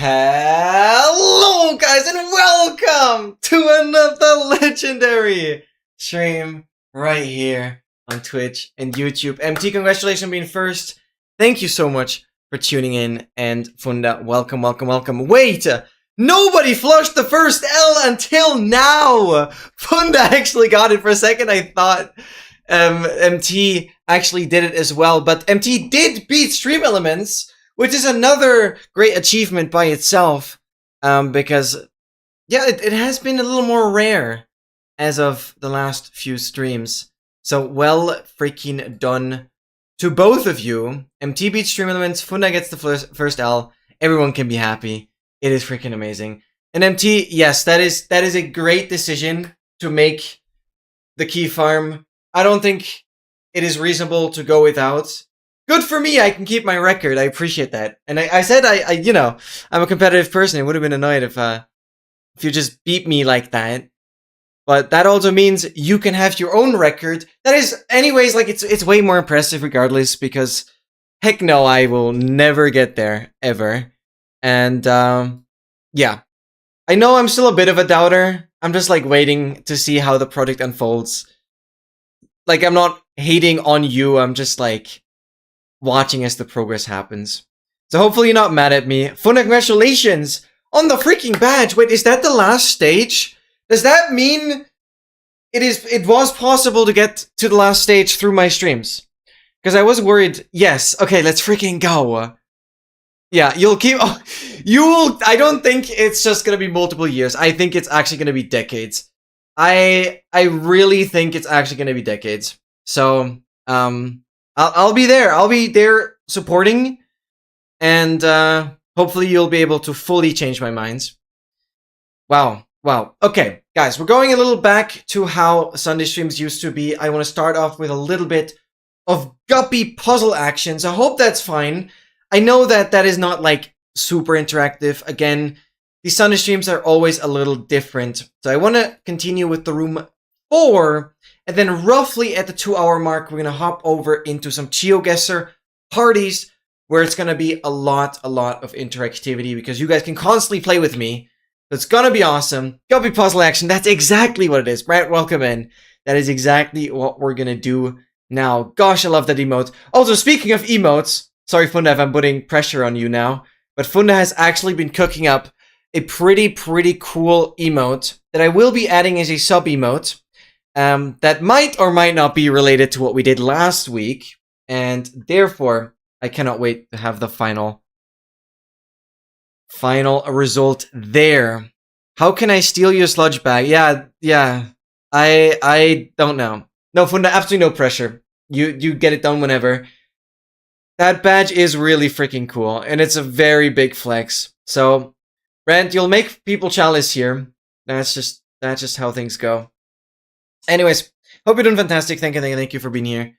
Hello guys and welcome to another legendary stream right here on Twitch and YouTube. MT, congratulations on being first. Thank you so much for tuning in, and Funda, welcome. Wait, nobody flushed the first L until now. Funda actually got it. For a second I thought MT actually did it as well, but MT did beat Stream Elements, which is another great achievement by itself, because, yeah, it has been a little more rare as of the last few streams. So, well freaking done to both of you. MT beats Stream Elements, Funda gets the first L, everyone can be happy. It is freaking amazing. And MT, yes, that is a great decision to make the key farm. I don't think it is reasonable to go without. Good for me, I can keep my record. I appreciate that. And I said you know, I'm a competitive person. I would have been annoyed if you just beat me like that. But that also means you can have your own record. That is, anyways, like, it's way more impressive regardless, because heck no, I will never get there, ever. And, yeah. I know I'm still a bit of a doubter. I'm just, like, waiting to see how the project unfolds. Like, I'm not hating on you, I'm just, like, watching as the progress happens. So hopefully you're not mad at me. Funda, congratulations on the freaking badge. Wait, is that the last stage? Does that mean it was possible to get to the last stage through my streams? Because I was worried. Yes. Okay, let's freaking go. Yeah, you'll keep... Oh, I don't think it's just gonna be multiple years. I think it's actually gonna be decades. I really think it's actually gonna be decades. So, I'll be there. I'll be there supporting, and hopefully you'll be able to fully change my minds. Wow. Okay, guys, we're going a little back to how Sunday streams used to be. I want to start off with a little bit of guppy puzzle action, so I hope that's fine. I know that is not, like, super interactive. Again, these Sunday streams are always a little different. So I want to continue with the room 4. And then roughly at the 2-hour mark, we're going to hop over into some GeoGuessr parties, where it's going to be a lot of interactivity, because you guys can constantly play with me. So it's going to be awesome. Guppy puzzle action, that's exactly what it is. Brett, welcome in. That is exactly what we're going to do now. Gosh, I love that emote. Also, speaking of emotes, sorry Funda if I'm putting pressure on you now, but Funda has actually been cooking up a pretty cool emote that I will be adding as a sub emote. That might or might not be related to what we did last week, and therefore, I cannot wait to have the final result there. How can I steal your sludge bag? Yeah, I don't know. No, Funda, absolutely no pressure. You get it done whenever. That badge is really freaking cool, and it's a very big flex. So, Brent, you'll make people jealous here. That's just how things go. Anyways, hope you're doing fantastic. Thank you for being here.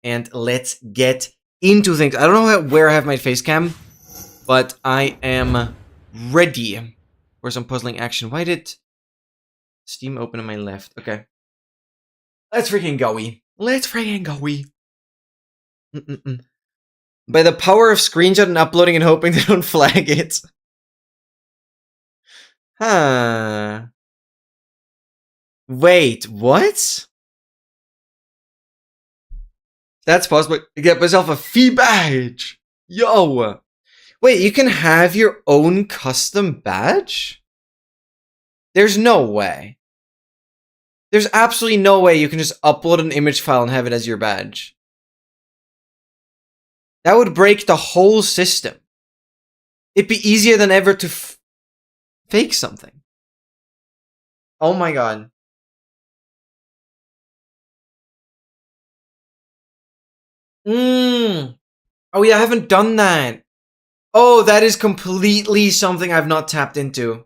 And let's get into things. I don't know where I have my face cam, but I am ready for some puzzling action. Why did Steam open on my left? Okay. Let's freaking go-y. By the power of screenshot and uploading and hoping they don't flag it. Huh. Wait, what? That's possible. Get myself a fee badge. Yo. Wait, you can have your own custom badge? There's no way. There's absolutely no way you can just upload an image file and have it as your badge. That would break the whole system. It'd be easier than ever to fake something. Oh my god. Oh yeah, I haven't done that. Oh, that is completely something I've not tapped into.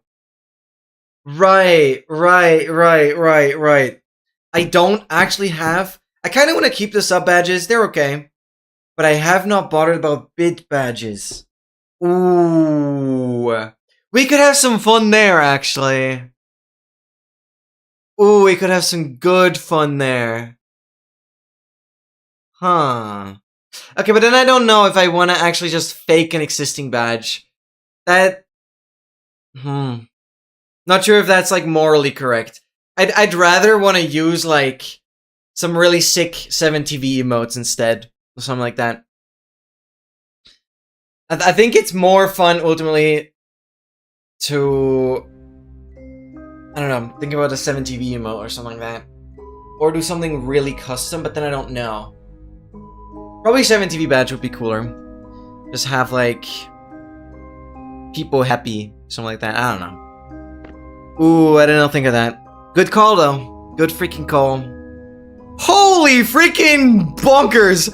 Right. I don't actually have... I kind of want to keep the sub badges. They're okay. But I have not bothered about bid badges. Ooh. We could have some fun there, actually. Ooh, we could have some good fun there. Huh. Okay, but then I don't know if I want to actually just fake an existing badge. That Not sure if that's like morally correct. I'd rather want to use like some really sick 7TV emotes instead, or something like that. I think it's more fun ultimately to, I don't know, think about a 7TV emote or something like that. Or do something really custom, but then I don't know. Probably 7TV badge would be cooler. Just have like people happy, something like that. I don't know. Ooh, I didn't think of that. Good call though. Good freaking call. Holy freaking bonkers!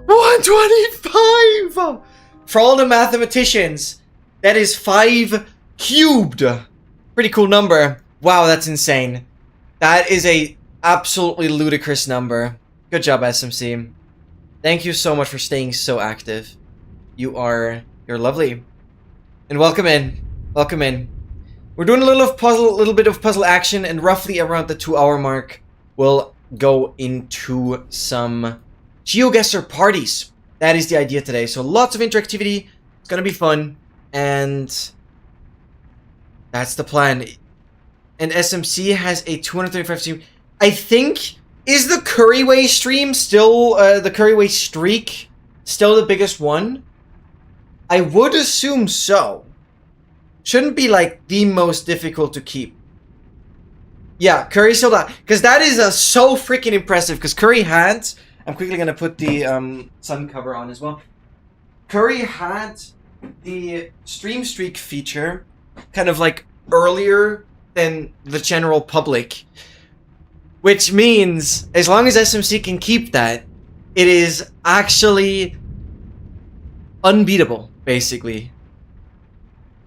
125! For all the mathematicians, that is 5 cubed. Pretty cool number. Wow, that's insane. That is a absolutely ludicrous number. Good job, SMC. Thank you so much for staying so active. You're lovely. And welcome in. Welcome in. We're doing a little bit of puzzle action, and roughly around the 2-hour mark, we'll go into some GeoGuessr parties. That is the idea today. So lots of interactivity. It's gonna be fun, and that's the plan. And SMC has a 235 stream. I think, is the Curryway stream still, the Curryway streak still the biggest one? I would assume so. Shouldn't be like the most difficult to keep. Yeah, Curry still that, because that is so freaking impressive. Because Curry had, I'm quickly gonna put the sun cover on as well. Curry had the stream streak feature kind of like earlier than the general public, which means as long as SMC can keep that, it is actually unbeatable, basically.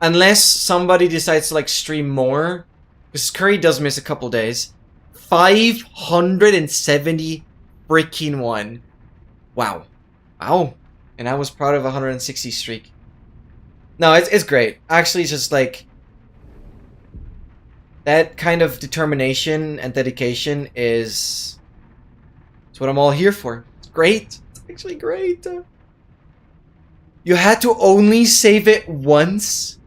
Unless somebody decides to like stream more, because Curry does miss a couple days. 570 freaking 1. Wow. Wow. And I was proud of a 160 streak. No, it's great. Actually, just like that kind of determination and dedication is what I'm all here for. It's great. It's actually great. You had to only save it once?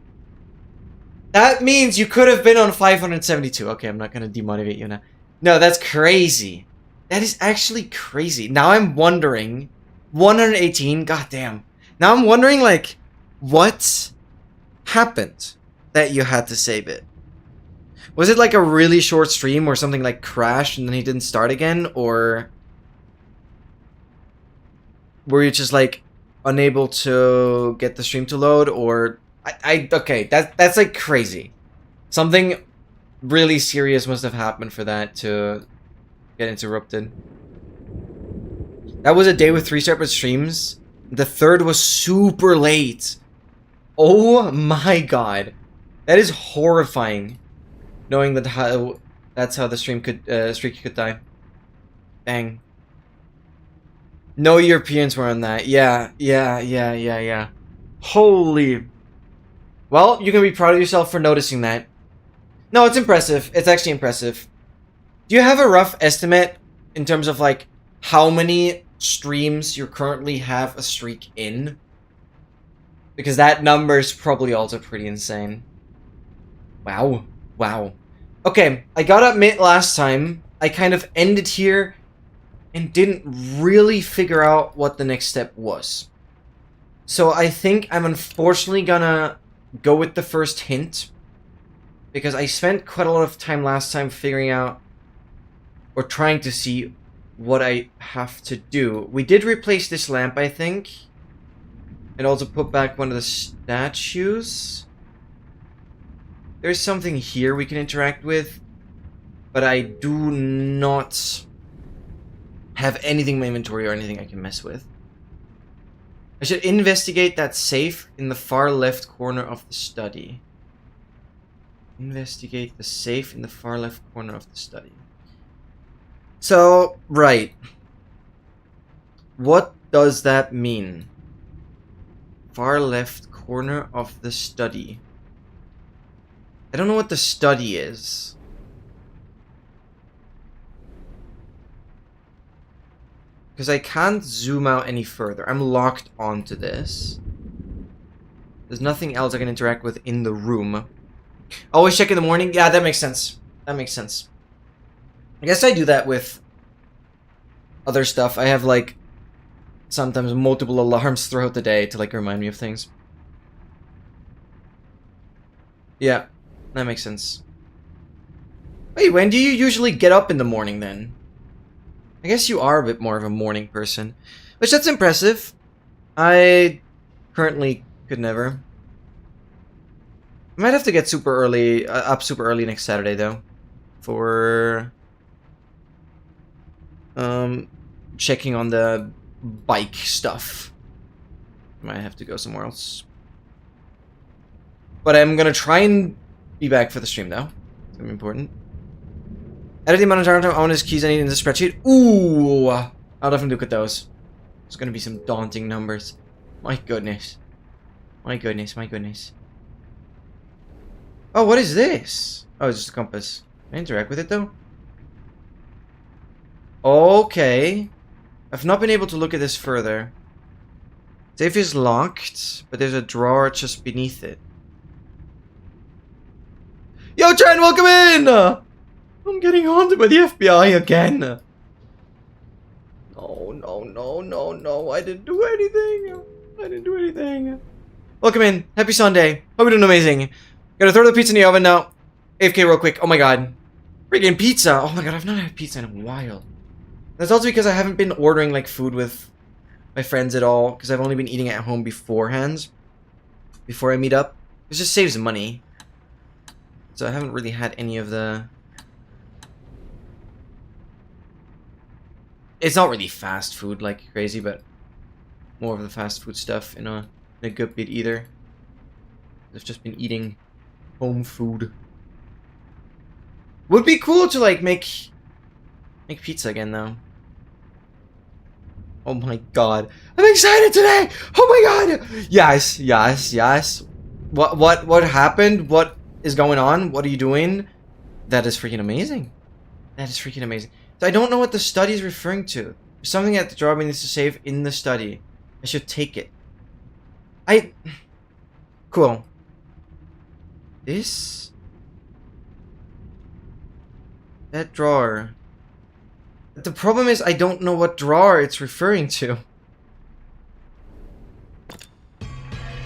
That means you could have been on 572. Okay, I'm not going to demotivate you now. No, that's crazy. That is actually crazy. Now I'm wondering, 118, goddamn. Now I'm wondering, like, what happened that you had to save it? Was it like a really short stream or something like crashed and then he didn't start again? Or were you just like unable to get the stream to load? Or okay, that's like crazy. Something really serious must have happened for that to get interrupted. That was a day with 3 separate streams. The third was super late. Oh my god. That is horrifying. Knowing that that's how the streak could die. Bang. No Europeans were on that. Yeah. Holy. Well, you can be proud of yourself for noticing that. No, it's impressive. It's actually impressive. Do you have a rough estimate in terms of like how many streams you currently have a streak in? Because that number is probably also pretty insane. Wow. Wow. Okay, I gotta admit last time, I kind of ended here and didn't really figure out what the next step was. So I think I'm unfortunately gonna go with the first hint, because I spent quite a lot of time last time figuring out or trying to see what I have to do. We did replace this lamp, I think, and also put back one of the statues. There's something here we can interact with, but I do not have anything in my inventory or anything I can mess with. I should investigate that safe in the far left corner of the study. Investigate the safe in the far left corner of the study. So, right. What does that mean? Far left corner of the study. I don't know what the study is. Because I can't zoom out any further. I'm locked onto this. There's nothing else I can interact with in the room. Always check in the morning. Yeah, that makes sense. That makes sense. I guess I do that with other stuff. I have like sometimes multiple alarms throughout the day to like remind me of things. Yeah, that makes sense. Wait, when do you usually get up in the morning then? I guess you are a bit more of a morning person. Which, that's impressive. I currently could never. I might have to get super early, up super early next Saturday though. For checking on the bike stuff. Might have to go somewhere else. But I'm gonna try and be back for the stream though. It's gonna be important. Edit the amount of time I own his keys I need in the spreadsheet. Ooh! I'll definitely look at those. It's gonna be some daunting numbers. My goodness. My goodness, my goodness. Oh, what is this? Oh, it's just a compass. Can I interact with it though? Okay. I've not been able to look at this further. Safe is locked, but there's a drawer just beneath it. Yo, Trent, welcome in! I'm getting haunted by the FBI again. No, no, no, no, no. I didn't do anything. I didn't do anything. Welcome in. Happy Sunday. Hope you're doing amazing. Gotta throw the pizza in the oven now. AFK real quick. Oh my god. Freaking pizza. Oh my god, I've not had pizza in a while. That's also because I haven't been ordering like food with my friends at all. Because I've only been eating at home beforehand. Before I meet up. It just saves money. So I haven't really had any of the... It's not really fast food like crazy, but more of the fast food stuff in a good bit either. I've just been eating home food. Would be cool to like make pizza again though. Oh my god. I'm excited today! Oh my god! Yes, yes, yes. What happened? What is going on? What are you doing? That is freaking amazing. That is freaking amazing. So I don't know what the study is referring to. There's something at the drawer needs to save in the study. I should take it. Cool. This? That drawer. The problem is I don't know what drawer it's referring to.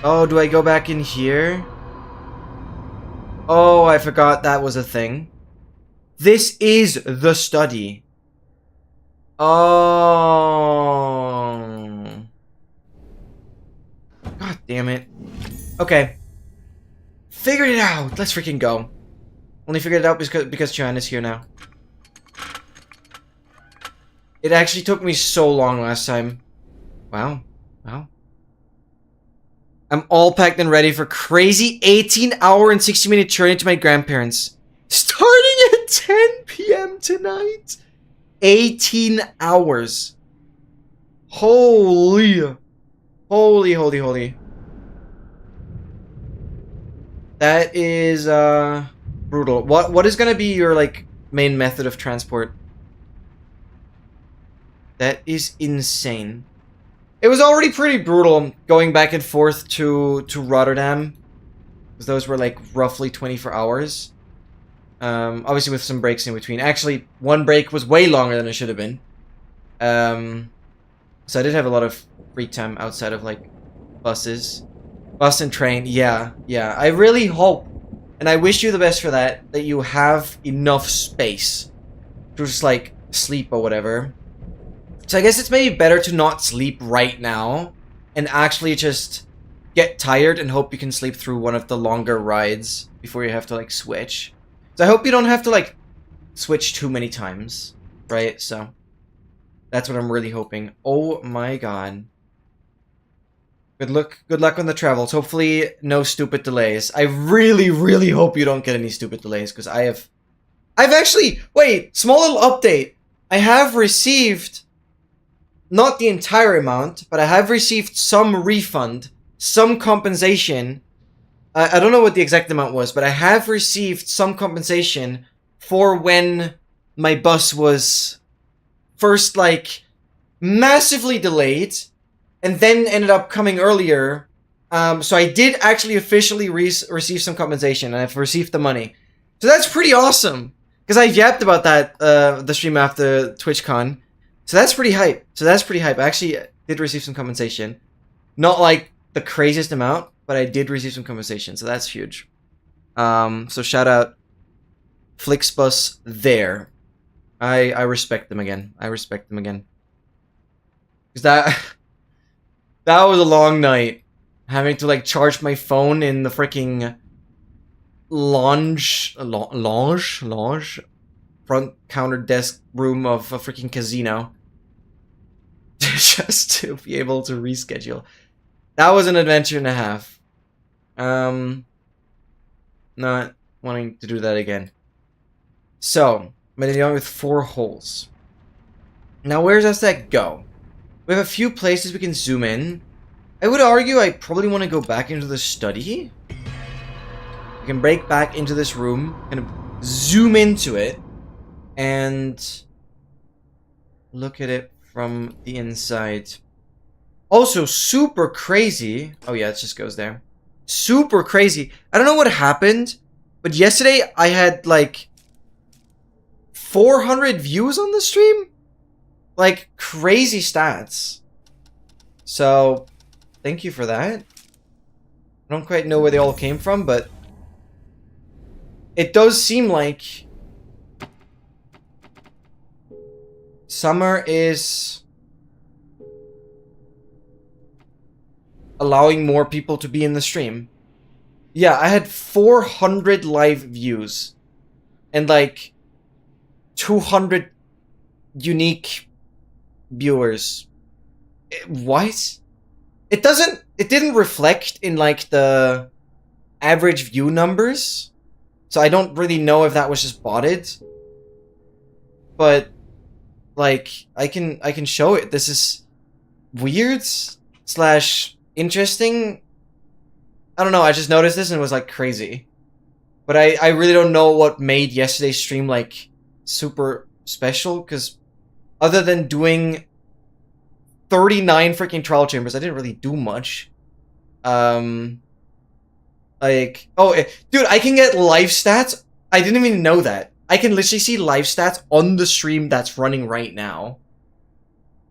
Oh, do I go back in here? Oh, I forgot that was a thing. This is the study. Oh. God damn it. Okay. Figured it out. Let's freaking go. Only figured it out because China's here now. It actually took me so long last time. Wow. Wow. I'm all packed and ready for crazy 18-hour and 60-minute journey to my grandparents. Starting at 10 p.m. tonight. 18 hours. Holy. Holy, holy, holy. That is, brutal. What is gonna be your, like, main method of transport? That is insane. It was already pretty brutal going back and forth to Rotterdam. Because those were, like, roughly 24 hours. Obviously with some breaks in between. Actually, one break was way longer than it should have been. So I did have a lot of free time outside of, like, buses. Bus and train, yeah, yeah. I really hope, and I wish you the best for that you have enough space to just, like, sleep or whatever. So I guess it's maybe better to not sleep right now and actually just get tired and hope you can sleep through one of the longer rides before you have to, like, switch. So I hope you don't have to, like, switch too many times, right? So that's what I'm really hoping. Oh my god. Good luck on the travels. Hopefully no stupid delays. I really, really hope you don't get any stupid delays, because I've actually, wait, small little update. I have received, not the entire amount, but I have received some refund, some compensation. I don't know what the exact amount was, but I have received some compensation for when my bus was first, like, massively delayed, and then ended up coming earlier So I did actually officially receive some compensation, and I've received the money. So that's pretty awesome. Because I yapped about that, the stream after TwitchCon. So that's pretty hype. I actually did receive some compensation. Not like the craziest amount, but I did receive some compensation, so that's huge. So shout out Flixbus there. I respect them again. Because that was a long night. Having to like charge my phone in the freaking lounge front counter desk room of a freaking casino. Just to be able to reschedule. That was an adventure and a half. Not wanting to do that again. So, I'm gonna go with 4 holes. Now, where does that go? We have a few places we can zoom in. I would argue I probably want to go back into the study. We can break back into this room, kind of zoom into it, and look at it from the inside. Also, super crazy. Oh yeah, it just goes there. Super crazy. I don't know what happened, but yesterday I had like 400 views on the stream. Like, crazy stats. So, thank you for that. I don't quite know where they all came from, but it does seem like summer is allowing more people to be in the stream. Yeah, I had 400 live views and like 200 unique viewers. What? It didn't reflect in like the average view numbers. So I don't really know if that was just botted. But like I can show it. This is weird / interesting. I don't know, I just noticed this and it was like crazy. But I really don't know what made yesterday's stream like super special, because other than doing 39 freaking trial chambers, I didn't really do much. Like, oh, dude, I can get live stats. I didn't even know that. I can literally see live stats on the stream that's running right now.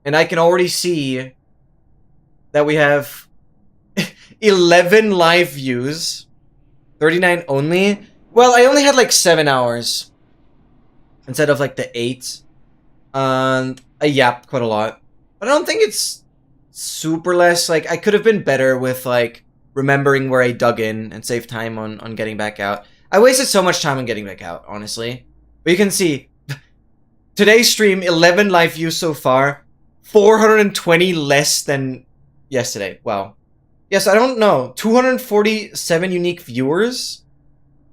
And I can already see that we have 11 live views, 39 only. Well, I only had like 7 hours instead of like the 8. And I yapped quite a lot. But I don't think it's super less. Like, I could have been better with like remembering where I dug in and save time on getting back out. I wasted so much time on getting back out, honestly. But you can see, today's stream, 11 live views so far, 420 less than yesterday. Wow. Yes, I don't know. 247 unique viewers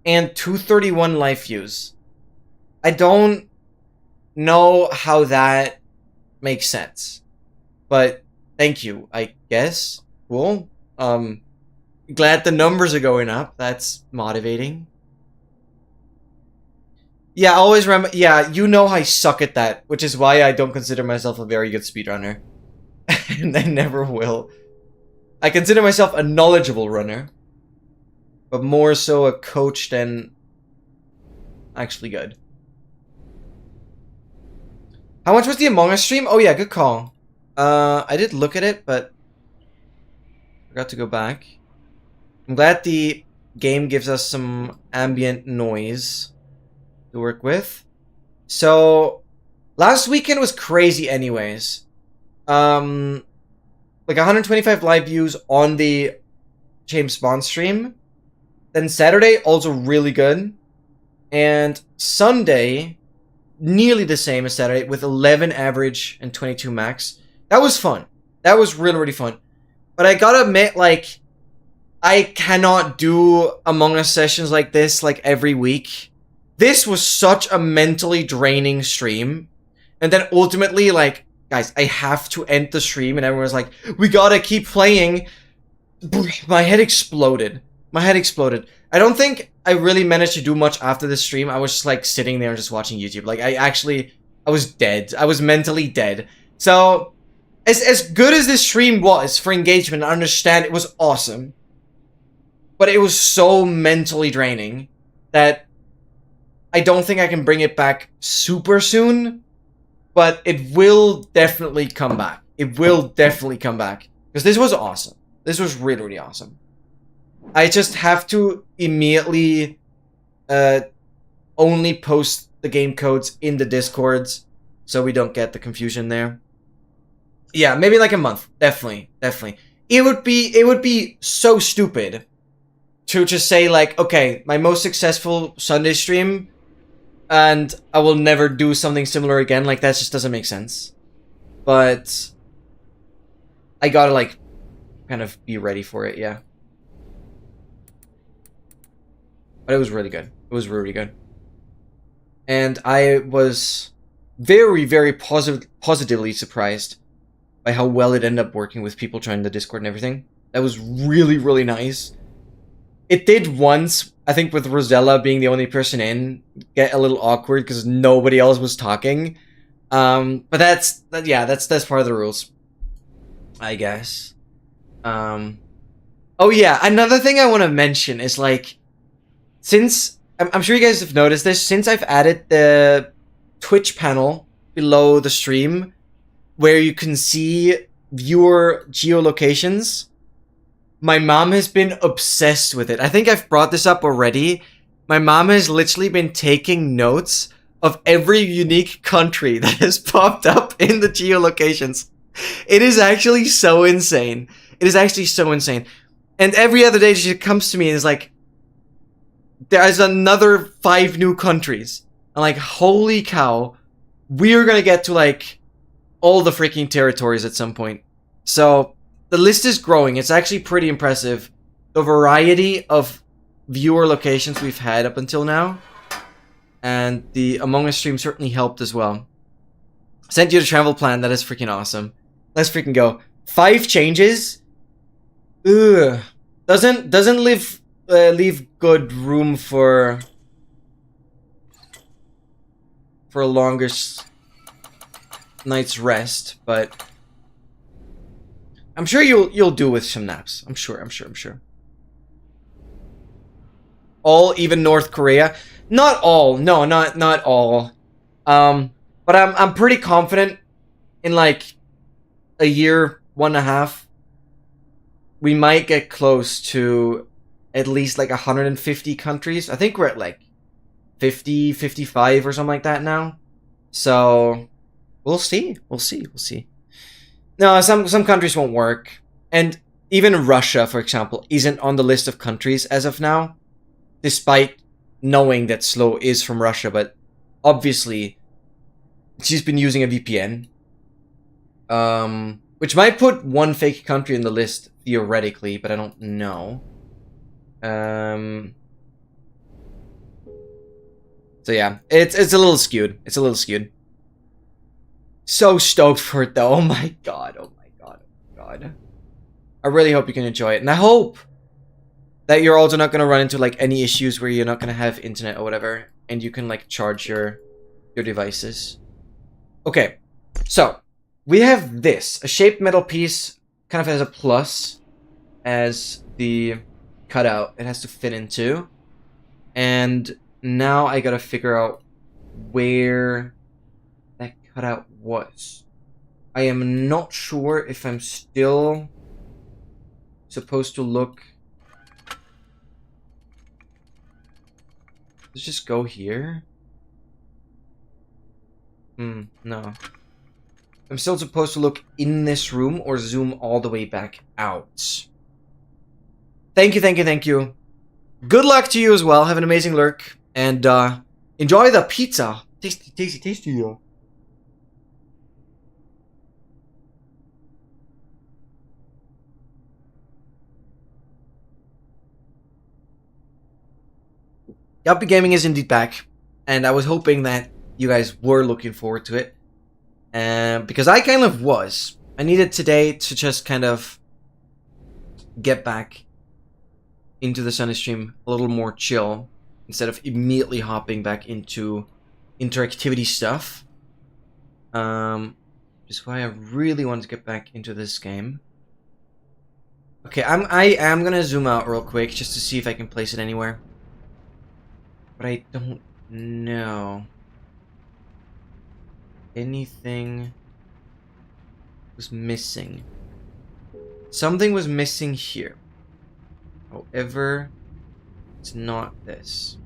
and 231 live views. I don't know how that makes sense. But thank you, I guess. Cool. Glad the numbers are going up. That's motivating. Yeah, always remember. Yeah, you know I suck at that, which is why I don't consider myself a very good speedrunner. And I never will. I consider myself a knowledgeable runner, but more so a coach than actually good. How much was the Among Us stream? Oh yeah, good call. I did look at it, but forgot to go back. I'm glad the game gives us some ambient noise to work with. So, last weekend was crazy anyways. Like 125 live views on the James Bond stream. Then Saturday, also really good. And Sunday, nearly the same as Saturday, with 11 average and 22 max. That was fun. That was really, really fun. But I gotta admit, like, I cannot do Among Us sessions like this, like, every week. This was such a mentally draining stream. And then ultimately, like, guys, I have to end the stream, and everyone's like, we gotta keep playing. My head exploded. My head exploded. I don't think I really managed to do much after this stream. I was just, like, sitting there and just watching YouTube. Like, I was dead. I was mentally dead. So, as good as this stream was for engagement, I understand it was awesome. But it was so mentally draining that I don't think I can bring it back super soon, but it will definitely come back. It will definitely come back. Because this was awesome. This was really, really awesome. I just have to immediately only post the game codes in the Discords so we don't get the confusion there. Yeah, maybe like a month. Definitely, definitely. It would be so stupid to just say like, okay, my most successful Sunday stream, and I will never do something similar again. Like, that just doesn't make sense. But I gotta like kind of be ready for it, yeah. But it was really good. It was really good. And I was very, very positively surprised by how well it ended up working with people trying the Discord and everything. That was really, really nice. It did once, I think with Rosella being the only person in, get a little awkward because nobody else was talking. But that's part of the rules, I guess. Oh yeah, another thing I want to mention is like, since I'm sure you guys have noticed this, since I've added the Twitch panel below the stream where you can see viewer geolocations, my mom has been obsessed with it. I think I've brought this up already. My mom has literally been taking notes of every unique country that has popped up in the geolocations. It is actually so insane. It is actually so insane. And every other day she comes to me and is like, there's another 5 new countries. I'm like, holy cow. We're gonna get to like all the freaking territories at some point. So the list is growing. It's actually pretty impressive. The variety of viewer locations we've had up until now. And the Among Us stream certainly helped as well. Sent you the travel plan. That is freaking awesome. Let's freaking go. 5 changes? Ugh. Doesn't leave good room for a longer night's rest, but I'm sure you'll do with some naps. I'm sure. All, even North Korea? Not all. No, not all. But I'm pretty confident in like a year, 1.5, we might get close to at least like 150 countries. I think we're at like 50, 55 or something like that now. So we'll see. No, some countries won't work. And even Russia, for example, isn't on the list of countries as of now. Despite knowing that Slow is from Russia, but obviously she's been using a VPN. Which might put one fake country in the list, theoretically, but I don't know. So yeah, it's a little skewed. So stoked for it though. Oh my god. I really hope you can enjoy it, and I hope that you're also not gonna run into like any issues where you're not gonna have internet or whatever, and you can like charge your devices. Okay, so we have this, a shaped metal piece, kind of has a plus as the cutout it has to fit into. And now I gotta figure out where that cutout was. I am not sure if I'm still supposed to look. Let's just go here. No. I'm still supposed to look in this room or zoom all the way back out. Thank you. Good luck to you as well. Have an amazing lurk. And enjoy the pizza. Tasty. Yuppie Gaming is indeed back. And I was hoping that you guys were looking forward to it. Because I kind of was. I needed today to just kind of get back into the Sunday stream a little more chill, instead of immediately hopping back into interactivity stuff. Which is why I really want to get back into this game. Okay, I am gonna zoom out real quick just to see if I can place it anywhere. But I don't know. Anything was missing. Something was missing here. However, it's not this.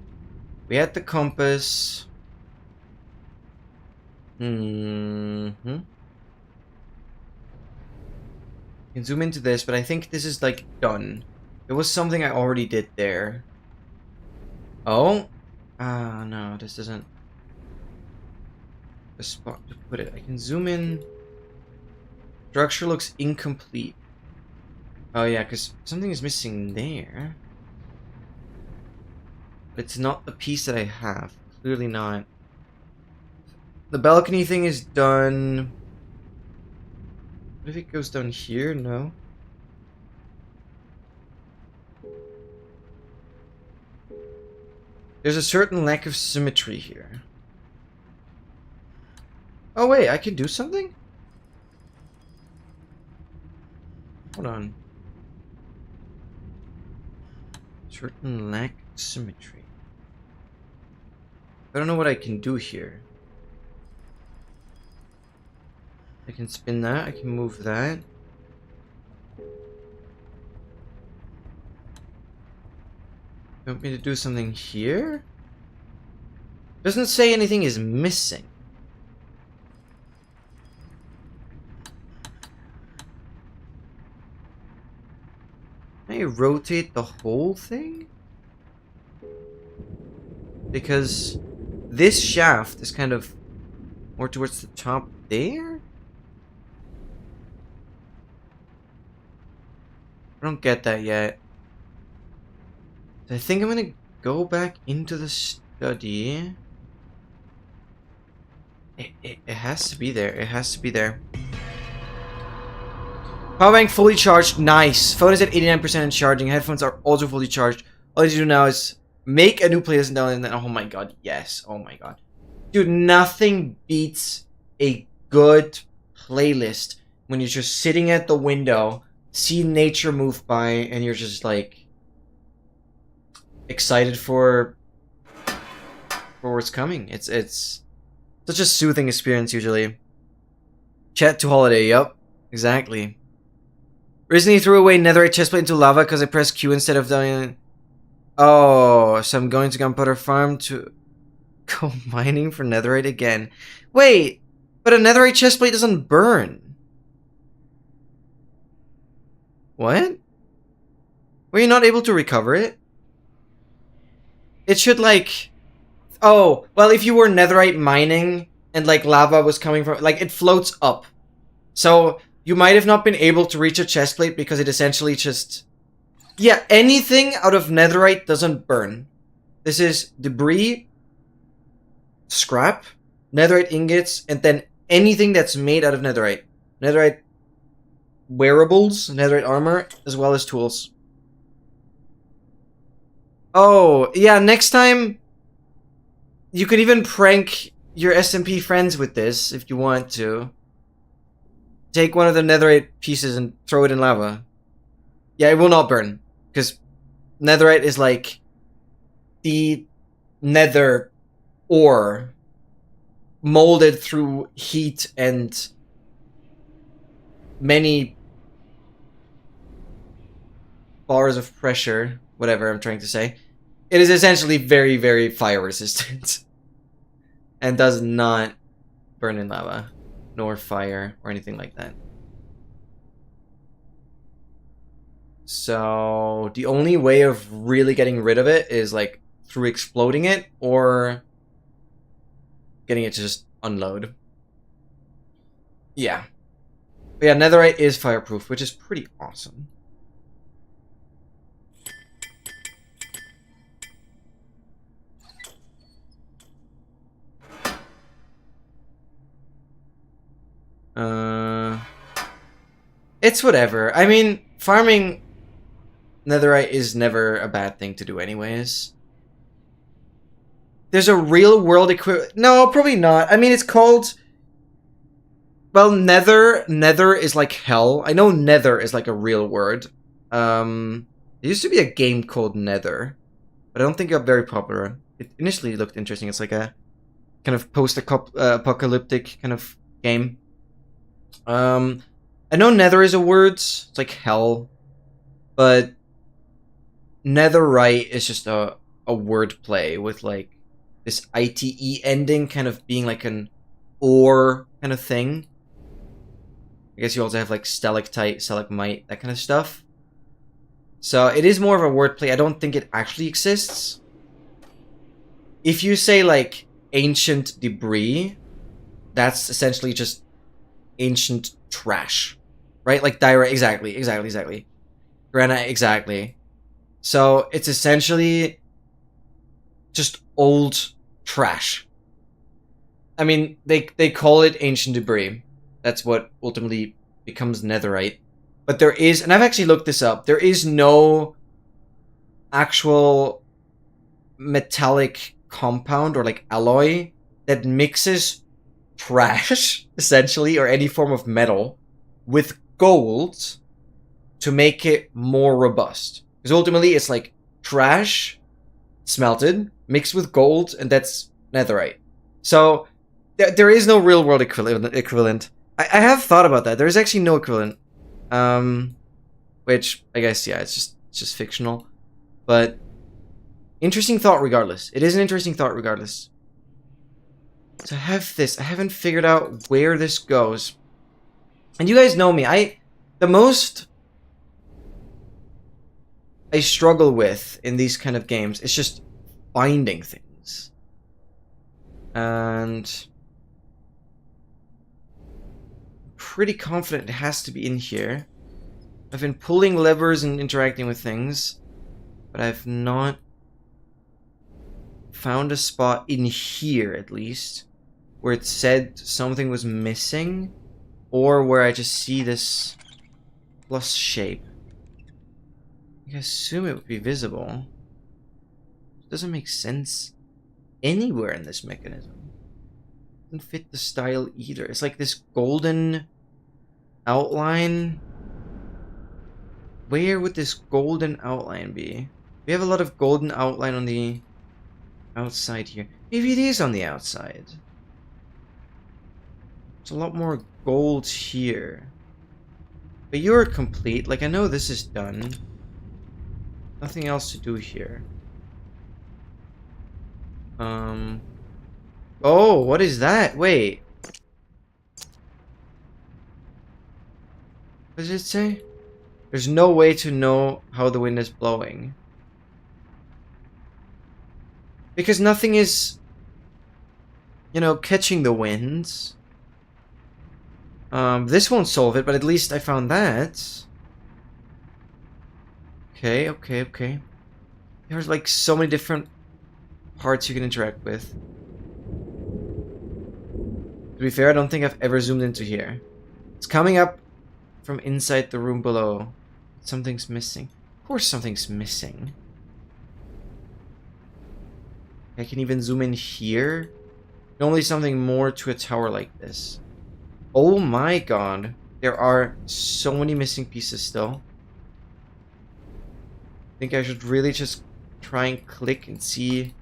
We had the compass. You can zoom into this, but I think this is like done. There was something I already did there. Oh? Ah, no, this isn't a spot to put it. I can zoom in. Structure looks incomplete. Oh yeah, because something is missing there. But it's not the piece that I have. Clearly not. The balcony thing is done. What if it goes down here? No. There's a certain lack of symmetry here. Oh wait, I can do something? Hold on. Certain lack of symmetry. I don't know what I can do here. I can spin that, I can move that. You want me to do something here? Doesn't say anything is missing. Can I rotate the whole thing? Because this shaft is kind of more towards the top there? I don't get that yet. I think I'm gonna go back into the study. It has to be there. It has to be there. Power bank fully charged. Nice. Phone is at 89% charging. Headphones are also fully charged. All you do now is make a new playlist and download it. Oh my god, yes. Oh my god. Dude, nothing beats a good playlist when you're just sitting at the window, see nature move by, and you're just like excited for what's coming. It's such a soothing experience usually. Chat to holiday, yup. Exactly. Recently threw away netherite chestplate into lava because I pressed Q instead of doing. Oh, so I'm going to Gunpowder Farm to go mining for netherite again. Wait, but a netherite chestplate doesn't burn. What? Were you not able to recover it? It should like... Oh, well, if you were netherite mining and like lava was coming from... Like, it floats up. So, you might have not been able to reach a chestplate because it essentially just... Yeah, anything out of netherite doesn't burn. This is debris, scrap, netherite ingots, and then anything that's made out of netherite. Netherite wearables, netherite armor, as well as tools. Oh, yeah, next time you could even prank your SMP friends with this if you want to. Take one of the netherite pieces and throw it in lava. Yeah, it will not burn. Because netherite is like the nether ore molded through heat and many bars of pressure, whatever I'm trying to say. It is essentially very, very fire resistant and does not burn in lava, nor fire, or anything like that. So the only way of really getting rid of it is like through exploding it or getting it to just unload. Yeah. But yeah, netherite is fireproof, which is pretty awesome. It's whatever. I mean, farming netherite is never a bad thing to do anyways. There's a real world equivalent. No, probably not. I mean, it's called... Well, nether is like hell. I know nether is like a real word. There used to be a game called Nether, but I don't think it got very popular. It initially looked interesting. It's like a kind of post-apocalyptic kind of game. I know Nether is a word. It's like hell, but Netherite is just a word play with like this ITE ending kind of being like an ore kind of thing. I guess you also have like stalactite, stalagmite, that kind of stuff. So it is more of a wordplay. I don't think it actually exists. If you say like ancient debris, that's essentially just ancient trash, right? Like diorite, exactly. Granite, exactly. So it's essentially just old trash. I mean, they call it ancient debris. That's what ultimately becomes netherite. But there is, and I've actually looked this up, there is no actual metallic compound or like alloy that mixes trash, essentially, or any form of metal with gold to make it more robust. Because ultimately it's like trash smelted, mixed with gold, and that's netherite. So there is no real world equivalent. I have thought about that. There is actually no equivalent. Which I guess, yeah, it's just fictional. But interesting thought regardless. It is an interesting thought regardless. So I have this. I haven't figured out where this goes. And you guys know me. The most I struggle with in these kind of games is just finding things. And I'm pretty confident it has to be in here. I've been pulling levers and interacting with things, but I've not found a spot in here, at least, where it said something was missing, or where I just see this plus shape. I assume it would be visible. It doesn't make sense anywhere in this mechanism. It doesn't fit the style either. It's like this golden outline. Where would this golden outline be? We have a lot of golden outline on the outside here. Maybe it is on the outside. There's a lot more gold here. But you're complete. Like, I know this is done. Nothing else to do here. Oh, what is that? Wait. What does it say? There's no way to know how the wind is blowing. Because nothing is, you know, catching the winds. This won't solve it, but at least I found that. Okay. There's like so many different parts you can interact with. To be fair, I don't think I've ever zoomed into here. It's coming up from inside the room below. Something's missing. Of course something's missing. I can even zoom in here. Normally something more to a tower like this. Oh my god. There are so many missing pieces still. I think I should really just try and click and see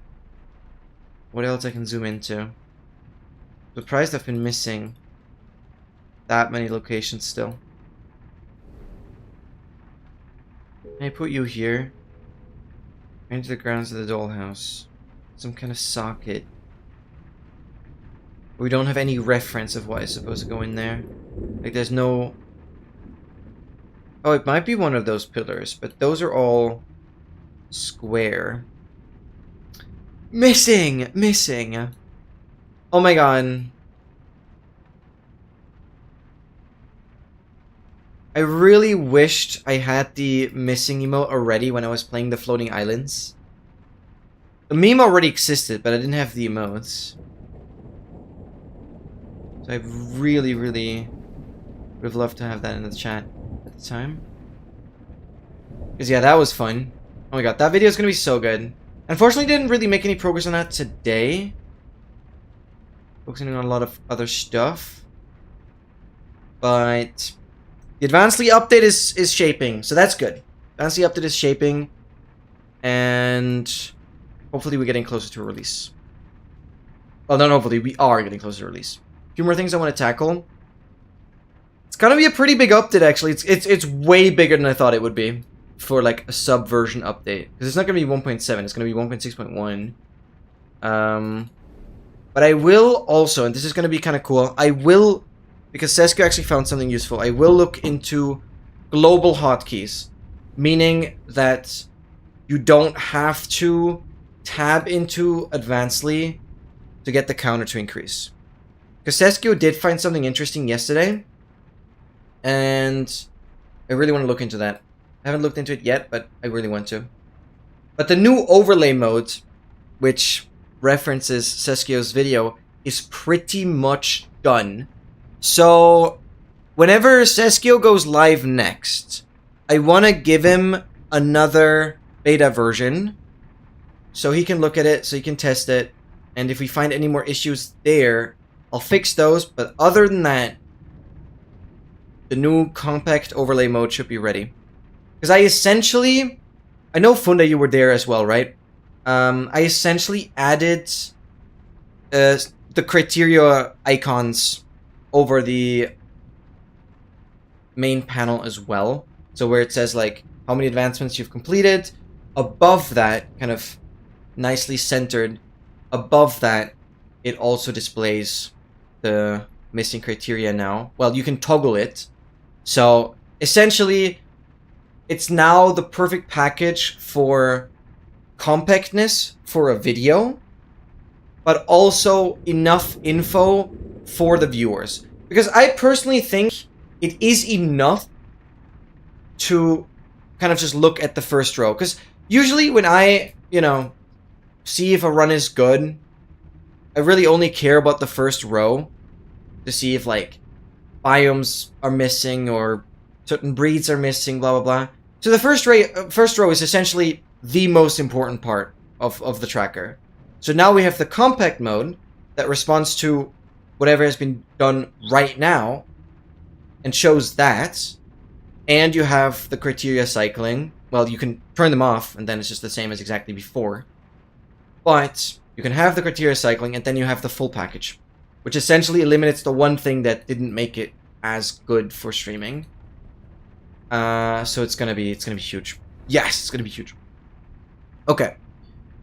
what else I can zoom into. Surprised I've been missing that many locations still. Can I put you here? Into the grounds of the dollhouse. Some kind of socket. We don't have any reference of what is supposed to go in there. Like, there's no... Oh, it might be one of those pillars, but those are all square. Missing! Oh my god. I really wished I had the missing emote already when I was playing the floating islands. The meme already existed, but I didn't have the emotes. So I really would have loved to have that in the chat at the time. Because yeah, that was fun. Oh my god, that video is going to be so good. Unfortunately, didn't really make any progress on that today. Focusing on a lot of other stuff. But the Advancedly update is shaping, so that's good. Fancy update is shaping, and hopefully we're getting closer to a release. Well, not hopefully, we are getting closer to release. A few more things I want to tackle. It's gonna be a pretty big update, actually. It's way bigger than I thought it would be for like a sub-version update. Because it's not gonna be 1.7, it's gonna be 1.6.1. But I will also, and this is gonna be kind of cool, I will, because Sesco actually found something useful, I will look into global hotkeys. Meaning that you don't have to tab into Advancedly to get the counter to increase. Because Sesco did find something interesting yesterday, and I really want to look into that. I haven't looked into it yet, but I really want to. But the new overlay mode, which references Sesco's video, is pretty much done. So, whenever Sesco goes live next, I want to give him another beta version so he can look at it, so he can test it, and if we find any more issues there, I'll fix those, but other than that, the new compact overlay mode should be ready. Because I know Funda, you were there as well, right? I essentially added the criteria icons over the main panel as well. So where it says like how many advancements you've completed, above that, kind of nicely centered, above that, it also displays the missing criteria now. Well, you can toggle it. So essentially, it's now the perfect package for compactness for a video, but also enough info for the viewers. Because I personally think it is enough to kind of just look at the first row. Because usually when I, see if a run is good, I really only care about the first row to see if, like, biomes are missing or certain breeds are missing, blah, blah, blah. So the first row is essentially the most important part of the tracker. So now we have the compact mode that responds to whatever has been done right now and shows that. And you have the criteria cycling. Well, you can turn them off, and then it's just the same as exactly before. But you can have the criteria cycling, and then you have the full package, which essentially eliminates the one thing that didn't make it as good for streaming. So it's gonna be huge. Yes, it's gonna be huge. Okay.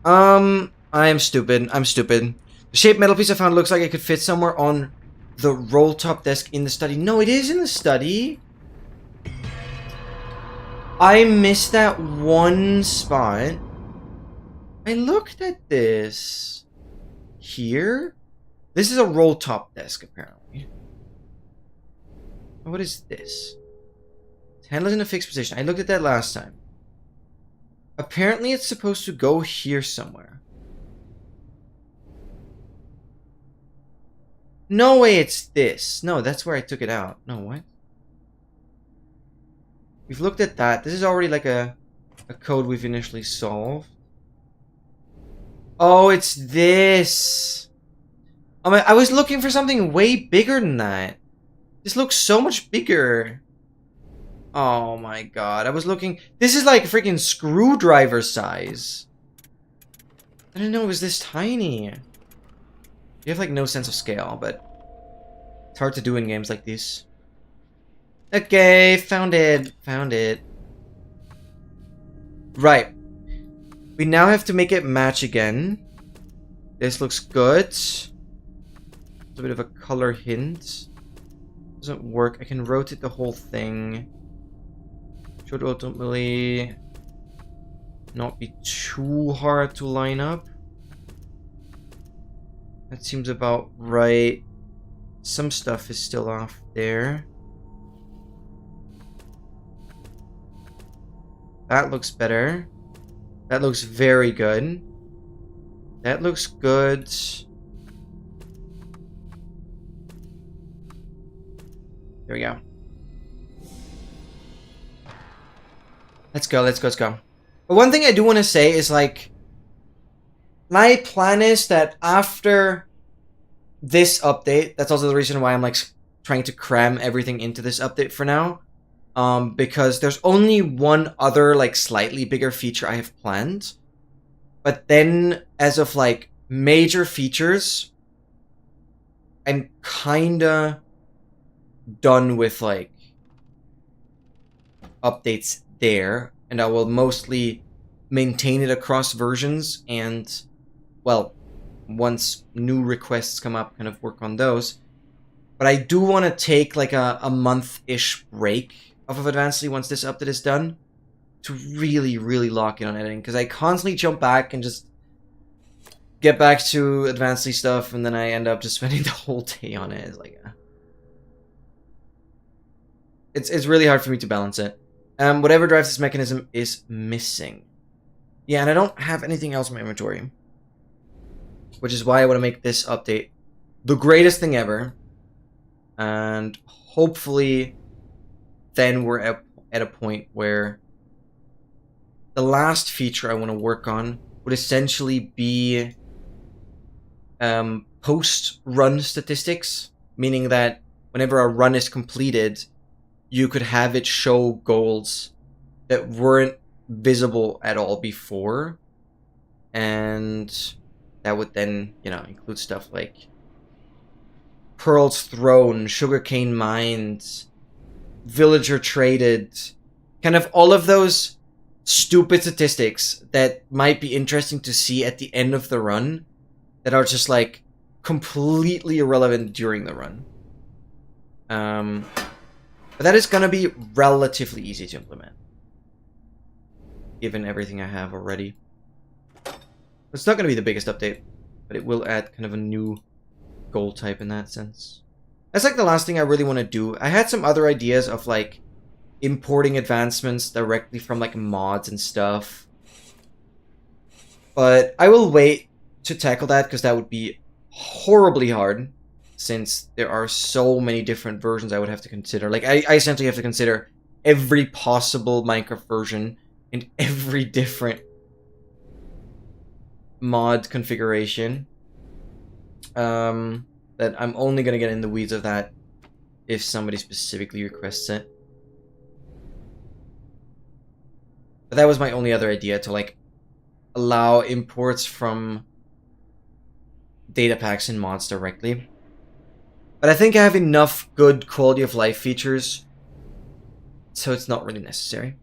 I am stupid. I'm stupid. The shaped metal piece I found looks like it could fit somewhere on the roll top desk in the study. No, it is in the study. I missed that one spot. I looked at this. Here? This is a roll top desk, apparently. What is this? Handle is in a fixed position. I looked at that last time. Apparently it's supposed to go here somewhere. No way it's this. No, that's where I took it out. No, what? We've looked at that. This is already like a code we've initially solved. Oh, it's this. I was looking for something way bigger than that. This looks so much bigger. Oh my god. I was looking... This is like freaking screwdriver size. I didn't know it was this tiny. You have like no sense of scale, but it's hard to do in games like these. Okay, found it. Found it. Right. We now have to make it match again. This looks good. It's a bit of a color hint. Doesn't work. I can rotate the whole thing. Should ultimately not be too hard to line up. That seems about right. Some stuff is still off there. That looks better. That looks very good. That looks good. There we go. Let's go, let's go, let's go. But one thing I do want to say is, like, my plan is that after this update, that's also the reason why I'm, like, trying to cram everything into this update for now. because there's only one other, like, slightly bigger feature I have planned. But then, as of, like, major features, I'm kinda done with, like, updates there. And I will mostly maintain it across versions and, well, once new requests come up, kind of work on those. But I do want to take, like, a month-ish break off of Advancedly once this update is done to really, really lock in on editing. Because I constantly jump back and just get back to Advancedly stuff, and then I end up just spending the whole day on it. It's like, it's really hard for me to balance it. Whatever drives this mechanism is missing. Yeah, and I don't have anything else in my inventory, which is why I want to make this update the greatest thing ever. And hopefully then we're at a point where the last feature I want to work on would essentially be post-run statistics, meaning that whenever a run is completed, you could have it show goals that weren't visible at all before. And that would then, you know, include stuff like Pearl's Thrown, Sugarcane Mines, Villager Traded, kind of all of those stupid statistics that might be interesting to see at the end of the run that are just, like, completely irrelevant during the run. But that is gonna be relatively easy to implement, given everything I have already. It's not gonna be the biggest update, but it will add kind of a new goal type in that sense. That's, like, the last thing I really want to do. I had some other ideas of, like, importing advancements directly from, like, mods and stuff, but I will wait to tackle that because that would be horribly hard, since there are so many different versions I would have to consider. Like, I essentially have to consider every possible Minecraft version and every different mod configuration. That I'm only gonna get in the weeds of that if somebody specifically requests it. But that was my only other idea, to, like, allow imports from data packs and mods directly. But I think I have enough good quality of life features, so it's not really necessary.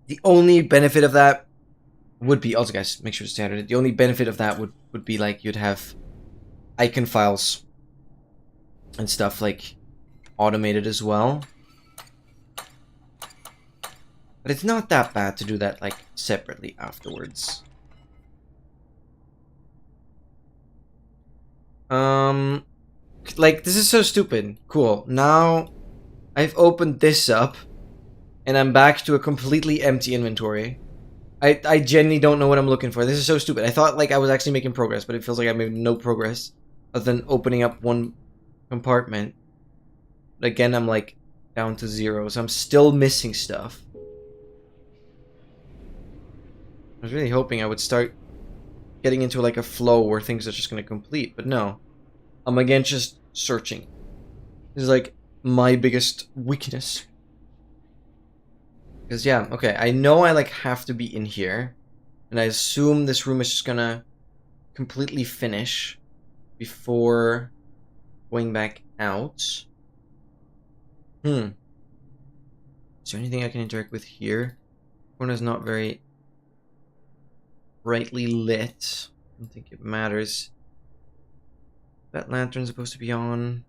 The only benefit of that would be, also guys, make sure to standard it. The only benefit of that would be, like, you'd have icon files and stuff, like, automated as well. But it's not that bad to do that, like, separately afterwards. Like, this is so stupid. Cool. Now I've opened this up and I'm back to a completely empty inventory. I genuinely don't know what I'm looking for. This is so stupid. I thought, like, I was actually making progress, but it feels like I made no progress other than opening up one compartment. But again, I'm, like, down to 0, so I'm still missing stuff. I was really hoping I would start getting into, like, a flow where things are just going to complete, but no. I'm again just searching. This is, like, my biggest weakness. Because, yeah, okay, I know I, like, have to be in here, and I assume this room is just gonna completely finish before going back out. Is there anything I can interact with here? Corner's not very brightly lit. I don't think it matters. That lantern's supposed to be on.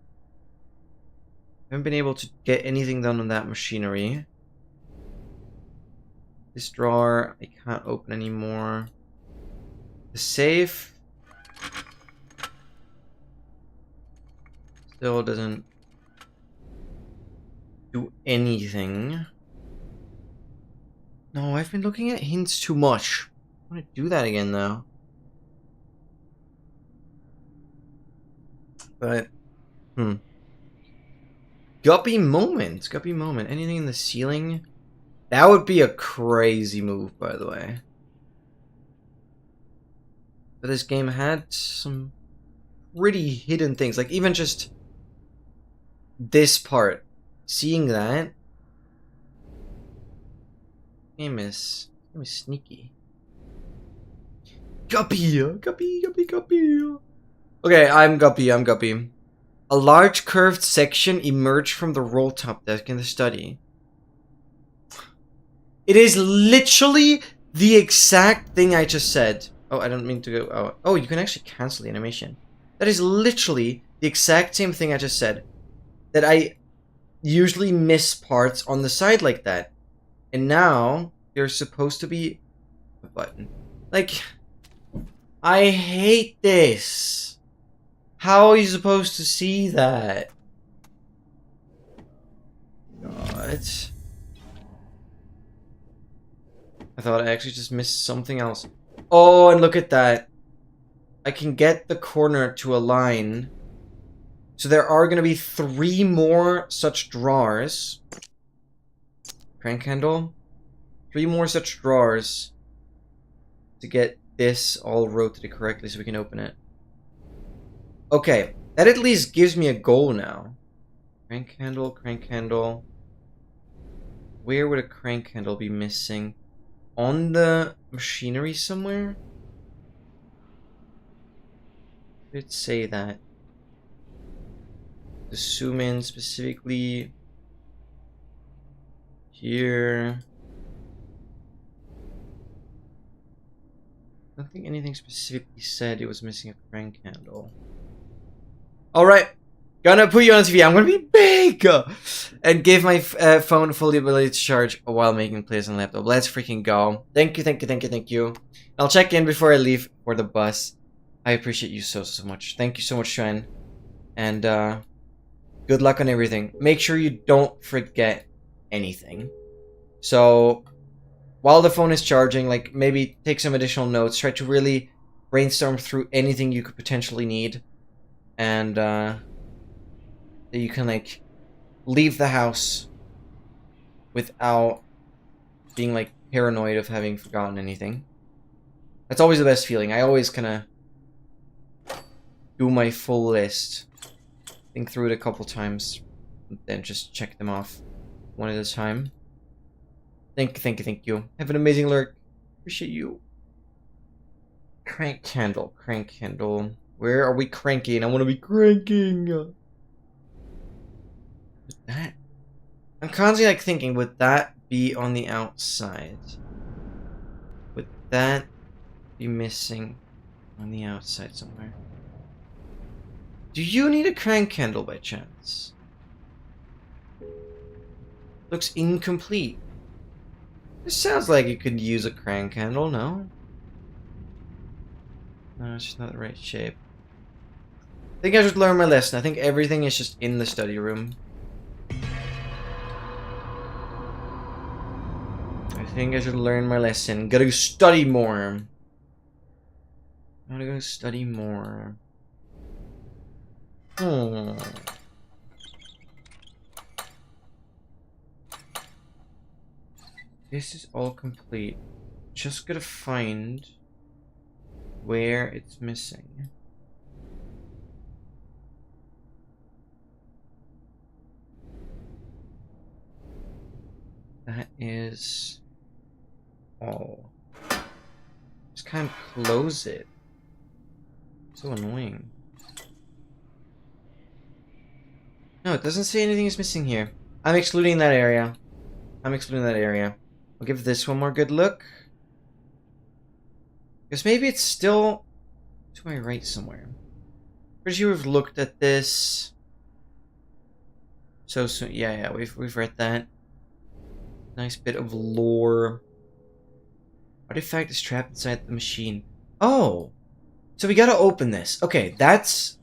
I haven't been able to get anything done on that machinery. This drawer I can't open anymore. The safe still doesn't do anything. No, I've been looking at hints too much. I want to do that again though. But Guppy moment. Guppy moment. Anything in the ceiling? That would be a crazy move, by the way. But this game had some pretty hidden things. Like, even just this part. Seeing that. Game is sneaky. Guppy. Okay, I'm Guppy. A large curved section emerged from the roll top desk in the study. It is literally the exact thing I just said. Oh, I don't mean to go. Oh, you can actually cancel the animation. That is literally the exact same thing I just said. That I usually miss parts on the side like that. And now there's supposed to be a button. Like, I hate this. How are you supposed to see that? God. I thought I actually just missed something else. Oh, and look at that. I can get the corner to align. So there are going to be 3 more such drawers. Crank handle. 3 more such drawers to get this all rotated correctly so we can open it. Okay, that at least gives me a goal now. Crank handle. Where would a crank handle be missing? On the machinery somewhere? Let's say that. To zoom in specifically here. I don't think anything specifically said it was missing a crank handle. Alright, gonna put you on TV. I'm gonna be big! And give my phone full ability to charge while making plays on laptop. Let's freaking go. Thank you. I'll check in before I leave for the bus. I appreciate you so much. Thank you so much, Xuan. And good luck on everything. Make sure you don't forget anything. So, while the phone is charging, like, maybe take some additional notes. Try to really brainstorm through anything you could potentially need. And that you can, like, leave the house without being, like, paranoid of having forgotten anything. That's always the best feeling. I always kind of do my full list, think through it a couple times, and then just check them off one at a time. Thank you. Have an amazing lurk. Appreciate you. Crank handle. Where are we cranking? I want to be cranking. With that, I'm constantly like thinking, would that be on the outside? Would that be missing on the outside somewhere? Do you need a crank handle by chance? Looks incomplete. This sounds like it could use a crank handle, no? No, it's just not the right shape. I think I should learn my lesson. I think everything is just in the study room. I think I should learn my lesson. Gotta study more. Gotta go study more. This is all complete. Just gotta find where it's missing. That is all. Just kind of close it. So annoying. No, it doesn't say anything is missing here. I'm excluding that area. I'll give this one more good look. Because maybe it's still to my right somewhere. Pretty sure we've looked at this. So soon. Yeah, we've read that. Nice bit of lore. Artifact is trapped inside the machine. Oh! So we gotta open this. Okay, that's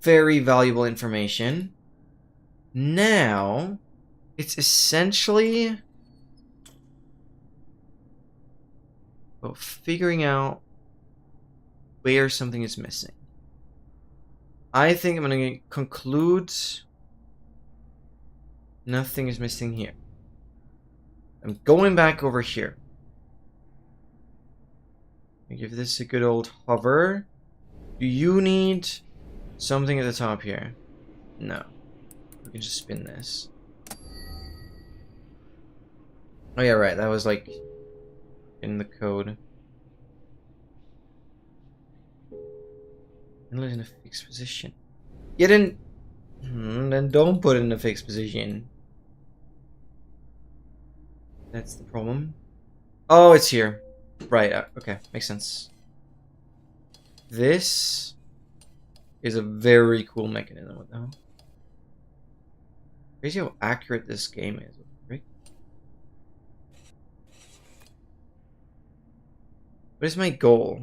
very valuable information. Now, it's essentially about figuring out where something is missing. I think I'm gonna conclude nothing is missing here. I'm going back over here. Give this a good old hover. Do you need something at the top here? No. We can just spin this. Oh yeah, right. That was like in the code. And in a fixed position. You didn't. Then don't put it in a fixed position. That's the problem. Oh, it's here. Right. Okay, makes sense. This is a very cool mechanism. What the hell? Crazy how accurate this game is. Right? What is my goal?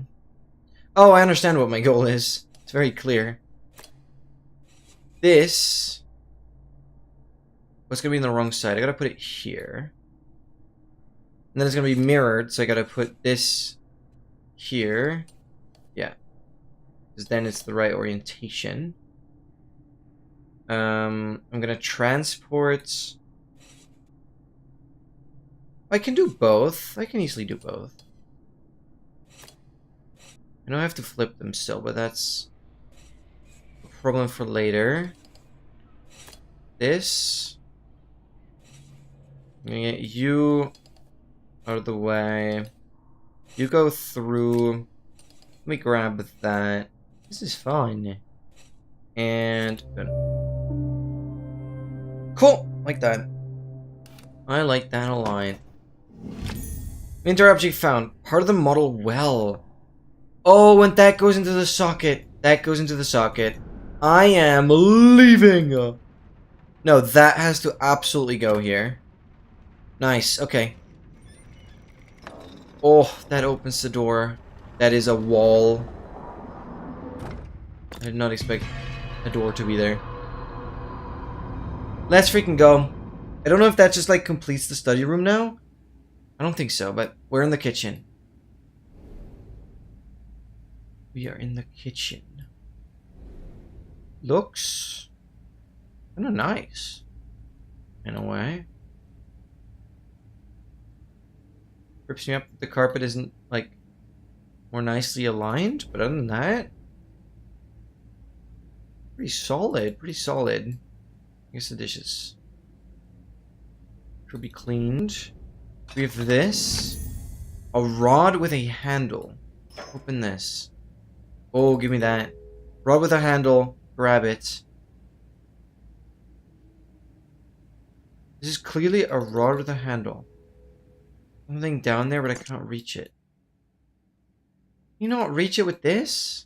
Oh, I understand what my goal is. It's very clear. This... What's going to be on the wrong side? I got to put it here. And then it's going to be mirrored, so I got to put this here. Yeah. Because then it's the right orientation. I'm going to transport... I can do both. I can easily do both. I know I have to flip them still, but that's a problem for later. This... I'm gonna get you out of the way. You go through. Let me grab that. This is fun. And... Cool! Like that. I like that a lot. Inter-object found. Part of the model well. Oh, and that goes into the socket. That goes into the socket. I am leaving. No, that has to absolutely go here. Nice, okay. Oh, that opens the door. That is a wall. I did not expect a door to be there. Let's freaking go. I don't know if that just like completes the study room now. I don't think so, but we're in the kitchen. We are in the kitchen. Looks kind of nice in a way. Trips me up that the carpet isn't like more nicely aligned, but other than that, pretty solid, pretty solid. I guess the dishes should be cleaned. We have this, a rod with a handle. Open this. Oh, give me that. Rod with a handle. Grab it. This is clearly a rod with a handle. Something down there, but I can't reach it. You not reach it with this?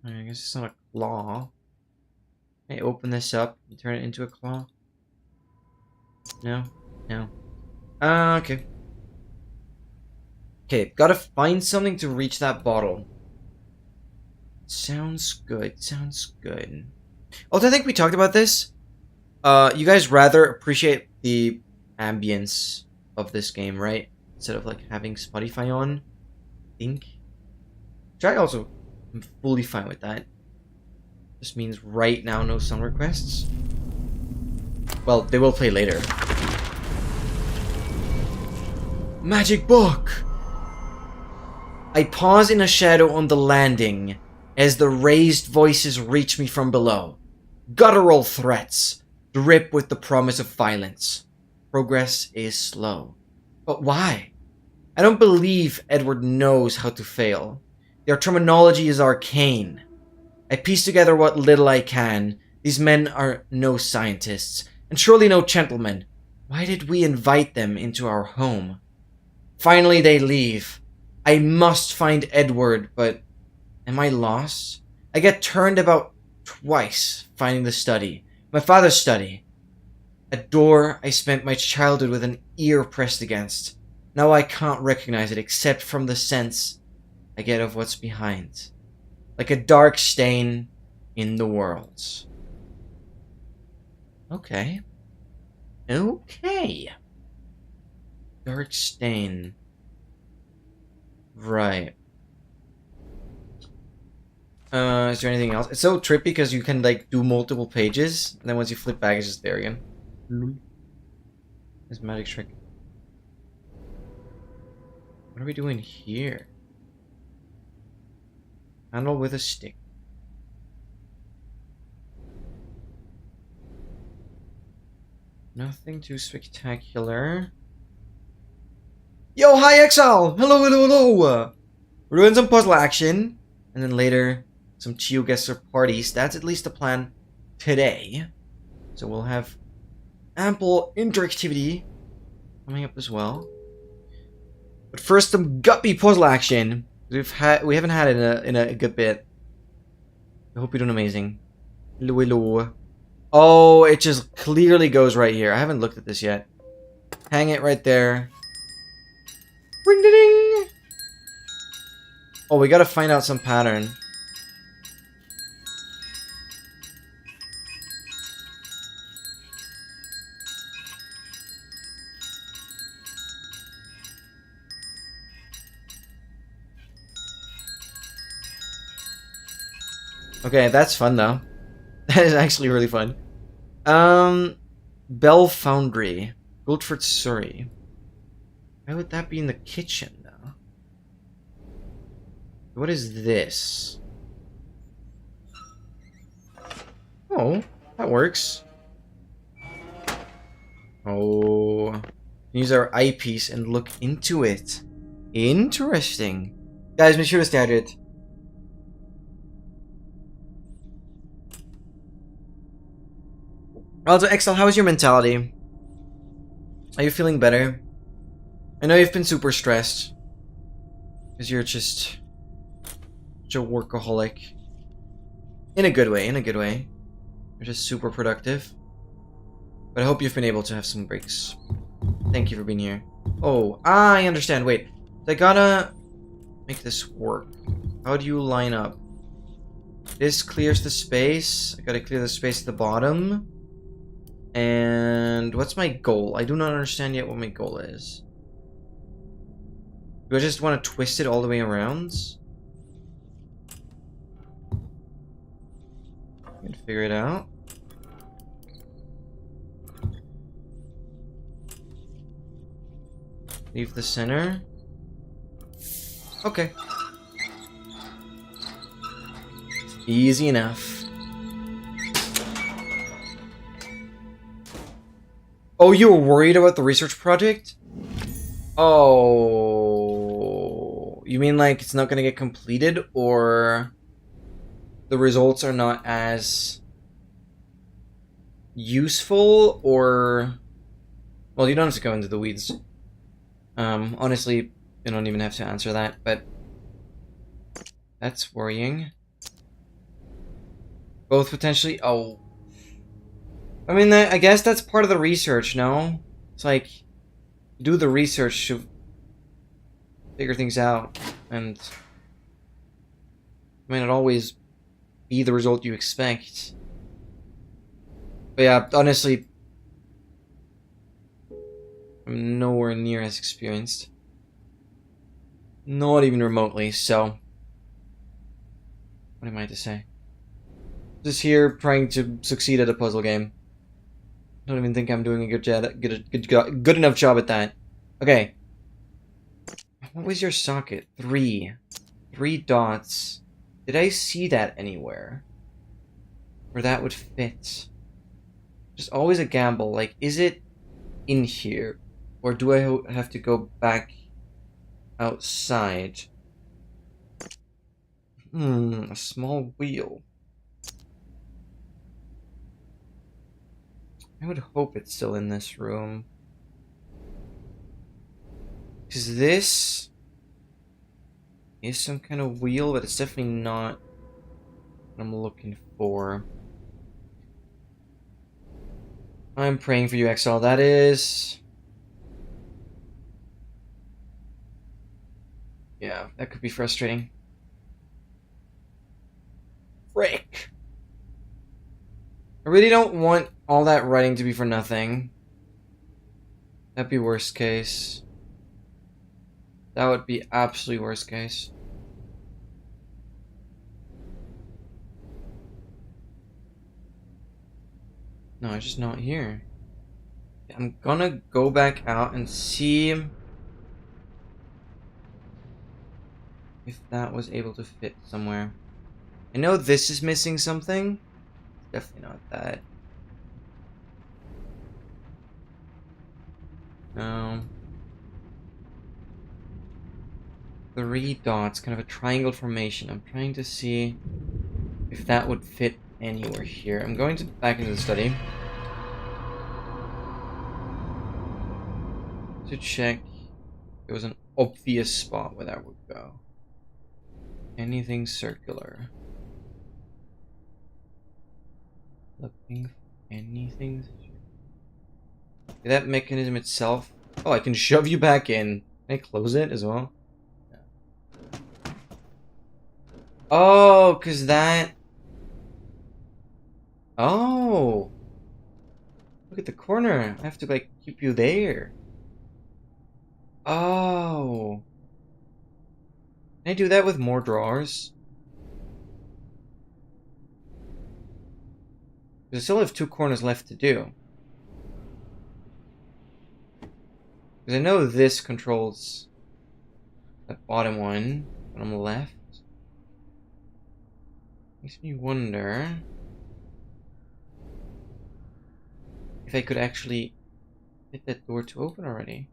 I guess it's not a claw. Can I open this up and turn it into a claw? No? No. Okay. Okay, gotta find something to reach that bottle. Sounds good, sounds good. Also, I think we talked about this. You guys rather appreciate the ambience of this game, right? Instead of like having Spotify on, I think. Which I also am fully fine with that. This means right now no song requests. Well, they will play later. Magic book! I pause in a shadow on the landing as the raised voices reach me from below. Guttural threats drip with the promise of violence. Progress is slow. But why? I don't believe Edward knows how to fail. Their terminology is arcane. I piece together what little I can. These men are no scientists, and surely no gentlemen. Why did we invite them into our home? Finally they leave. I must find Edward, but am I lost? I get turned about twice finding the study. My father's study. A door I spent my childhood with an ear pressed against. Now I can't recognize it except from the sense I get of what's behind. Like a dark stain in the world. Okay. Okay. Dark stain. Right. Is there anything else? It's so trippy because you can like do multiple pages, and then once you flip back, it's just there again. This magic trick. What are we doing here? Handle with a stick. Nothing too spectacular. Yo, hi Exile! Hello, hello, hello! We're doing some puzzle action. And then later, some GeoGuessr parties. That's at least the plan today. So we'll have ample interactivity coming up as well. But first, some guppy puzzle action. We haven't had it in a good bit. I hope you're doing amazing. Hello, hello. Oh, it just clearly goes right here. I haven't looked at this yet. Hang it right there. Ring ding ding. Oh, we gotta find out some pattern. Okay, that's fun though. That is actually really fun. Bell Foundry, Guildford, Surrey. Why would that be in the kitchen though? What is this? Oh, that works. Oh, use our eyepiece and look into it. Interesting. Guys, make sure to stare at it. Also, Excel, how is your mentality? Are you feeling better? I know you've been super stressed. Because you're just such a workaholic. In a good way, in a good way. You're just super productive. But I hope you've been able to have some breaks. Thank you for being here. Oh, I understand. Wait. I gotta make this work. How do you line up? This clears the space. I gotta clear the space at the bottom. And what's my goal? I do not understand yet what my goal is. Do I just want to twist it all the way around? I can figure it out. Leave the center. Okay. Easy enough. Oh, you were worried about the research project? Oh, you mean like it's not going to get completed, or the results are not as useful, or... Well, you don't have to go into the weeds. Honestly, you don't even have to answer that, but that's worrying. Both potentially... Oh. I mean, I guess that's part of the research, no? It's like, do the research to figure things out, and it may not always be the result you expect. But yeah, honestly, I'm nowhere near as experienced. Not even remotely, so... What am I to say? Just here trying to succeed at a puzzle game. I don't even think I'm doing a good enough job at that. Okay. What was your socket? 3 dots. Did I see that anywhere? Where that would fit? Just always a gamble. Like, is it in here? Or do I have to go back outside? A small wheel. I would hope it's still in this room. Because this is some kind of wheel, but it's definitely not what I'm looking for. I'm praying for you, XL. That is... Yeah, that could be frustrating. Frick! I really don't want all that writing to be for nothing. That'd be worst case. That would be absolutely worst case. No, it's just not here. I'm gonna go back out and see if that was able to fit somewhere. I know this is missing something. Definitely not that. No. 3 dots, kind of a triangle formation. I'm trying to see if that would fit anywhere here. I'm going back into the study to check if there was an obvious spot where that would go. Anything circular. Looking for anything. That mechanism itself. Oh, I can shove you back in. Can I close it as well? Yeah. Oh, because that... Oh! Look at the corner. I have to, like, keep you there. Oh! Can I do that with more drawers? Because I still have 2 corners left to do. Because I know this controls that bottom one on the left. Makes me wonder if I could actually get that door to open already.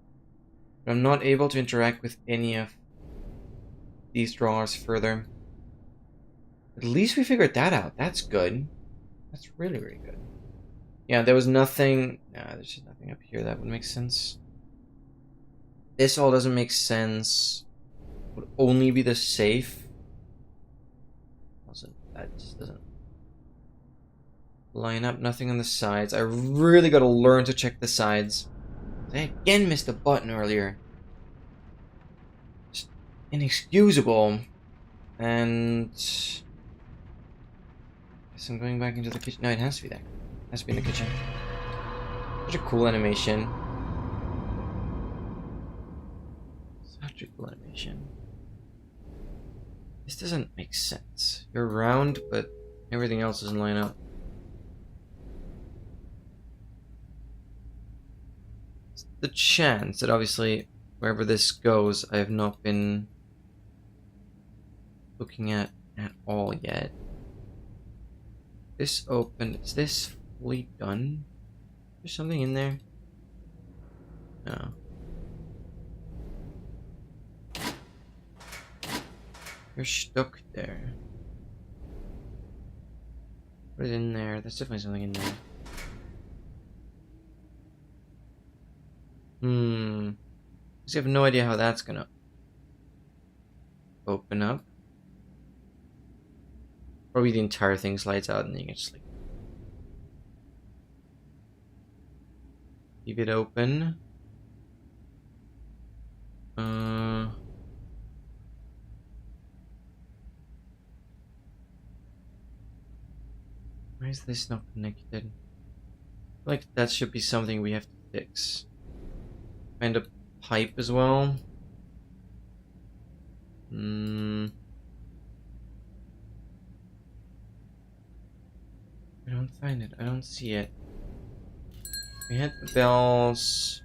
But I'm not able to interact with any of these drawers further. At least we figured that out. That's good. That's really, really good. Yeah, there was nothing... Nah, there's just nothing up here that would make sense. This all doesn't make sense. Would only be the safe. Also, that just doesn't line up. Nothing on the sides. I really gotta learn to check the sides. I again missed a button earlier. Just inexcusable. And... guess I'm going back into the kitchen. No, it has to be there. It has to be in the kitchen. Such a cool animation. Such a cool animation. This doesn't make sense. You're round, but everything else doesn't line up. It's the chance that obviously wherever this goes, I have not been looking at all yet. This open. Is this fully done? There's something in there? No. You're stuck there. What is in there? There's definitely something in there. I have no idea how that's gonna open up. Probably the entire thing slides out and then you can just like leave it open. Why is this not connected? Like that should be something we have to fix. Find a pipe as well. I don't find it. I don't see it. We had the bells.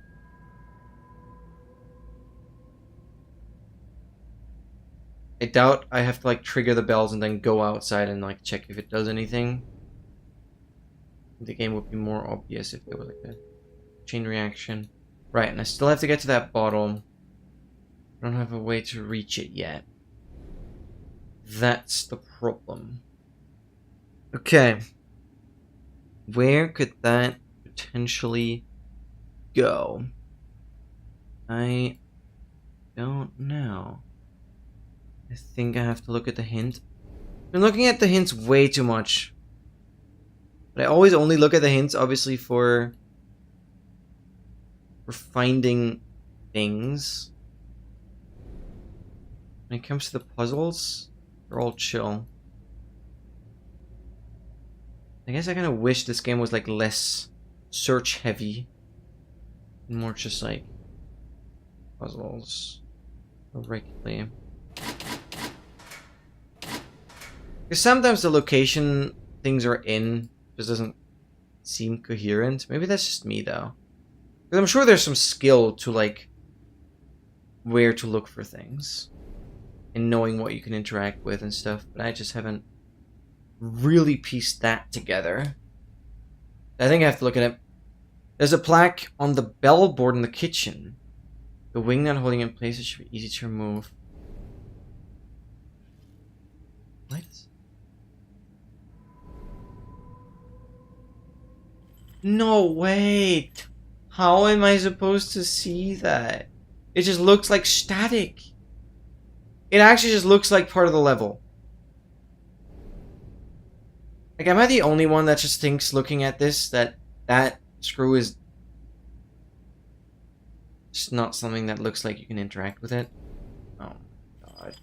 I doubt I have to like trigger the bells and then go outside and like check if it does anything. The game would be more obvious if there was like a chain reaction. Right, and I still have to get to that bottle. I don't have a way to reach it yet. That's the problem. Okay. Where could that potentially go? I don't know. I think I have to look at the hint. I'm looking at the hints way too much. But I always only look at the hints, obviously, for finding things. When it comes to the puzzles, they're all chill. I guess I kind of wish this game was like less search heavy and more just like puzzles directly. Because sometimes the location things are in just doesn't seem coherent. Maybe that's just me though. Because I'm sure there's some skill to like where to look for things and knowing what you can interact with and stuff, but I just haven't really piece that together. I think I have to look at it. There's a plaque on the bell board in the kitchen. The wing not holding in place, it should be easy to remove. What? No, wait. How am I supposed to see that? It just looks like static. It actually just looks like part of the level. Like, am I the only one that just thinks, looking at this, that that screw is just not something that looks like you can interact with it? Oh my god.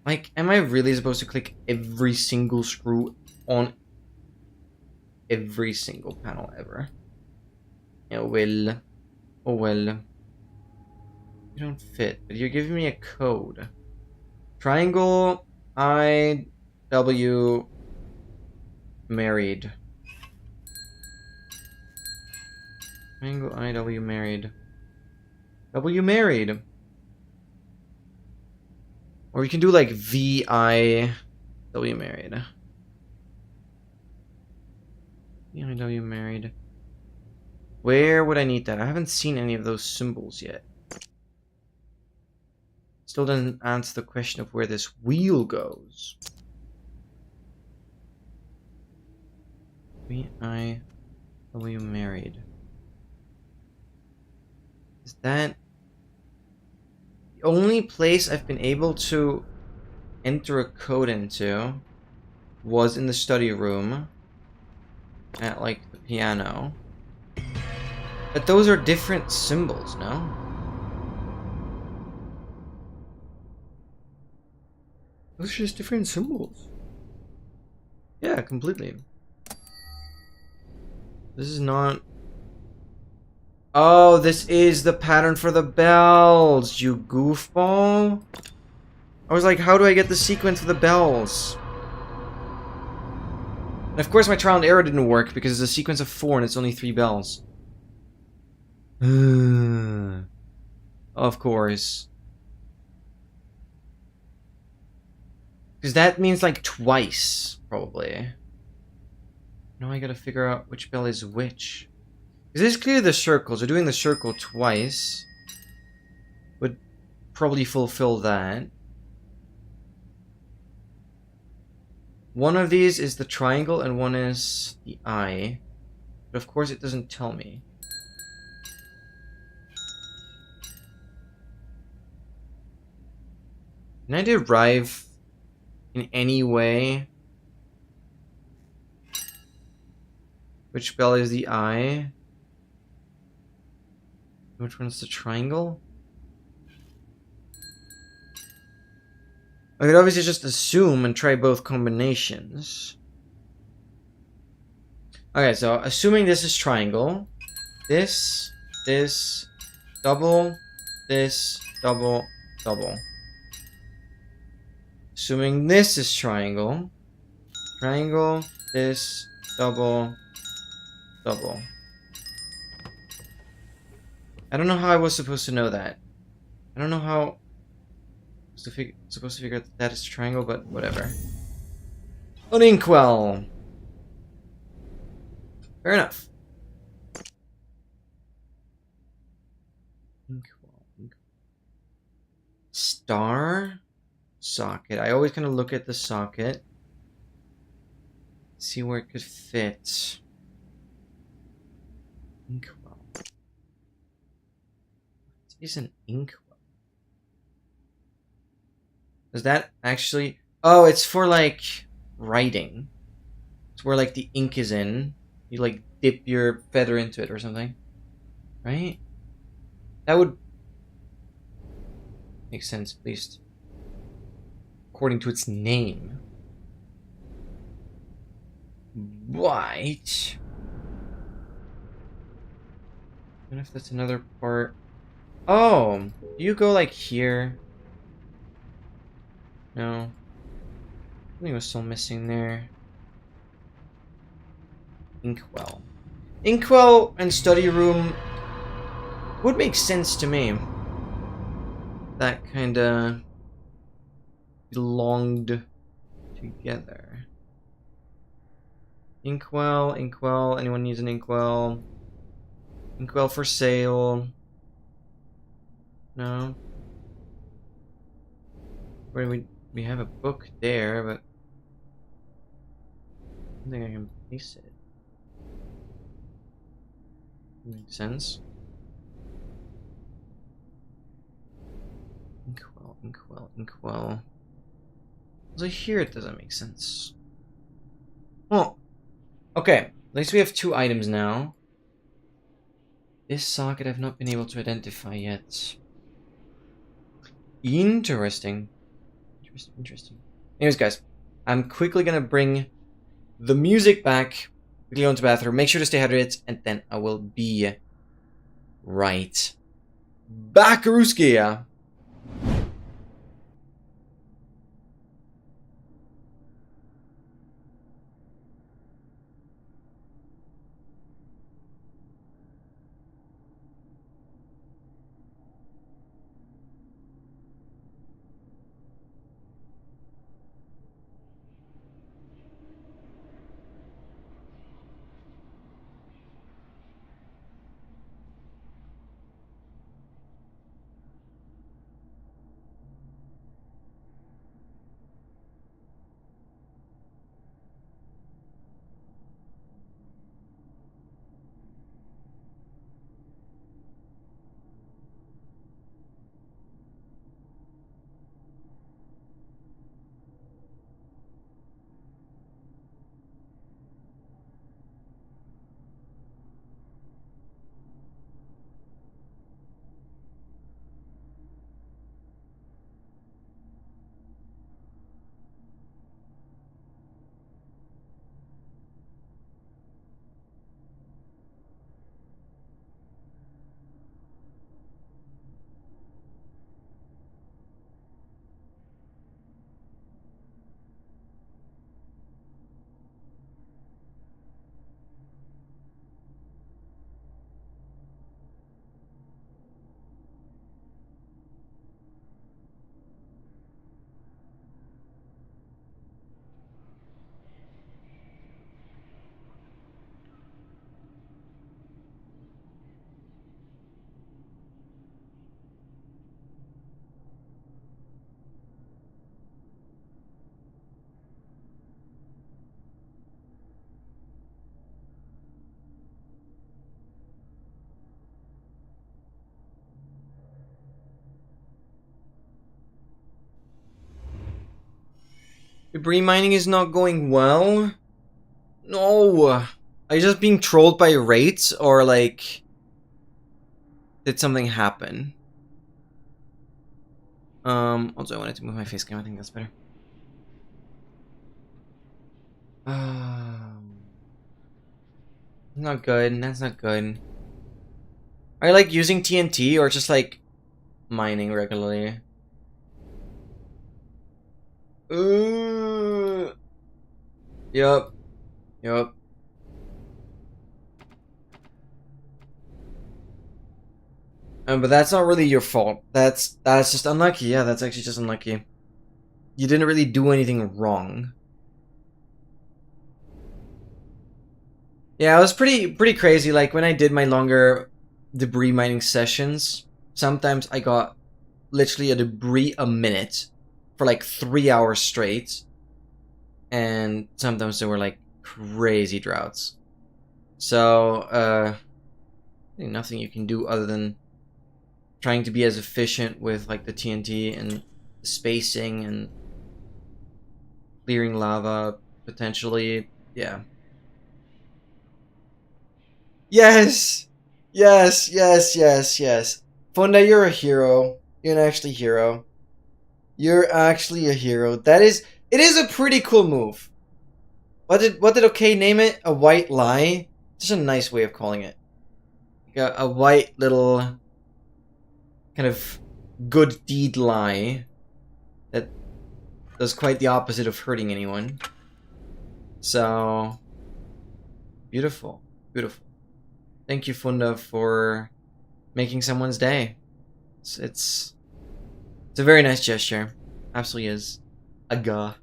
Like, am I really supposed to click every single screw on every single panel ever? Oh well. Oh well. You don't fit, but you're giving me a code. Triangle IW married. Triangle IW married. W married. Or we can do like VIW married. VIW married. Where would I need that? I haven't seen any of those symbols yet. Still doesn't answer the question of where this wheel goes. VIW married. Is that the only place I've been able to enter a code into? Was in the study room at like the piano. But those are different symbols, no? Those are just different symbols. Yeah, completely. This is not... Oh, this is the pattern for the bells, you goofball. I was like, how do I get the sequence for the bells? And of course my trial and error didn't work because it's a sequence of 4 and it's only 3 bells. Of course. Because that means like twice, probably. Now I gotta figure out which bell is which. Because this is clearly the circle, so doing the circle twice would probably fulfill that. One of these is the triangle and one is the eye. But of course it doesn't tell me. Can I derive in any way which bell is the eye? Which one's the triangle? I could obviously just assume and try both combinations. Okay, so assuming this is triangle, this, double, double. Assuming this is triangle, this, double. I don't know how I was supposed to know that. I don't know how I was supposed to figure out that is triangle, but whatever. An inkwell. Fair enough. Inkwell. Star socket. I always kind of look at the socket. See where it could fit. Inkwell. What is an inkwell? Does that actually... Oh, it's for like writing. It's where like the ink is in. You like dip your feather into it or something. Right? That would make sense, at least according to its name. Right. I don't know if that's another part. Oh, you go like here. No. Something was still missing there. Inkwell. Inkwell and study room would make sense to me. That kinda... belonged together. Inkwell, Inkwell. Anyone needs an Inkwell? Inkwell for sale. No. Where do we have a book there, but I don't think I can place it. Makes sense. Inkwell, Inkwell, Inkwell. So here it doesn't make sense. Oh. Okay, at least we have 2 items now. This socket I've not been able to identify yet. Interesting. Interesting. Anyways, guys, I'm quickly gonna bring the music back. Quickly go into the bathroom. Make sure to stay hydrated, and then I will be right back, Ruski. Debris mining is not going well? No. Are you just being trolled by rates, or like did something happen? Also I wanted to move my face cam, I think that's better. Not good, that's not good. Are you like using TNT or just like mining regularly? Yup. Yup. But that's not really your fault. That's just unlucky. Yeah, that's actually just unlucky. You didn't really do anything wrong. Yeah, it was pretty crazy. Like when I did my longer debris mining sessions, sometimes I got literally a debris a minute for like 3 hours straight. And sometimes there were like crazy droughts. So, nothing you can do other than trying to be as efficient with like the TNT and the spacing and clearing lava potentially. Yeah. Yes! Yes, yes, yes, yes. Funda, you're a hero. You're an actually hero. You're actually a hero. It is a pretty cool move. What did OK name it? A white lie? Just a nice way of calling it. Like a white little kind of good deed lie that does quite the opposite of hurting anyone. So beautiful. Beautiful. Thank you, Funda, for making someone's day. It's a very nice gesture. Absolutely is. Aga.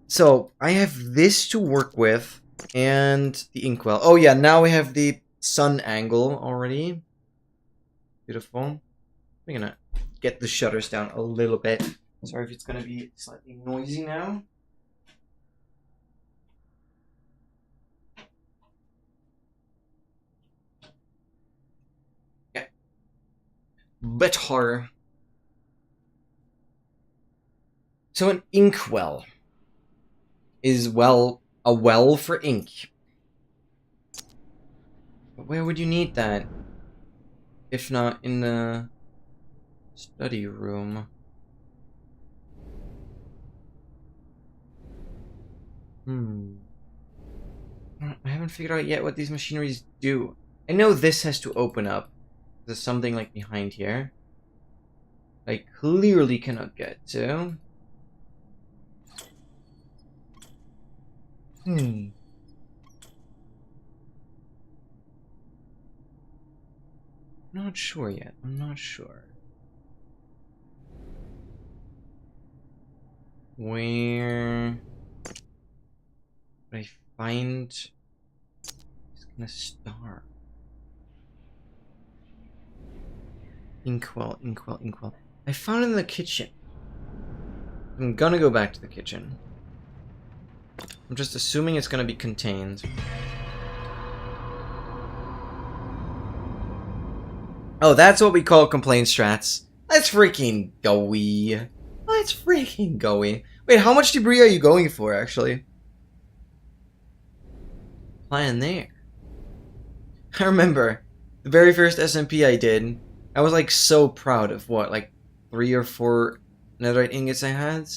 So, I have this to work with, and the inkwell. Oh yeah, now we have the sun angle already. Beautiful. I'm gonna get the shutters down a little bit. Sorry if it's gonna be slightly noisy now. Yeah. Better. So an inkwell is, well, a well for ink. But where would you need that? If not in the study room. I haven't figured out yet what these machineries do. I know this has to open up. There's something like behind here I clearly cannot get to. Not sure yet. I'm not sure. Where would I find this kind of star? Inkwell, inkwell, inkwell. I found it in the kitchen. I'm gonna go back to the kitchen. I'm just assuming it's gonna be contained. Oh, that's what we call complaint strats. Let's freaking go-y. Let's freaking go-y. Wait, how much debris are you going for, actually? Plan there. I remember the very first SMP I did, I was like so proud of what, like 3 or 4 netherite ingots I had?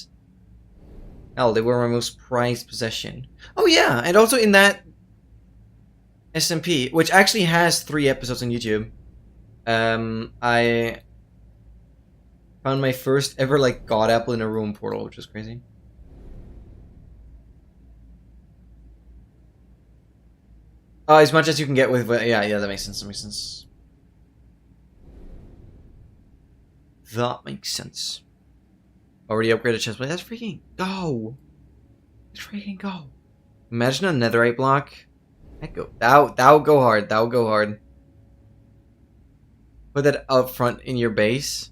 Hell, they were my most prized possession. Oh yeah, and also in that SMP, which actually has 3 episodes on YouTube, I found my first ever like god apple in a room portal, which was crazy. As much as you can get with, yeah, that makes sense. That makes sense. That makes sense. Already upgraded chestplate. Let's freaking go. Let's freaking go. Imagine a netherite block. That would go hard. That would go hard. Put that up front in your base.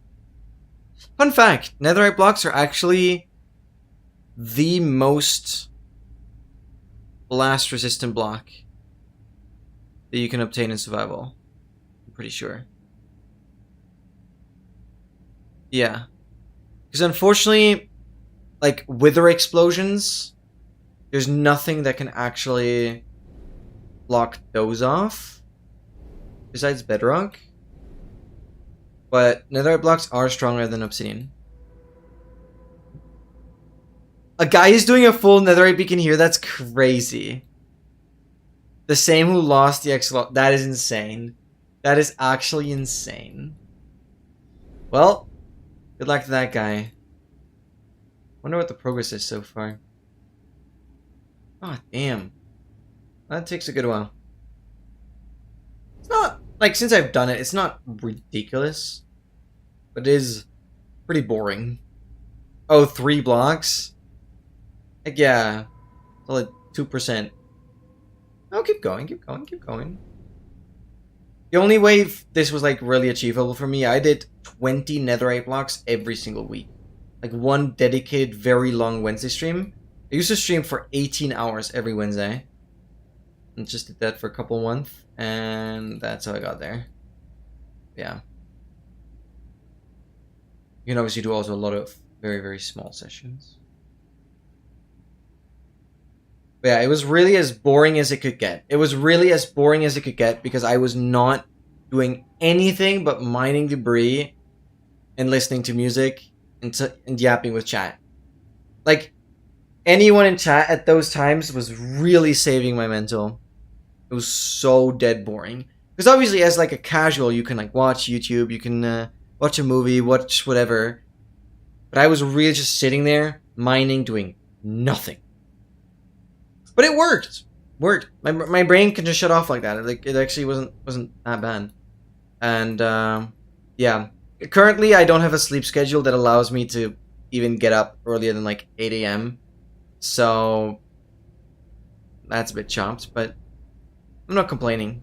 Fun fact, netherite blocks are actually the most blast resistant block that you can obtain in survival. I'm pretty sure. Yeah. Because unfortunately, like wither explosions, there's nothing that can actually block those off besides bedrock. But netherite blocks are stronger than obsidian. A guy is doing a full netherite beacon here? That's crazy. The same who lost the X-Lot. That is insane. That is actually insane. Well, good luck to that guy. Wonder what the progress is so far. Oh, damn. That takes a good while. It's not, like, since I've done it, it's not ridiculous. But it is pretty boring. Oh, 3 blocks? Like, yeah. It's only 2%. Oh, keep going, keep going, keep going. The only way this was, like, really achievable for me, I did 20 netherite blocks every single week. Like, one dedicated, very long Wednesday stream. I used to stream for 18 hours every Wednesday. And just did that for a couple months. And that's how I got there. Yeah. You can obviously do also a lot of very, very small sessions. But yeah, it was really as boring as it could get. It was really as boring as it could get because I was not doing anything but mining debris and listening to music and yapping with chat. Like, anyone in chat at those times was really saving my mental. It was so dead boring. Because obviously as like a casual, you can like watch YouTube, you can watch a movie, watch whatever. But I was really just sitting there, mining, doing nothing. But it worked. Worked. My brain can just shut off like that. Like it actually wasn't that bad. And yeah. Currently I don't have a sleep schedule that allows me to even get up earlier than like 8 a.m. So that's a bit chopped, but I'm not complaining.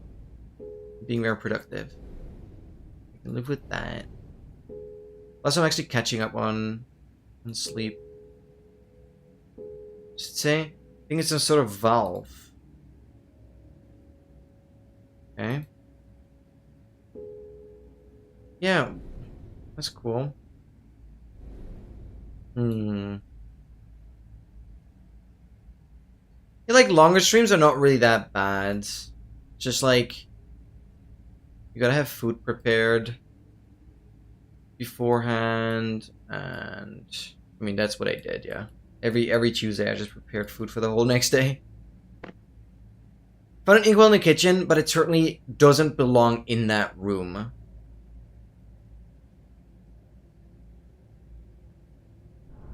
I'm being very productive. I can live with that. Plus, I'm actually catching up on sleep. Should say, I think it's some sort of valve. Okay. Yeah, that's cool. Yeah, like longer streams are not really that bad. Just like you gotta have food prepared beforehand, and I mean that's what I did. Yeah, every Tuesday I just prepared food for the whole next day. Found an inkwell in the kitchen, but it certainly doesn't belong in that room.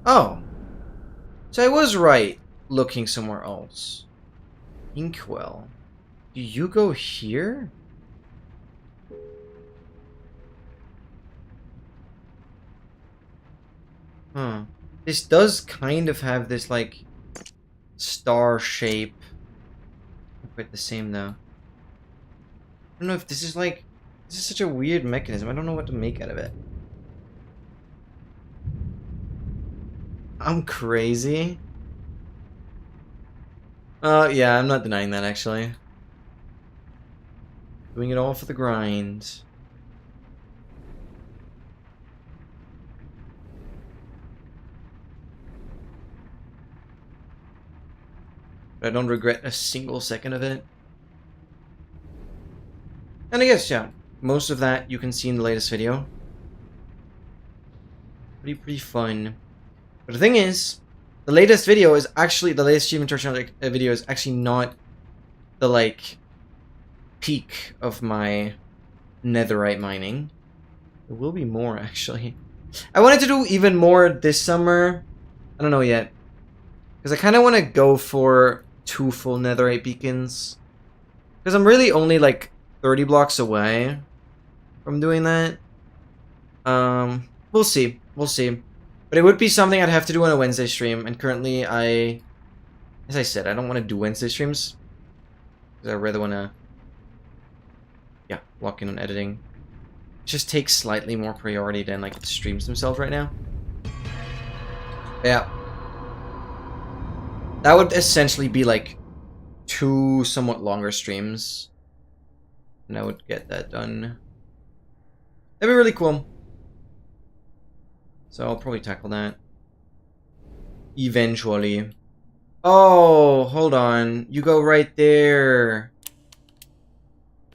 Oh, so I was right looking somewhere else. Inkwell. Do you go here? Huh. This does kind of have this, like, star shape. Not quite the same, though. I don't know if this is, like... This is such a weird mechanism. I don't know what to make out of it. I'm crazy. Yeah, I'm not denying that, actually. Doing it all for the grind. But I don't regret a single second of it. And I guess, yeah, most of that you can see in the latest video. Pretty fun. But the thing is, the latest video is actually, the latest Achievement Challenge video is actually not the, like, peak of my netherite mining. There will be more, actually. I wanted to do even more this summer. I don't know yet. Because I kind of want to go for 2 full netherite beacons. Because I'm really only, like, 30 blocks away from doing that. We'll see. We'll see. But it would be something I'd have to do on a Wednesday stream, and currently as I said, I don't want to do Wednesday streams. Because I rather want to, yeah, lock in on editing. It just takes slightly more priority than, like, the streams themselves right now. Yeah. That would essentially be, like, 2 somewhat longer streams. And I would get that done. That'd be really cool. So I'll probably tackle that. Eventually. Oh, hold on. You go right there.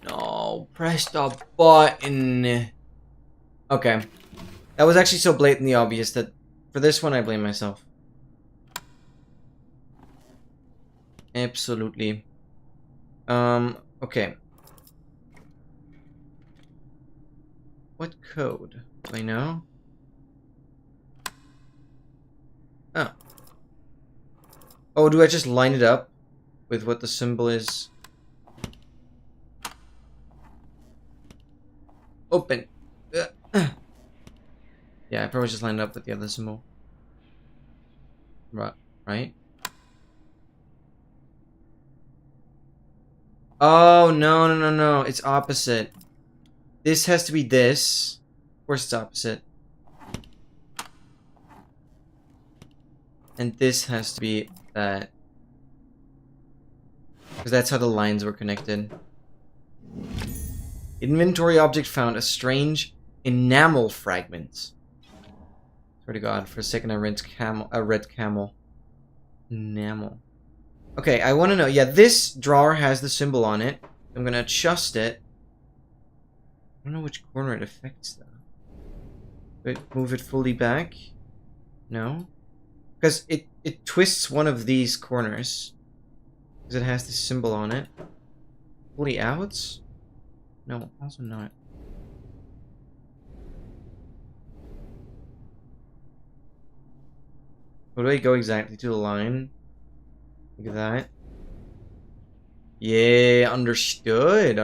No, press the button. Okay. That was actually so blatantly obvious that for this one I blame myself. Absolutely. Okay. What code? Do I know? Oh. Oh, do I just line it up with what the symbol is? Open. Yeah, I probably just lined it up with the other symbol. Right? Oh, no. It's opposite. This has to be this. Of course it's opposite. And this has to be that. Because that's how the lines were connected. Inventory object found. A strange enamel fragment. Swear to God, for a second I read red camel. Enamel. Okay, I want to know. Yeah, this drawer has the symbol on it. I'm going to adjust it. I don't know which corner it affects, though. Wait, move it fully back? No? Because it twists one of these corners. Because it has this symbol on it. Fully out? No, also not. Where do I go exactly to the line? Look at that. Yeah, understood.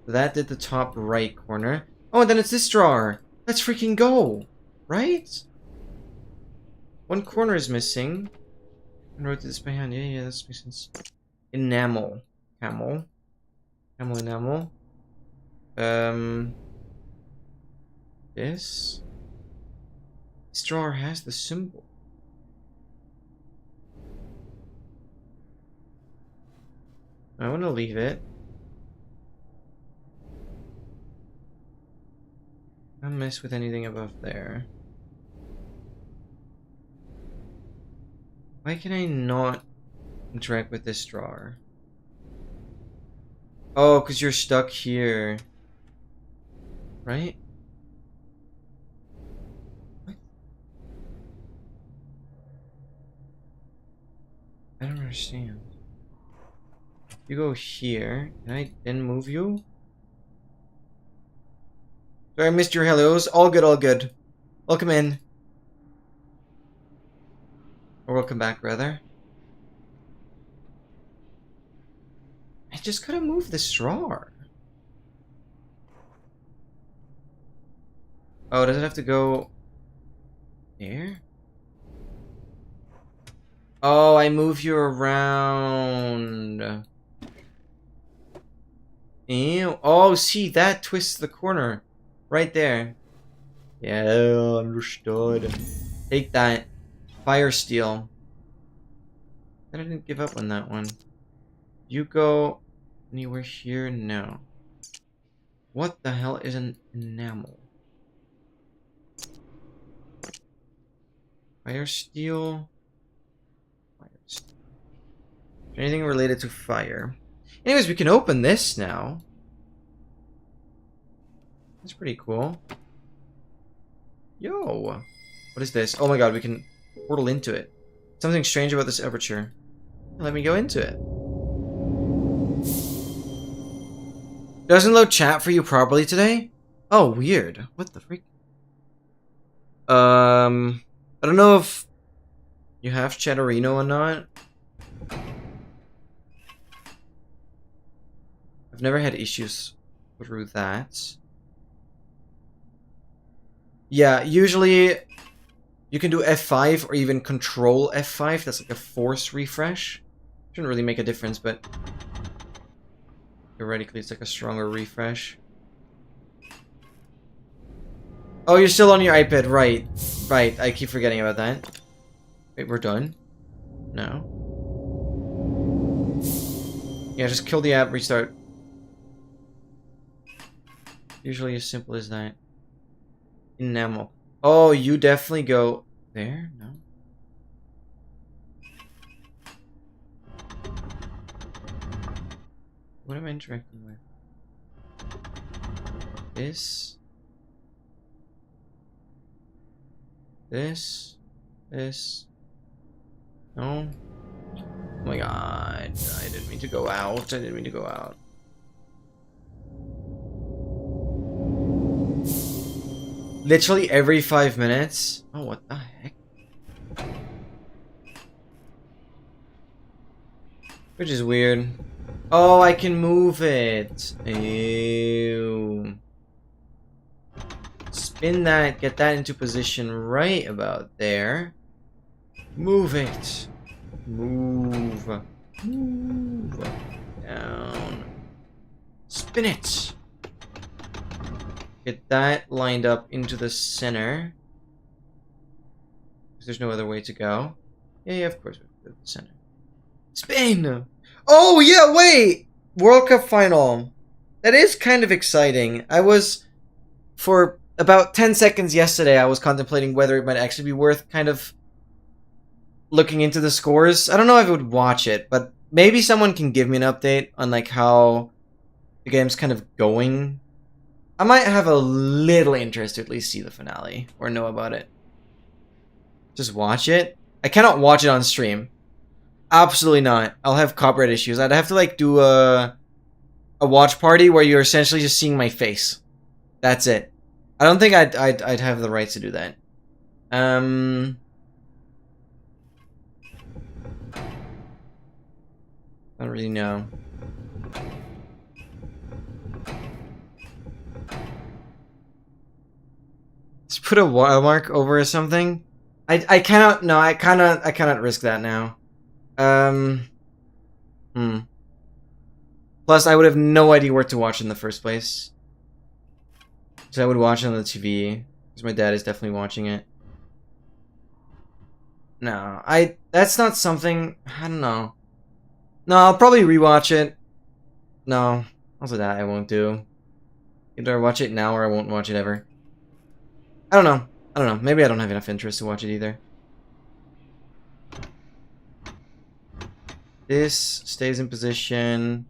That did the top right corner. Oh, and then it's this drawer. Let's freaking go. Right? One corner is missing. I wrote this by hand. Yeah, that makes sense. Enamel. Camel. Camel enamel. This drawer has the symbol. I want to leave it. Don't mess with anything above there. Why can I not interact with this drawer? Oh, because you're stuck here. Right? What? I don't understand. You go here. Can I then move you? Sorry, I missed your hellos. All good, all good. Welcome in. Or welcome back, rather. I just gotta move this drawer. Oh, does it have to go there? Oh, I move you around. Ew. Oh, see, that twists the corner. Right there. Yeah, understood. Take that. Fire steel. I didn't give up on that one. You go anywhere here? No. What the hell is an enamel? Fire steel. Fire steel. Anything related to fire. Anyways, we can open this now. That's pretty cool. Yo. What is this? Oh my god, we can portal into it. Something strange about this aperture. Let me go into it. Doesn't load chat for you properly today? Oh, weird. What the freak? I don't know if you have Chatterino or not. I've never had issues through that. Yeah, usually you can do F5 or even Control F5. That's like a force refresh. Shouldn't really make a difference, but theoretically it's like a stronger refresh. Oh, you're still on your iPad, right. Right, I keep forgetting about that. Wait, we're done? No. Yeah, just kill the app, restart. Usually as simple as that. Enamel. Oh, you definitely go there? No. What am I interacting with? This. This. No. Oh my god. I didn't mean to go out. I didn't mean to go out. Literally every 5 minutes? Oh, what the heck? Which is weird. Oh, I can move it. Ew. Spin that, get that into position right about there. Move it. Move. Move. Down. Spin it. Get that lined up into the center. Because there's no other way to go. Yeah, of course, we go to the center. Spin! Oh, yeah, wait! World Cup final. That is kind of exciting. I was, for about 10 seconds yesterday, I was contemplating whether it might actually be worth kind of looking into the scores. I don't know if I would watch it, but maybe someone can give me an update on like how the game's kind of going. I might have a little interest to at least see the finale or know about it. Just watch it. I cannot watch it on stream. Absolutely not. I'll have copyright issues. I'd have to like do a watch party where you're essentially just seeing my face. That's it. I don't think I'd have the rights to do that. I don't really know. put a watermark over or something. I cannot. No, I cannot risk that now. Plus, I would have no idea where to watch in the first place. So I would watch it on the TV because my dad is definitely watching it. No, that's not something. I don't know. No, I'll probably rewatch it. No, also that I won't do. Either I watch it now or I won't watch it ever. I don't know. I don't know. Maybe I don't have enough interest to watch it either. This stays in position.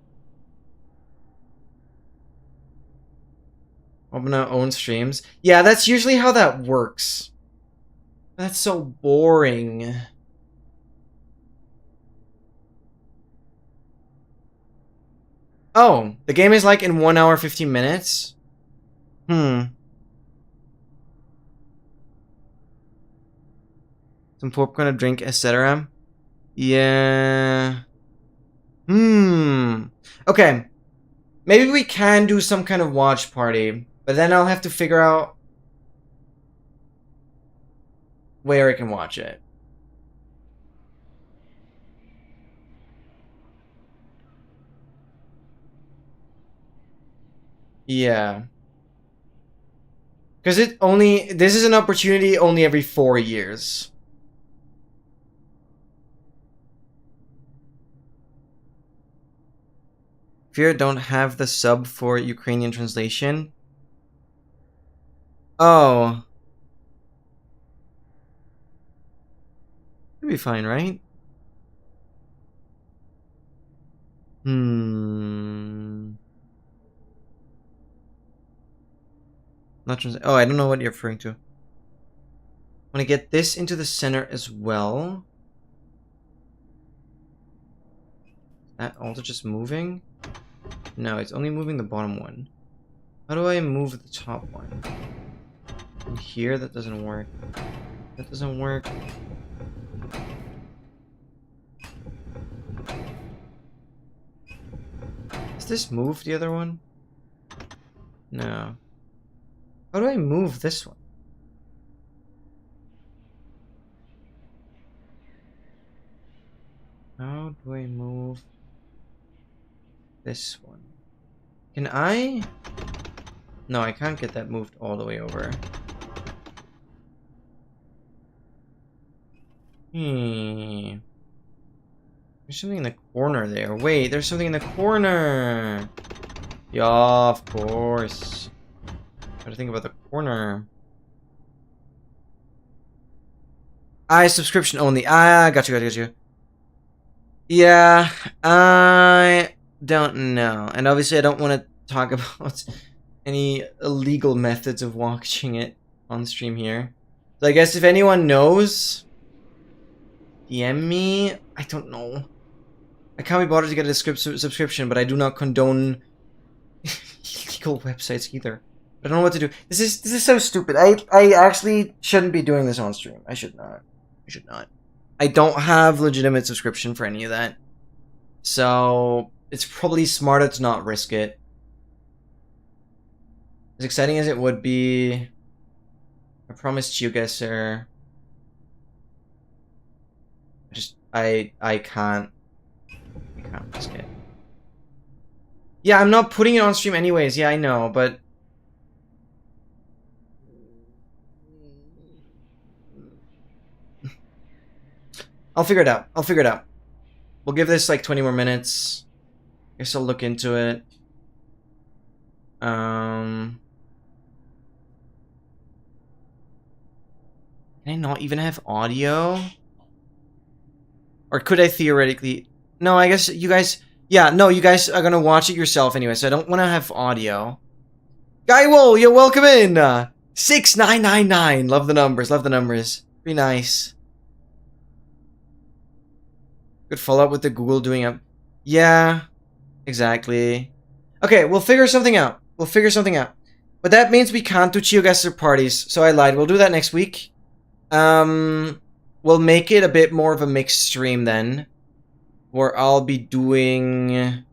Open our own streams. Yeah, that's usually how that works. That's so boring. Oh, the game is like in 1 hour 15 minutes? Some popcorn, a drink, etc. Yeah. Okay. Maybe we can do some kind of watch party, but then I'll have to figure out where I can watch it. Yeah. Because this is an opportunity only every 4 years. Fear don't have the sub for Ukrainian translation. Oh. It'll be fine, right? Not oh, I don't know what you're referring to. I want to get this into the center as well. Is that also just moving? No, it's only moving the bottom one. How do I move the top one? From here, that doesn't work. That doesn't work. Does this move the other one? No. How do I move this one? How do I move this one? Can I? No, I can't get that moved all the way over. There's something in the corner there. Wait, there's something in the corner. Yeah, of course. Gotta think about the corner. Subscription only. Got you. Yeah, I don't know. And obviously I don't want to talk about any illegal methods of watching it on stream here. So I guess if anyone knows, DM me. I don't know. I can't be bothered to get a subscription, but I do not condone illegal websites either. I don't know what to do. This is so stupid. I actually shouldn't be doing this on stream. I should not. I don't have legitimate subscription for any of that. So it's probably smarter to not risk it. As exciting as it would be, I promised you guys, sir. I can't risk it. Yeah, I'm not putting it on stream anyways. Yeah, I know, but I'll figure it out. We'll give this like 20 more minutes. I guess I'll look into it. Can I not even have audio? Or could I theoretically... No, I guess you guys... Yeah, no, you guys are gonna watch it yourself anyway, so I don't want to have audio. Guywol, you're welcome in! 6999! Love the numbers. Be nice. Good follow-up with the Google doing up. Yeah, exactly. Okay, we'll figure something out. But that means we can't do GeoGuessr parties, so I lied. We'll do that next week. We'll make it a bit more of a mixed stream then, where I'll be doing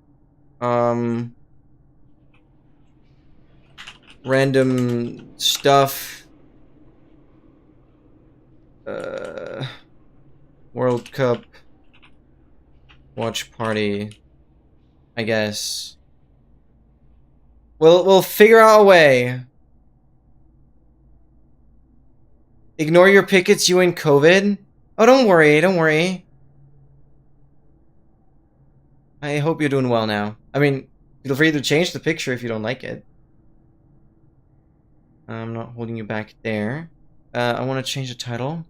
random stuff World Cup watch party, I guess. We'll figure out a way. Ignore your pickets, you and COVID. Oh, don't worry, don't worry. I hope you're doing well now. I mean, feel free to change the picture if you don't like it. I'm not holding you back there. I want to change the title.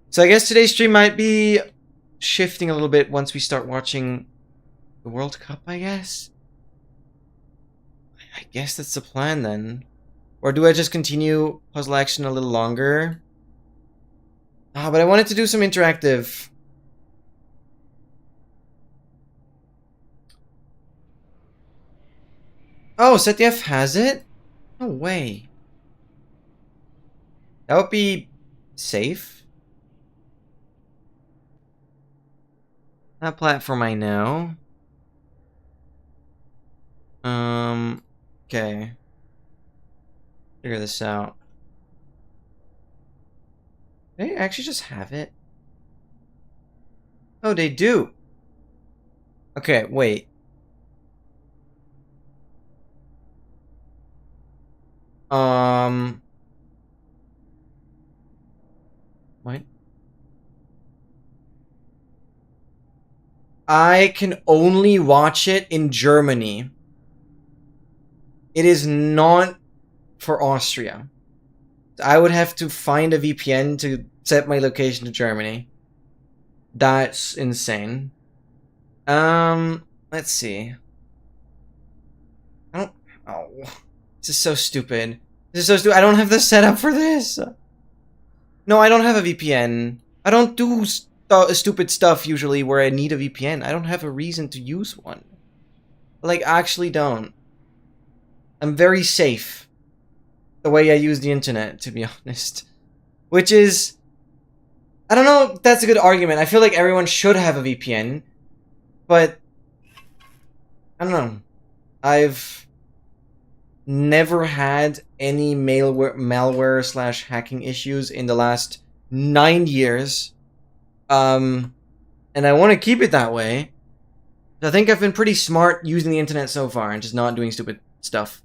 So I guess today's stream might be shifting a little bit once we start watching the World Cup, I guess. I guess that's the plan then. Or do I just continue puzzle action a little longer? Ah, but I wanted to do some interactive. Oh, SetDF has it? No way. That would be safe. That platform I know. Okay. Figure this out. They actually just have it? Oh, they do. Okay, wait. What? I can only watch it in Germany. It is not for Austria. I would have to find a VPN to set my location to Germany. That's insane. Let's see. I don't... Oh. This is so stupid. This is so stupid. I don't have the setup for this. No, I don't have a VPN. I don't do stupid stuff usually where I need a VPN. I don't have a reason to use one. Like, actually don't. I'm very safe. The way I use the internet, to be honest. Which is... I don't know if that's a good argument. I feel like everyone should have a VPN. But... I don't know. I've... never had any malware slash hacking issues in the last 9 years. And I want to keep it that way. I think I've been pretty smart using the internet so far and just not doing stupid stuff.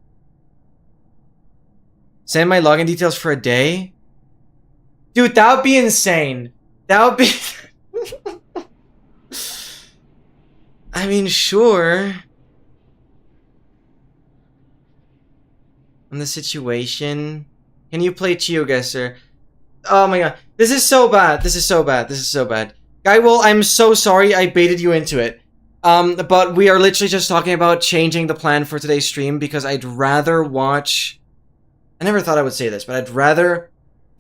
Send my login details for a day? Dude, that would be insane. That would be... I mean, sure. On the situation. Can you play GeoGuessr? Oh my god. This is so bad. This is so bad. This is so bad. Guywolf, I'm so sorry I baited you into it. But we are literally just talking about changing the plan for today's stream because I'd rather watch... I never thought I would say this, but I'd rather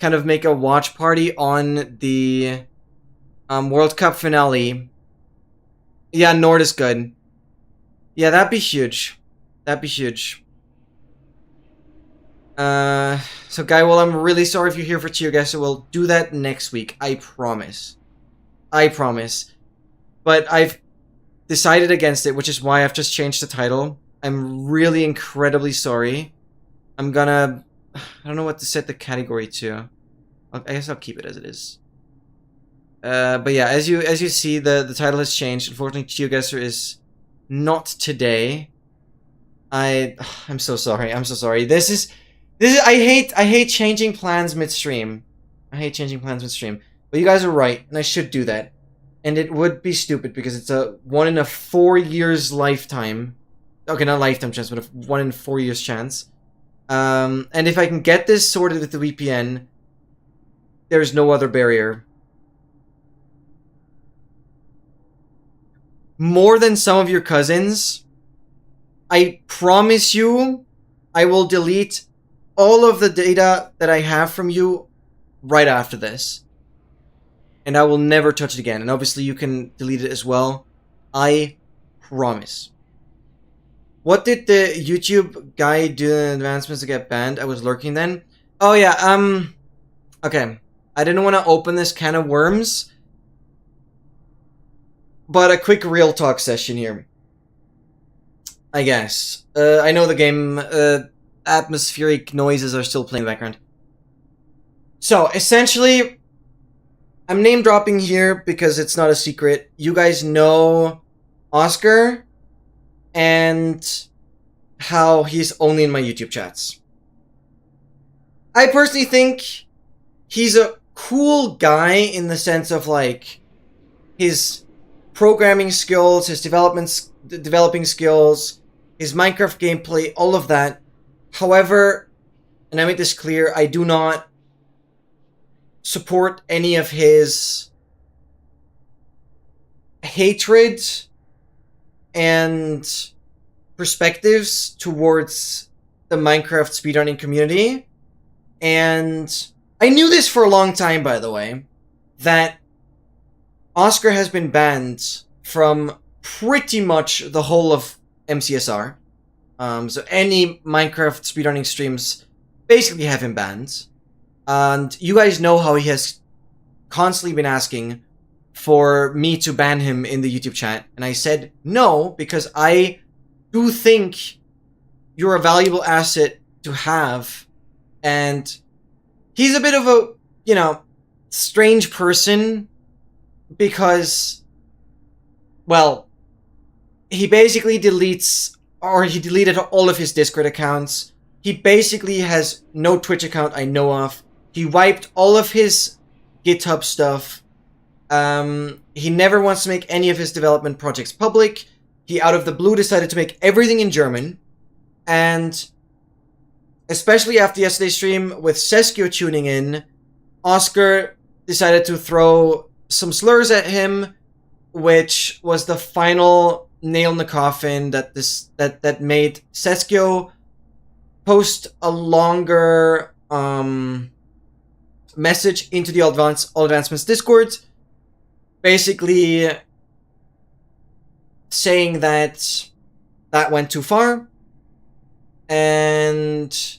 kind of make a watch party on the World Cup finale. Yeah, Nord is good. Yeah, that'd be huge. That'd be huge. So Guywolf, I'm really sorry if you're here for GeoGuessr. We'll do that next week. I promise. I promise. But I've decided against it, which is why I've just changed the title. I'm really incredibly sorry. I'm gonna... I don't know what to set the category to. I guess I'll keep it as it is. But yeah, as you see, the title has changed. Unfortunately, GeoGuessr is not today. I'm so sorry. I'm so sorry. This is I hate changing plans midstream. I hate changing plans midstream. But you guys are right, and I should do that. And it would be stupid because it's a 1 in a 4 years lifetime. Okay, not lifetime chance, but a 1 in 4 years chance. And if I can get this sorted with the VPN, there's no other barrier. More than some of your cousins, I promise you, I will delete all of the data that I have from you right after this. And I will never touch it again. And obviously you can delete it as well. I promise. What did the YouTube guy do in advancements to get banned? I was lurking then. Oh yeah, okay. I didn't want to open this can of worms. But a quick real talk session here. I guess. I know the game, atmospheric noises are still playing in the background. So, essentially, I'm name dropping here because it's not a secret. You guys know Oscar and how he's only in my YouTube chats. I personally think he's a cool guy in the sense of like his programming skills, his developing skills, his Minecraft gameplay, all of that. However, and I make this clear, I do not support any of his hatred and perspectives towards the Minecraft speedrunning community. And I knew this for a long time, by the way, that Oscar has been banned from pretty much the whole of MCSR. So any Minecraft speedrunning streams basically have him banned. And you guys know how he has constantly been asking for me to ban him in the YouTube chat. And I said no, because I do think you're a valuable asset to have. And he's a bit of a, you know, strange person because, well, he basically deletes, or he deleted all of his Discord accounts. He basically has no Twitch account I know of. He wiped all of his GitHub stuff. He never wants to make any of his development projects public. He, out of the blue, decided to make everything in German. And especially after yesterday's stream with Seskio tuning in, Oscar decided to throw some slurs at him, which was the final nail in the coffin that made Seskio post a longer message into the All Advancements Discord, basically saying that went too far, and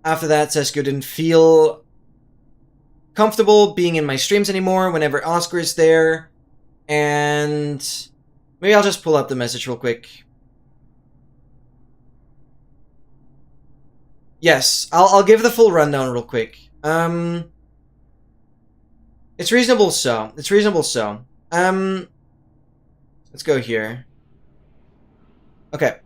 after that Seskio didn't feel comfortable being in my streams anymore whenever Oscar is there. And maybe I'll just pull up the message real quick. Yes, I'll give the full rundown real quick. It's reasonable so. It's reasonable so. Let's go here. Okay.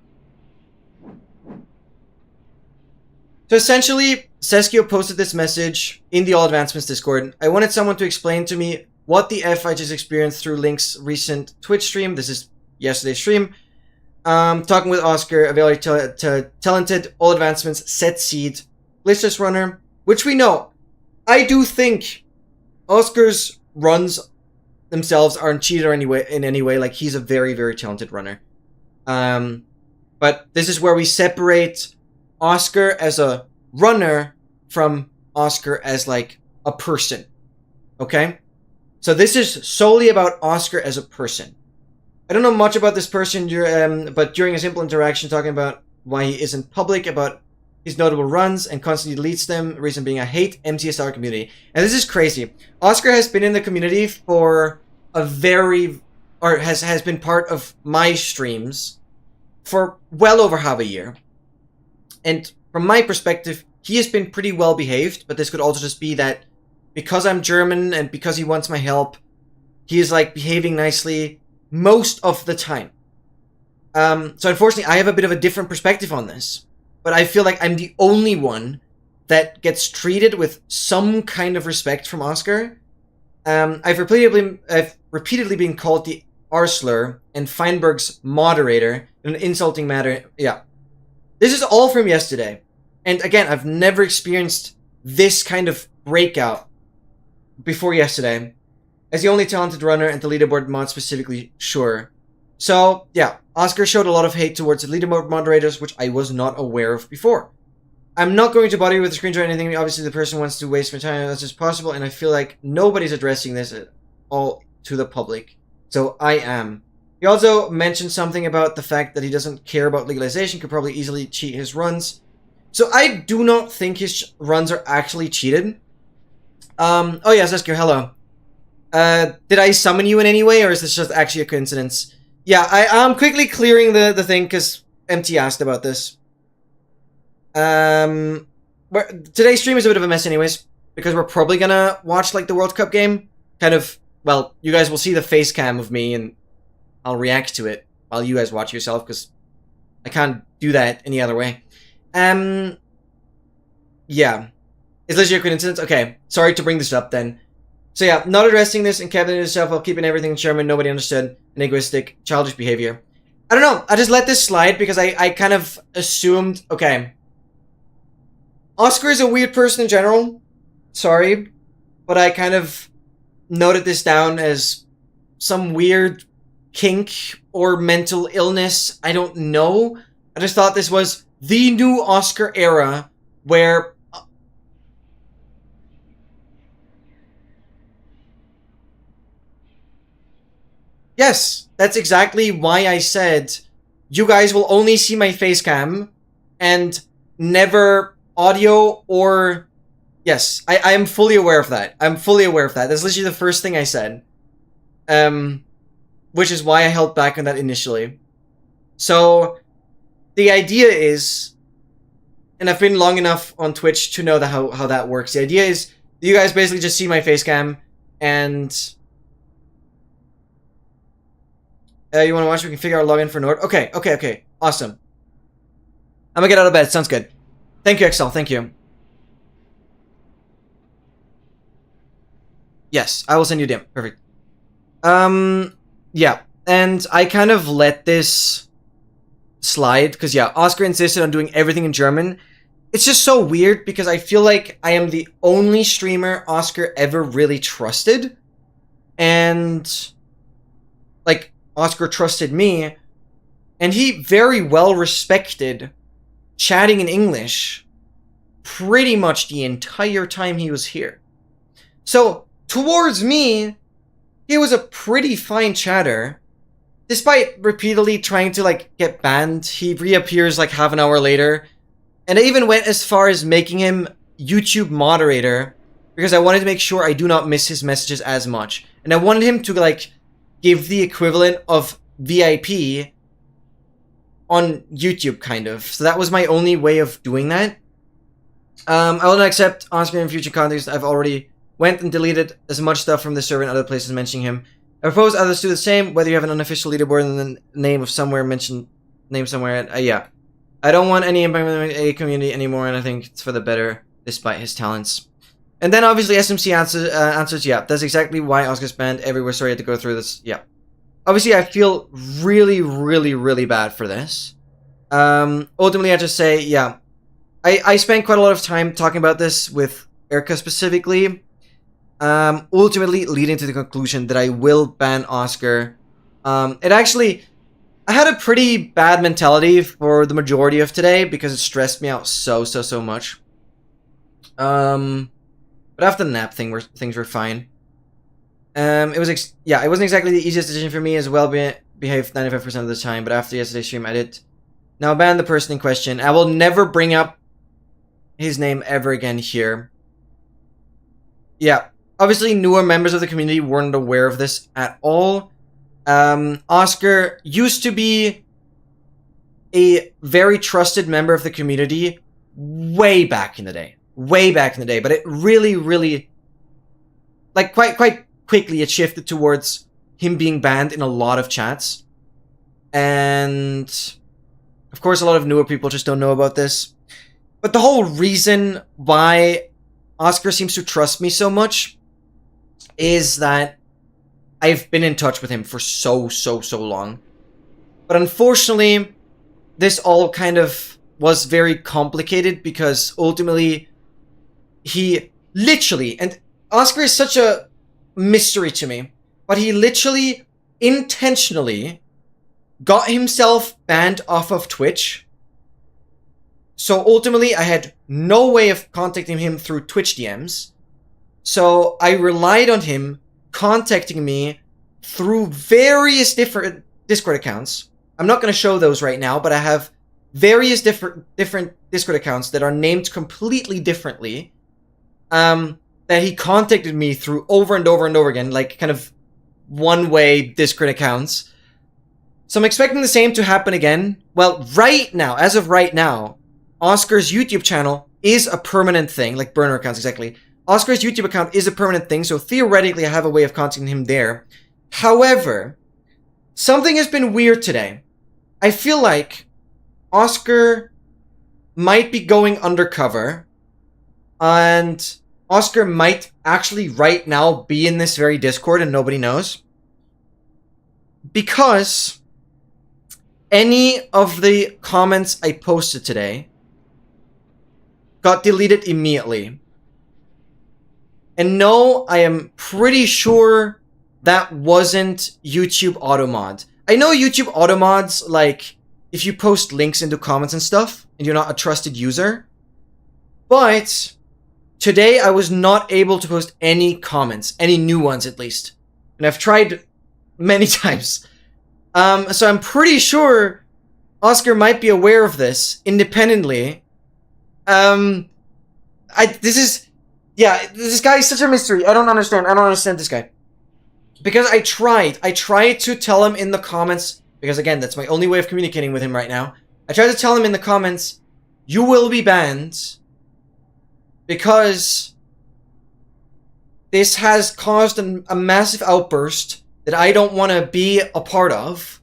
So essentially, Seskio posted this message in the All Advancements Discord. I wanted someone to explain to me what the F I just experienced through Link's recent Twitch stream. This is yesterday's stream. Talking with Oscar, a very talented All Advancements set seed glitchless runner, which we know. I do think Oscar's runs themselves aren't cheated or in any way. Like, he's a very, very talented runner. But this is where we separate Oscar as a runner from Oscar as, like, a person. Okay? So this is solely about Oscar as a person. I don't know much about this person, but during a simple interaction talking about why he isn't public about his notable runs and constantly deletes them, reason being I hate MTSR community. And this is crazy. Oscar has been in the community for a has been part of my streams for well over half a year. And from my perspective, he has been pretty well behaved, but this could also just be that because I'm German and because he wants my help, he is like behaving nicely most of the time. So unfortunately, I have a bit of a different perspective on this. But I feel like I'm the only one that gets treated with some kind of respect from Oscar. I've repeatedly been called the R-slur and Feinberg's moderator in an insulting manner. Yeah. This is all from yesterday. And again, I've never experienced this kind of breakout before yesterday. As the only talented runner and the leaderboard mod specifically, sure. So, yeah, Oscar showed a lot of hate towards the leaderboard moderators, which I was not aware of before. I'm not going to bother you with a screenshot or anything. Obviously, the person wants to waste my time as much as possible, and I feel like nobody's addressing this at all to the public. So, I am. He also mentioned something about the fact that he doesn't care about legalization, could probably easily cheat his runs. So, I do not think his runs are actually cheated. Oh yeah, Zesker, hello. Did I summon you in any way, or is this just actually a coincidence? Yeah, I'm quickly clearing the thing, because MT asked about this. Today's stream is a bit of a mess anyways, because we're probably gonna watch, like, the World Cup game. kind of, well, you guys will see the face cam of me and I'll react to it while you guys watch yourself, because I can't do that any other way. Yeah. Is this your coincidence? Okay, sorry to bring this up then. So yeah, not addressing this and kept it himself while keeping everything in German, nobody understood, and egoistic, childish behavior. I don't know, I just let this slide because I kind of assumed, okay, Oscar is a weird person in general, sorry, but I kind of noted this down as some weird kink or mental illness, I don't know. I just thought this was the new Oscar era where... Yes, that's exactly why I said you guys will only see my face cam and never audio or... Yes, I am fully aware of that. I'm fully aware of that. That's literally the first thing I said. Which is why I held back on that initially. So, the idea is, and I've been long enough on Twitch to know that how that works. The idea is, you guys basically just see my face cam, and... you want to watch? We can figure out login for Nord. Okay. Awesome. I'm gonna get out of bed. Sounds good. Thank you, Excel. Thank you. Yes, I will send you DM. Perfect. Yeah. And I kind of let this slide, because yeah, Oscar insisted on doing everything in German. It's just so weird, because I feel like I am the only streamer Oscar ever really trusted. And... like... Oscar trusted me, and he very well respected chatting in English pretty much the entire time he was here. So, towards me, he was a pretty fine chatter. Despite repeatedly trying to, like, get banned, he reappears like half an hour later. And I even went as far as making him YouTube moderator, because I wanted to make sure I do not miss his messages as much. And I wanted him to, like, give the equivalent of VIP on YouTube, kind of. So that was my only way of doing that. I will not accept Oscar in future contexts. I've already went and deleted as much stuff from the server and other places mentioning him. I propose others do the same, whether you have an unofficial leaderboard and the name of somewhere mentioned, name somewhere. Yeah. I don't want any impact on a community anymore, and I think it's for the better, despite his talents. And then obviously SMC answers, yeah, that's exactly why Oscar's banned everywhere. Sorry I had to go through this. Yeah. Obviously I feel really bad for this. Ultimately I just say, yeah, I spent quite a lot of time talking about this with Erica specifically. Ultimately leading to the conclusion that I will ban Oscar. It actually, I had a pretty bad mentality for the majority of today because it stressed me out so much. But after the nap thing, things were fine. It wasn't exactly the easiest decision for me, as well behaved 95% of the time, but after yesterday's stream, I did now ban the person in question. I will never bring up his name ever again here. Yeah, obviously newer members of the community weren't aware of this at all. Oscar used to be a very trusted member of the community way back in the day. But it really, like, quite quickly, it shifted towards him being banned in a lot of chats. And, of course, a lot of newer people just don't know about this. But the whole reason why Oscar seems to trust me so much is that I've been in touch with him for so long. But unfortunately, this all kind of was very complicated because ultimately he literally, and Oscar is such a mystery to me, but he literally intentionally got himself banned off of Twitch. So ultimately I had no way of contacting him through Twitch DMs. So I relied on him contacting me through various different Discord accounts. I'm not going to show those right now, but I have various different Discord accounts that are named completely differently. That he contacted me through over and over again, like kind of one-way Discord accounts. So I'm expecting the same to happen again. Well, right now, as of right now, Oscar's YouTube channel is a permanent thing, like burner accounts exactly. Oscar's YouTube account is a permanent thing, so theoretically I have a way of contacting him there. However, something has been weird today. I feel like Oscar might be going undercover, and Oscar might actually right now be in this very Discord and nobody knows. Because any of the comments I posted today got deleted immediately. And no, I am pretty sure that wasn't YouTube Automod. I know YouTube Automods, like, if you post links into comments and stuff, and you're not a trusted user. But today I was not able to post any comments, any new ones at least. And I've tried many times. So I'm pretty sure Oscar might be aware of this independently. This guy is such a mystery. I don't understand this guy. Because I tried to tell him in the comments, because again, that's my only way of communicating with him right now. I tried to tell him in the comments, you will be banned because this has caused a massive outburst that I don't want to be a part of.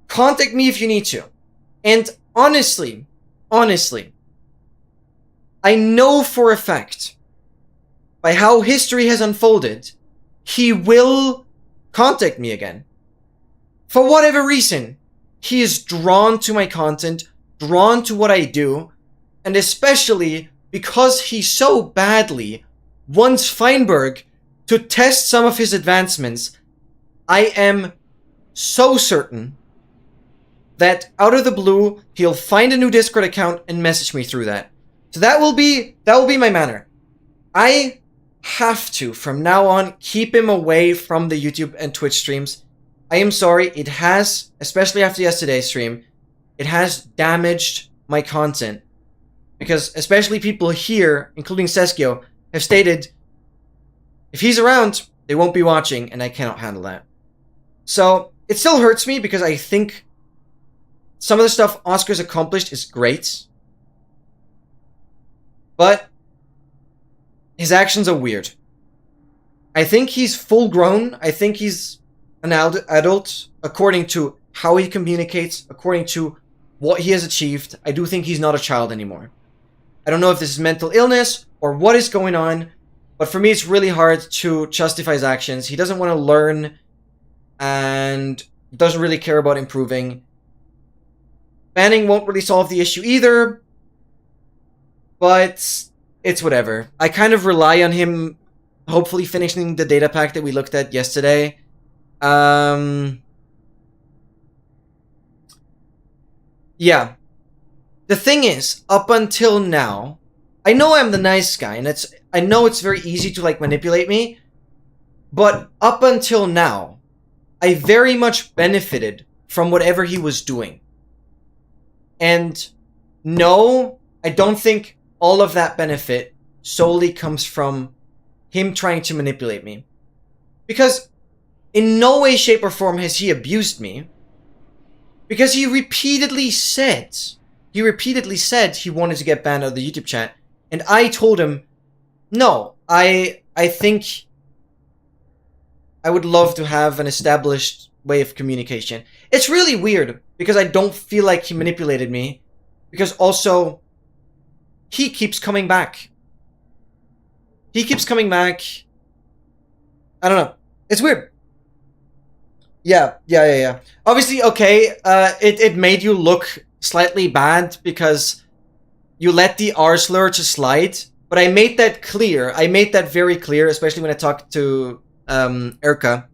Contact me if you need to. And honestly, I know for a fact, by how history has unfolded, he will contact me again. For whatever reason, he is drawn to my content, drawn to what I do, and especially because he so badly wants Feinberg to test some of his advancements. I am so certain that out of the blue, he'll find a new Discord account and message me through that. So that will be my manner. I have to, from now on, keep him away from the YouTube and Twitch streams. I am sorry, it has, especially after yesterday's stream, it has damaged my content. Because especially people here, including Seskio, have stated, if he's around, they won't be watching, and I cannot handle that. So, it still hurts me because I think some of the stuff Oscar's accomplished is great. But his actions are weird. I think he's full grown. I think he's an adult according to how he communicates, according to what he has achieved. I do think he's not a child anymore. I don't know if this is mental illness or what is going on, but for me it's really hard to justify his actions. He doesn't want to learn and doesn't really care about improving. Banning won't really solve the issue either, but it's whatever. I kind of rely on him hopefully finishing the data pack that we looked at yesterday. Yeah. The thing is, up until now, I know I'm the nice guy, and I know it's very easy to, like, manipulate me, but up until now, I very much benefited from whatever he was doing. And no, I don't think all of that benefit solely comes from him trying to manipulate me. Because in no way, shape, or form has he abused me. Because he repeatedly said he wanted to get banned out of the YouTube chat. And I told him, no, I think I would love to have an established way of communication. It's really weird because I don't feel like he manipulated me. Because also, he keeps coming back. I don't know. It's weird. Yeah. Obviously, okay, it made you look slightly bad because you let the R slur just slide. But I made that clear. I made that very clear, especially when I talked to Erka,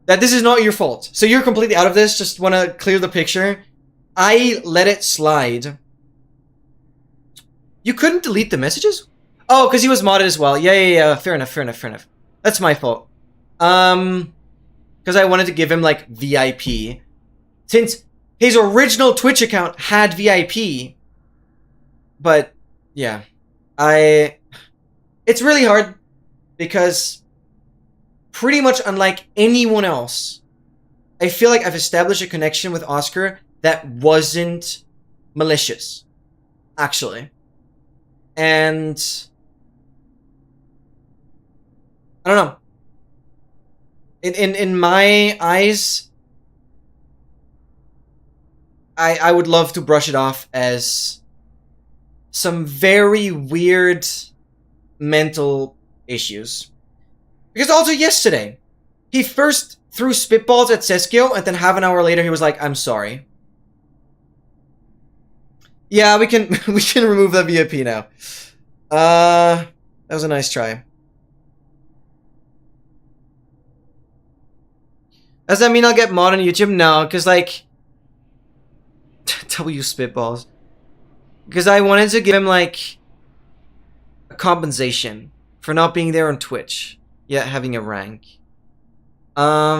that this is not your fault. So you're completely out of this. Just want to clear the picture. I let it slide. You couldn't delete the messages? Oh, because he was modded as well. Yeah. Fair enough. That's my fault. Because I wanted to give him, like, VIP. Since his original Twitch account had VIP. But, yeah. It's really hard. Because, pretty much unlike anyone else, I feel like I've established a connection with Oscar that wasn't malicious. Actually. And I don't know. In my eyes, I would love to brush it off as some very weird mental issues. Because also yesterday, he first threw spitballs at G.SKILL, and then half an hour later he was like, I'm sorry. Yeah, we can remove that VIP now. That was a nice try. Does that mean I'll get mod on YouTube? No, because like W spitballs. Because I wanted to give him like a compensation for not being there on Twitch, yet having a rank. I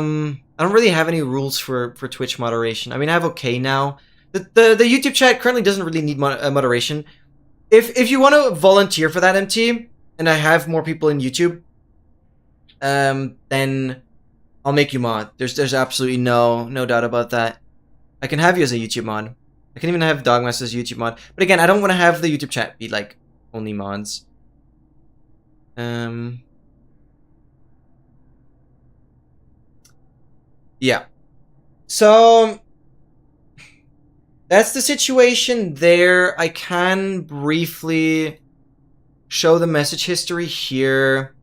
don't really have any rules for Twitch moderation. I mean, I have okay now. The YouTube chat currently doesn't really need moderation. If you want to volunteer for that, MT, and I have more people in YouTube, then I'll make you mod. There's absolutely no doubt about that. I can have you as a YouTube mod. I can even have Dogmas as a YouTube mod. But again, I don't want to have the YouTube chat be like only mods. Yeah. So that's the situation there. I can briefly show the message history here.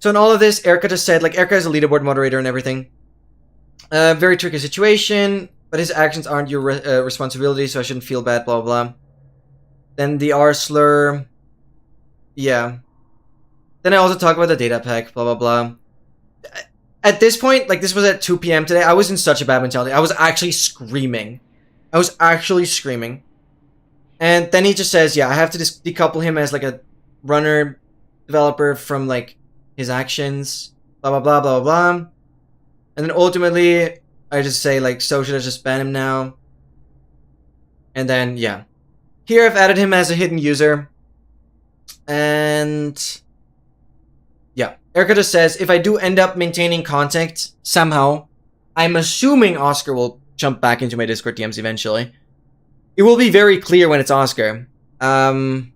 So in all of this, Erica just said, like, Erica is a leaderboard moderator and everything. Very tricky situation, but his actions aren't your responsibility, so I shouldn't feel bad, blah, blah. Then the R slur. Yeah. Then I also talk about the data pack, blah, blah, blah. At this point, like, this was at 2 PM today, I was in such a bad mentality. I was actually screaming. And then he just says, yeah, I have to decouple him as, like, a runner developer from, like, his actions, blah, blah, blah, blah, blah. And then ultimately, I just say, like, so should I just ban him now? And then, yeah. Here I've added him as a hidden user. And yeah. Erica just says, if I do end up maintaining contact somehow, I'm assuming Oscar will jump back into my Discord DMs eventually. It will be very clear when it's Oscar. And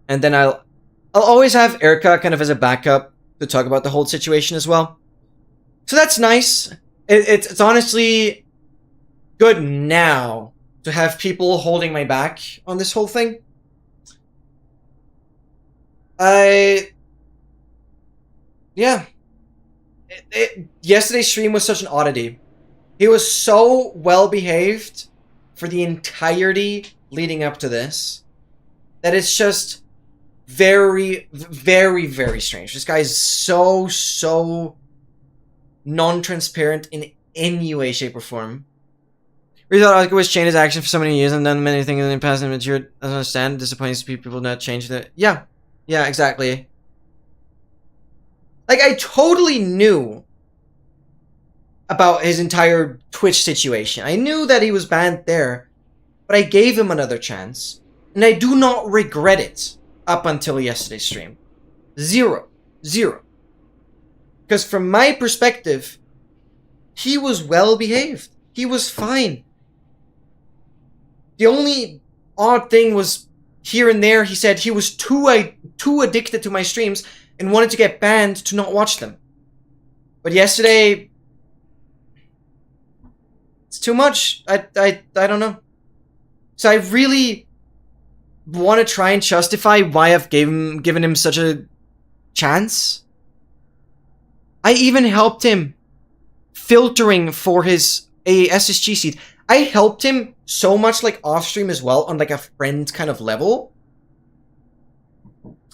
then I'll always have Erica kind of as a backup to talk about the whole situation as well. So that's nice. It's honestly good now to have people holding my back on this whole thing. Yeah. Yesterday's stream was such an oddity. He was so well behaved for the entirety leading up to this that it's just very, very, very strange. This guy is so non-transparent in any way, shape, or form. We thought Oscar was changed his action for so many years and done many things in the past and matured. I don't understand. Disappointing to people not change that. Yeah, exactly. Like, I totally knew about his entire Twitch situation. I knew that he was banned there, but I gave him another chance, and I do not regret it up until yesterday's stream. Zero. Because from my perspective, he was well behaved. He was fine. The only odd thing was here and there he said he was too addicted to my streams and wanted to get banned to not watch them. But yesterday, it's too much. I don't know. So I really want to try and justify why I've given him such a chance. I even helped him filtering for his SSG seed. I helped him so much, like, off stream as well, on, like, a friend kind of level.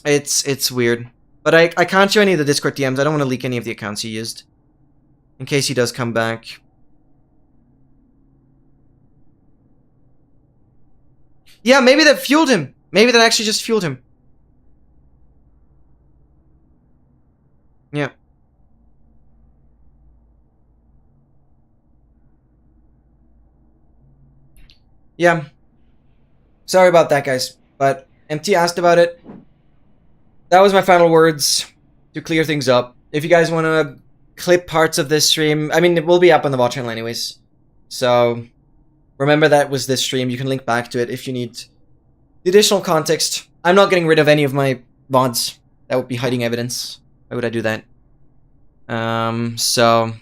It's weird. But I can't show any of the Discord DMs. I don't want to leak any of the accounts he used. In case he does come back. Yeah, maybe that fueled him. Maybe that actually just fueled him. Yeah. Yeah. Sorry about that, guys. But MT asked about it. That was my final words to clear things up. If you guys want to clip parts of this stream, I mean, it will be up on the watch channel anyways. So remember that was this stream. You can link back to it if you need the additional context. I'm not getting rid of any of my VODs. That would be hiding evidence. Why would I do that? So...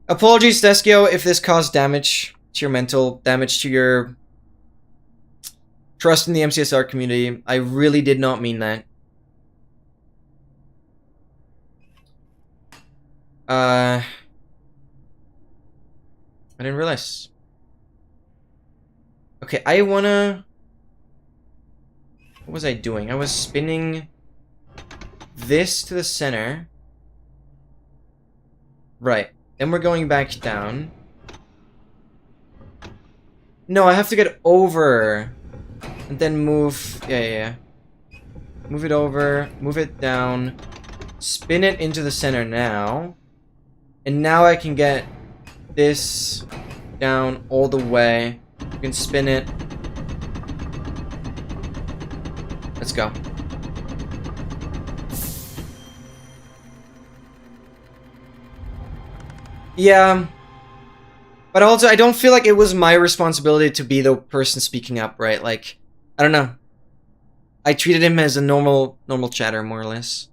Apologies, Deskio, if this caused damage to your mental, damage to your trust in the MCSR community. I really did not mean that. I didn't realize. Okay, I wanna... What was I doing? I was spinning this to the center. Right. Then we're going back down. No, I have to get over. And then move... Yeah. Move it over. Move it down. Spin it into the center now. And now I can get this down all the way. You can spin it. Let's go. Yeah. But also, I don't feel like it was my responsibility to be the person speaking up, right? Like, I don't know. I treated him as a normal chatter, more or less.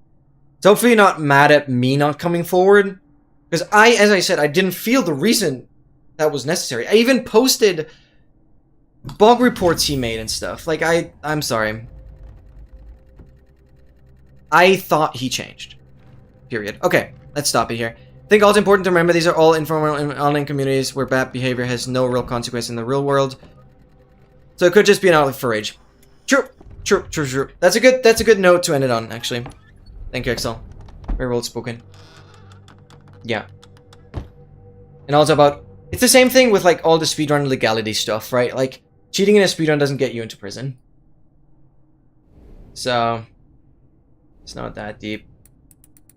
So hopefully you're not mad at me not coming forward. Because as I said, I didn't feel the reason that was necessary. I even posted bug reports he made and stuff. Like, I'm sorry. I thought he changed. Period. Okay, let's stop it here. I think also important to remember these are all informal online communities where bad behavior has no real consequence in the real world. So it could just be an outlet for rage. True. That's a good note to end it on, actually. Thank you, Excel. Very well spoken. Yeah. And also about... It's the same thing with, like, all the speedrun legality stuff, right? Like, cheating in a speedrun doesn't get you into prison. So... It's not that deep.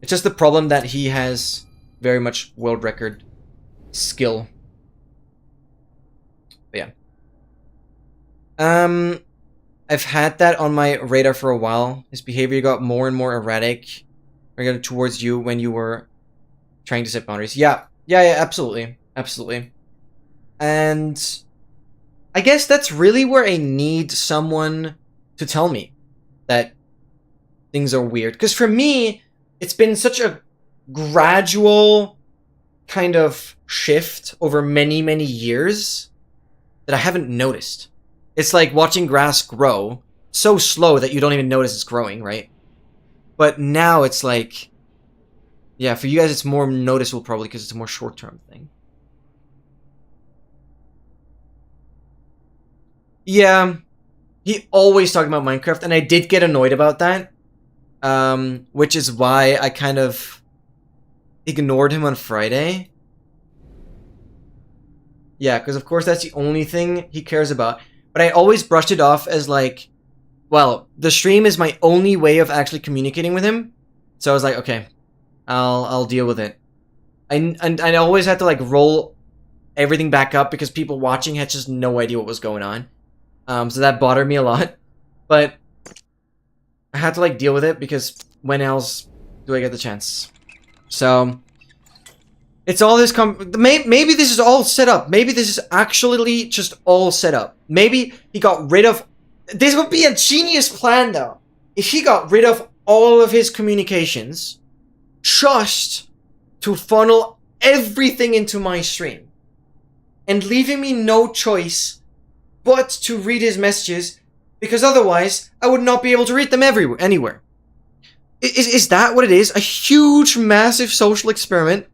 It's just the problem that he has very much world record skill. But yeah. I've had that on my radar for a while. His behavior got more and more erratic towards you when you were trying to set boundaries. Yeah, absolutely. And I guess that's really where I need someone to tell me that things are weird. Because for me, it's been such a gradual kind of shift over many, many years that I haven't noticed. It's like watching grass grow so slow that you don't even notice it's growing, right? But now it's like... Yeah, for you guys it's more noticeable probably because it's a more short-term thing. Yeah, he always talked about Minecraft, and I did get annoyed about that. Which is why I kind of ignored him on Friday. Yeah, because of course that's the only thing he cares about. But I always brushed it off as like, well, the stream is my only way of actually communicating with him. So I was like, okay, I'll deal with it. And I always had to like roll everything back up because people watching had just no idea what was going on. So that bothered me a lot. But I had to like deal with it because when else do I get the chance? So it's all this maybe this is all set up. Maybe this is actually just all set up. Maybe he got rid of... This would be a genius plan though. If he got rid of all of his communications just to funnel everything into my stream and leaving me no choice but to read his messages, because otherwise I would not be able to read them anywhere. Is that what it is? A huge, massive social experiment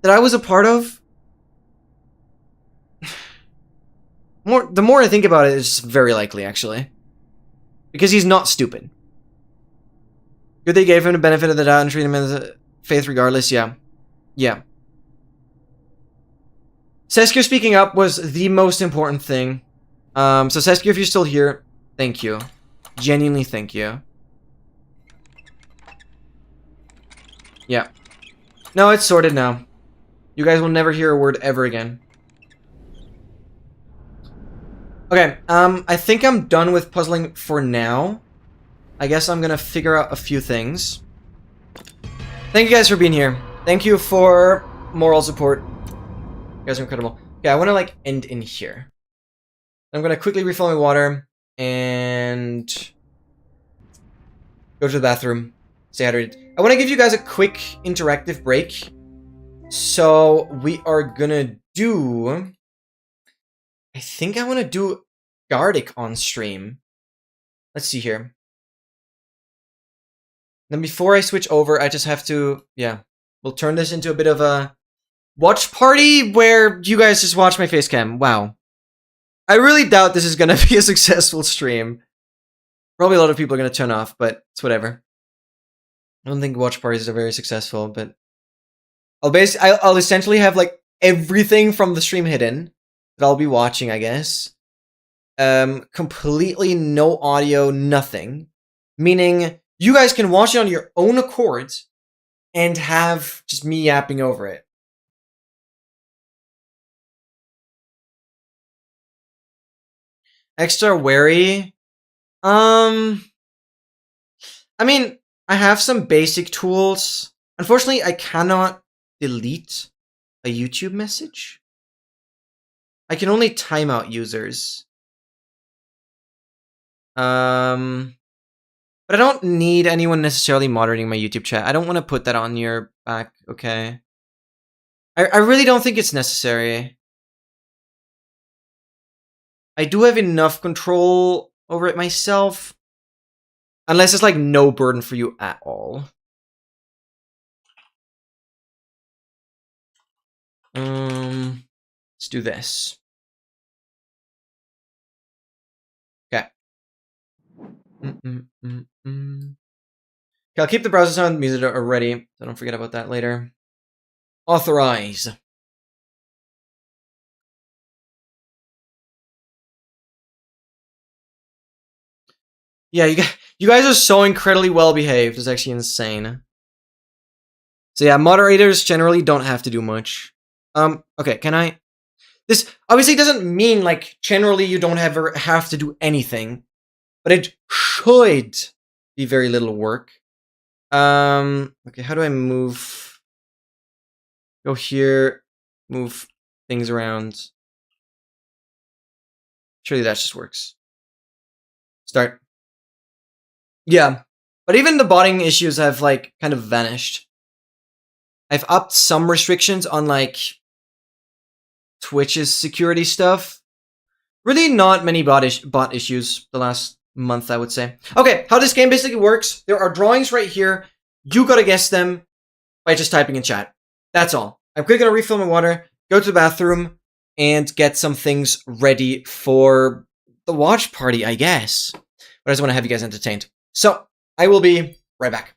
that I was a part of? The more I think about it, it's very likely, actually. Because he's not stupid. Good they gave him the benefit of the doubt and treated him as a faith regardless, yeah. Yeah. Seskio speaking up was the most important thing. So Seskio, if you're still here, thank you. Genuinely thank you. Yeah. No, it's sorted now. You guys will never hear a word ever again. Okay, I think I'm done with puzzling for now. I guess I'm gonna figure out a few things. Thank you guys for being here. Thank you for moral support. You guys are incredible. Okay, I wanna like end in here. I'm gonna quickly refill my water and go to the bathroom, stay hydrated. I want to give you guys a quick interactive break. So we are gonna do... I think I want to do Gardic on stream. Let's see here. Then before I switch over, I just have to... Yeah, we'll turn this into a bit of a watch party where you guys just watch my face cam. Wow. I really doubt this is gonna be a successful stream. Probably a lot of people are gonna turn off, but it's whatever. I don't think watch parties are very successful, but I'll essentially have like everything from the stream hidden that I'll be watching, I guess. Completely no audio, nothing. Meaning you guys can watch it on your own accord and have just me yapping over it. Extra wary. I mean, I have some basic tools. Unfortunately, I cannot delete a YouTube message. I can only time out users. But I don't need anyone necessarily moderating my YouTube chat. I don't want to put that on your back, okay? I really don't think it's necessary. I do have enough control over it myself. Unless it's like no burden for you at all. Let's do this. Okay. Okay, I'll keep the browser sound muted already, so don't forget about that later. Authorize. Yeah, you guys are so incredibly well behaved. It's actually insane. So yeah, moderators generally don't have to do much. Okay, can I? This obviously doesn't mean like generally you don't ever have to do anything, but it should be very little work. Okay, how do I move? Go here, move things around. Surely that just works. Start. Yeah, but even the botting issues have like kind of vanished. I've upped some restrictions on like Twitch's security stuff. Really not many bot issues the last month, I would say. Okay, how this game basically works. There are drawings right here. You gotta guess them by just typing in chat. That's all. I'm quickly gonna refill my water, go to the bathroom, and get some things ready for the watch party, I guess. But I just want to have you guys entertained. So, I will be right back.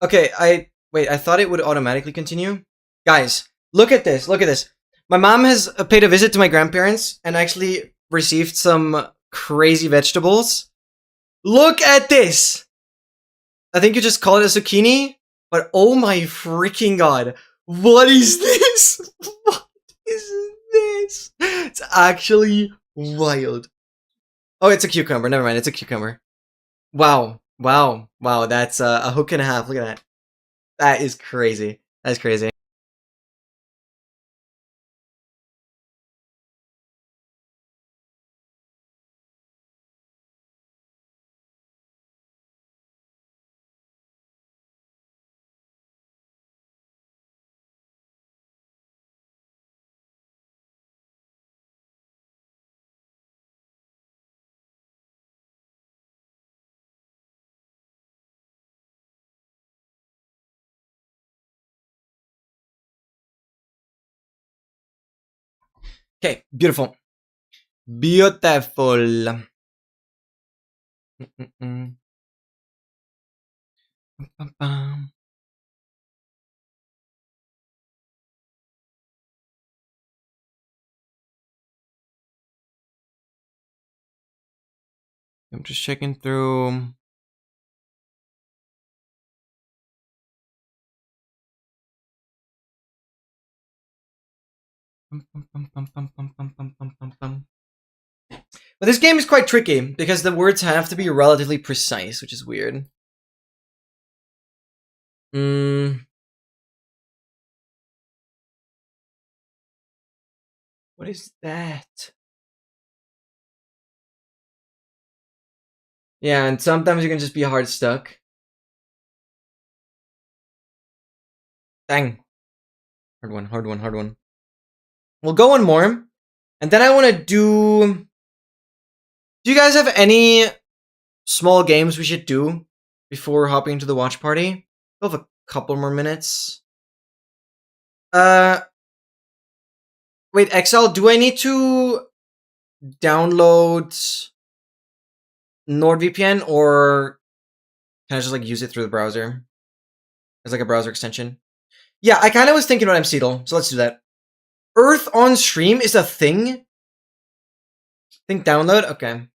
Okay, wait, I thought it would automatically continue. Guys, look at this, look at this. My mom has paid a visit to my grandparents and actually received some crazy vegetables. Look at this! I think you just call it a zucchini, but oh my freaking god. What is this? What is this? It's actually wild. Oh, it's a cucumber. Never mind, it's a cucumber. Wow. Wow. Wow, that's a hook and a half. Look at that. That is crazy. That's crazy. Okay, beautiful. Beautiful. I'm just checking through. But this game is quite tricky because the words have to be relatively precise, which is weird. What is that? Yeah, and sometimes you can just be hard stuck. Dang. Hard one, hard one, hard one. We'll go one more. And then I want to do... Do you guys have any small games we should do before hopping into the watch party? We'll have a couple more minutes. Wait, XL, do I need to download NordVPN or can I just like use it through the browser? As like a browser extension? Yeah, I kind of was thinking about MCDL, so let's do that. Earth on stream is a thing? Think download? Okay.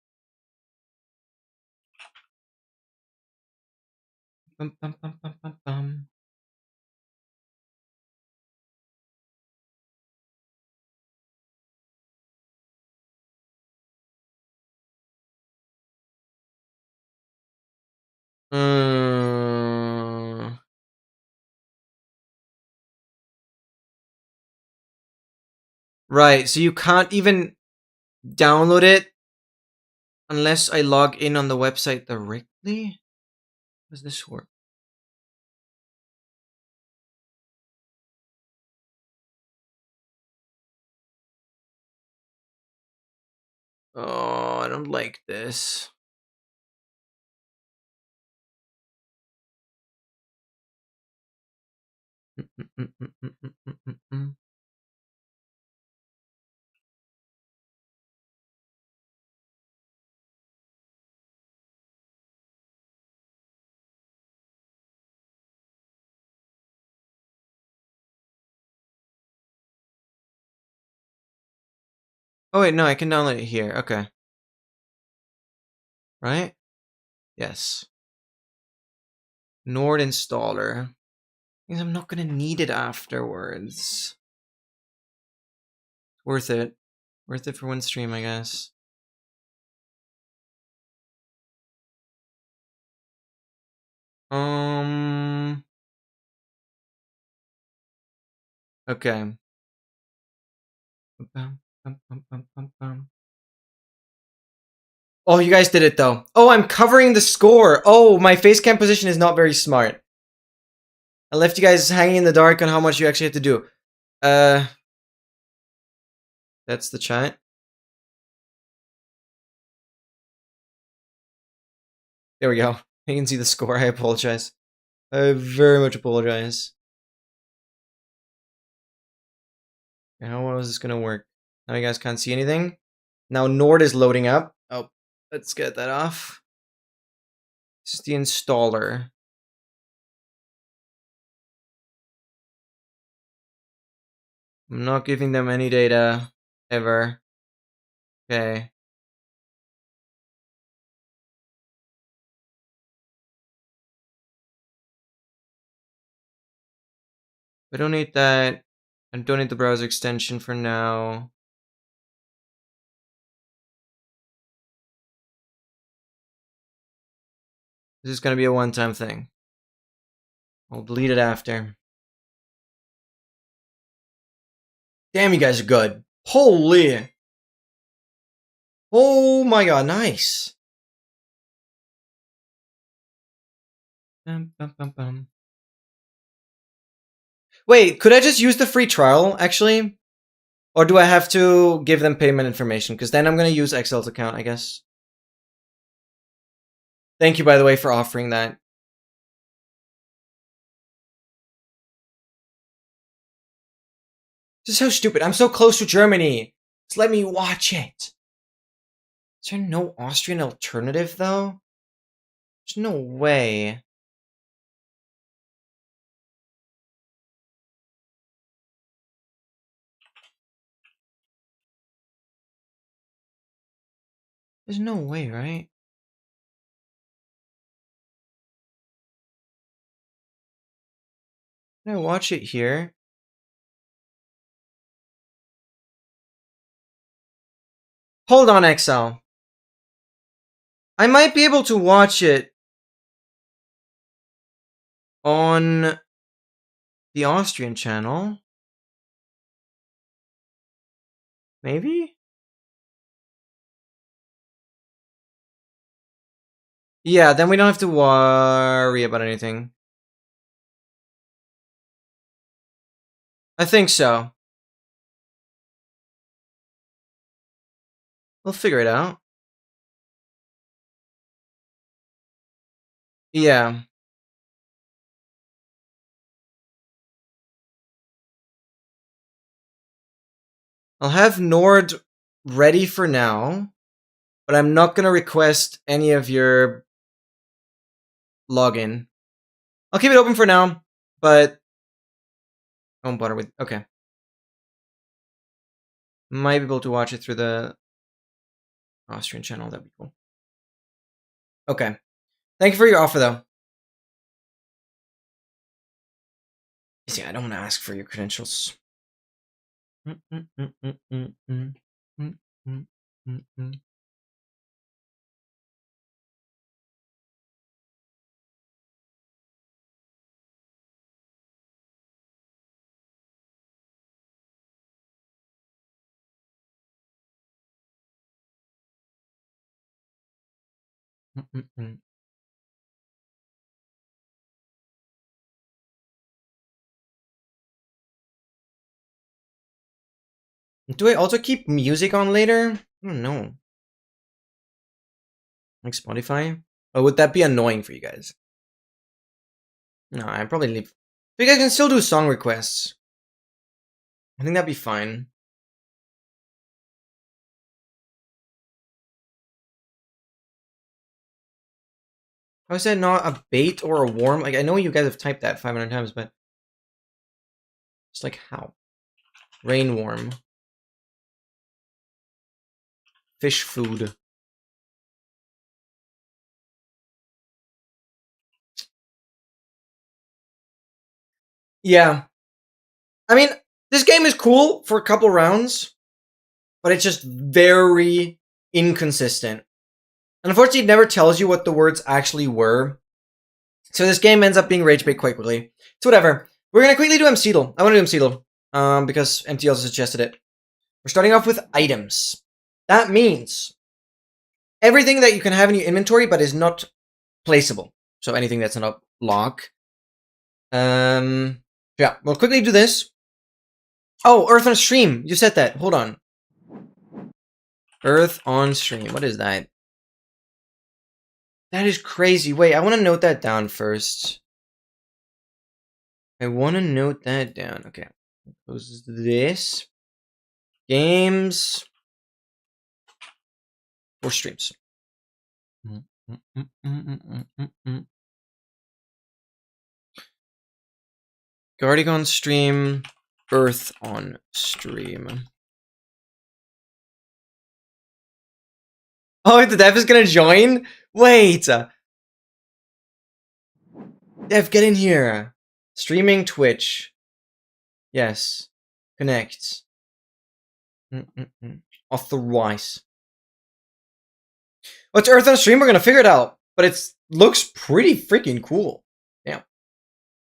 Bum, bum, bum, bum, bum, bum. Right, so you can't even download it unless I log in on the website directly? How does this work? Oh, I don't like this. Oh wait, no, I can download it here. Okay. Right? Yes. Nord installer. Because I'm not gonna need it afterwards. Worth it. Worth it for one stream, I guess. Okay. Oh, you guys did it though. Oh, I'm covering the score. Oh, my face cam position is not very smart. I left you guys hanging in the dark on how much you actually have to do. That's the chat. There we go. You can see the score. I apologize. I very much apologize. How well is this gonna work? Now you guys can't see anything. Now Nord is loading up. Oh, let's get that off. This is the installer. I'm not giving them any data ever. Okay. I don't need that. I don't need the browser extension for now. This is gonna be a one-time thing. I'll delete it after. Damn, you guys are good. Holy! Oh my god, nice! Wait, could I just use the free trial, actually? Or do I have to give them payment information? Because then I'm gonna use Excel's account, I guess. Thank you, by the way, for offering that. This is so stupid. I'm so close to Germany. Just let me watch it. Is there no Austrian alternative, though? There's no way. There's no way, right? Can I watch it here? Hold on, Excel. I might be able to watch it on the Austrian channel. Maybe? Yeah, then we don't have to worry about anything. I think so. We'll figure it out. Yeah. I'll have Nord ready for now, but I'm not gonna request any of your login. I'll keep it open for now, but I won't bother with. Okay. Might be able to watch it through the Austrian channel. That'd be cool. Okay. Thank you for your offer, though. See, I don't want to ask for your credentials. Do I also keep music on later? I don't know. Like Spotify? Or would that be annoying for you guys? No, I'd probably leave. But you guys can still do song requests. I think that'd be fine. How is that not a bait or a worm? Like, I know you guys have typed that 500 times, but... It's like, how? Rainworm. Fish food. Yeah. I mean, this game is cool for a couple rounds, but it's just very inconsistent. And unfortunately, it never tells you what the words actually were. So this game ends up being rage bait quite quickly. So whatever. We're going to quickly do MCDL. I want to do MCDL. Because MT also suggested it. We're starting off with items. That means everything that you can have in your inventory but is not placeable. So anything that's not a lock. Yeah, we'll quickly do this. Oh, Earth on stream. You said that. Hold on. Earth on stream. What is that? That is crazy. Wait, I want to note that down first. I want to note that down. Okay. Close this. Games. Or streams. Guardian on stream. Earth on stream. Oh, the dev is gonna join? Wait! Dev, get in here. Streaming Twitch. Yes. Connect. Authorize. What's Earth on stream? We're gonna figure it out. But it looks pretty freaking cool. Yeah.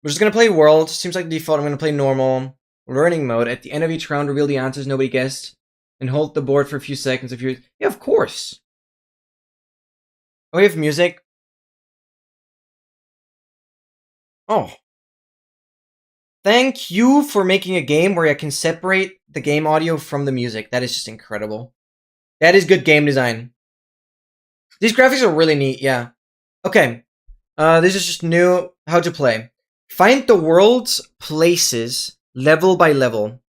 We're just gonna play world. Seems like the default. I'm gonna play normal. Learning mode. At the end of each round, reveal the answers nobody guessed. And hold the board for a few seconds if you're... Yeah, of course. Oh, we have music. Oh. Thank you for making a game where I can separate the game audio from the music. That is just incredible. That is good game design. These graphics are really neat, yeah. Okay. This is just new. How to play. Find the world's places level by level.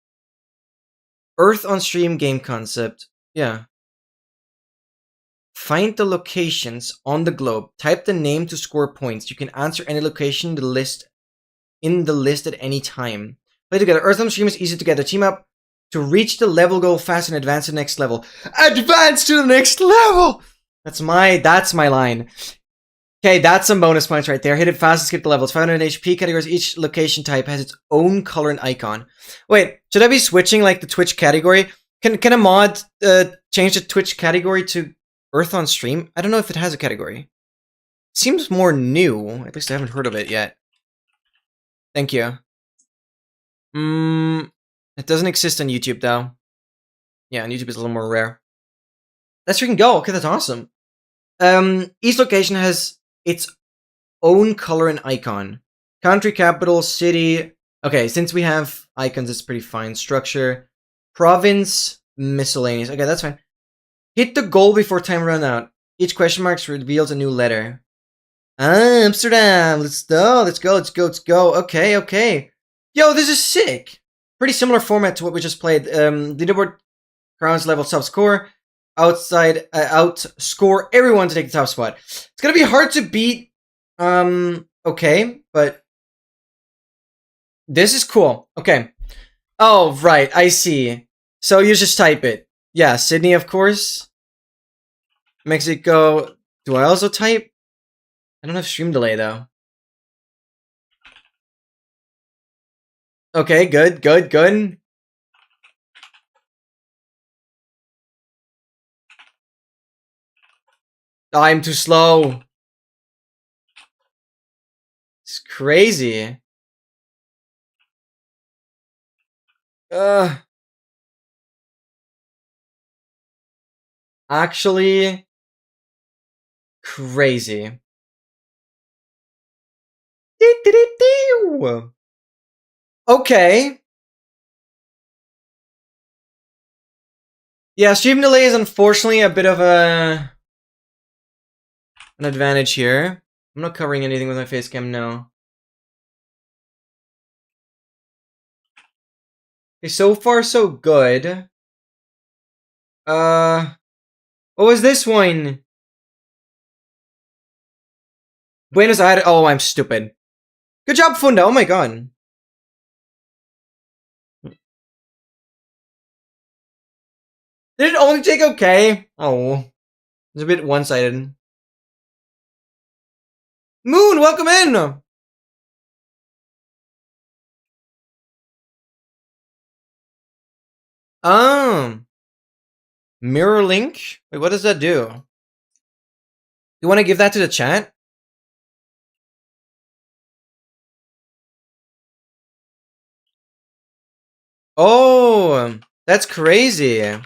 Earth on stream game concept. Yeah. Find the locations on the globe. Type the name to score points. You can answer any location in the list at any time. Play together. Earth on stream is easy together. Team up to reach the level goal fast and advance to the next level. Advance to the next level! That's my line. Okay, that's some bonus points right there. Hit it fast and skip the levels. 500 HP categories. Each location type has its own color and icon. Wait, should I be switching like the Twitch category? Can a mod change the Twitch category to Earth on stream? I don't know if it has a category. Seems more new. At least I haven't heard of it yet. Thank you. It doesn't exist on YouTube though. Yeah, on YouTube is a little more rare. Let's freaking go. Okay, that's awesome. Each location has its own color and icon. Country, capital, city. Okay, since we have icons, it's pretty fine. Structure, province, miscellaneous. Okay, that's fine. Hit the goal before time runs out. Each question mark reveals a new letter. Amsterdam. Let's go. Let's go. Let's go. Let's go. Okay. Okay. Yo, this is sick. Pretty similar format to what we just played. Leaderboard crowns level top score. Outscore everyone to take the top spot. It's gonna be hard to beat. Okay, but this is cool. Okay. Oh, right. I see. So you just type it. Yeah, Sydney, of course. Mexico. Do I also type? I don't have stream delay though. Okay, good, good, good. I'm too slow. It's crazy. Actually, crazy. Okay. Yeah, stream delay is unfortunately a bit of an advantage here. I'm not covering anything with my face cam, no. Okay, so far so good. What was this one? Buenos Aires. Oh, I'm stupid. Good job, Funda. Oh my god. Did it only take okay? Oh. It's a bit one-sided. Moon, welcome in! Mirror link? Wait, what does that do? You want to give that to the chat? Oh, that's crazy.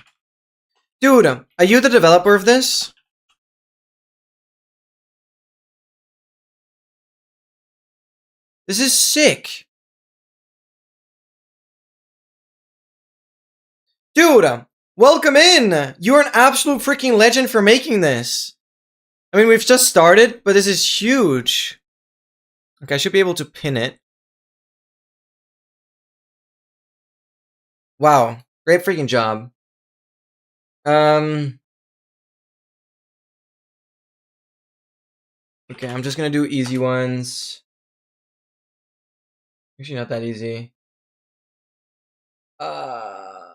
Dude, are you the developer of this? This is sick. Dude, welcome in! You're an absolute freaking legend for making this. I mean, we've just started, but this is huge. Okay, I should be able to pin it. Wow, great freaking job. Okay, I'm just gonna do easy ones. Actually, not that easy. How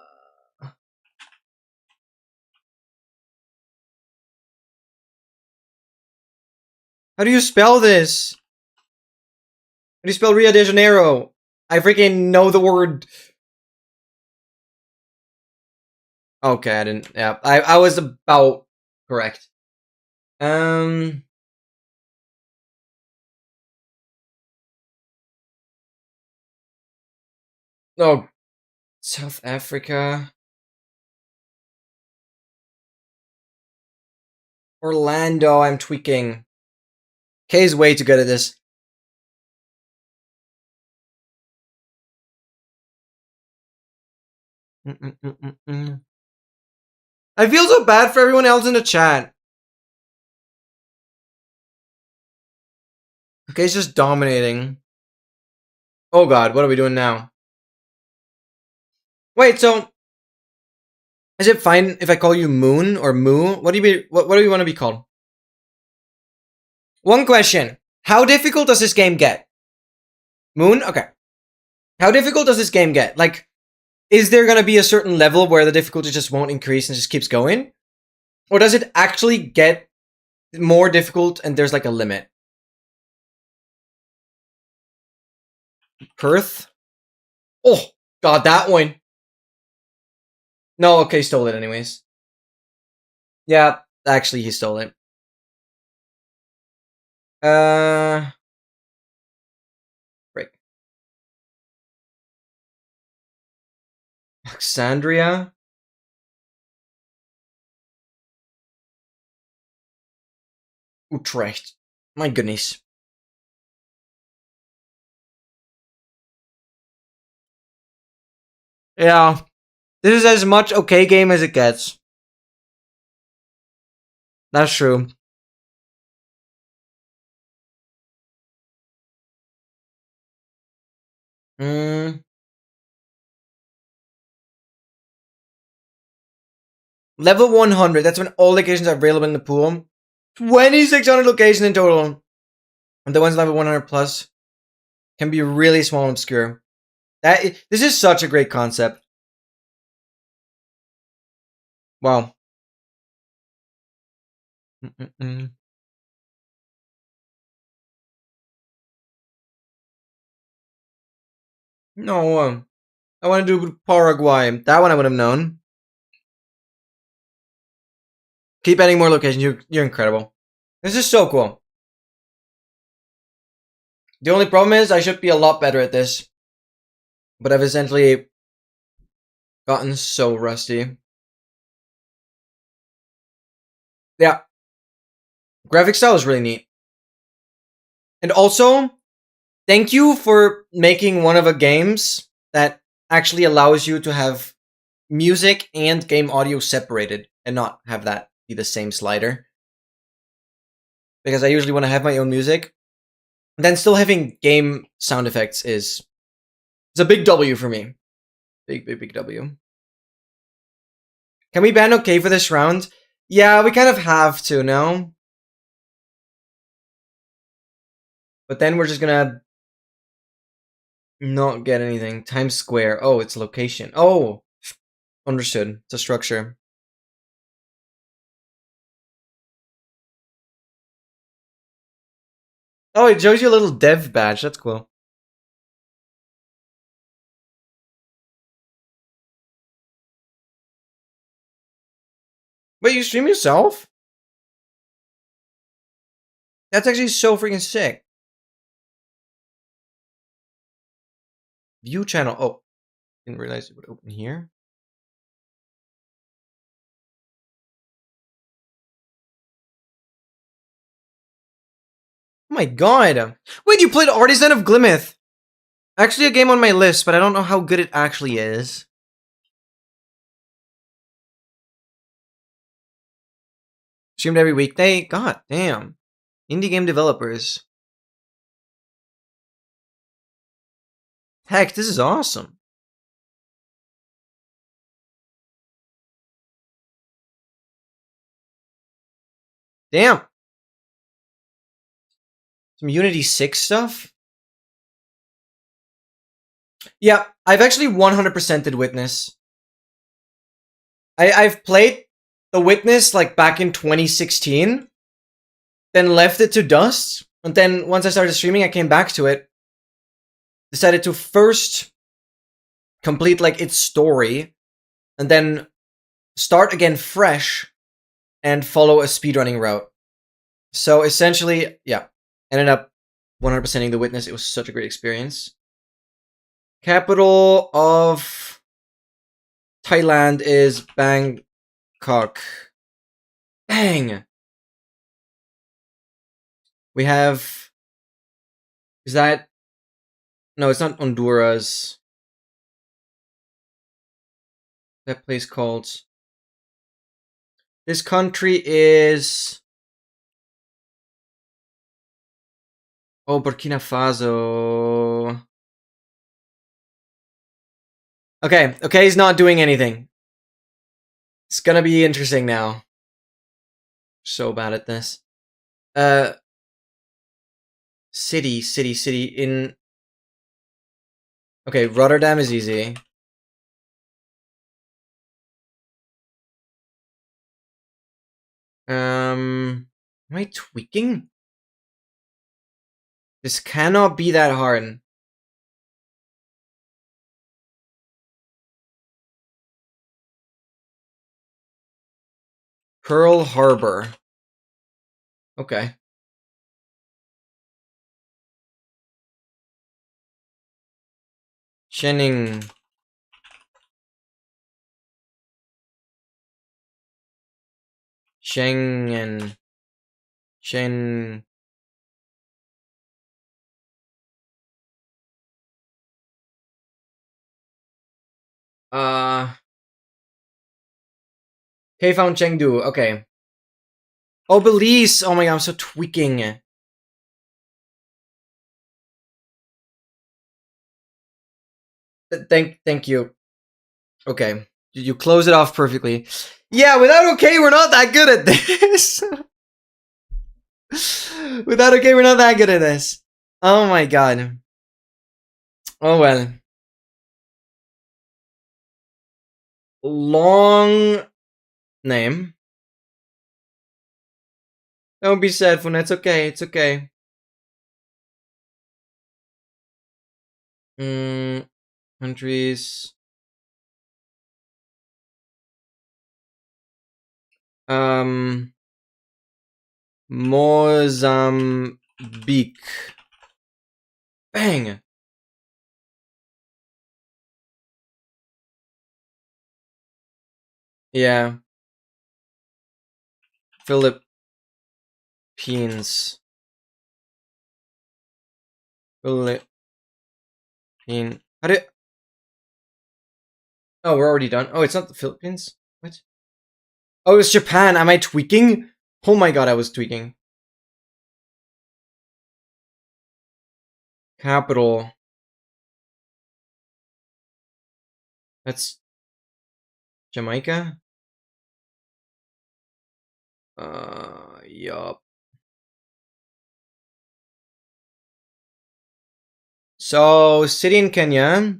do you spell this? How do you spell Rio de Janeiro? I freaking know the word. Okay, I didn't. Yeah, I was about correct. Oh, South Africa. Orlando, I'm tweaking. Kay's way too good at this. I feel so bad for everyone else in the chat. Kay's just dominating. Oh god, what are we doing now? Wait, so is it fine if I call you Moon or Moo? What do you want to be called? One question. How difficult does this game get? Moon? Okay. How difficult does this game get? Like, is there gonna be a certain level where the difficulty just won't increase and just keeps going? Or does it actually get more difficult and there's like a limit? Perth? Oh, god, that one. No, okay, stole it anyways. Yeah, actually, he stole it. Break. Alexandria? Utrecht. My goodness. Yeah. This is as much okay game as it gets. That's true. Level 100. That's when all locations are available in the pool. 2,600 locations in total. And the ones level 100 plus can be really small and obscure. This is such a great concept. Wow. No, I want to do Paraguay. That one I would have known. Keep adding more locations. You're incredible. This is so cool. The only problem is I should be a lot better at this. But I've essentially gotten so rusty. Yeah. Graphic style is really neat. And also, thank you for making one of the games that actually allows you to have music and game audio separated and not have that be the same slider. Because I usually want to have my own music. And then still having game sound effects is it's a big W for me. Big W. Can we ban okay for this round? Yeah, we kind of have to, no? But then we're just gonna not get anything. Times Square. Oh, it's location. Oh, understood. It's a structure. Oh, it shows you a little dev badge. That's cool. Wait, you stream yourself? That's actually so freaking sick. View channel. Oh, didn't realize it would open here. Oh my god. Wait, you played Artisan of Glimeth. Actually a game on my list, but I don't know how good it actually is. Streamed every weekday? God damn. Indie game developers. Heck, this is awesome. Damn. Some Unity 6 stuff? Yeah, I've actually 100%ed Witness. I've played The Witness like back in 2016, then left it to dust, and then once I started streaming, I came back to it. decided to first complete like its story and then start again fresh and follow a speedrunning route. So essentially, yeah, ended up 100%ing The Witness. It was such a great experience. Capital of Thailand is Bangkok. Bang! We have... Is that... No, it's not Honduras. That place called... This country is... Oh, Burkina Faso. Okay, okay, he's not doing anything. It's gonna be interesting now. So bad at this. City in... Okay, Rotterdam is easy. Am I tweaking? This cannot be that hard. Pearl Harbor. Okay. Shening. Schengen. Shen. K found Chengdu. Okay. Oh, Belize. Oh my god, I'm so tweaking. Thank you. Okay. You close it off perfectly. Yeah, without okay, we're not that good at this. Without okay, we're not that good at this. Oh my god. Oh well. Long name. Don't be sad, Funa. It's okay. It's okay. Countries. Mozambique. Bang. Yeah. Philippines. Philippines. How did... Oh, we're already done. Oh, it's not the Philippines? What? Oh, it's Japan. Am I tweaking? Oh my god, I was tweaking. Capital. That's Jamaica? Yup. So, city in Kenya.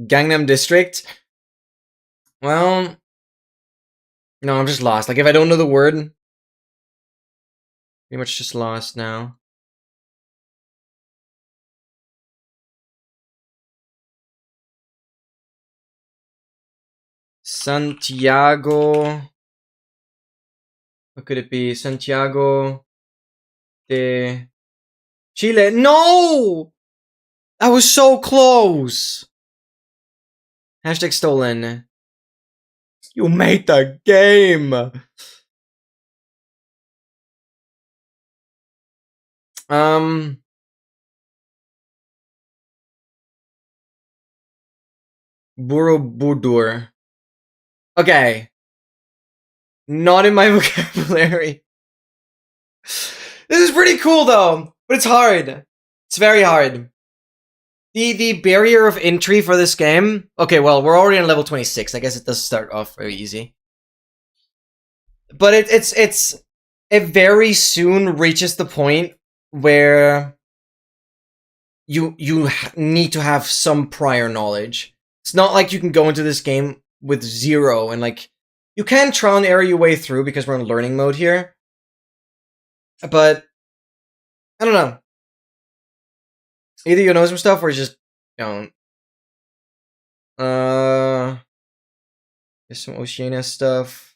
Gangnam District. Well, no, I'm just lost. Like, if I don't know the word, pretty much just lost now. Santiago. What could it be? Santiago de Chile. No! I was so close. Hashtag stolen. You made the game. Borobudur. Okay. Not in my vocabulary. This is pretty cool though, but it's hard. It's very hard. The barrier of entry for this game. Okay, well, we're already on level 26. I guess it does start off very easy. But it very soon reaches the point where you need to have some prior knowledge. It's not like you can go into this game with zero and like you can trial and error your way through because we're in learning mode here. But I don't know. Either you know some stuff or you just don't. There's some Oceania stuff.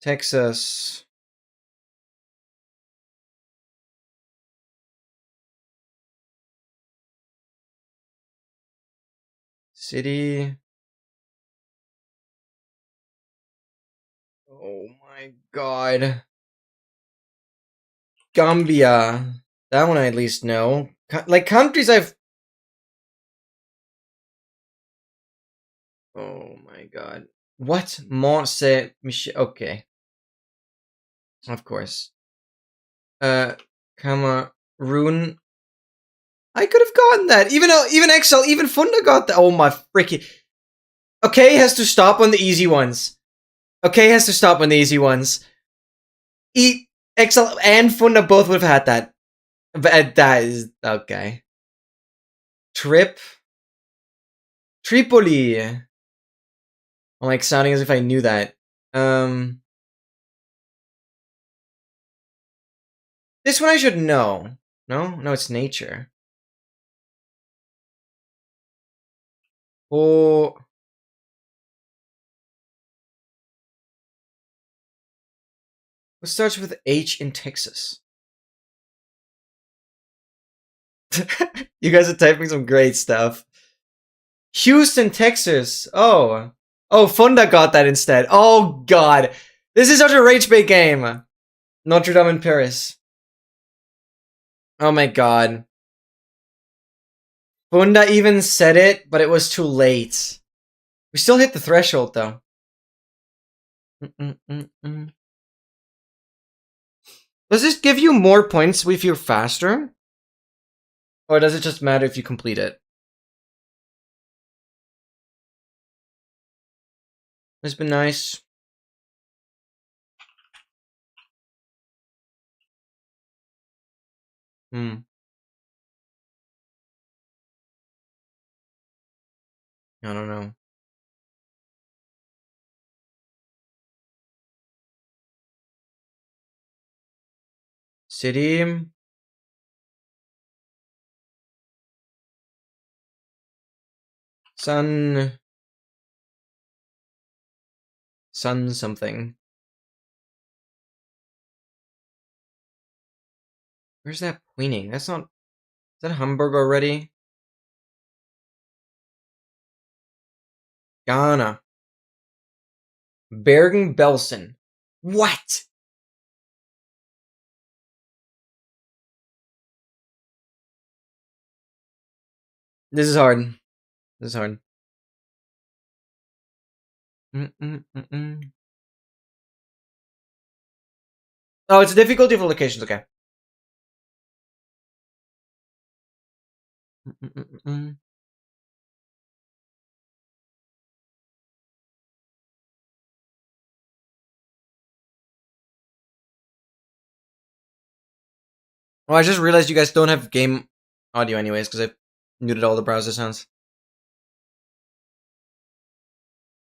Texas. City. Oh my god. Gambia. That one I at least know. Like countries I've... Oh my god. What? Mont Saint Michel. Okay. Of course. Cameroon. I could have gotten that. Even Excel, even Funda got that. Oh my freaking. Okay, has to stop on the easy ones. Okay, has to stop on the easy ones. Excel and Funda both would have had that. But that is okay. Tripoli. I'm like sounding as if I knew that. This one I should know. No? No, it's nature. Oh. What starts with H in Texas? You guys are typing some great stuff. Houston, Texas. Oh. Oh, Funda got that instead. Oh, God. This is such a rage bait game. Notre Dame in Paris. Oh, my God. Funda even said it, but it was too late. We still hit the threshold, though. Does this give you more points if you're faster? Or does it just matter if you complete it? It's been nice. I don't know. City. Sun something. Where's that pointing? That's not... Is that Hamburg already? Ghana. Bergen-Belsen. What? This is hard. This is hard. Oh, it's a difficulty for locations, okay. Oh, I just realized you guys don't have game audio anyways, because I muted all the browser sounds.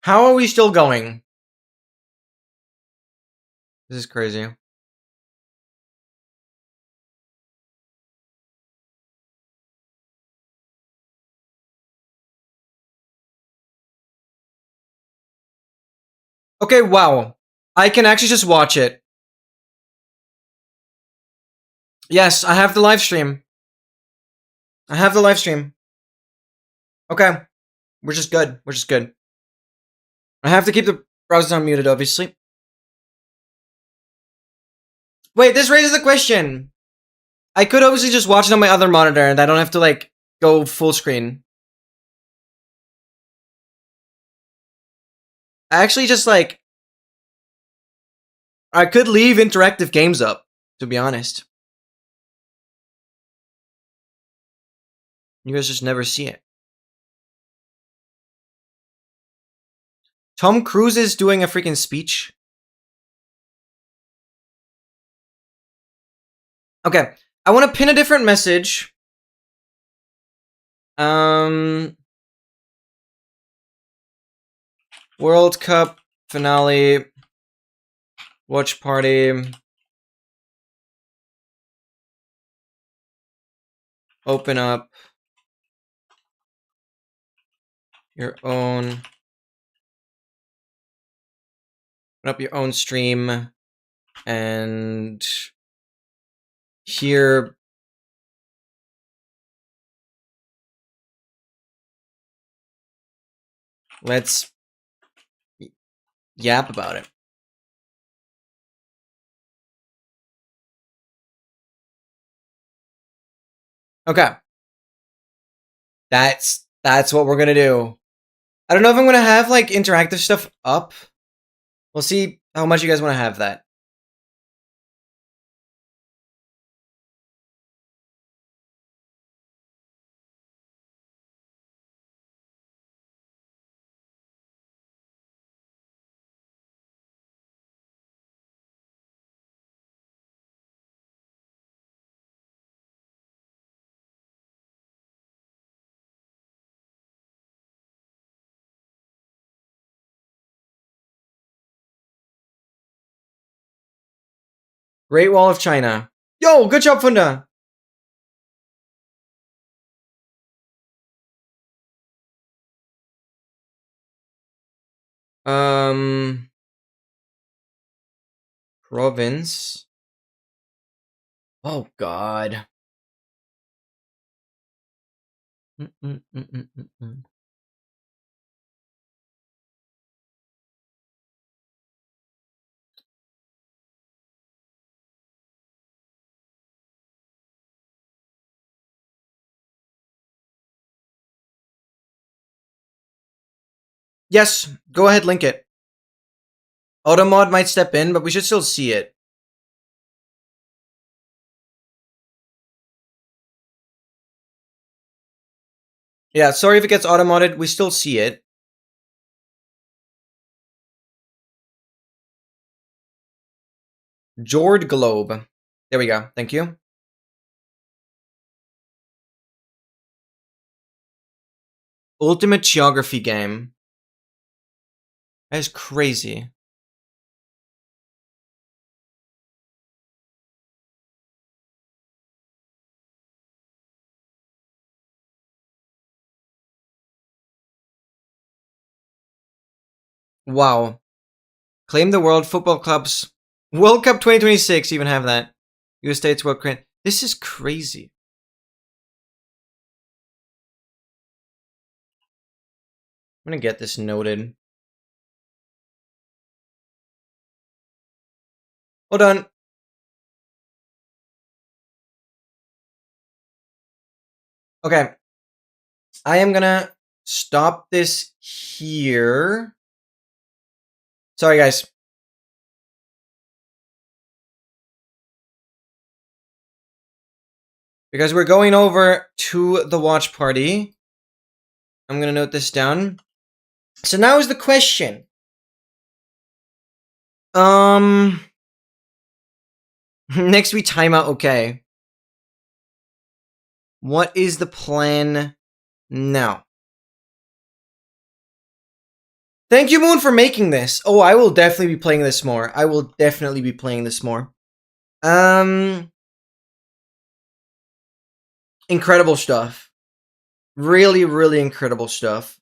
How are we still going? This is crazy. Okay, wow. I can actually just watch it. Yes, I have the live stream. I have the live stream. Okay. We're just good. We're just good. I have to keep the browser sound muted, obviously. Wait, this raises a question. I could obviously just watch it on my other monitor and I don't have to, like, go full screen. I actually just, like... I could leave interactive games up, to be honest. You guys just never see it. Tom Cruise is doing a freaking speech. Okay, I want to pin a different message. World Cup finale. Watch party. open up your own stream, and here let's yap about it. Okay. That's what we're gonna do. I don't know if I'm gonna have like interactive stuff up. We'll see how much you guys want to have that. Great Wall of China. Yo, good job, Funda. Province. Oh God. Yes, go ahead, link it. Automod might step in, but we should still see it. Yeah, sorry if it gets automodded, we still see it. Jord Globe. There we go, thank you. Ultimate Geography game. That is crazy. Wow. Claim the World Football Club's World Cup 2026, even have that. US States World Cup. This is crazy. I'm gonna get this noted. Hold on. Okay. I am gonna stop this here. Sorry, guys. Because we're going over to the watch party. I'm gonna note this down. So now is the question. Next we timeout, okay. What is the plan now? Thank you, Moon, for making this. Oh, I will definitely be playing this more. I will definitely be playing this more. Incredible stuff. Really, really incredible stuff.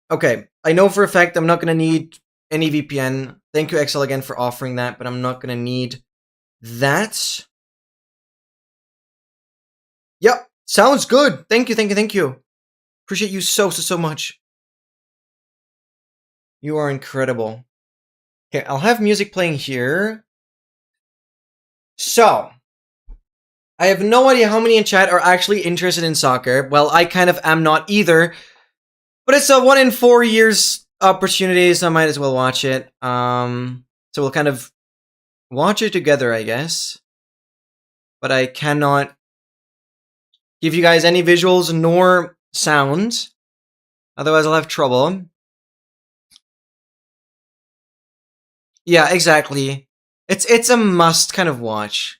Okay, I know for a fact I'm not going to need any VPN. Thank you, XL, again, for offering that, but I'm not going to need that. Yep, sounds good. Thank you, thank you, thank you. Appreciate you so much. You are incredible. Okay, I'll have music playing here. So, I have no idea how many in chat are actually interested in soccer. Well, I kind of am not either. But it's a 1 in 4 years opportunity, so I might as well watch it. So we'll kind of watch it together, I guess. But I cannot give you guys any visuals nor sounds. Otherwise, I'll have trouble. Yeah, exactly. It's a must kind of watch.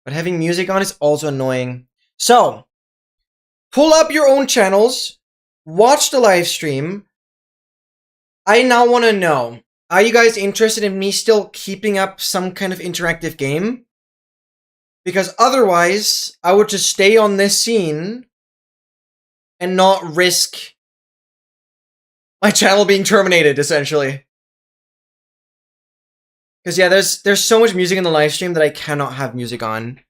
But having music on is also annoying. So, pull up your own channels, watch the live stream. I now want to know, are you guys interested in me still keeping up some kind of interactive game? Because otherwise, I would just stay on this scene and not risk my channel being terminated, essentially. Because yeah, there's so much music in the live stream that I cannot have music on,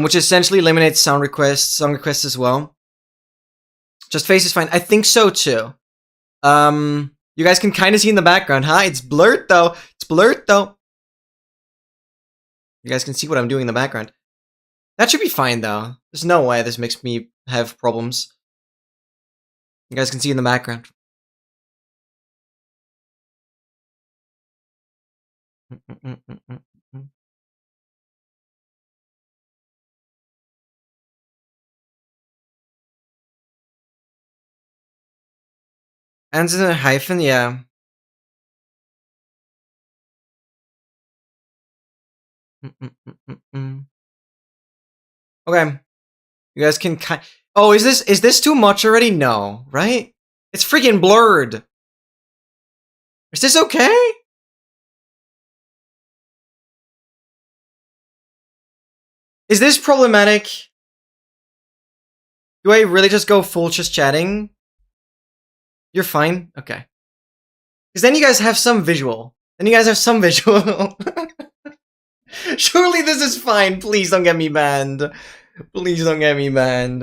which essentially eliminates sound requests as well. Just face is fine. I think so too. You guys can kind of see in the background, huh? It's blurred though. It's blurred though. You guys can see what I'm doing in the background. That should be fine though. There's no way this makes me have problems. You guys can see in the background. Ends in a hyphen, yeah. Okay. You guys can oh, is this too much already? No, right? It's freaking blurred. Is this okay? Is this problematic? Do I really just go full just chatting? You're fine? Okay. Because then you guys have some visual. Surely this is fine. Please don't get me banned. Please don't get me banned.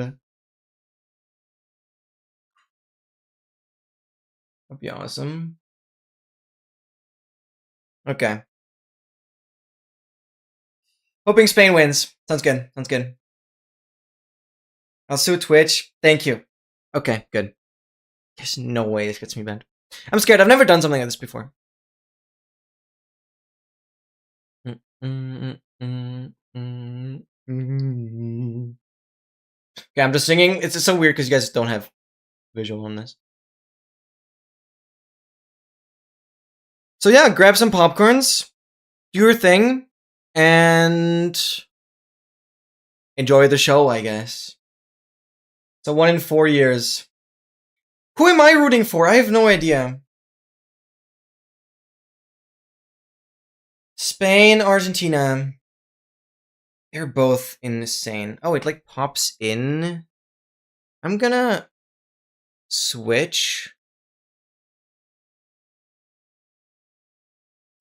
That'd be awesome. Okay. Hoping Spain wins. Sounds good. Sounds good. I'll sue Twitch. Thank you. Okay, good. There's no way this gets me banned. I'm scared. I've never done something like this before. Okay, I'm just singing. It's just so weird because you guys don't have visual on this. So yeah, grab some popcorns, do your thing, and enjoy the show, I guess. So 1 in 4 years. Who am I rooting for? I have no idea. Spain, Argentina. They're both insane. Oh, it like pops in. I'm gonna switch.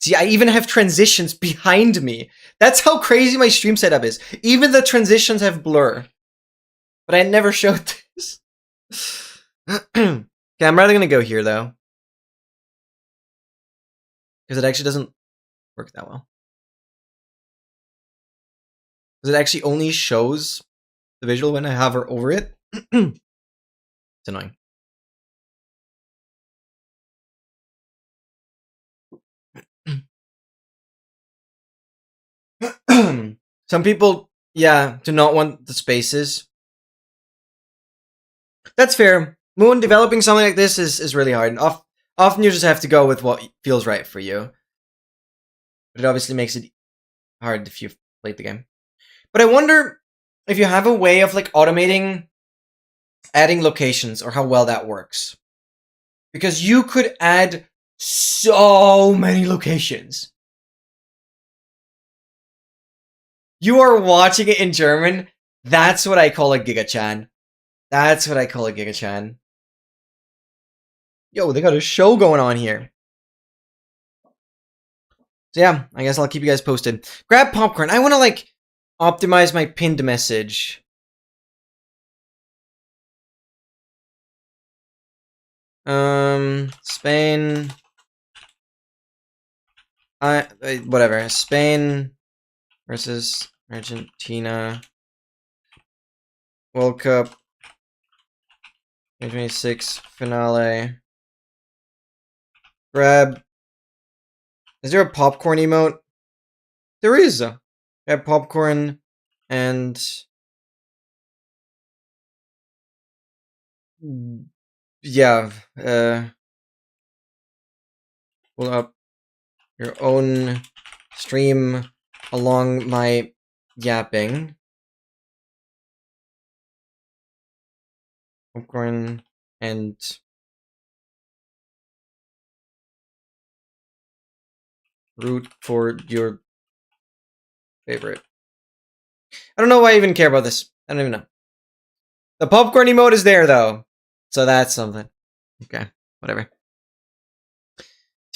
See, I even have transitions behind me. That's how crazy my stream setup is. Even the transitions have blur. But I never showed this. Okay, I'm rather gonna go here though. Because it actually doesn't work that well. Because it actually only shows the visual when I hover over it. It's annoying. Some people, yeah, do not want the spaces. That's fair. Moon, developing something like this is really hard. Often you just have to go with what feels right for you. But it obviously makes it hard if you've played the game. But I wonder if you have a way of like automating adding locations or how well that works. Because you could add so many locations. You are watching it in German. That's what I call a Giga-chan. That's what I call a Giga-chan. Yo, they got a show going on here. So yeah, I guess I'll keep you guys posted. Grab popcorn. I want to like optimize my pinned message. Spain. Whatever. Spain versus Argentina. World Cup 2026 finale. Grab. Is there a popcorn emote? There is. Grab popcorn and yeah. Pull up your own stream along my yapping. Popcorn and root for your favorite. I don't know why I even care about this. I don't even know. The popcorn emote is there though, so that's something. Okay, whatever.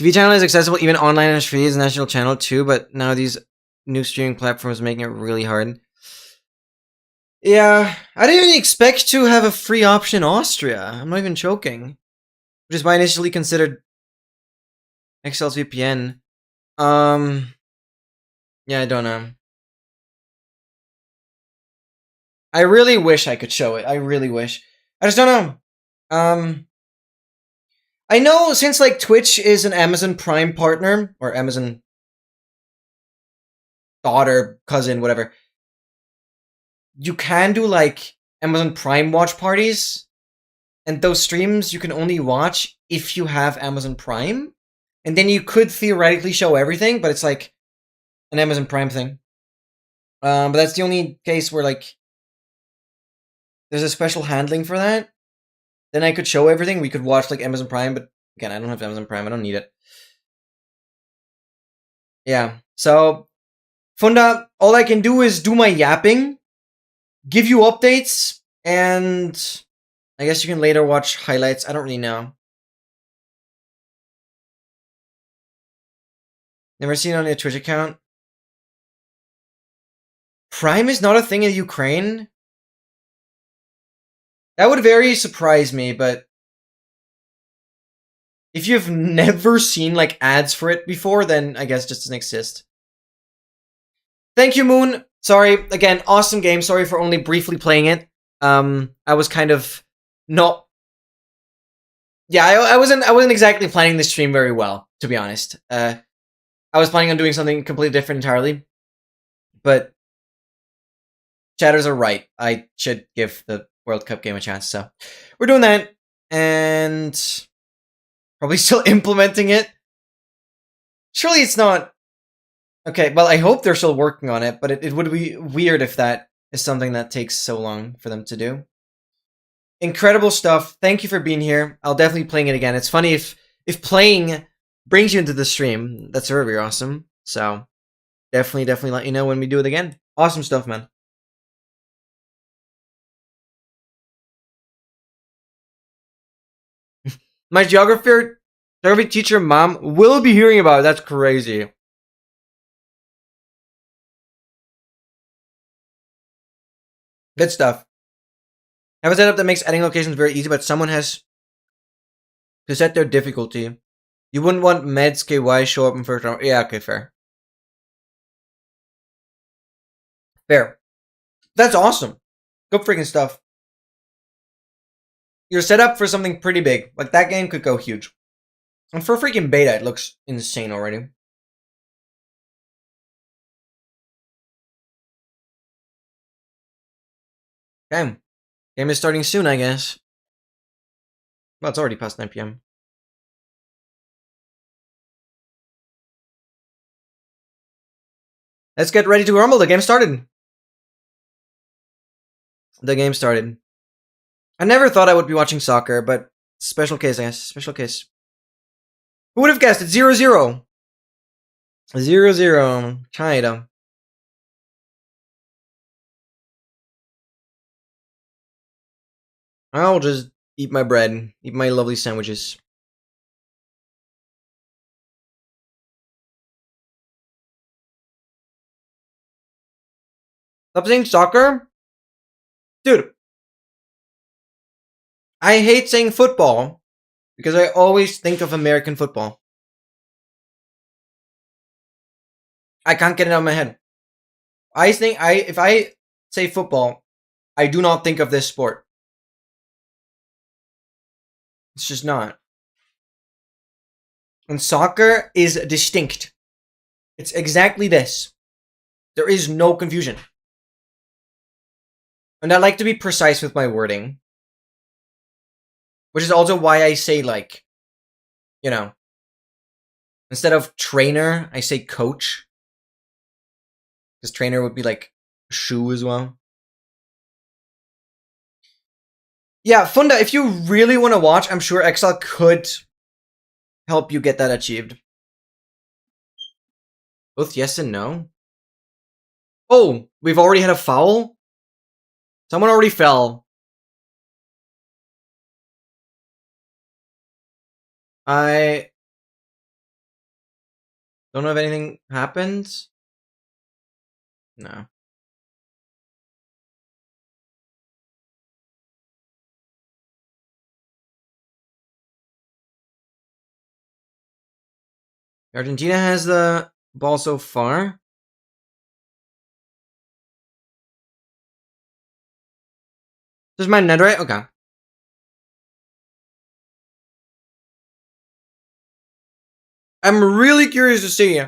TV channel is accessible even online and free as a national channel too, but now these new streaming platforms are making it really hard. Yeah, I didn't even expect to have a free option in Austria. I'm not even joking. Which is why I initially considered XL's VPN. Yeah, I don't know. I really wish I could show it. I really wish. I just don't know. I know since like Twitch is an Amazon Prime partner or Amazon daughter, cousin, whatever. You can do like Amazon Prime watch parties, and those streams you can only watch if you have Amazon Prime, and then you could theoretically show everything, but it's like an Amazon Prime thing. But that's the only case where like there's a special handling for that. Then I could show everything. We could watch like Amazon Prime, but again, I don't have Amazon Prime. I don't need it. Yeah. So, Funda, all I can do is do my yapping, give you updates, and I guess you can later watch highlights. I don't really know. Never seen it on your Twitch account. Prime is not a thing in Ukraine? That would very surprise me, but if you've never seen like ads for it before, then I guess it just doesn't exist. Thank you, Moon. Sorry, again, awesome game. Sorry for only briefly playing it. I was kind of not. Yeah, I wasn't exactly planning the stream very well, to be honest. I was planning on doing something completely different entirely, but chatters are right. I should give the World Cup game a chance, so we're doing that, and probably still implementing it. Surely it's not. Okay, well, I hope they're still working on it, but it would be weird if that is something that takes so long for them to do. Incredible stuff. Thank you for being here. I'll definitely be playing it again. It's funny if playing brings you into the stream. That's very awesome. So definitely let you know when we do it again. Awesome stuff, man. My geography teacher mom will be hearing about it. That's crazy. Good stuff. I have a setup that makes adding locations very easy, but someone has to set their difficulty. You wouldn't want meds KY show up in first round. Yeah, okay, fair. Fair. That's awesome. Good freaking stuff. You're set up for something pretty big. Like, that game could go huge. And for freaking beta, it looks insane already. Okay. Game is starting soon, I guess. Well, it's already past 9 p.m. Let's get ready to rumble. The game started. The game started. I never thought I would be watching soccer, but special case, I guess. Special case. Who would have guessed? It's 0-0. 0-0. China. I'll just eat my bread. Eat my lovely sandwiches. Stop saying soccer? Dude. I hate saying football because I always think of American football. I can't get it out of my head. If I say football, I do not think of this sport. It's just not. And soccer is distinct. It's exactly this. There is no confusion. And I like to be precise with my wording. Which is also why I say, like, you know, instead of trainer, I say coach. Because trainer would be like shoe as well. Yeah, Funda, if you really want to watch, I'm sure XL could help you get that achieved. Both yes and no? Oh, we've already had a foul? Someone already fell. I don't know if anything happened. No. Argentina has the ball so far. This is my net right? Okay. I'm really curious to see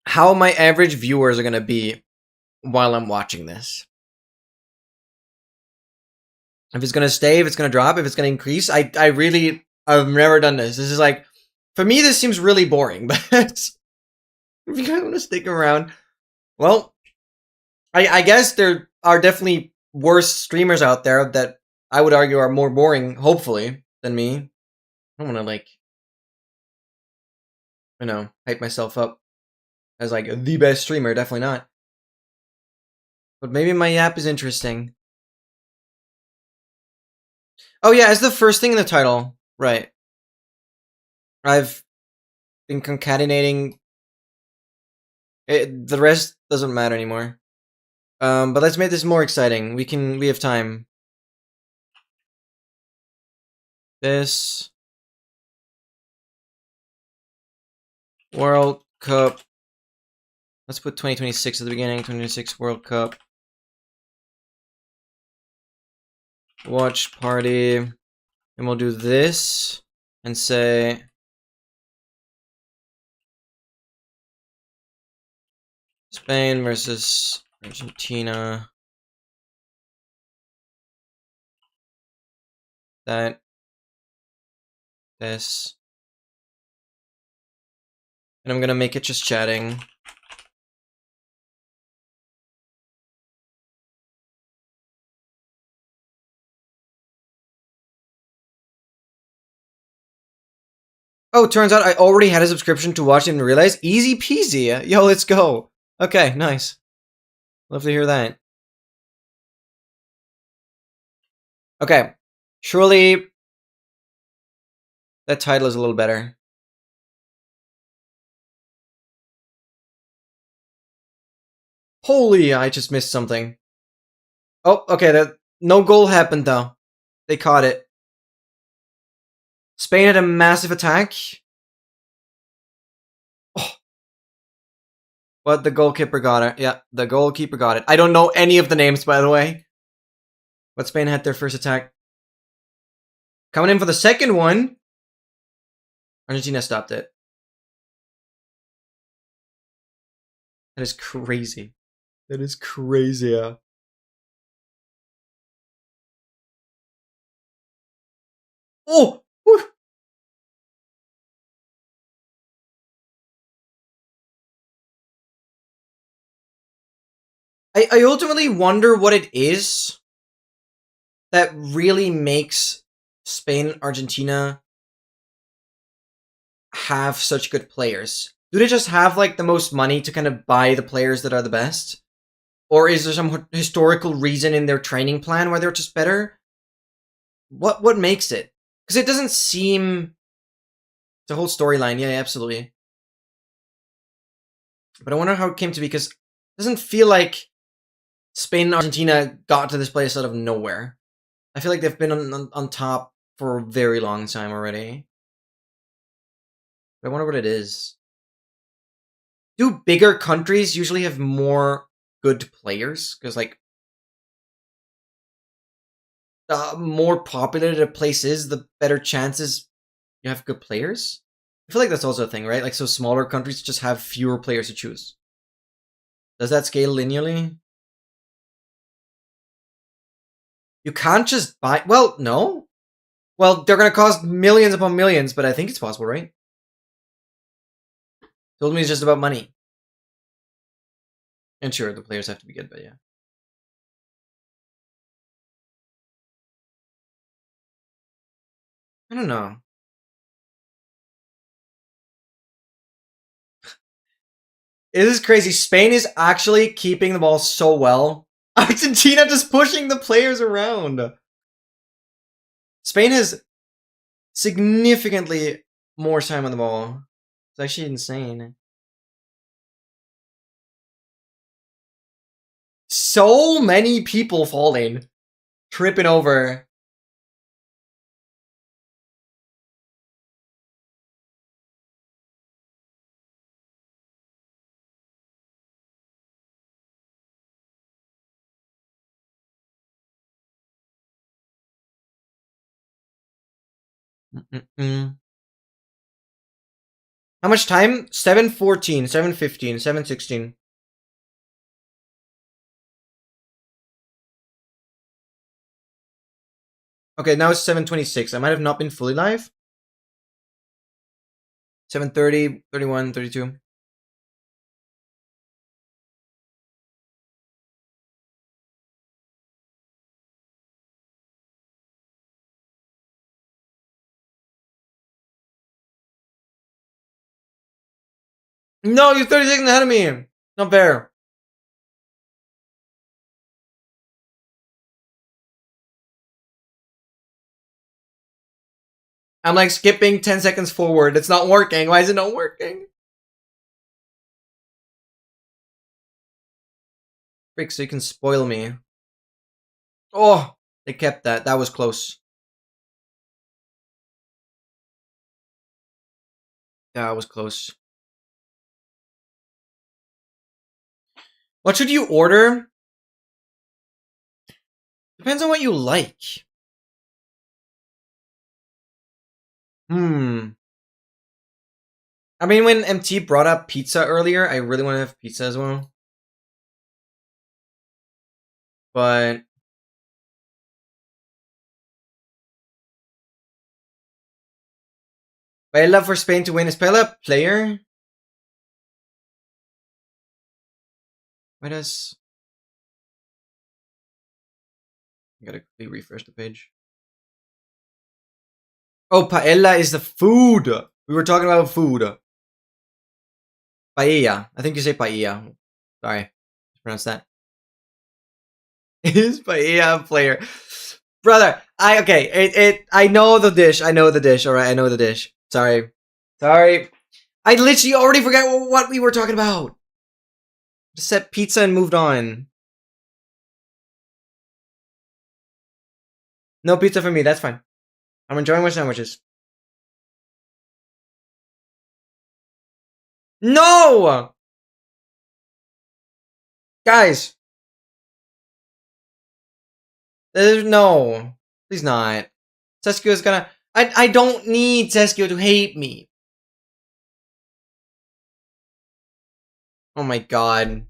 how my average viewers are gonna be while I'm watching this. If it's gonna stay, if it's gonna drop, if it's gonna increase. I've never done this. This is like, for me, this seems really boring, but if you guys want to stick around, well, I guess there are definitely worse streamers out there that I would argue are more boring, hopefully, than me. I don't want to, like, hype myself up as, like, the best streamer. Definitely not. But maybe my app is interesting. Oh, yeah, it's the first thing in the title. Right. I've been concatenating. The rest doesn't matter anymore. But let's make this more exciting. We have time. This World Cup. Let's put 2026 at the beginning. 2026 World Cup. Watch party. And we'll do this and say Spain versus Argentina. That. This. And I'm gonna make it just chatting. Oh, turns out I already had a subscription to watch it and realize. Easy peasy. Yo, let's go. Okay, nice. Love to hear that. Okay. Surely that title is a little better. Holy, I just missed something. Oh, okay, no goal happened though. They caught it. Spain had a massive attack. Oh. But the goalkeeper got it. Yeah, the goalkeeper got it. I don't know any of the names, by the way. But Spain had their first attack. Coming in for the second one. Argentina stopped it. That is crazy. That is crazy. Yeah. Oh! Whew. I ultimately wonder what it is that really makes Spain and Argentina have such good players. Do they just have like the most money to kind of buy the players that are the best? Or is there some historical reason in their training plan where they're just better? What makes it? Because it doesn't seem the whole storyline. Yeah, absolutely. But I wonder how it came to be, because it doesn't feel like Spain and Argentina got to this place out of nowhere. I feel like they've been on top for a very long time already. But I wonder what it is. Do bigger countries usually have more good players? Because, like, the more populated a place is, the better chances you have good players. I feel like that's also a thing, right? Like, so smaller countries just have fewer players to choose. Does that scale linearly? You can't just buy... Well, no. Well, they're going to cost millions upon millions, but I think it's possible, right? Told me it's just about money. And sure, the players have to be good, but yeah. I don't know. It is crazy. Spain is actually keeping the ball so well. Argentina just pushing the players around. Spain has significantly more time on the ball. It's actually insane. So many people falling, tripping over. How much time? 7:14, 7:15, 7:16. Okay, now it's 7:26. I might have not been fully live. 7:30, 31, 32. No, you're 30 seconds ahead of me. Not fair. I'm like skipping 10 seconds forward. It's not working. Why is it not working? Frick, so you can spoil me. Oh, they kept that. That was close. That was close. What should you order? Depends on what you like. I mean, when MT brought up pizza earlier, I really want to have pizza as well. But I'd love for Spain to win. Is Pele a player? Why does... I gotta quickly refresh the page. Oh, paella is the food. We were talking about food. Paella. I think you say paella. Sorry. Pronounce that. Is paella a player? Brother, I know the dish. I know the dish. Alright, I know the dish. Sorry. Sorry. I literally already forgot what we were talking about. Just said pizza and moved on. No pizza for me, that's fine. I'm enjoying my sandwiches. No! Guys! No. Please not. Seskio is gonna... I don't need Seskio to hate me. Oh my god.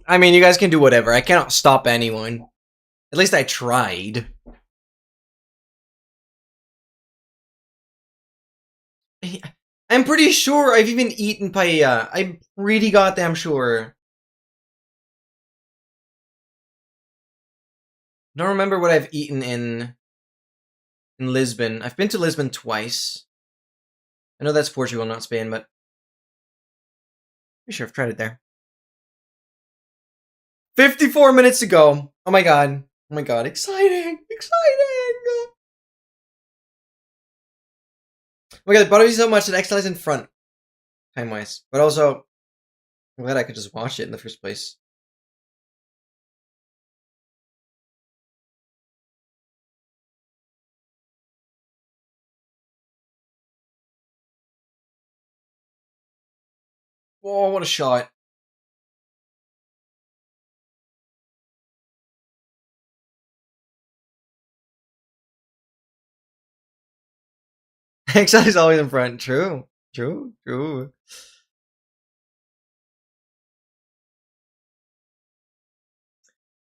I mean, you guys can do whatever. I cannot stop anyone. At least I tried. I'm pretty sure I've even eaten paella. I'm pretty goddamn sure. I don't remember what I've eaten in Lisbon. I've been to Lisbon twice. I know that's Portugal, not Spain, but pretty sure I've tried it there. 54 minutes to go. Oh my god. Oh my god. Exciting. Exciting. Oh my god, it bothers me so much that XL is in front. Time-wise. But also, I'm glad I could just watch it in the first place. Whoa, what a shot. XL is always in front. True. True. True.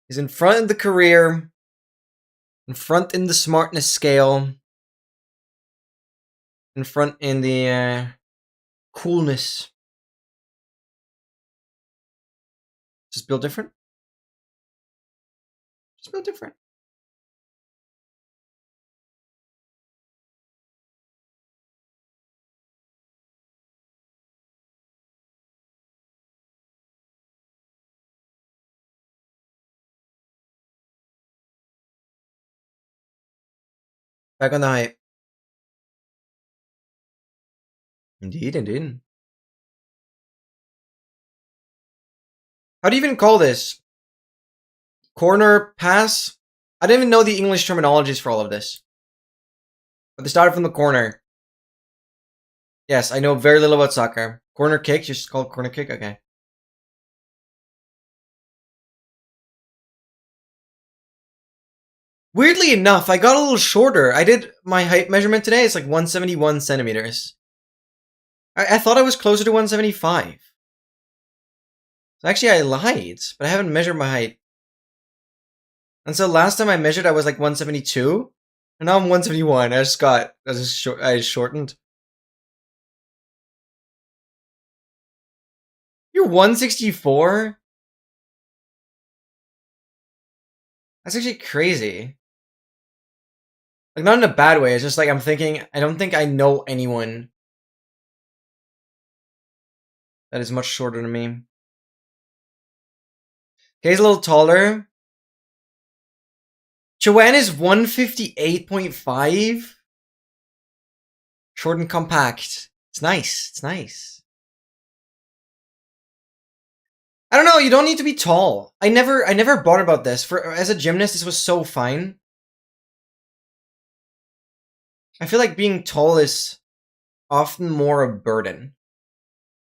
He's in front in the career. In front in the smartness scale. In front in the coolness. Just build different. Just build different. Back on the height. Indeed, indeed. How do you even call this? Corner pass? I didn't even know the English terminologies for all of this. But they started from the corner. Yes, I know very little about soccer. Corner kick, just call it corner kick? Okay. Weirdly enough, I got a little shorter. I did my height measurement today. It's like 171 centimeters. I thought I was closer to 175. So actually, I lied, but I haven't measured my height. And so last time I measured, I was like 172. And now I'm 171. I just shortened. You're 164? That's actually crazy. Like, not in a bad way. It's just like I'm thinking, I don't think I know anyone that is much shorter than me. Okay, he's a little taller. Joanne is 158.5. Short and compact. It's nice. It's nice. I don't know, you don't need to be tall. I never bothered about this. As a gymnast, this was so fine. I feel like being tall is often more a burden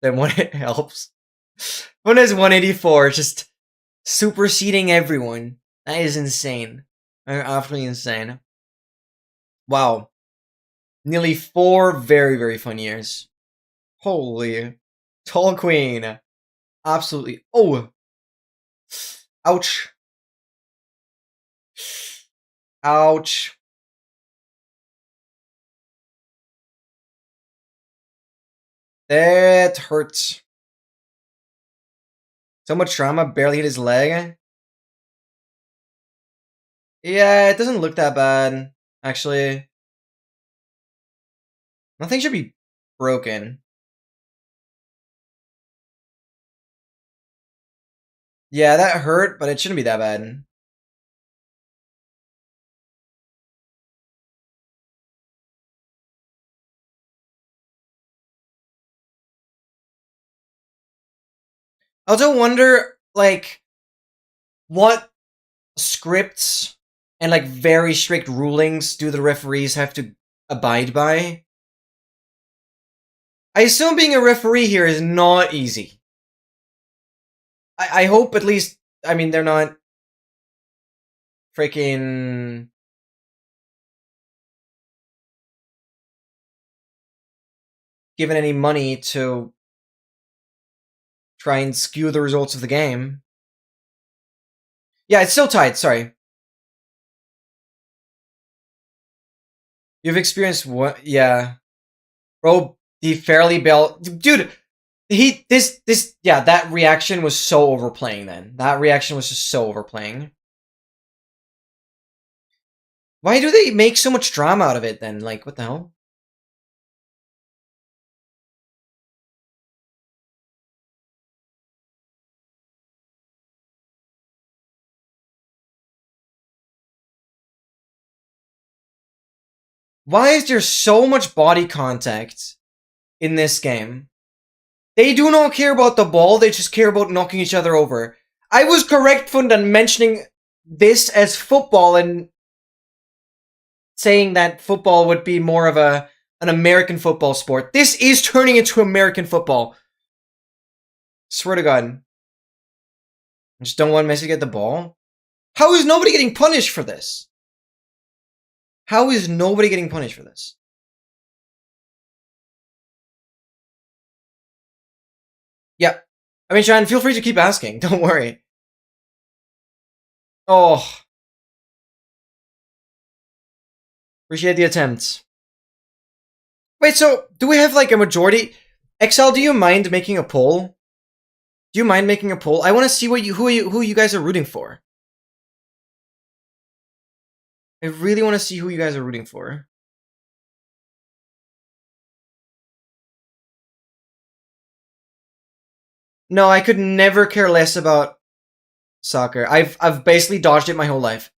than when it helps. When it's 184, just superseding everyone. That is insane. Absolutely insane. Wow. Nearly 4 very, very fun years. Holy. Tall queen. Absolutely. Oh. Ouch. Ouch. That hurts. So much trauma, barely hit his leg. Yeah, it doesn't look that bad, actually. Nothing should be broken. Yeah, that hurt, but it shouldn't be that bad. I also wonder, like, what scripts and, like, very strict rulings do the referees have to abide by? I assume being a referee here is not easy. I hope at least, I mean, they're not freaking given any money to try and skew the results of the game. Yeah, it's still tied, sorry. You've experienced what? Yeah. Bro, he fairly bailed. Dude, yeah, that reaction was so overplaying then. That reaction was just so overplaying. Why do they make so much drama out of it then? Like, what the hell? Why is there so much body contact in this game? They do not care about the ball, they just care about knocking each other over. I was correct, Fundan, mentioning this as football and saying that football would be more of an American football sport. This is turning into American football. Swear to God. I just don't want Messi to get the ball. How is nobody getting punished for this? How is nobody getting punished for this? Yeah. I mean, Shine, feel free to keep asking. Don't worry. Oh. Appreciate the attempt. Wait, so do we have like a majority? XL, do you mind making a poll? Do you mind making a poll? I want to see who you guys are rooting for. I really want to see who you guys are rooting for. No, I could never care less about soccer. I've basically dodged it my whole life.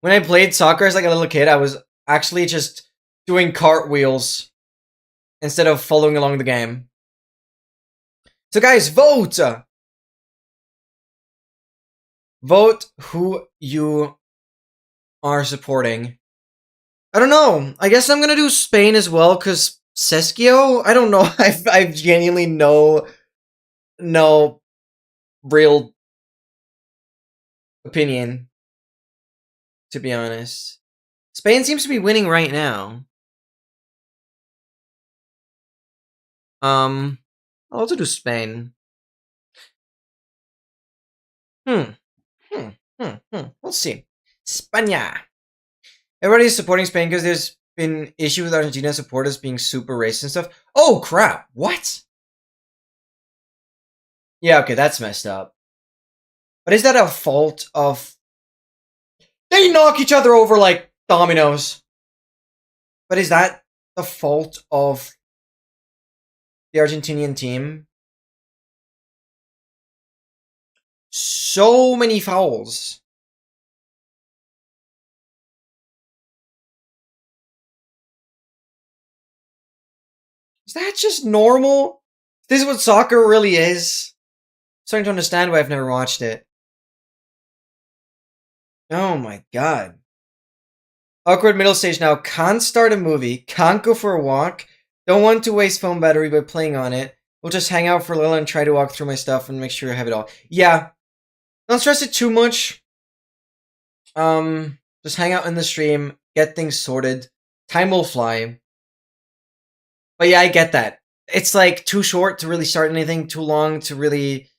When I played soccer as like a little kid, I was actually just doing cartwheels instead of following along the game. So guys, vote! Vote who you are supporting. I don't know. I guess I'm gonna do Spain as well, because Seskio? I don't know. I've genuinely no real opinion, to be honest. Spain seems to be winning right now. I'll also do Spain. We'll see. España. Everybody's supporting Spain because there's been issue with Argentina supporters being super racist and stuff. Oh crap! What? Yeah, okay, that's messed up. But is that a fault of? They knock each other over like dominoes. But is that the fault of the Argentinian team? So many fouls. Is that just normal? This is what soccer really is. I'm starting to understand why I've never watched it. Oh my god. Awkward middle stage now. Can't start a movie. Can't go for a walk. Don't want to waste phone battery by playing on it. We'll just hang out for a little and try to walk through my stuff and make sure I have it all. Yeah. Don't stress it too much. Just hang out in the stream. Get things sorted. Time will fly. But yeah, I get that. It's like too short to really start anything. Too long to really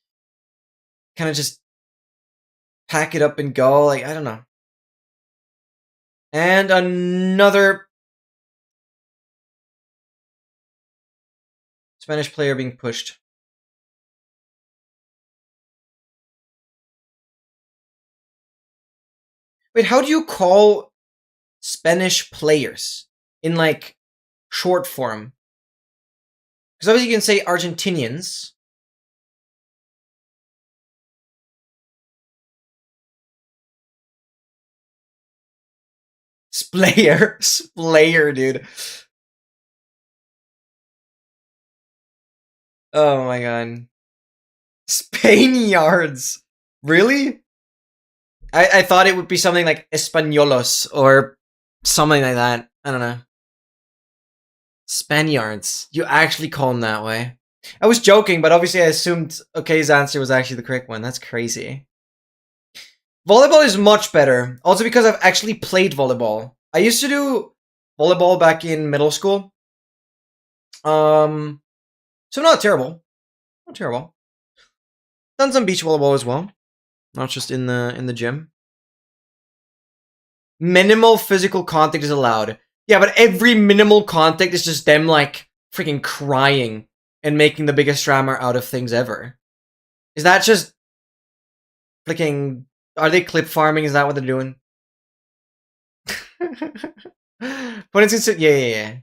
kind of just pack it up and go. Like, I don't know. And another Spanish player being pushed. Wait, how do you call Spanish players in like short form? Because obviously you can say Argentinians. Splayer. Splayer, dude. Oh my god. Spaniards. Really? I thought it would be something like Españolos or something like that. I don't know. Spaniards. You actually call them that way. I was joking, but obviously I assumed okay's answer was actually the correct one. That's crazy. Volleyball is much better. Also because I've actually played volleyball. I used to do volleyball back in middle school. So not terrible. Not terrible. Done some beach volleyball as well. Not just in the gym. Minimal physical contact is allowed. Yeah, but every minimal contact is just them like freaking crying and making the biggest drama out of things ever. Is that just freaking? Are they clip farming? Is that what they're doing? But it's yeah.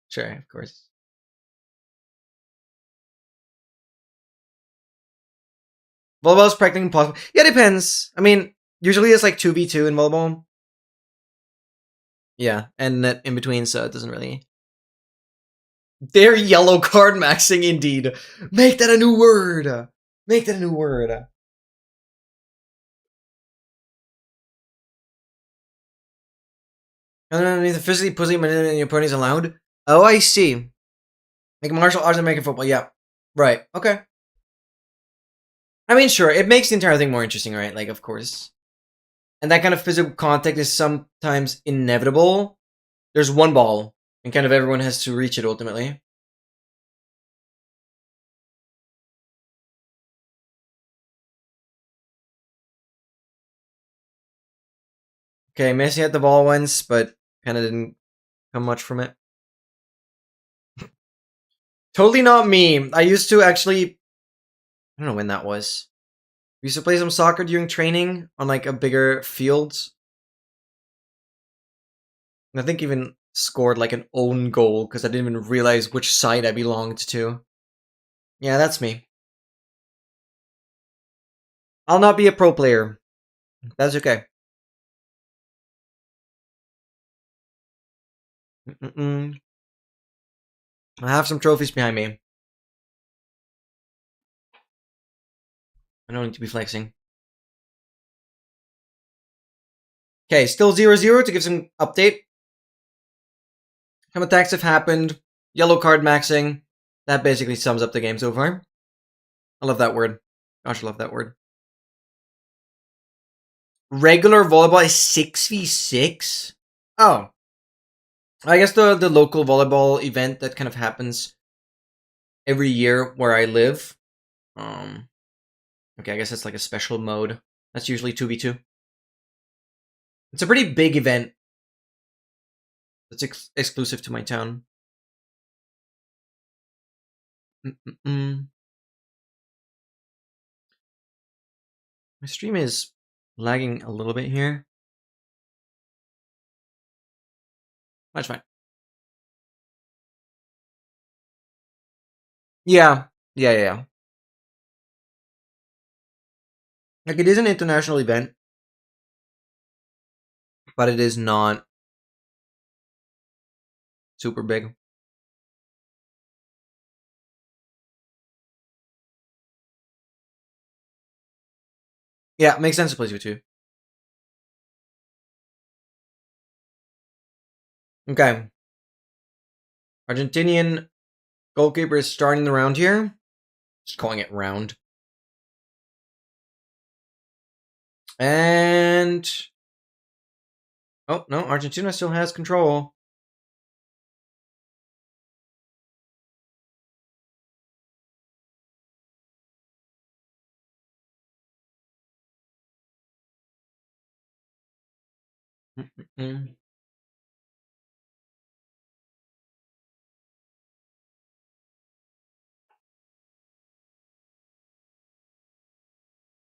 Sure, of course. Volleyball is practically impossible. Yeah, it depends. I mean, usually it's like 2v2 in volleyball. Yeah, and net in between, so it doesn't really. They're yellow card maxing indeed. Make that a new word. Make that a new word. Underneath the physically pussy manipulating your opponent is allowed. Oh, I see. Like martial arts and American football. Yeah. Right. Okay. I mean, sure. It makes the entire thing more interesting, right? Like, of course. And that kind of physical contact is sometimes inevitable. There's one ball, and kind of everyone has to reach it ultimately. Okay, Messi had the ball once, but kind of didn't come much from it. Totally not me. I used to actually... I don't know when that was. We used to play some soccer during training on like a bigger field. And I think even scored like an own goal because I didn't even realize which side I belonged to. Yeah, that's me. I'll not be a pro player. That's okay. I have some trophies behind me. I don't need to be flexing. Okay, still 0-0 to give some update. Some attacks have happened. Yellow card maxing. That basically sums up the game so far. I love that word. Gosh, I love that word. Regular volleyball is 6v6? Oh. I guess the local volleyball event that kind of happens every year where I live. Okay, I guess it's like a special mode. That's usually 2v2. It's a pretty big event. It's exclusive to my town. My stream is lagging a little bit here. That's fine. Yeah. Like, it is an international event, but it is not super big. Yeah, makes sense to play 2-2. Okay. Argentinian goalkeeper is starting the round here. Just calling it round. And... oh, no, Argentina still has control.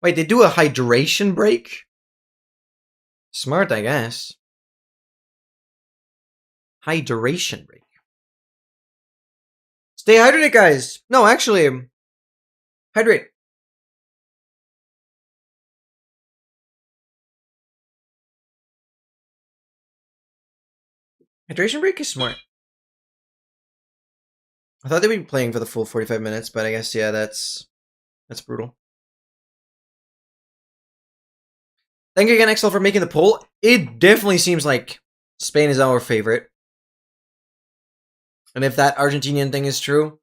Wait, they do a hydration break? Smart, I guess. Hydration break. Stay hydrated, guys. No, actually, hydrate. Hydration break is smart. I thought they'd be playing for the full 45 minutes, but I guess, yeah, that's brutal. Thank you again, XL, for making the poll. It definitely seems like Spain is our favorite. And if that Argentinian thing is true,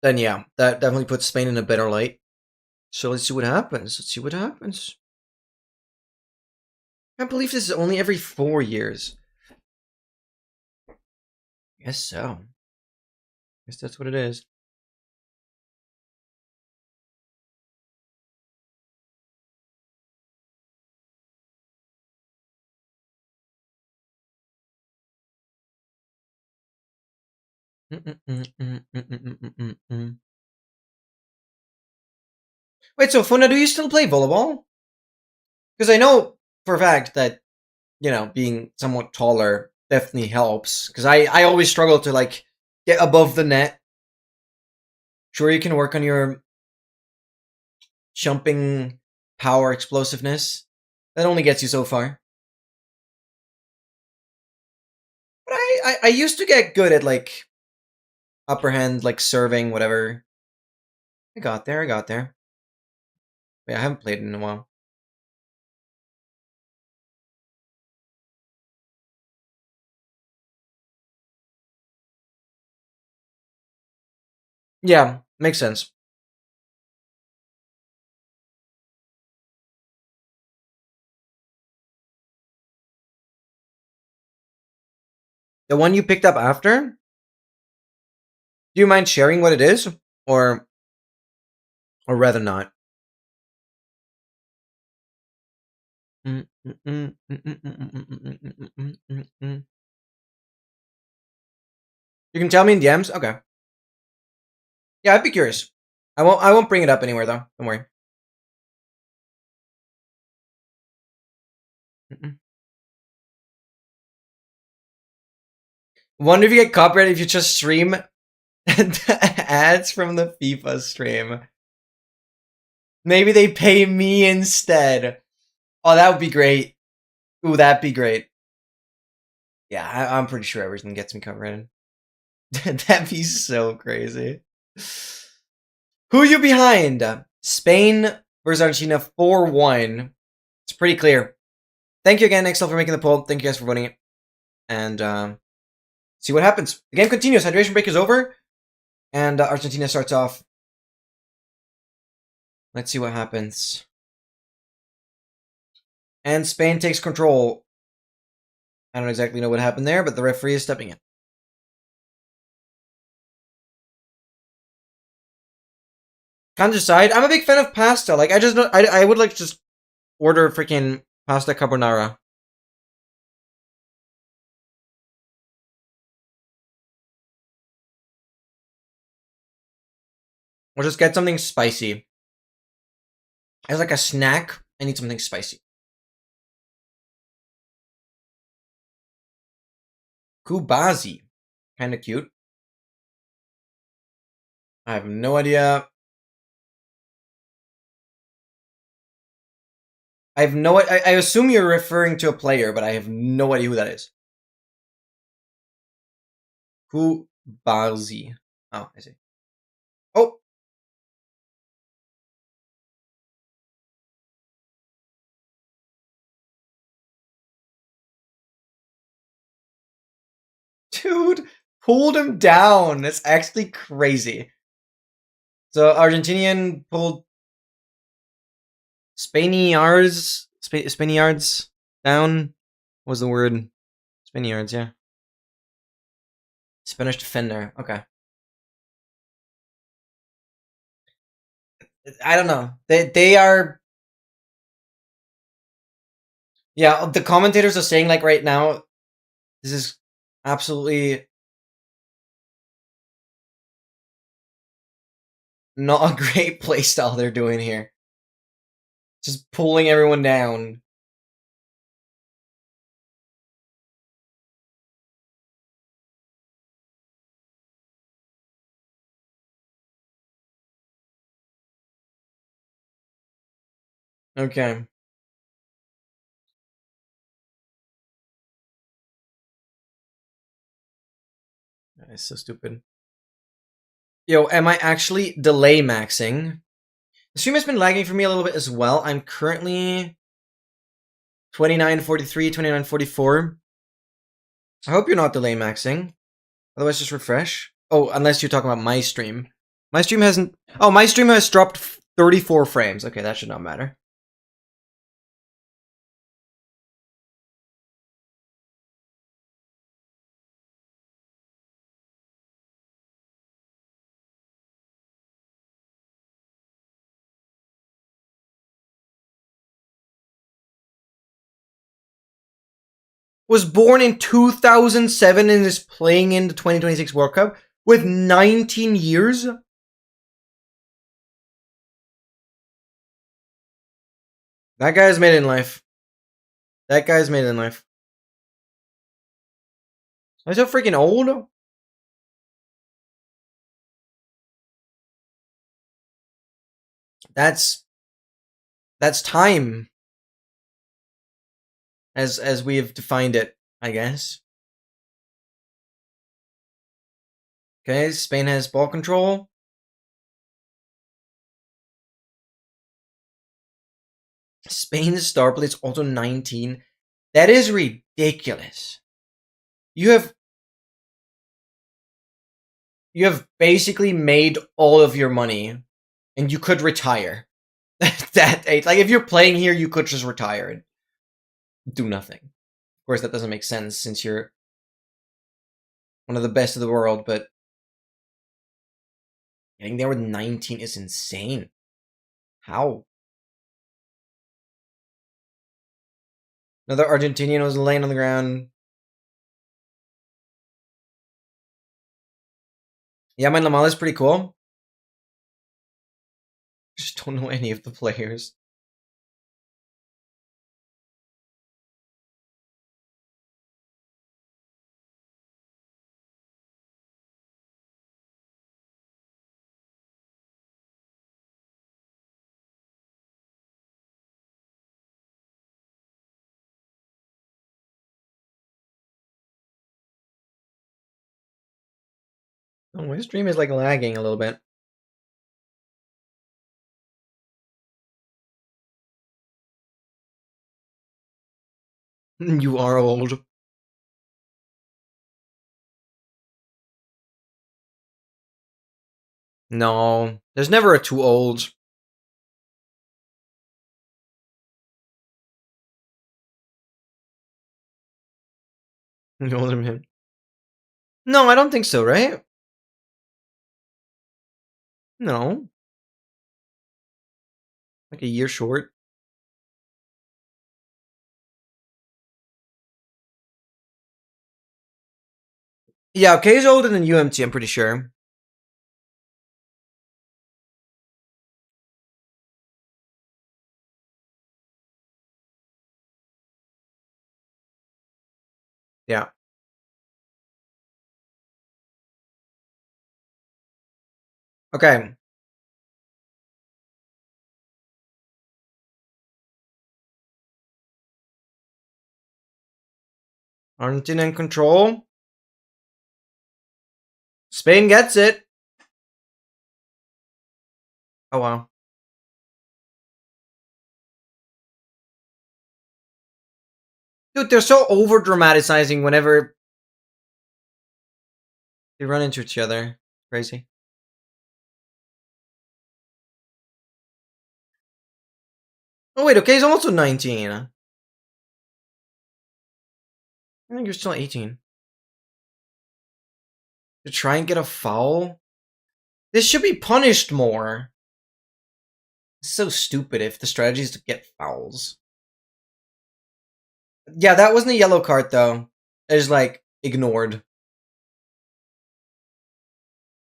then yeah, that definitely puts Spain in a better light. So let's see what happens. I can't believe this is only every 4 years. Guess so. Guess that's what it is. Wait, so Funa, do you still play volleyball? Because I know for a fact that, you know, being somewhat taller definitely helps. Because I always struggle to, like, get above the net. Sure, you can work on your jumping power explosiveness. That only gets you so far. But I used to get good at, like, upper hand, like, serving, whatever. I got there. Wait, I haven't played in a while. Yeah, makes sense. The one you picked up after? Do you mind sharing what it is? Or rather not? You can tell me in DMs? Okay. Yeah, I'd be curious. I won't bring it up anywhere though. Don't worry. Wonder if you get copyrighted if you just stream ads from the FIFA stream. Maybe they pay me instead. Oh, that would be great. Ooh, that'd be great. Yeah, I'm pretty sure everything gets me covered. That'd be so crazy. Who are you behind? Spain versus Argentina 4-1. It's pretty clear. Thank you again, XL, for making the poll. Thank you guys for voting it. And see what happens. The game continues. Hydration break is over. And Argentina starts off. Let's see what happens. And Spain takes control. I don't exactly know what happened there, but the referee is stepping in. Can't decide. I'm a big fan of pasta. Like, I would like to just order freaking pasta carbonara. Or just get something spicy. As like a snack, I need something spicy. Kubazi. Kind of cute. I have no idea. I assume you're referring to a player, but I have no idea who that is. Kubazi. Oh, I see. Oh! Dude, pulled him down. That's actually crazy. So Argentinian pulled Spaniards down. What was the word? Spaniards, yeah. Spanish defender. Okay. I don't know. They are. Yeah, the commentators are saying like right now, this is absolutely not a great playstyle they're doing here. Just pulling everyone down. Okay. That's so stupid. Yo, am I actually delay maxing? The stream has been lagging for me a little bit as well. I'm currently 2943, 2944. I hope you're not delay maxing. Otherwise, just refresh. Oh, unless you're talking about my stream. My stream hasn't... Oh, my stream has dropped 34 frames. Okay, that should not matter. Was born in 2007 and is playing in the 2026 World Cup with 19 years? That guy's made it in life. That guy's made it in life. I'm so freaking old. That's time, as we have defined it, I guess. Okay, Spain has ball control. Spain's star player is also 19. That is ridiculous. You have basically made all of your money, and you could retire. That age, like if you're playing here, you could just retire and do nothing. Of course, that doesn't make sense since you're one of the best of the world, but getting there with 19 is insane. How? Another Argentinian was laying on the ground. Yeah, my Lamal is pretty cool. Just don't know any of the players. Oh, my stream is like lagging a little bit. You are old. No, there's never a too old. You older than him. No, I don't think so, right? No. Like a year short. Yeah, K's older than UMT, I'm pretty sure. Yeah. Okay. Argentina in control. Spain gets it. Oh, wow. Dude, they're so over dramatizing whenever they run into each other. Crazy. Oh, wait, okay, he's also 19. I think you're still 18. To try and get a foul? This should be punished more. It's so stupid if the strategy is to get fouls. Yeah, that wasn't a yellow card, though. It was, like, ignored.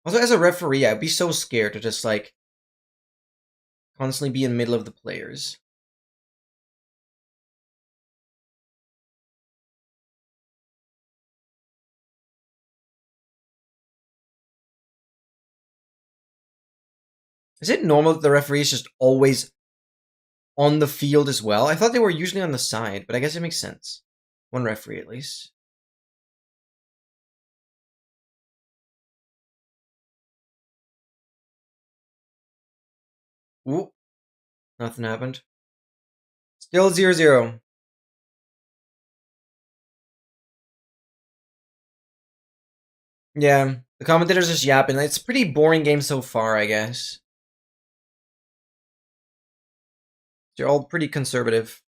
Also, as a referee, I'd be so scared to just, like, constantly be in the middle of the players. Is it normal that the referee is just always on the field as well? I thought they were usually on the side, but I guess it makes sense. One referee, at least. Ooh. Nothing happened. Still 0-0. Yeah, the commentators just yapping. It's a pretty boring game so far, I guess. They're all pretty conservative.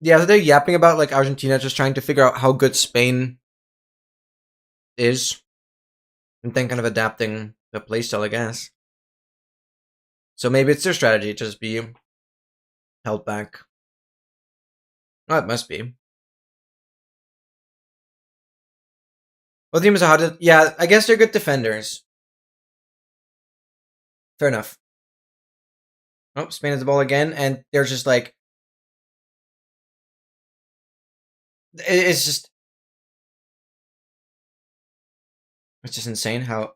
Yeah, so they're yapping about like Argentina just trying to figure out how good Spain is. And then kind of adapting the playstyle, I guess. So maybe it's their strategy to just be held back. Oh, it must be. Both teams are hard to... Yeah, I guess they're good defenders. Fair enough. Oh, Spain has the ball again, and they're just like... It's just... It's just insane how...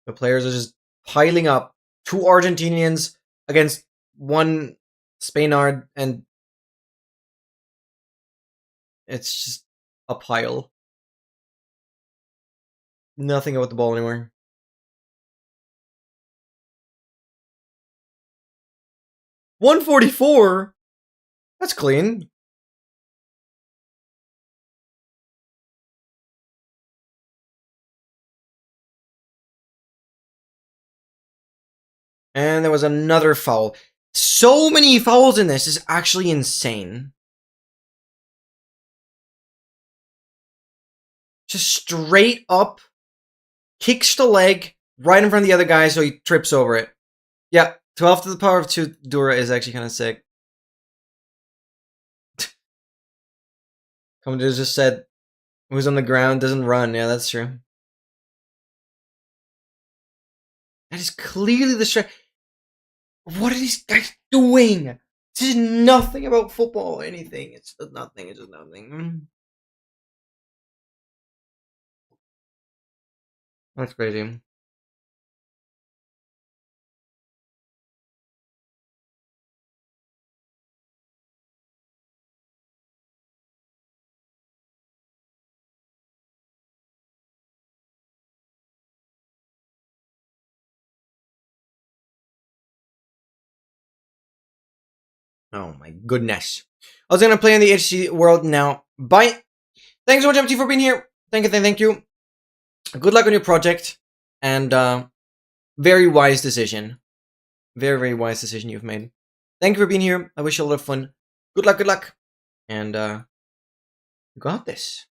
The players are just piling up. Two Argentinians against one Spainard, and it's just a pile. Nothing about the ball anymore. 144? That's clean. And there was another foul. So many fouls in this is actually insane. Just straight up kicks the leg right in front of the other guy so he trips over it. Yeah, 12 to the power of 2 Dura is actually kind of sick. Commentators just said, who's on the ground doesn't run. Yeah, that's true. That is clearly the strike. What are these guys doing? This is nothing about football or anything. It's just nothing. It's just nothing. That's crazy. Oh my goodness. I was gonna play in the HC world now. Bye. Thanks so much, MT, for being here. Thank you. Good luck on your project. And very wise decision. Very, very wise decision you've made. Thank you for being here. I wish you a lot of fun. Good luck. And you got this.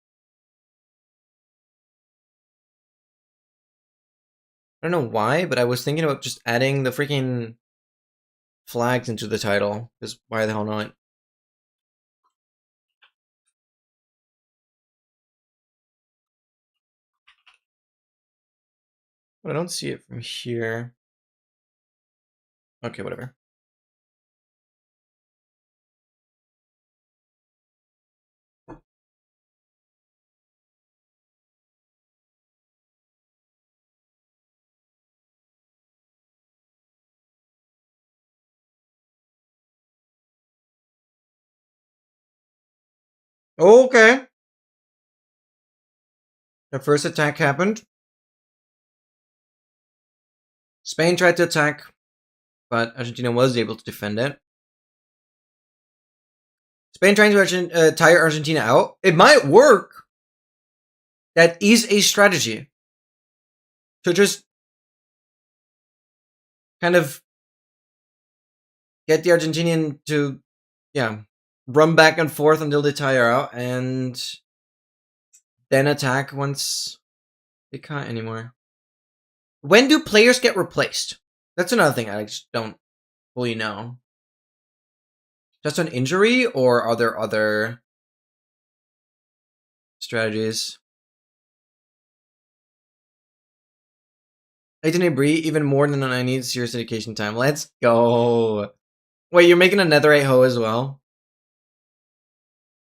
I don't know why, but I was thinking about just adding the freaking flags into the title. Because why the hell not? But I don't see it from here. Okay, whatever. Okay. The first attack happened. Spain tried to attack, but Argentina was able to defend it. Spain trying to tire Argentina out. It might work. That is a strategy. To just kind of get the Argentinian to, run back and forth until they tire out, and then attack once they can't anymore. When do players get replaced? That's another thing I just don't fully know. Just an injury, or are there other strategies? 18 Brie, even more than I need serious dedication time. Let's go. Wait, you're making a netherite hoe as well?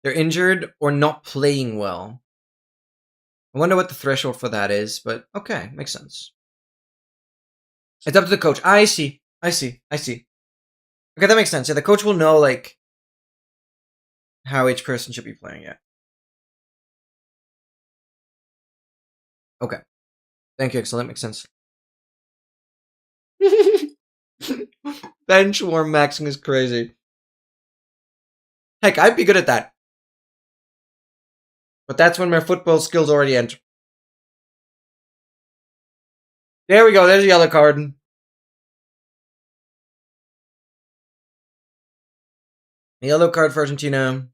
They're injured or not playing well. I wonder what the threshold for that is, but okay, makes sense. It's up to the coach. I see. Okay, that makes sense. Yeah, the coach will know, like, how each person should be playing it. Okay. Thank you, excellent. Makes sense. Bench warm maxing is crazy. Heck, I'd be good at that. But that's when my football skills already end. There we go, there's the yellow card. A yellow card for Argentina.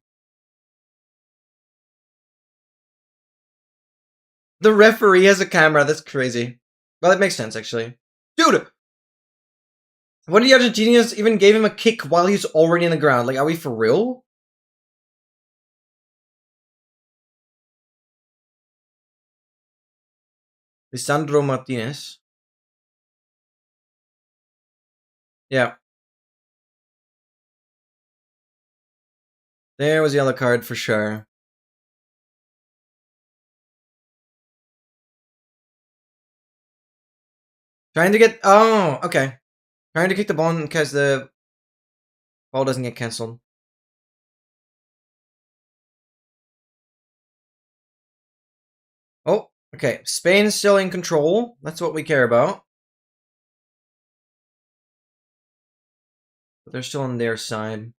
The referee has a camera, that's crazy. Well, it makes sense, actually. Dude! One of the Argentinians even gave him a kick while he's already in the ground. Like, are we for real? Lisandro Martinez. Yeah. There was the yellow card for sure. Trying to get... Oh, okay. Trying to kick the ball because the ball doesn't get cancelled. Oh, okay. Spain's still in control. That's what we care about. But they're still on their side.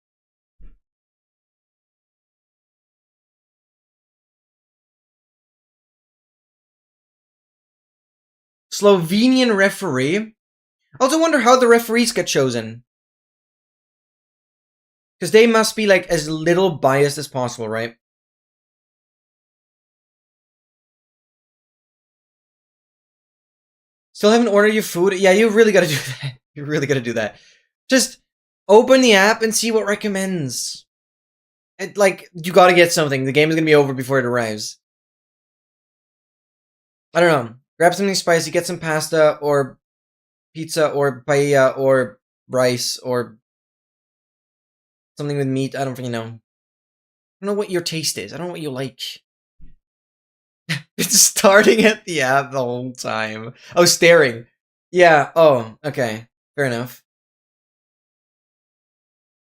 Slovenian referee. I also wonder how the referees get chosen. Because they must be, like, as little biased as possible, right? Still haven't ordered your food? Yeah, you really gotta do that. You really gotta do that. Just open the app and see what recommends. Like, you gotta get something. The game is gonna be over before it arrives. I don't know. Grab something spicy, get some pasta, or pizza, or paella, or rice, or something with meat. I don't freaking know. I don't know what your taste is. I don't know what you like. It's starting at the app the whole time. Oh, staring. Yeah, oh, okay. Fair enough.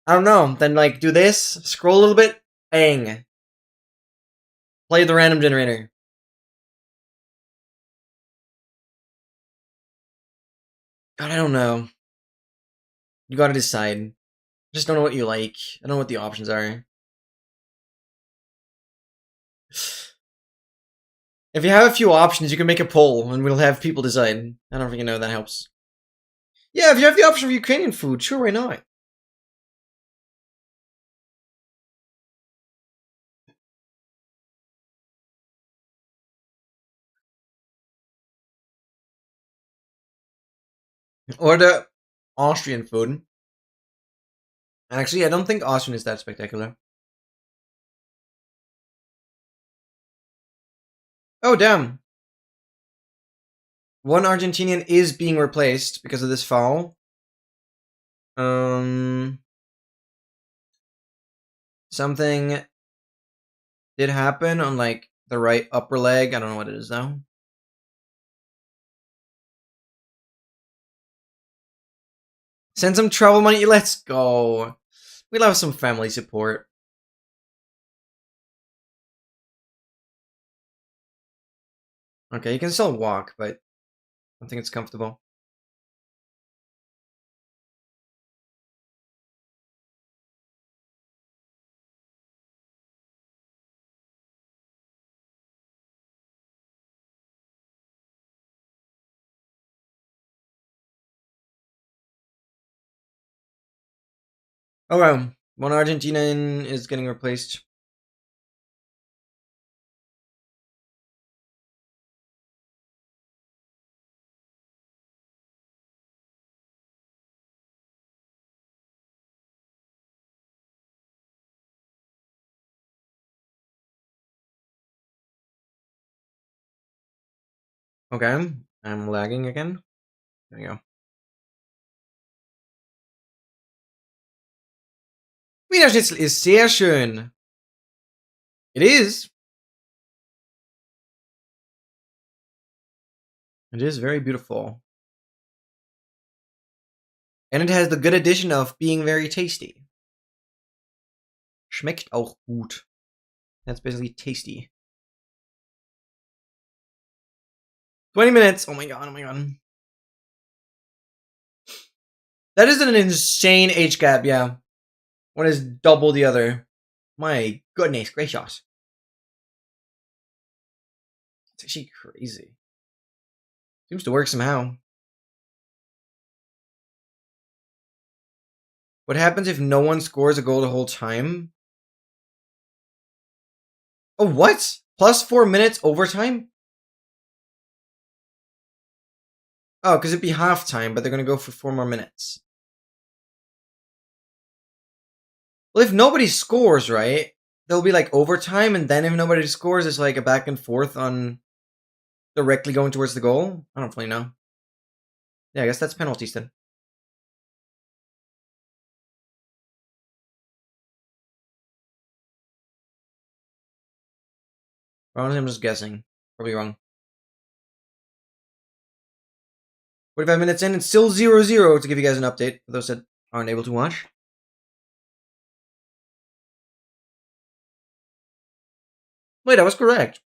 I don't know. Then, like, do this, scroll a little bit, bang. Play the random generator. God, I don't know. You gotta decide. I just don't know what you like. I don't know what the options are. If you have a few options, you can make a poll and we'll have people decide. I don't really know if that helps. Yeah, if you have the option of Ukrainian food, sure, why not? Or the Austrian food. Actually, I don't think Austrian is that spectacular. Oh, damn. One Argentinian is being replaced because of this foul. Something did happen on, like, the right upper leg. I don't know what it is, though. Send some travel money. Let's go. We'll have some family support. Okay, you can still walk, but I don't think it's comfortable. Oh well, one Argentinian is getting replaced. Okay, I'm lagging again. There you go. Wiener Schnitzel ist sehr schön. It is. It is very beautiful. And it has the good addition of being very tasty. Schmeckt auch gut. That's basically tasty. 20 minutes. Oh my god, oh my god. That is an insane age gap, yeah. One is double the other. My goodness gracious. It's actually crazy. Seems to work somehow. What happens if no one scores a goal the whole time? Oh, what? Plus 4 minutes overtime? Oh, because it'd be halftime, but they're going to go for 4 more minutes. Well, if nobody scores, right, there'll be like overtime, and then if nobody scores, it's like a back and forth on directly going towards the goal. I don't really know. Yeah, I guess that's penalties then. Honestly, I'm just guessing. Probably wrong. 45 minutes in, it's still 0-0 to give you guys an update for those that aren't able to watch. Wait, I was correct.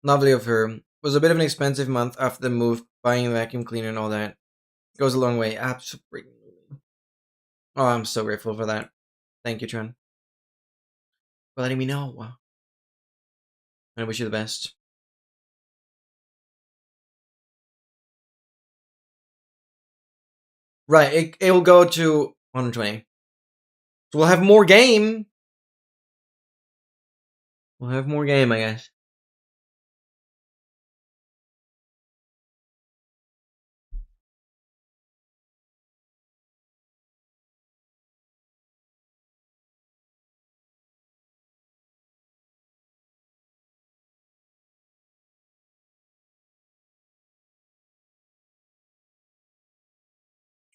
Lovely of her. Was a bit of an expensive month after the move, buying a vacuum cleaner and all that. Goes a long way. Absolutely. Oh, I'm so grateful for that. Thank you, Tron, for letting me know. I wish you the best. Right, it will go to 120. So we'll have more game. We'll have more game, I guess.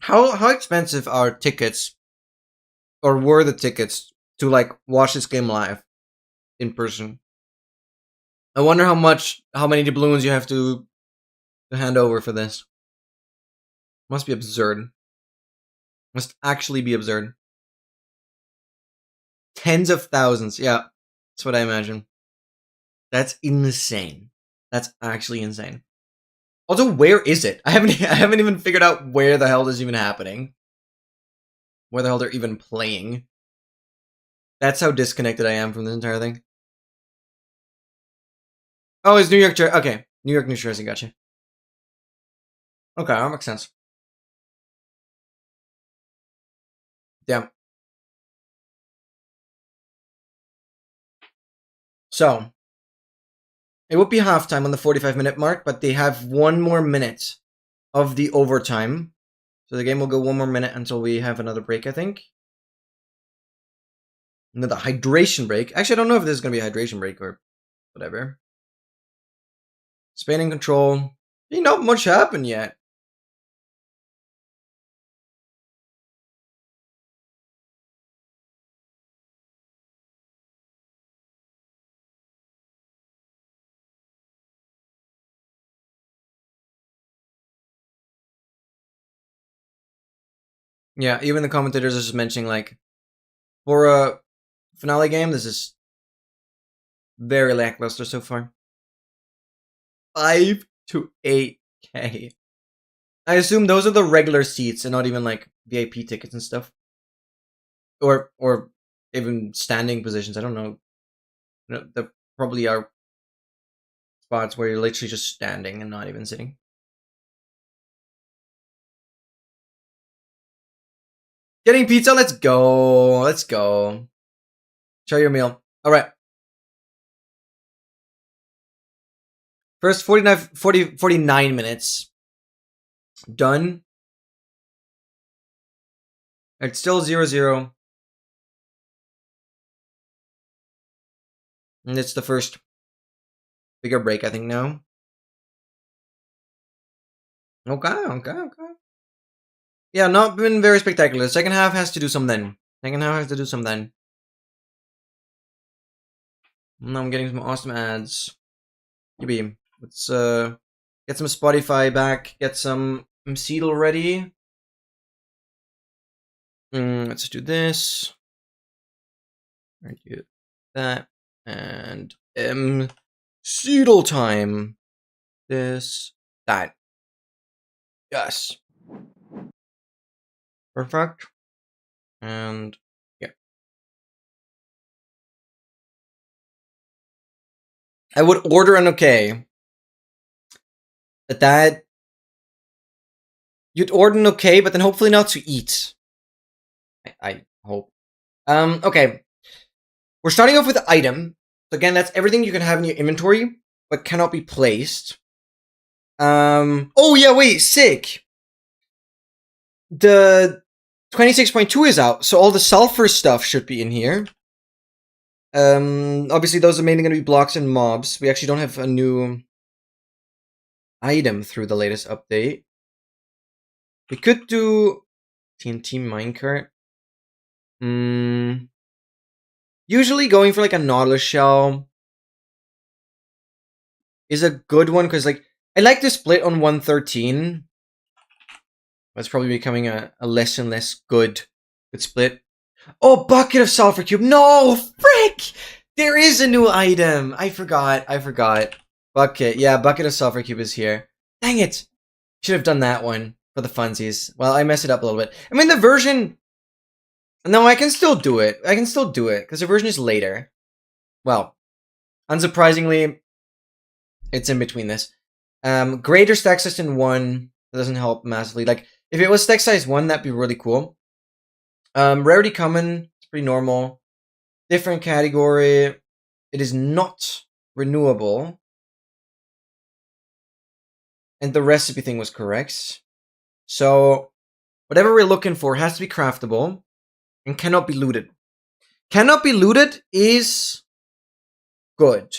How expensive are tickets, or were the tickets to like watch this game live in person? I wonder how many doubloons you have to hand over for this. Must be absurd. Must actually be absurd. Tens of thousands. Yeah, that's what I imagine. That's insane. That's actually insane. Also, where is it? I haven't even figured out where the hell this is even happening. Where the hell they're even playing. That's how disconnected I am from this entire thing. Oh, it's New York, Jersey. Okay, New York, New Jersey. Gotcha. Okay, that makes sense. Damn. So, it would be halftime on the 45-minute mark, but they have 1 more minute of the overtime. So the game will go 1 more minute until we have another break, I think. Another hydration break. Actually, I don't know if this is going to be a hydration break or whatever. Spain in control. Ain't not much happened yet. Yeah, even the commentators are just mentioning, like, for a finale game, this is very lackluster so far. 5 to 8K. I assume those are the regular seats and not even like VIP tickets and stuff. Or even standing positions. I don't know. There probably are spots where you're literally just standing and not even sitting. Getting pizza, let's go. Let's go. Try your meal. Alright. First 49 minutes. Done. It's still 0-0. And it's the first bigger break, I think, now. Okay. Yeah, not been very spectacular. The second half has to do something. Now I'm getting some awesome ads. Yippee. Let's get some Spotify back. Get some Seedle ready. Let's do this. Do that. And Seedle time. This. That. Yes. Perfect. And yeah. I would order an okay. That you'd order an okay, but then hopefully not to eat. I hope. Okay. We're starting off with the item. So again, that's everything you can have in your inventory, but cannot be placed. Oh yeah, wait, sick. The 26.2 is out, so all the sulfur stuff should be in here. Obviously those are mainly going to be blocks and mobs. We actually don't have a new item through the latest update. We could do TNT minecart. Usually going for like a Nautilus shell is a good one, because like I like to split on 113. That's probably becoming a less and less good split. Oh, bucket of sulfur cube. No, frick! There is a new item. I forgot. Bucket. Yeah, bucket of sulfur cube is here. Dang it. Should have done that one for the funsies. Well, I messed it up a little bit. I mean, the version... No, I can still do it. Because the version is later. Well, unsurprisingly, it's in between this. Greater stack size than 1. That doesn't help massively. Like, if it was stack size 1, that'd be really cool. Rarity common, it's pretty normal. Different category, it is not renewable. And the recipe thing was correct. So, whatever we're looking for has to be craftable and cannot be looted. Cannot be looted is good.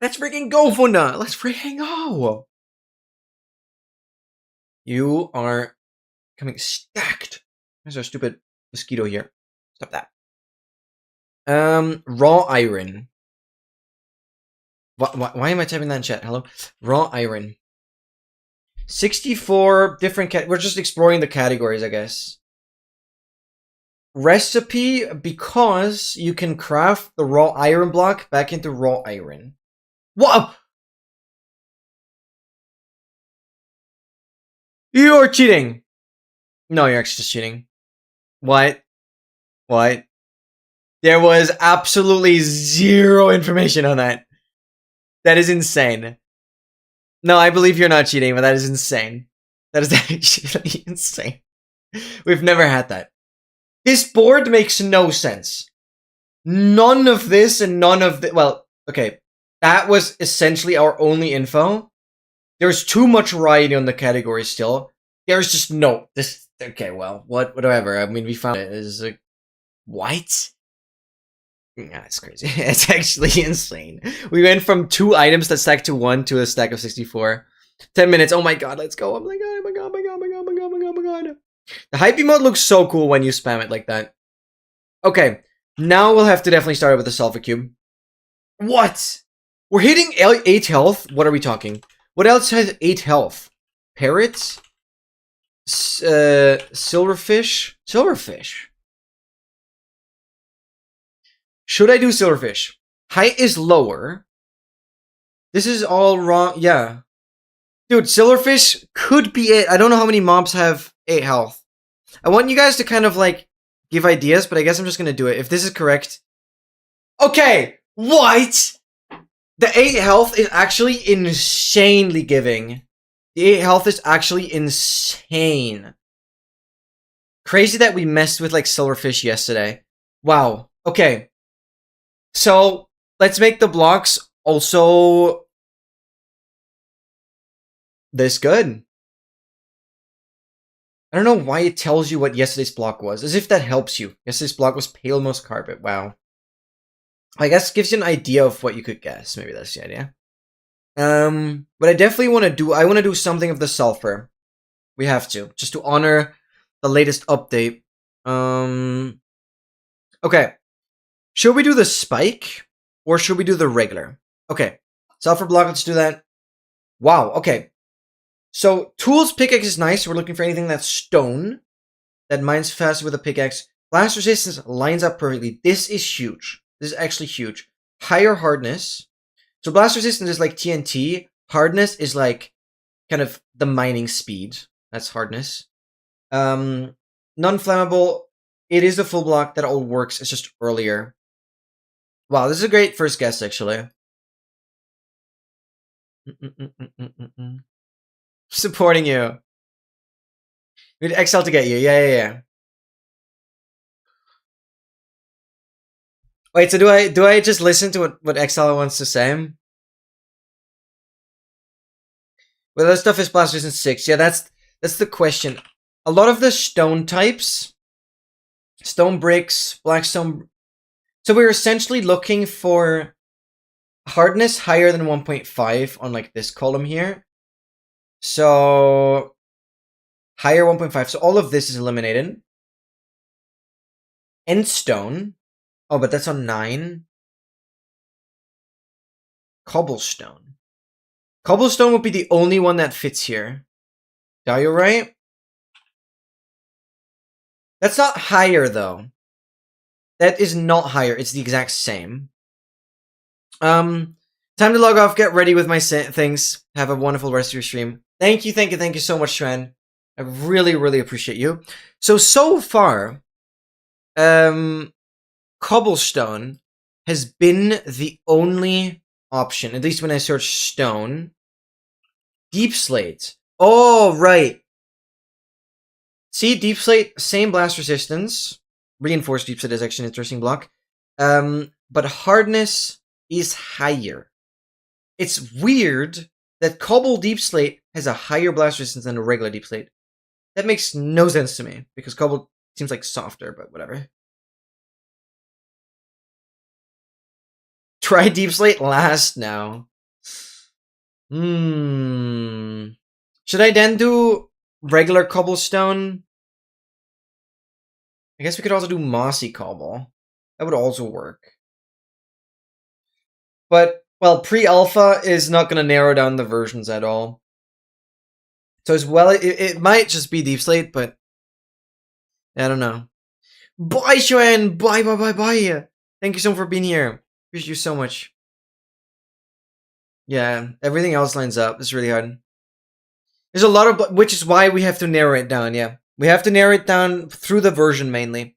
Let's freaking go, Funda! Let's freaking go! You are coming stacked. There's our stupid mosquito here. Stop that. Raw iron. Why am I typing that in chat? Hello? Raw iron. 64 different we're just exploring the categories, I guess. Recipe, because you can craft the raw iron block back into raw iron. What? You're cheating. No, you're actually just cheating. What? What? There was absolutely zero information on that. That is insane. No, I believe you're not cheating, but that is insane. That is actually insane. We've never had that. This board makes no sense. None of this and none of the... Well, okay. That was essentially our only info. There's too much variety on the category still. There's just no... This... Okay, well, whatever. I mean, we found it. Is like... What? Yeah, it's crazy. It's actually insane. We went from 2 items that stack to 1 to a stack of 64. 10 minutes. Oh my god, let's go. Oh my god, oh my god, oh my god, oh my god, oh my god, oh my god, oh my god. The hype mode looks so cool when you spam it like that. Okay, now we'll have to definitely start with the sulfur cube. What? We're hitting 8 health? What are we talking? What else has 8 health? Parrots? Silverfish? Silverfish. Should I do silverfish? Height is lower. This is all wrong. Yeah. Dude, silverfish could be it. I don't know how many mobs have 8 health. I want you guys to kind of like give ideas, but I guess I'm just going to do it. If this is correct. Okay. What? The 8 health is actually insanely giving. The 8 health is actually insane. Crazy that we messed with like silverfish yesterday. Wow. Okay. So, let's make the blocks also this good. I don't know why it tells you what yesterday's block was, as if that helps you. Yesterday's block was pale moss carpet. Wow. I guess it gives you an idea of what you could guess. Maybe that's the idea. But I definitely want to do, I want to do something of the sulfur. We have to, just to honor the latest update. Okay. Should we do the spike, or should we do the regular? Okay, sulfur block, let's do that. Wow, okay. So, tools pickaxe is nice. We're looking for anything that's stone, that mines faster with a pickaxe. Blast resistance lines up perfectly. This is huge. This is actually huge. Higher hardness. So, blast resistance is like TNT. Hardness is like kind of the mining speed. That's hardness. Non-flammable. It is a full block that all works. It's just earlier. Wow, this is a great first guess, actually. Supporting you. We need Excel to get you. Yeah. Wait, so do I just listen to what Excel wants to say? Well, that stuff is blast resistance 6. Yeah, that's the question. A lot of the stone types, stone bricks, blackstone. So we're essentially looking for hardness higher than 1.5 on like this column here. So higher 1.5. So all of this is eliminated. End stone. Oh, but that's on 9. Cobblestone. Cobblestone would be the only one that fits here. Diorite. That's not higher though. That is not higher. It's the exact same. Time to log off. Get ready with my things. Have a wonderful rest of your stream. Thank you so much, Tran. I really appreciate you. So far, cobblestone has been the only option, at least when I search stone. Deep slate. Oh, right. See, deep slate, same blast resistance. Reinforced deep slate is actually an interesting block. But hardness is higher. It's weird that cobble deep slate has a higher blast resistance than a regular deep slate. That makes no sense to me, because cobble seems like softer, but whatever. Try deep slate last now. Hmm. Should I then do regular cobblestone? I guess we could also do mossy cobble. That would also work. But, well, pre-alpha is not going to narrow down the versions at all. So as well, it might just be Deep Slate, but I don't know. Bye, Joanne! Bye, bye, bye, bye! Thank you so much for being here. Appreciate you so much. Yeah, everything else lines up. It's really hard. There's a lot of, which is why we have to narrow it down, yeah. We have to narrow it down through the version mainly.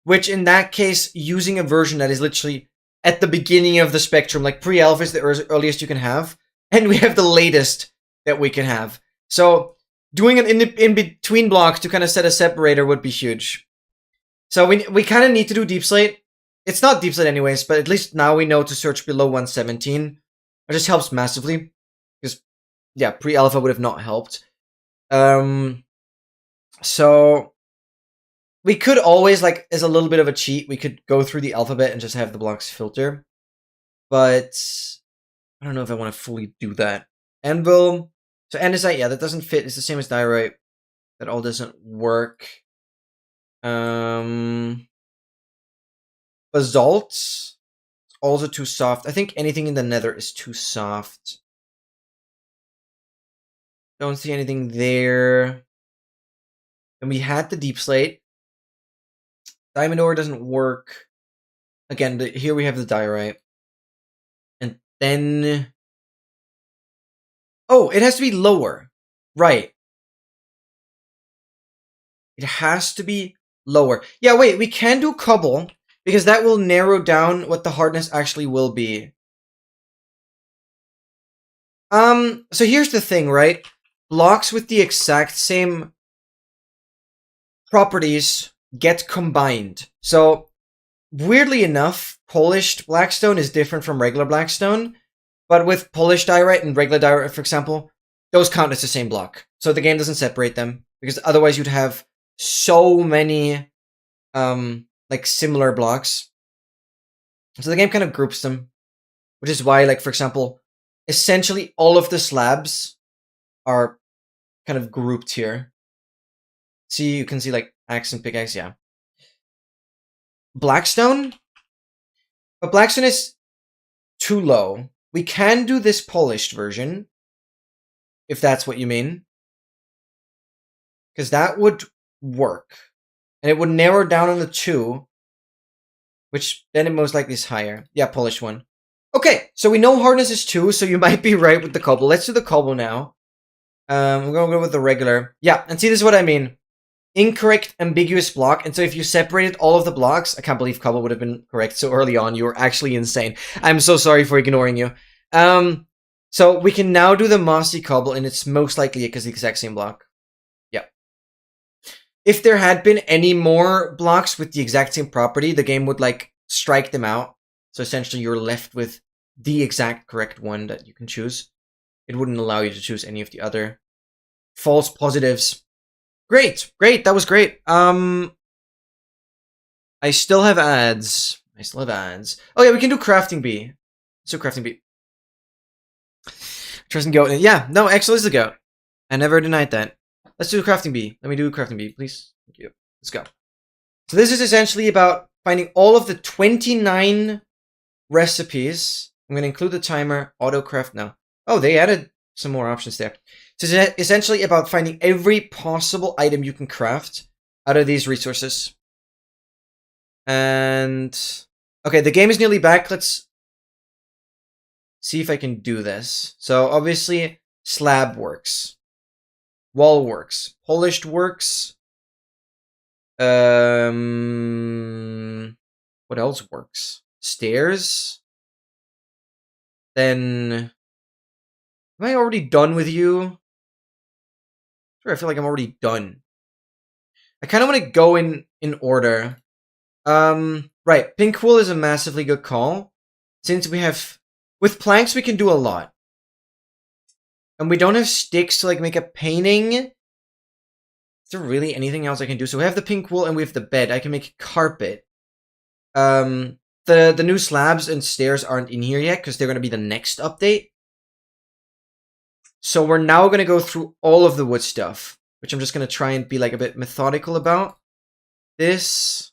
Which, in that case, using a version that is literally at the beginning of the spectrum, like pre-alpha is the earliest you can have, and we have the latest that we can have. So, doing an in-between block to kind of set a separator would be huge. So we kind of need to do Deep Slate. It's not Deep Slate anyways, but at least now we know to search below 117. It just helps massively. Because, yeah, pre-alpha would have not helped. So, we could always, like, as a little bit of a cheat, we could go through the alphabet and just have the blocks filter. But I don't know if I want to fully do that. Anvil. So andesite, yeah, that doesn't fit. It's the same as diorite. That all doesn't work. Basalt. Also too soft. I think anything in the nether is too soft. Don't see anything there. And we had the deep slate. Diamond ore doesn't work. Again, here we have the diorite. And then... Oh, it has to be lower. Right. It has to be lower. Yeah, wait, we can do cobble, because that will narrow down what the hardness actually will be. So here's the thing, right? Blocks with the exact same properties get combined. So, weirdly enough, polished blackstone is different from regular blackstone, but with polished diorite and regular diorite, for example, those count as the same block. So the game doesn't separate them, because otherwise you'd have so many, like, similar blocks. So the game kind of groups them, which is why, like, for example, essentially all of the slabs are kind of grouped here. See, you can see, like, axe and pickaxe, yeah. Blackstone? But Blackstone is too low. We can do this polished version, if that's what you mean. Because that would work. And it would narrow down on the 2, which then it most likely is higher. Yeah, polished one. Okay, so we know hardness is 2, so you might be right with the cobble. Let's do the cobble now. We're going to go with the regular. Yeah, and see, this is what I mean. Incorrect, ambiguous block. And so if you separated all of the blocks, I can't believe cobble would have been correct so early on. You were actually insane. I'm so sorry for ignoring you. So we can now do the mossy cobble, and it's most likely because the exact same block. Yeah. If there had been any more blocks with the exact same property, the game would, like, strike them out. So essentially you're left with the exact correct one that you can choose. It wouldn't allow you to choose any of the other false positives. Great, great, that was great. I still have ads. Oh yeah, we can do crafting bee. Let's do crafting bee. Trust and goat. Yeah, no, Excel is the goat. I never denied that. Let's do crafting bee. Let me do crafting bee, please. Thank you. Let's go. So this is essentially about finding all of the 29 recipes. I'm going to include the timer, auto craft now. Oh, they added some more options there. So it's essentially about finding every possible item you can craft out of these resources. And... okay, the game is nearly back. Let's see if I can do this. So, obviously, slab works. Wall works. Polished works. What else works? Stairs? Then... am I already done with you? Sure, I feel like I'm already done. I kind of want to go in order. Right, pink wool is a massively good call. Since we have... with planks, we can do a lot. And we don't have sticks to, like, make a painting. Is there really anything else I can do? So we have the pink wool and we have the bed. I can make carpet. The new slabs and stairs aren't in here yet because they're going to be the next update. So we're now going to go through all of the wood stuff, which I'm just going to try and be like a bit methodical about. This.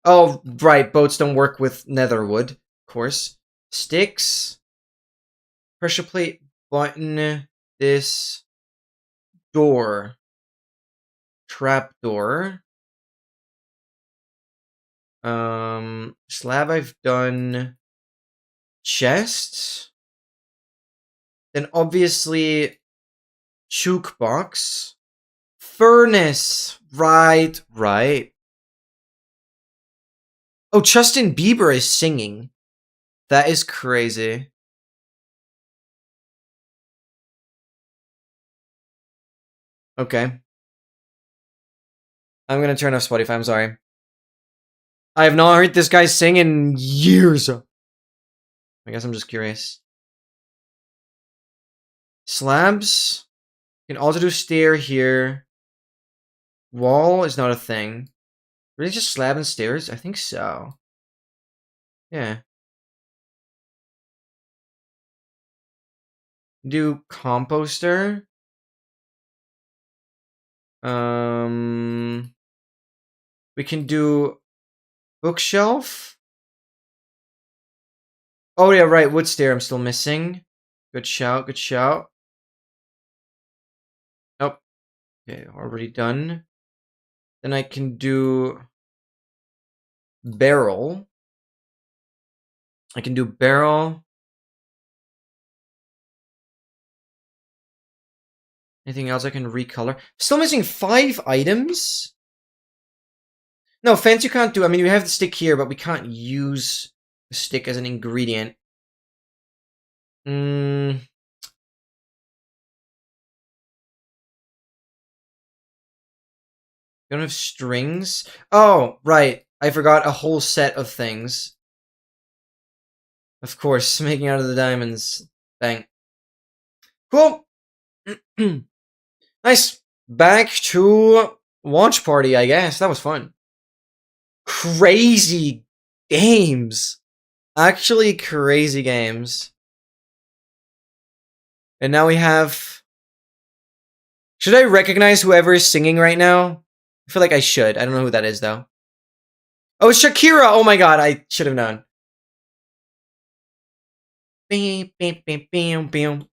Oh, right, boats don't work with nether wood, of course. Sticks. Pressure plate, button, this. Door. Trap door. Slab I've done. Chest. Then obviously choke box. Furnace. Right. Oh, Justin Bieber is singing. That is crazy. Okay. I'm gonna turn off Spotify, I'm sorry. I have not heard this guy sing in years. I guess I'm just curious. Slabs. You can also do stair here. Wall is not a thing. Really just slab and stairs? I think so. Yeah. Do composter. We can do bookshelf. Oh yeah, right, wood stair I'm still missing. Good shout, good shout. Nope. Okay, already done. Then I can do barrel. I can do barrel. Anything else I can recolor? Still missing 5 items? No, fence you can't do. I mean, we have the stick here, but we can't use the stick as an ingredient. Don't have strings. Oh, right. I forgot a whole set of things. Of course, making out of the diamonds. Bang. Cool. Nice. Back to launch party, I guess. That was fun. Crazy games. Actually crazy games. And now we have... Should I recognize whoever is singing right now? I feel like I should. I don't know who that is, though. Oh, it's Shakira! Oh my god, I should have known. Bam, bam, bam, bam, bam.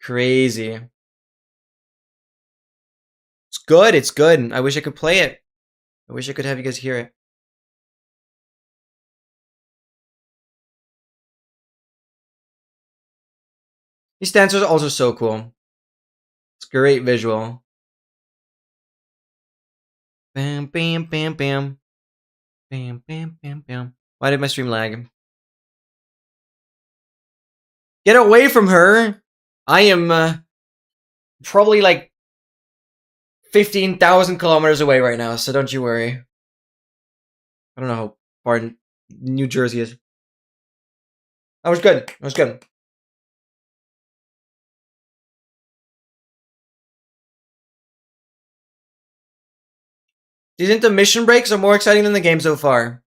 Crazy. It's good, it's good. I wish I could play it. I wish I could have you guys hear it. These dancers are also so cool. It's great visual. Bam, bam, bam, bam. Bam, bam, bam, bam. Why did my stream lag? Get away from her! I am probably like 15,000 kilometers away right now, so don't you worry. I don't know how far New Jersey is. That was good. That was good. These intermission breaks are more exciting than the game so far.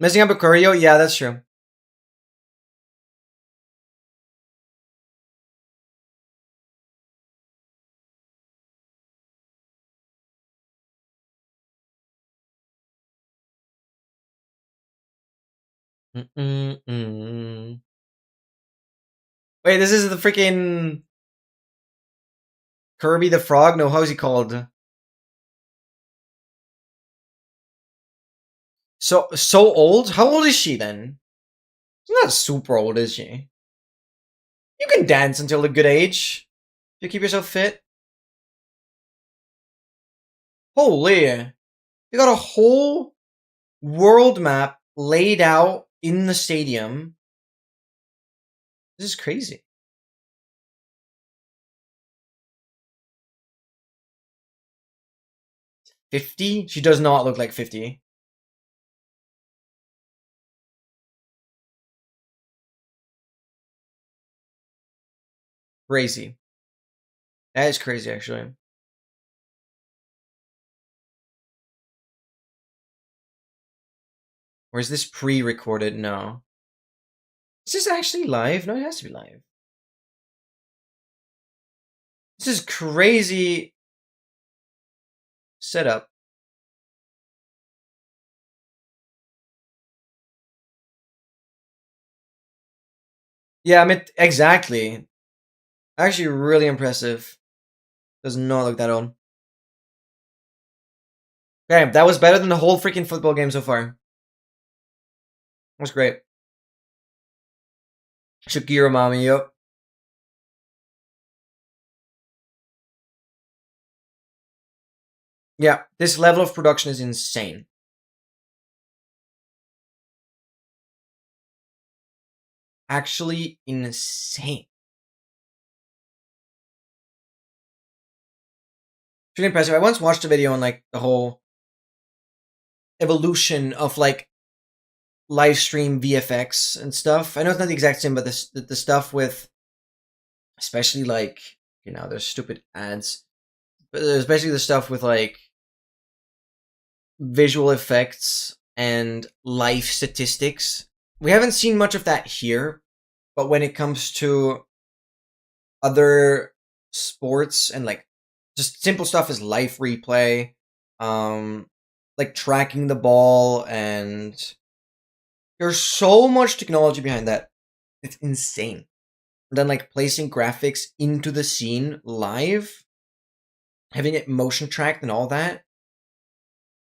Messing up a choreo? Yeah, that's true. Wait, this is the freaking Kirby the Frog? No, how's he called? So old? How old is she then? She's not super old, is she? You can dance until a good age. If you keep yourself fit. Holy. You got a whole world map laid out in the stadium. This is crazy. "50? She does not look like 50. Crazy. That is crazy, actually. Or is this pre-recorded? No. Is this actually live? No, it has to be live. This is crazy setup. Yeah, I mean, exactly. Actually, really impressive. Does not look that old. Okay, that was better than the whole freaking football game so far. That was great. Shakira mommy, yep. Yeah, this level of production is insane. Actually insane. It's really impressive. I once watched a video on like the whole evolution of like live stream VFX and stuff. I know it's not the exact same, but the stuff with, especially like, you know, there's stupid ads, but especially the stuff with like visual effects and life statistics. We haven't seen much of that here, but when it comes to other sports and like just simple stuff as life replay, like tracking the ball, and there's so much technology behind that. It's insane. And then like placing graphics into the scene live, having it motion tracked and all that.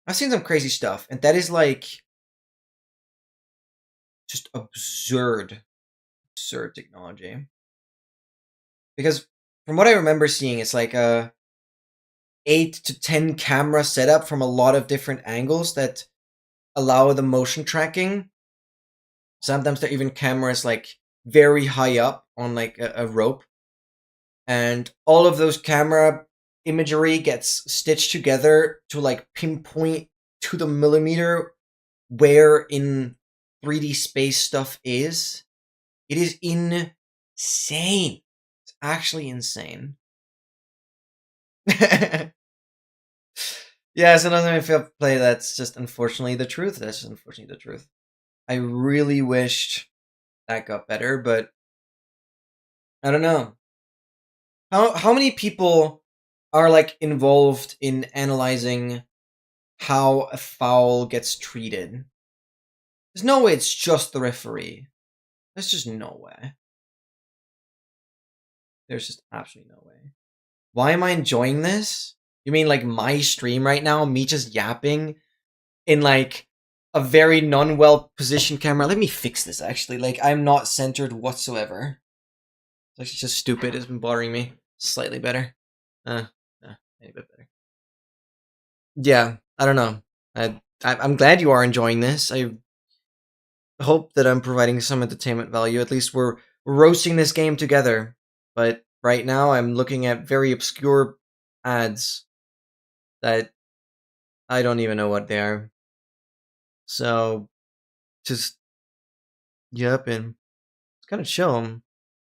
I've seen some crazy stuff, and that is like just absurd technology. Because from what I remember seeing, it's like a 8 to 10 camera setup from a lot of different angles that allow the motion tracking. Sometimes there are even cameras like very high up on like a rope, and all of those camera imagery gets stitched together to like pinpoint to the millimeter where in 3D space stuff is. It is insane. It's actually insane. Yeah, sometimes when I feel play, that's just unfortunately the truth. That's just unfortunately the truth. I really wished that got better, but I don't know. How many people are like involved in analyzing how a foul gets treated? There's no way it's just the referee. There's just no way. There's just absolutely no way. Why am I enjoying this? You mean like my stream right now? Me just yapping in like a very non-well positioned camera? Let me fix this actually. Like I'm not centered whatsoever. It's actually just stupid. It's been bothering me. Slightly better. A bit better. Yeah, I don't know. I'm glad you are enjoying this. I hope that I'm providing some entertainment value. At least we're roasting this game together. But right now, I'm looking at very obscure ads that I don't even know what they are. So, just yep, and it's kind of chill. I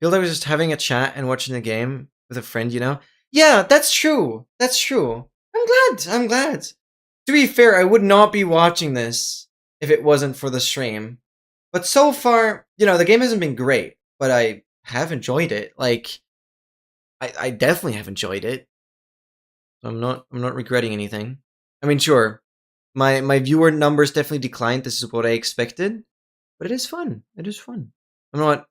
feel like I was just having a chat and watching the game with a friend. You know? Yeah, that's true. That's true. I'm glad. To be fair, I would not be watching this if it wasn't for the stream. But so far, you know, the game hasn't been great, but I have enjoyed it. Like, I definitely have enjoyed it. I'm not regretting anything. I mean, sure, my viewer numbers definitely declined. This is what I expected, but it is fun. It is fun. I'm not.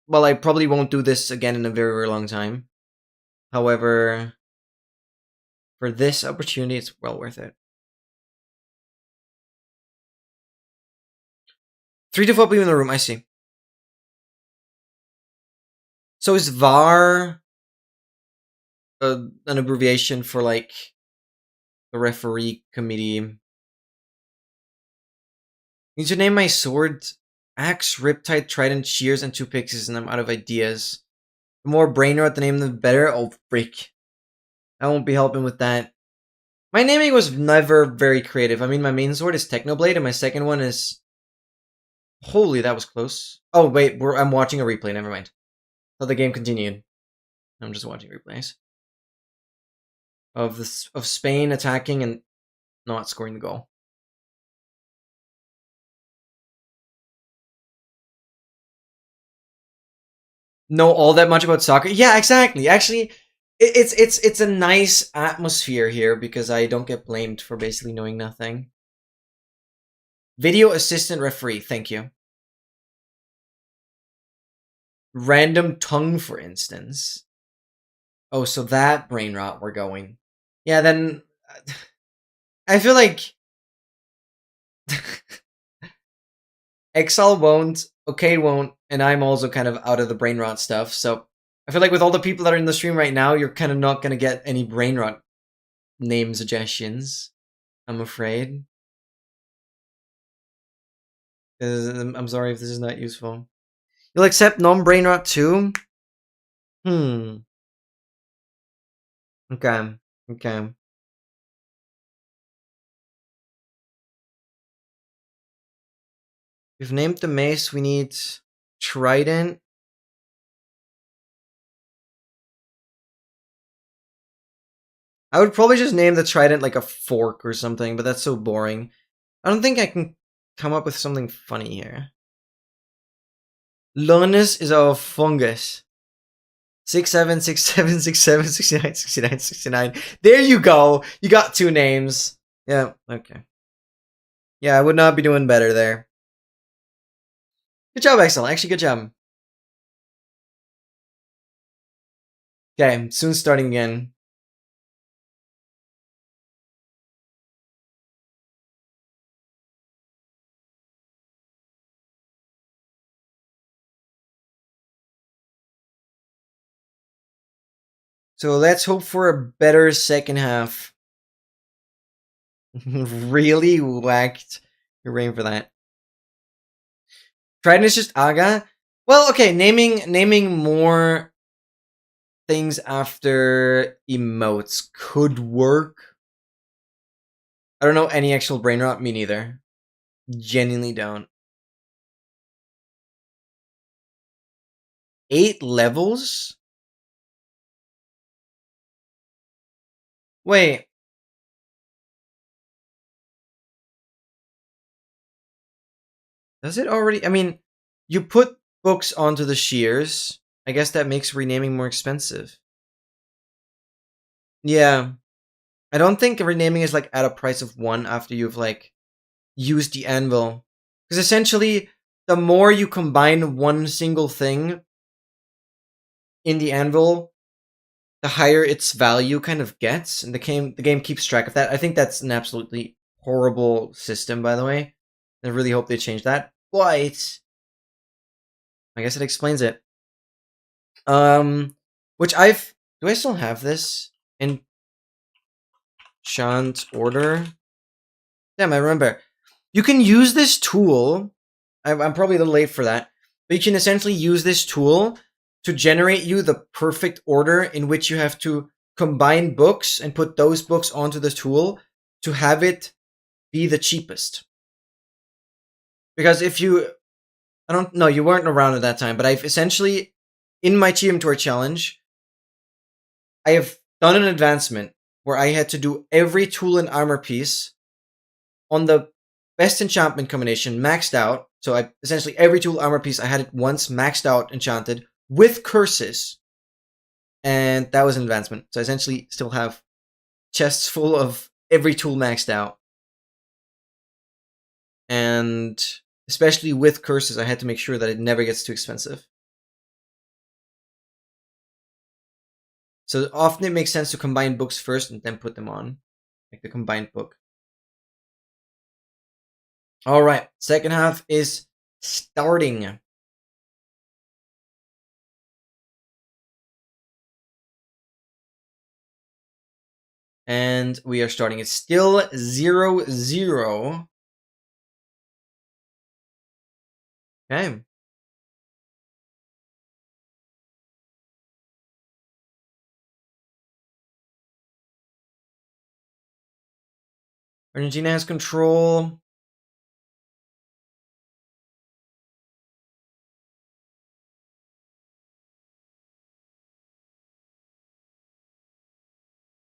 Well, I probably won't do this again in a very, very long time. However, for this opportunity, it's well worth it. 3 to 4 people in the room, I see. So is VAR an abbreviation for like the referee committee? Need to name my sword Axe, Riptide, Trident, Shears, and 2 Pixies, and I'm out of ideas. The more brain rot the name, the better. Oh, freak. I won't be helping with that. My naming was never very creative. I mean, my main sword is Technoblade, and my second one is... Holy, that was close. Oh, wait, I'm watching a replay. Never mind. Thought the game continued. I'm just watching replays. of Spain attacking and not scoring the goal. Know all that much about soccer? Yeah, exactly. Actually, it's a nice atmosphere here because I don't get blamed for basically knowing nothing. Video assistant referee, thank you. Random tongue, for instance. Oh, so that brain rot we're going. Yeah, then I feel like Excel won't, okay won't, and I'm also kind of out of the brain rot stuff. So I feel like with all the people that are in the stream right now, you're kind of not gonna get any brain rot name suggestions. I'm afraid. I'm sorry if this is not useful. You'll accept non-brain rot too? Okay. Okay. We've named the mace. We need Trident. I would probably just name the Trident like a fork or something, but that's so boring. I don't think I can come up with something funny here. Lonus is our fungus. 67, 67, 67, 69, 69, 69. There you go. You got two names. Yeah, okay. Yeah, I would not be doing better there. Good job, Excel. Actually, good job. Okay, soon starting again. So let's hope for a better second half. Really whacked your brain for that. Trident is just Aga. Well, okay, naming more things after emotes could work. I don't know any actual brain rot. Me neither. Genuinely don't. 8 levels? Wait. Does it already? I mean, you put books onto the shears. I guess that makes renaming more expensive. Yeah. I don't think renaming is like at a price of 1 after you've like used the anvil. Because essentially, the more you combine one single thing in the anvil, the higher its value kind of gets, and the game keeps track of that. I think that's an absolutely horrible system, by the way. I really hope they change that. But I guess it explains it. Which do I still have this in Sean's order? Damn, I remember. You can use this tool. I'm probably a little late for that, but you can essentially use this tool to generate you the perfect order in which you have to combine books and put those books onto the tool to have it be the cheapest. Because if you, I don't know, you weren't around at that time, but I've essentially, in my TM Tour challenge, I have done an advancement where I had to do every tool and armor piece on the best enchantment combination maxed out. So I essentially every tool armor piece I had it once maxed out enchanted with curses. And that was an advancement. So I essentially still have chests full of every tool maxed out. And especially with curses, I had to make sure that it never gets too expensive. So often it makes sense to combine books first and then put them on. Like the combined book. Alright, second half is starting. And we are starting. It's still 0-0. Okay. Argentina has control.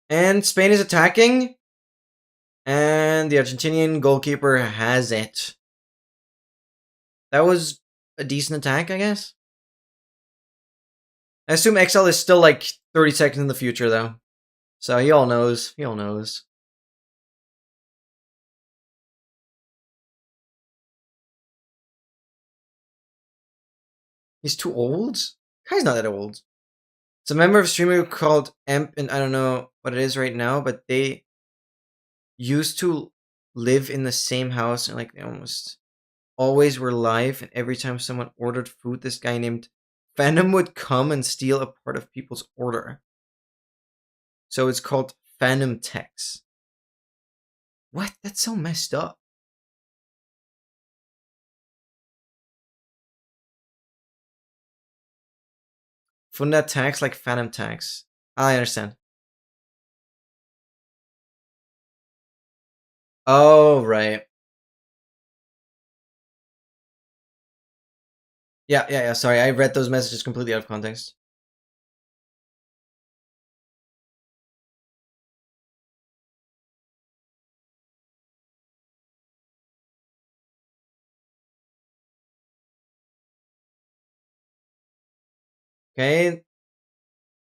And Spain is attacking. And the Argentinian goalkeeper has it. That was a decent attack, I guess. I assume XL is still like 30 seconds in the future, though. So he all knows. He all knows. He's too old? Kai's not that old. It's a member of a streamer called Emp, and I don't know what it is right now, but they used to live in the same house, and like they almost always were live, and every time someone ordered food, this guy named Phantom would come and steal a part of people's order. So it's called Phantom Tex. What? That's so messed up. Funda tax like Phantom tax. I understand. Oh, right. Yeah. Sorry, I read those messages completely out of context. Okay.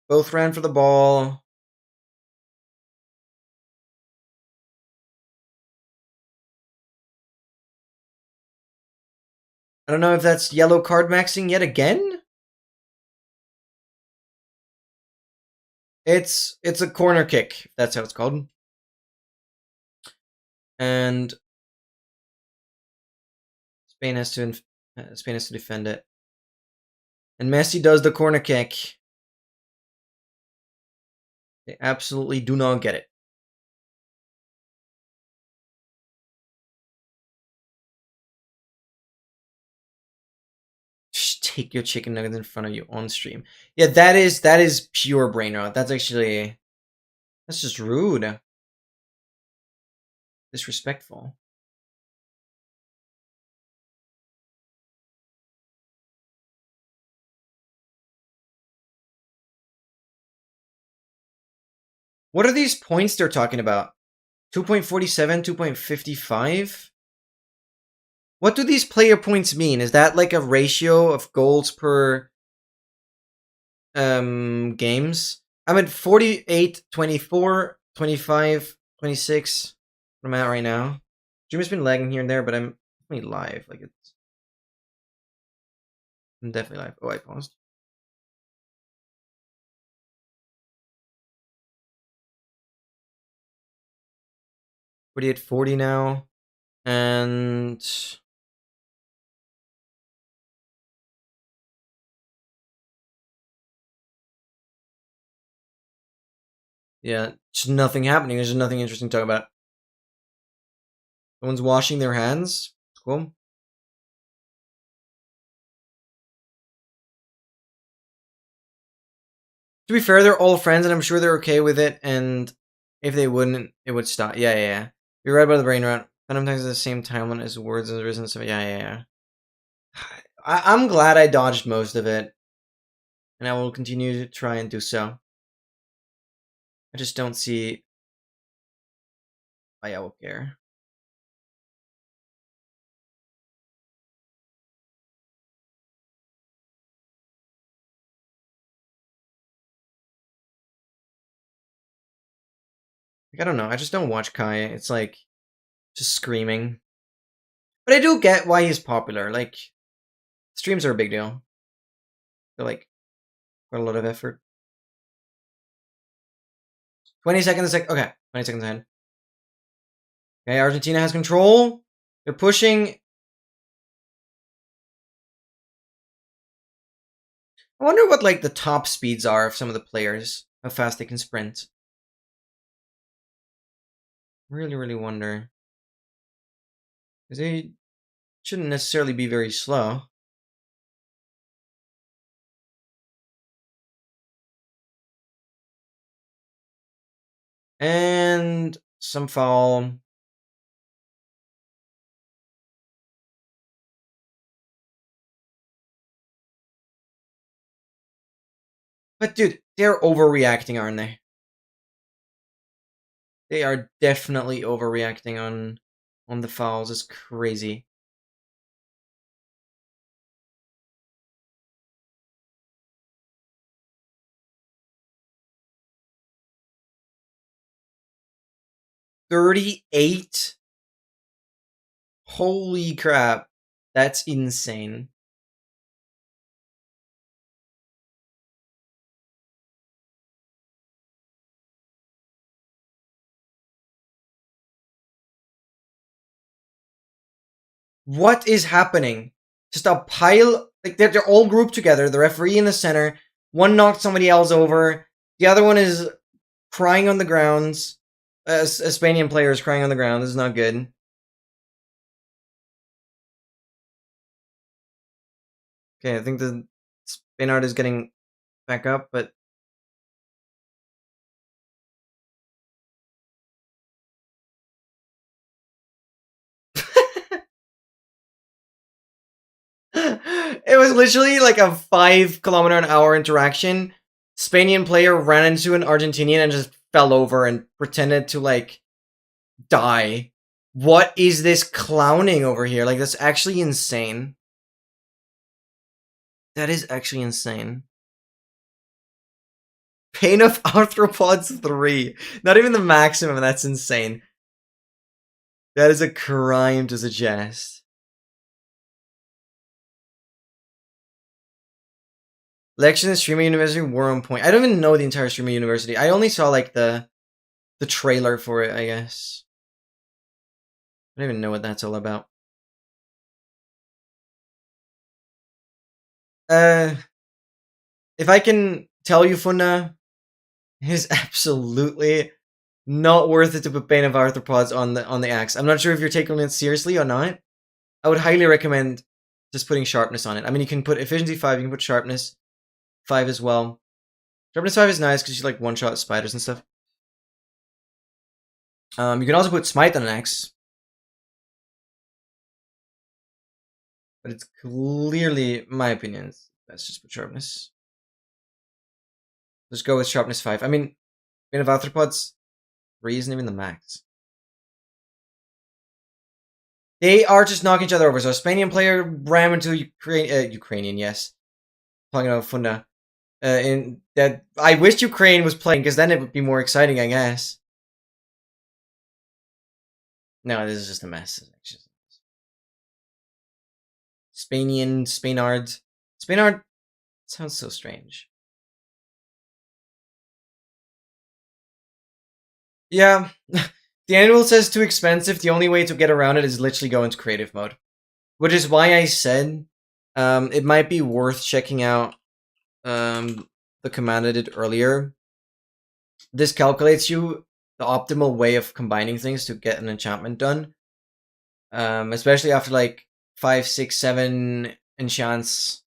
Both ran for the ball. I don't know if that's yellow card maxing yet again. It's a corner kick. That's how it's called. And Spain has to defend it. And Messi does the corner kick. They absolutely do not get it. Just take your chicken nuggets in front of you on stream. Yeah, that is pure brain rot. That's just rude. Disrespectful. What are these points they're talking about? 2.47, 2.55? What do these player points mean? Is that like a ratio of goals per games? I'm at 48, 24, 25, 26. What am I at right now? Stream has been lagging here and there, but I'm definitely live. I'm definitely live. Oh, I paused. 48, 40 now. And yeah, just nothing happening. There's just nothing interesting to talk about. Someone's washing their hands. Cool. To be fair, they're all friends, and I'm sure they're okay with it. And if they wouldn't, it would stop. Yeah. You're right about the brain rot. Sometimes at the same timeline as words and risen. So yeah. I'm glad I dodged most of it, and I will continue to try and do so. I just don't see why I will care. Like, I don't know. I just don't watch Kai. It's like just screaming. But I do get why he's popular. Like, streams are a big deal. They're like quite a lot of effort. 20 seconds. Okay, 20 seconds ahead. Okay, Argentina has control. They're pushing. I wonder what like the top speeds are of some of the players. How fast they can sprint. Really wonder. Because they shouldn't necessarily be very slow. And some foul. But dude, they're overreacting, aren't they? They are definitely overreacting on the fouls. It's crazy. $38? Holy crap. That's insane. What is happening? Just a pile, like they're all grouped together. The referee in the center. One knocked somebody else over. The other one is crying on the grounds. A Spanian player is crying on the ground. This is not good. Okay, I think the Spainard is getting back up, but it was literally like a 5 km/h interaction. Spanian player ran into an Argentinian and just fell over and pretended to like die. What is this clowning over here? Like, that's actually insane. That is actually insane. Pain of Arthropods 3. Not even the maximum, that's insane. That is a crime to suggest. Lectures in Streamer University were on point. I don't even know the entire Streamer University. I only saw like the trailer for it, I guess. I don't even know what that's all about. If I can tell you, Funda, it is absolutely not worth it to put Bane of Arthropods on the axe. I'm not sure if you're taking it seriously or not. I would highly recommend just putting sharpness on it. I mean, you can put efficiency 5, you can put sharpness 5 as well. Sharpness 5 is nice because you like one-shot spiders and stuff. You can also put smite on an axe. But it's clearly, my opinion, let's just put sharpness. Let's go with sharpness 5. I mean, Bane of Arthropods 3 isn't even the max. They are just knocking each other over. So a Spanian player ran into Ukrainian, yes. Talking about Funda. In that, I wish Ukraine was playing because then it would be more exciting, I guess. No, this is just a mess. Spainard sounds so strange. Yeah. The annual says too expensive. The only way to get around it is literally go into creative mode. Which is why I said it might be worth checking out the command I did earlier. This calculates you the optimal way of combining things to get an enchantment done. Especially after like 5, 6, 7 enchants,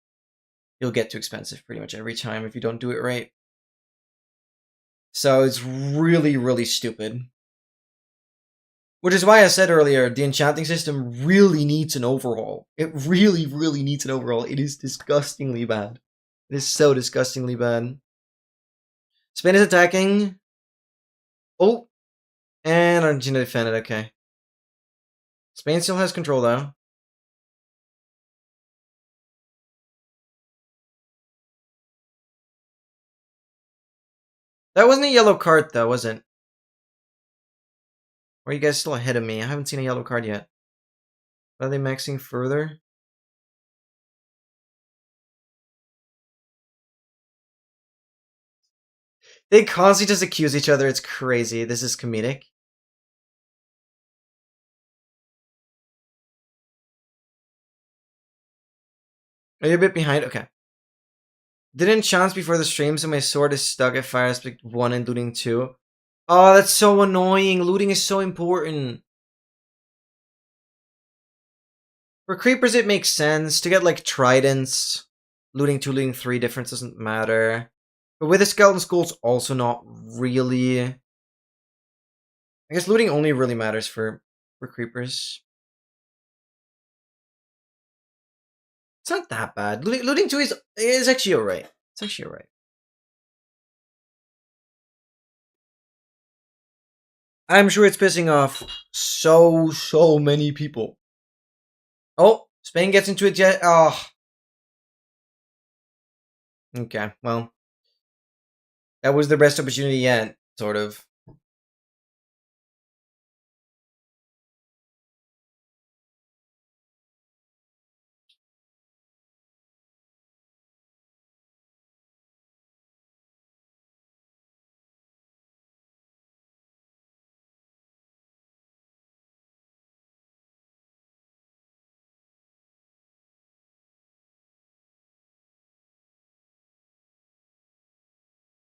you'll get too expensive pretty much every time if you don't do it right. So it's really, really stupid. Which is why I said earlier, the enchanting system really needs an overhaul. It really, really needs an overhaul. It is disgustingly bad. It is so disgustingly bad. Spain is attacking. Oh! And Argentina defended, okay. Spain still has control, though. That wasn't a yellow card, though, was it? Or are you guys still ahead of me? I haven't seen a yellow card yet. Are they maxing further? They constantly just accuse each other. It's crazy. This is comedic. Are you a bit behind? Okay. Didn't chance before the stream, so my sword is stuck at fire aspect 1 and looting 2. Oh, that's so annoying. Looting is so important. For creepers, it makes sense. To get, like, tridents, looting 2, looting 3 difference doesn't matter. But with the skeleton skull's also not really. I guess looting only really matters for creepers. It's not that bad. Looting 2 is actually alright. It's actually alright. I'm sure it's pissing off so many people. Oh, Spain gets into it yet? Oh. Okay, well. That was the best opportunity yet, sort of.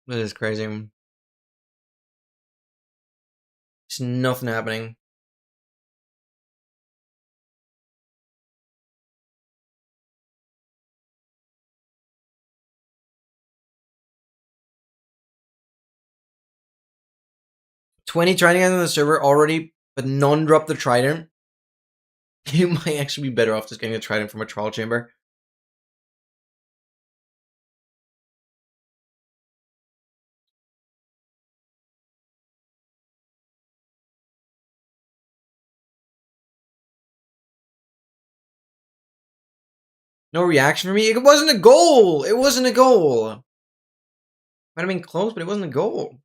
This is crazy. There's nothing happening. Trident on the server already, but none dropped the Trident. You might actually be better off just getting a Trident from a trial chamber. No reaction for me? It wasn't a goal! It wasn't a goal! Might have been close, but it wasn't a goal.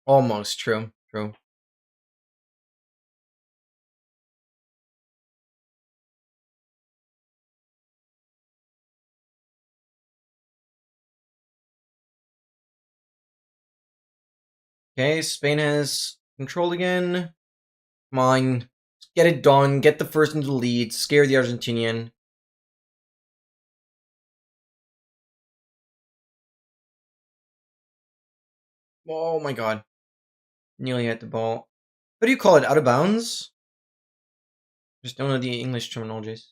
Almost, true. True. Okay, Spain has control again. Come on. Get it done. Get the first into the lead. Scare the Argentinian. Oh my god. Nearly hit the ball. What do you call it? Out of bounds? Just don't know the English terminologies.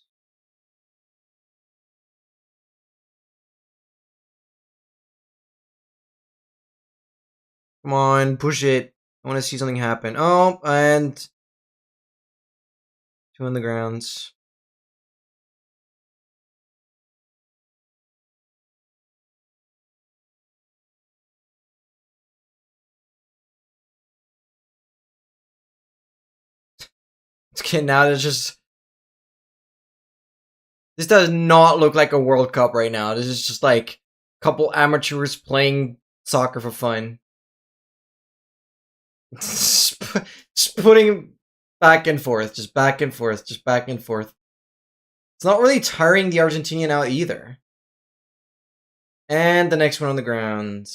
Come on, push it. I want to see something happen. Oh, and 2 on the grounds. Okay, now there's just... This does not look like a World Cup right now. This is just like a couple amateurs playing soccer for fun. Just putting back and forth, just back and forth, just back and forth. It's not really tiring the Argentinian out either. And the next one on the ground.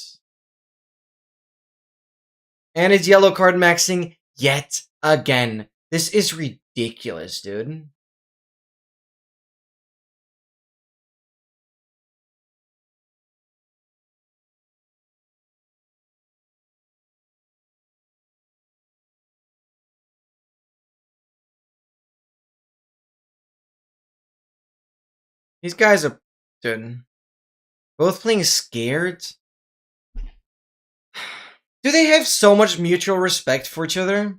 And his yellow card maxing yet again. This is ridiculous, dude. These guys are, dude, both playing scared. Do they have so much mutual respect for each other?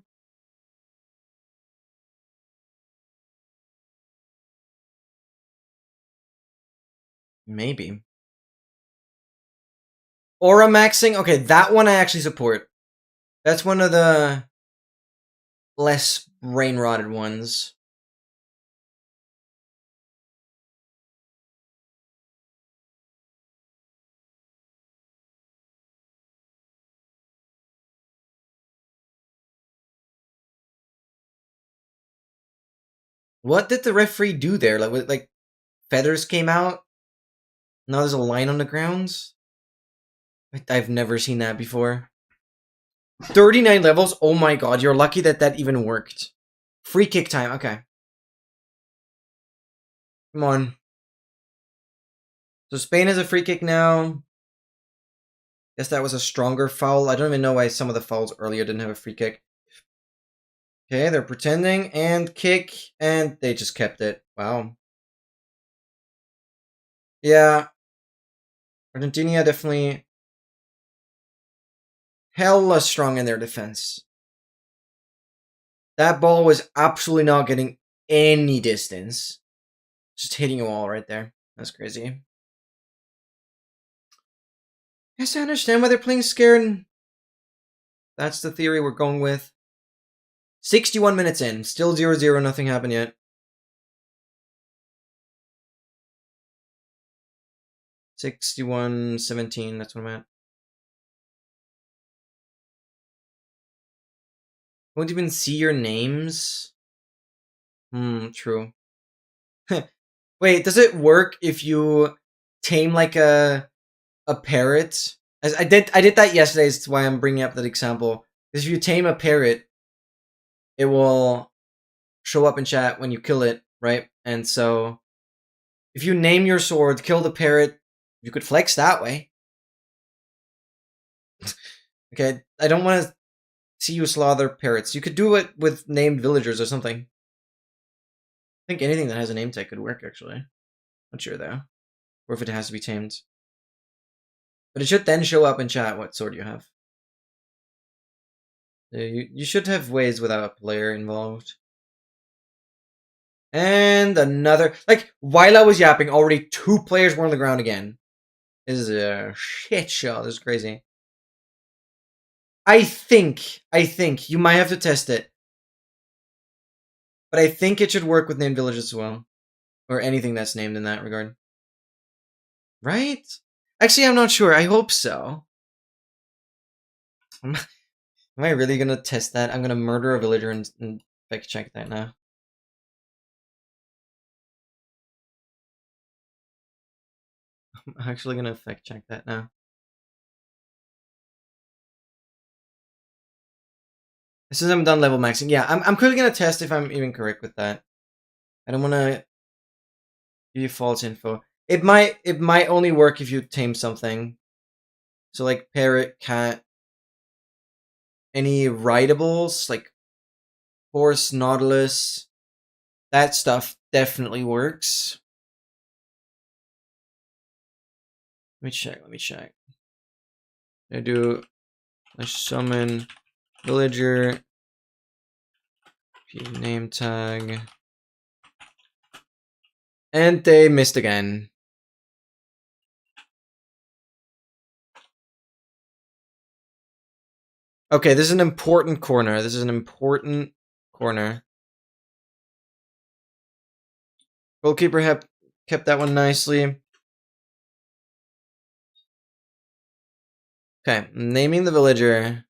Maybe. Aura maxing? Okay, that one I actually support. That's one of the less brain-rotted ones. What did the referee do there? Like feathers came out? Now there's a line on the grounds? I've never seen that before. 39 levels? Oh my god, you're lucky that that even worked. Free kick time, okay. Come on. So Spain has a free kick now. Guess that was a stronger foul. I don't even know why some of the fouls earlier didn't have a free kick. Okay, they're pretending and kick, and they just kept it. Wow. Yeah. Argentina definitely hella strong in their defense. That ball was absolutely not getting any distance. Just hitting a wall right there. That's crazy. Yes, I understand why they're playing scared. That's the theory we're going with. 61 minutes in. Still 0-0. Nothing happened yet. 61-17. That's what I'm at. Won't even see your names? True. Wait, does it work if you tame like a parrot? As I did that yesterday. Is why I'm bringing up that example. Because if you tame a parrot, it will show up in chat when you kill it, right? And so, if you name your sword, kill the parrot, you could flex that way. Okay, I don't want to see you slaughter parrots. You could do it with named villagers or something. I think anything that has a name tag could work, actually. Not sure, though. Or if it has to be tamed. But it should then show up in chat what sword you have. You should have ways without a player involved. And another... Like, while I was yapping, already 2 players were on the ground again. This is a shit show. This is crazy. I think, you might have to test it. But I think it should work with named villages as well. Or anything that's named in that regard. Right? Actually, I'm not sure. I hope so. Am I really gonna test that? I'm gonna murder a villager and fact check that now. I'm actually gonna fact check that now. As soon as I'm done level maxing, yeah, I'm quickly gonna test if I'm even correct with that. I don't wanna give you false info. It might only work if you tame something. So like parrot, cat, any rideables like horse, nautilus, that stuff definitely works. Let me check. I summon villager name tag, and they missed again. Okay, this is an important corner. Goalkeeper kept that one nicely. Okay, naming the villager.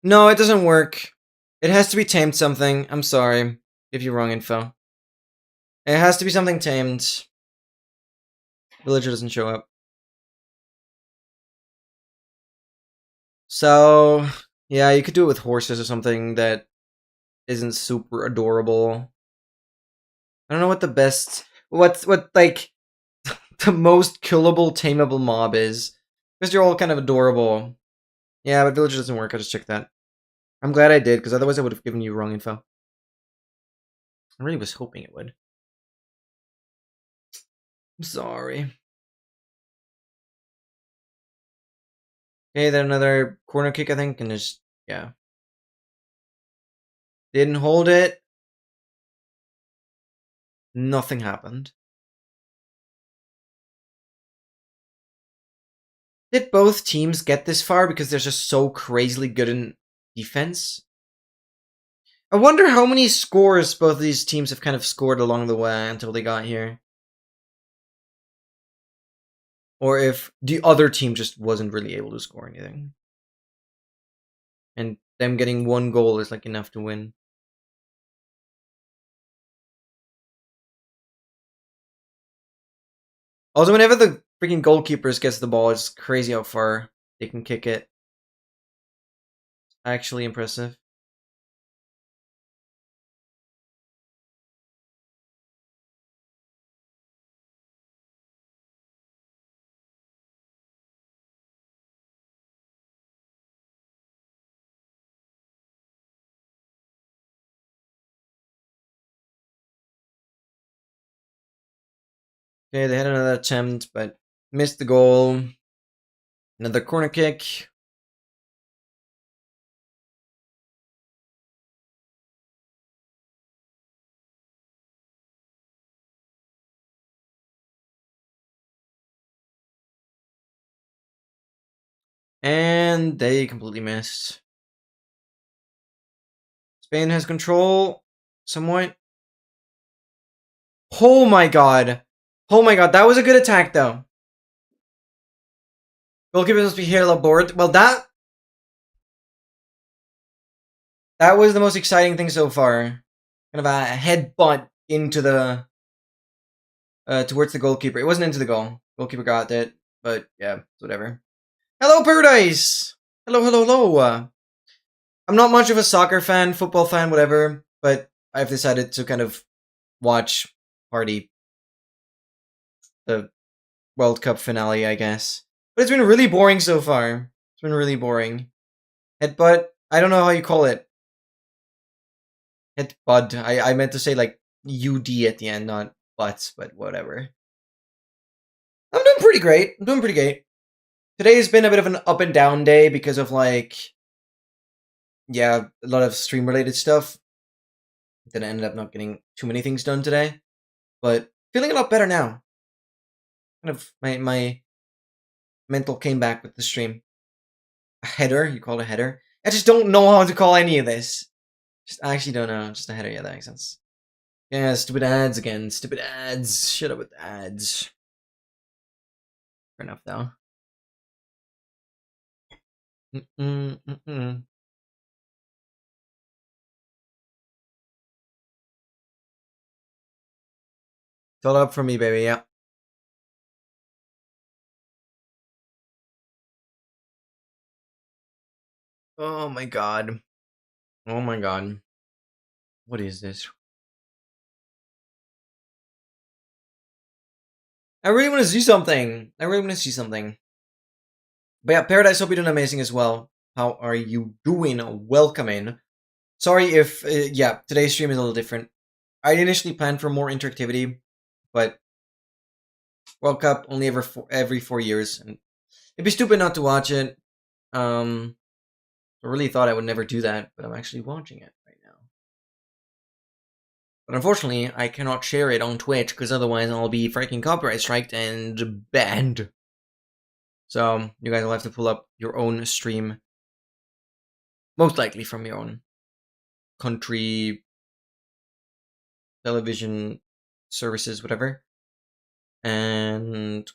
No, it doesn't work. It has to be tamed something. I'm sorry. Give you wrong info. It has to be something tamed. Villager doesn't show up. So, yeah, you could do it with horses or something that isn't super adorable. I don't know what the best... What like, the most killable, tameable mob is. Because you're all kind of adorable. Yeah, but villager doesn't work. I just checked that. I'm glad I did, because otherwise I would have given you wrong info. I really was hoping it would. I'm sorry. Okay, then another corner kick, I think, and just, yeah. Didn't hold it. Nothing happened. Did both teams get this far because they're just so crazily good in defense? I wonder how many scores both of these teams have kind of scored along the way until they got here. Or if the other team just wasn't really able to score anything. And them getting 1 goal is like enough to win. Also, whenever the freaking goalkeepers gets the ball, it's crazy how far they can kick it. Actually impressive. Okay, they had another attempt, but missed the goal. Another corner kick. And they completely missed. Spain has control, somewhat. Oh my god. Oh my god, that was a good attack, though. Goalkeeper must be here on board. Well, that was the most exciting thing so far. Kind of a headbutt into the towards the goalkeeper. It wasn't into the goal. Goalkeeper got it, but yeah, whatever. Hello, Paradise. Hello, hello, hello. I'm not much of a soccer fan, football fan, whatever, but I've decided to kind of watch the World Cup finale, I guess. But it's been really boring so far. It's been really boring. Headbutt. I don't know how you call it. Headbutt. I meant to say like UD at the end, not butts, but whatever. I'm doing pretty great. I'm doing pretty great. Today's been a bit of an up and down day because of like, yeah, a lot of stream related stuff. Then I ended up not getting too many things done today, but feeling a lot better now. Kind of my mental came back with the stream. A header? You call it a header? I just don't know how to call any of this. I actually don't know. Just a header. Yeah, that makes sense. Yeah, stupid ads again. Stupid ads. Shut up with ads. Fair enough, though. It's all up for me, baby. Yeah. Oh my god. Oh my god. What is this? I really want to see something. But yeah, Paradise, hope you're doing amazing as well. How are you doing? Welcome in. Sorry if, yeah, today's stream is a little different. I initially planned for more interactivity, but World Cup only every 4 years, and it'd be stupid not to watch it. I really thought I would never do that, but I'm actually watching it right now. But unfortunately, I cannot share it on Twitch, because otherwise I'll be freaking copyright striked and banned. So, you guys will have to pull up your own stream. Most likely from your own country, television services, whatever. And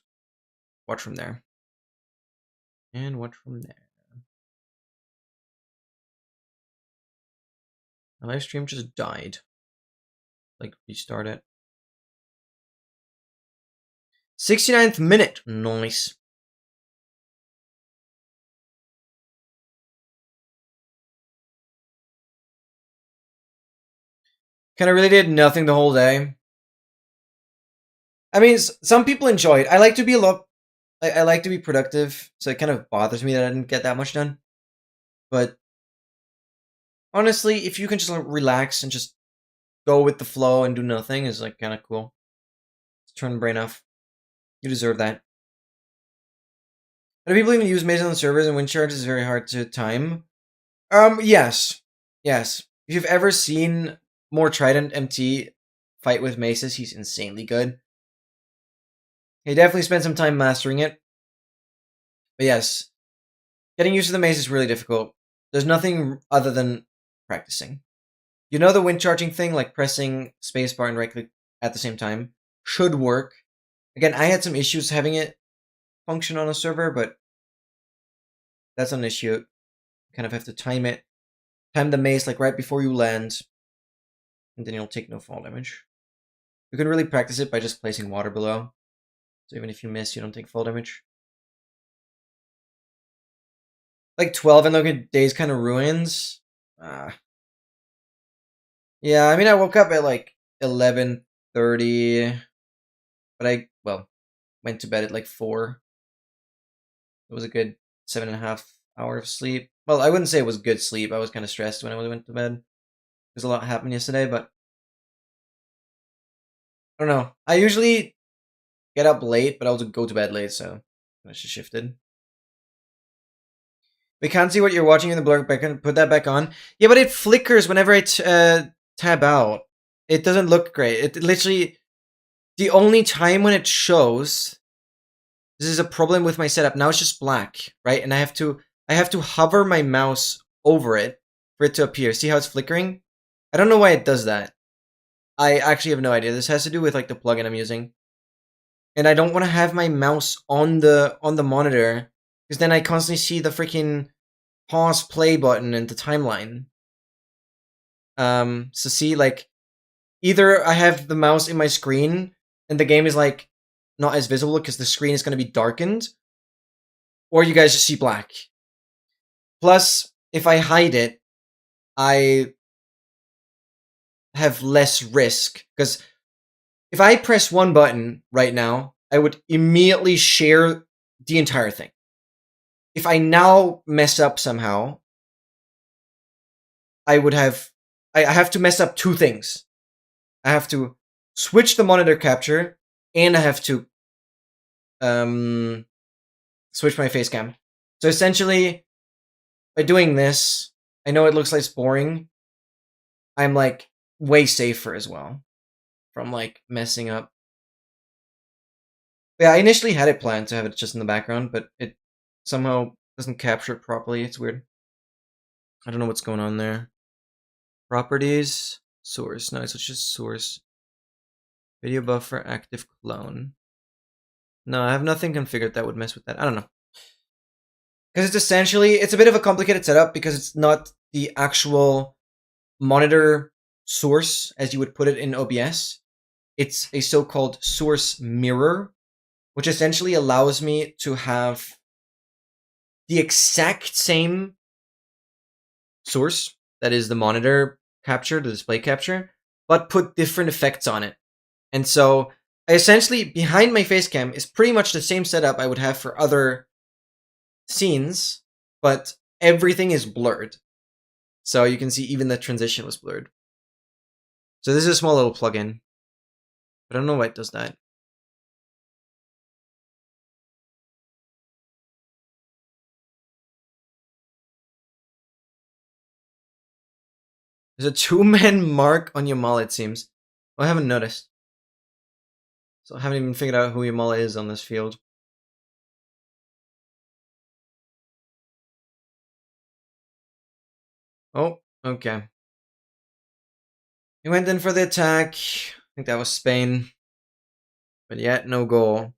watch from there. And watch from there. My live stream just died. Like, restart it. 69th minute. Nice. Kind of really did nothing the whole day. I mean, some people enjoy it. I like to be I like to be productive, so it kind of bothers me that I didn't get that much done. But honestly, if you can just relax and just go with the flow and do nothing, is like kind of cool. Just turn the brain off. You deserve that. Do people even use Maze on the servers, and wind charges is very hard to time? Yes. Yes. If you've ever seen more Trident MT fight with maces, he's insanely good. He definitely spent some time mastering it. But yes, getting used to the maze is really difficult. There's nothing other than practicing. You know the wind charging thing, like pressing spacebar and right click at the same time, should work. Again, I had some issues having it function on a server, but that's not an issue. You kind of have to time it. Time the maze like right before you land, and then you'll take no fall damage. You can really practice it by just placing water below. So even if you miss, you don't take fall damage. Like 12 and look at Days kind of ruins. Yeah, I mean, I woke up at like 11:30, but I, well, went to bed at like 4. It was a good 7.5 hours of sleep. Well, I wouldn't say it was good sleep. I was kind of stressed when I went to bed. Because a lot happened yesterday, but I don't know. I usually get up late, but also go to bed late, so I just shifted. We can't see what you're watching in the blur background. Put that back on. Yeah, but it flickers whenever I tab out. It doesn't look great. It literally... The only time when it shows... This is a problem with my setup. Now it's just black, right? And I have to hover my mouse over it for it to appear. See how it's flickering? I don't know why it does that. I actually have no idea. This has to do with like the plugin I'm using. And I don't want to have my mouse on the monitor, because then I constantly see the freaking pause play button and the timeline. So see, like, either I have the mouse in my screen and the game is like not as visible because the screen is going to be darkened, or you guys just see black. Plus, if I hide it, I have less risk, because if I press one button right now, I would immediately share the entire thing. If I now mess up somehow, I have to mess up two things. I have to switch the monitor capture, and I have to switch my face cam. So essentially, by doing this, I know it looks like it's boring. I'm like way safer as well from like messing up. Yeah, I initially had it planned to have it just in the background, but it somehow doesn't capture it properly. It's weird. I don't know what's going on there. Properties, source. No, it's just source. Video buffer, active clone. No, I have nothing configured that would mess with that. I don't know. Because it's essentially, it's a bit of a complicated setup because it's not the actual monitor source as you would put it in OBS. It's a so-called source mirror, which essentially allows me to have the exact same source, that is the monitor capture, the display capture, but put different effects on it. And so essentially behind my face cam is pretty much the same setup I would have for other scenes, but everything is blurred. So you can see even the transition was blurred. So this is a small little plugin. I don't know why it does that. There's a 2-man mark on Yamal, it seems. Well, I haven't noticed. So I haven't even figured out who Yamal is on this field. Oh, okay. He went in for the attack. I think that was Spain. But yet, no goal.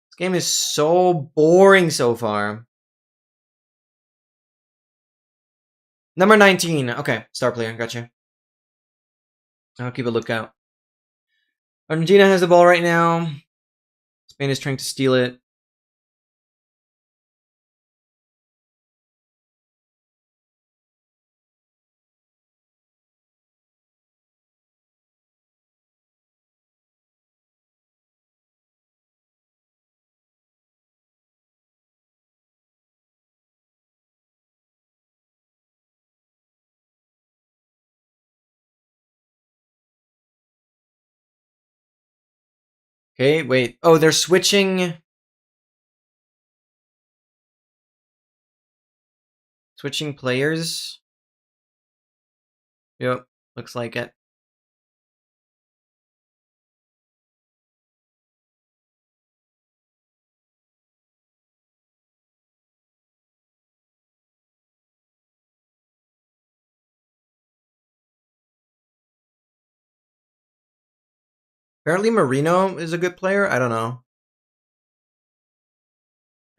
This game is so boring so far. Number 19. Okay, star player. Gotcha. I'll keep a lookout. Argentina has the ball right now. Spain is trying to steal it. Okay, wait. Oh, they're switching. Switching players. Yep, looks like it. Apparently Marino is a good player. I don't know.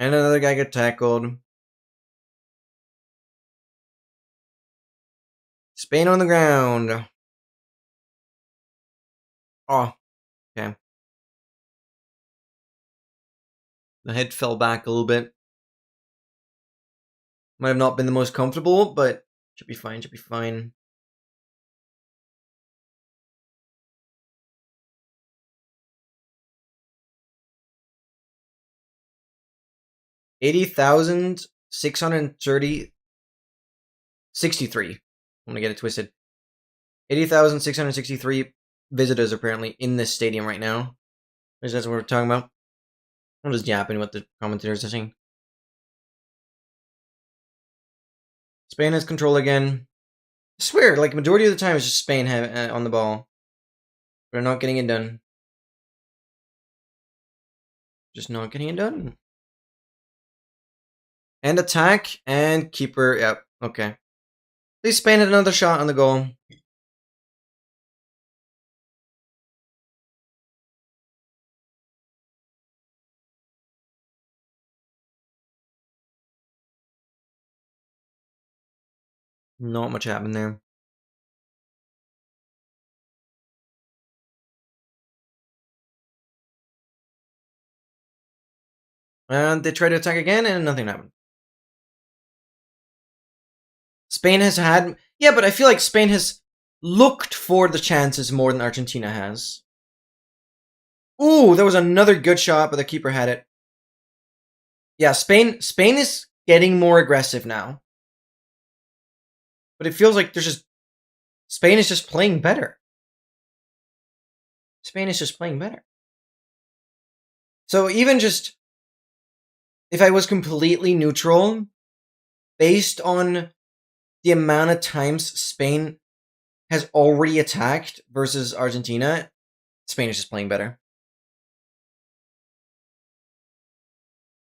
And another guy got tackled. Spain on the ground. Oh, okay. The head fell back a little bit. Might have not been the most comfortable, but should be fine, should be fine. $80,630.63. I'm gonna get it twisted. 80,663 visitors apparently in this stadium right now. That's what we're talking about. I'm just yapping what the commentators are saying. Spain has control again. I swear, like, majority of the time it's just Spain on the ball. They're not getting it done. Just not getting it done. And attack, and keeper, yep, okay. At least Spain had another shot on the goal. Not much happened there. And they tried to attack again, and nothing happened. Spain has had... Yeah, but I feel like Spain has looked for the chances more than Argentina has. Ooh, there was another good shot, but the keeper had it. Yeah, Spain is getting more aggressive now. But it feels like there's just... Spain is just playing better. Spain is just playing better. So even just... If I was completely neutral, based on the amount of times Spain has already attacked versus Argentina, Spain is just playing better.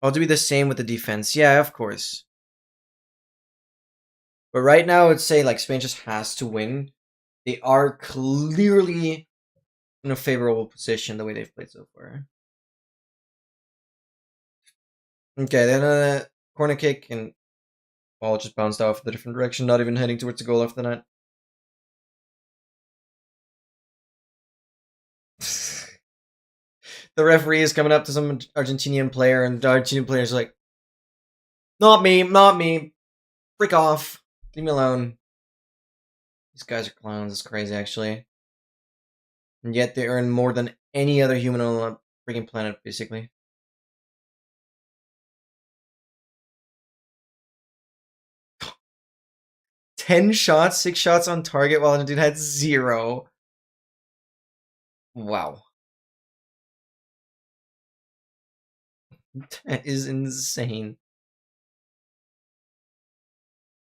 I'll do the same with the defense. Yeah, of course. But right now, I'd say like Spain just has to win. They are clearly in a favorable position the way they've played so far. Okay, then a corner kick and ball just bounced off the different direction, not even heading towards the goal off the net. The referee is coming up to some Argentinian player, and the Argentinian player is like, not me, not me. Freak off. Leave me alone. These guys are clowns. It's crazy, actually. And yet they earn more than any other human on the freaking planet, basically. Ten shots, 6 shots on target, while the dude had 0. Wow. That is insane.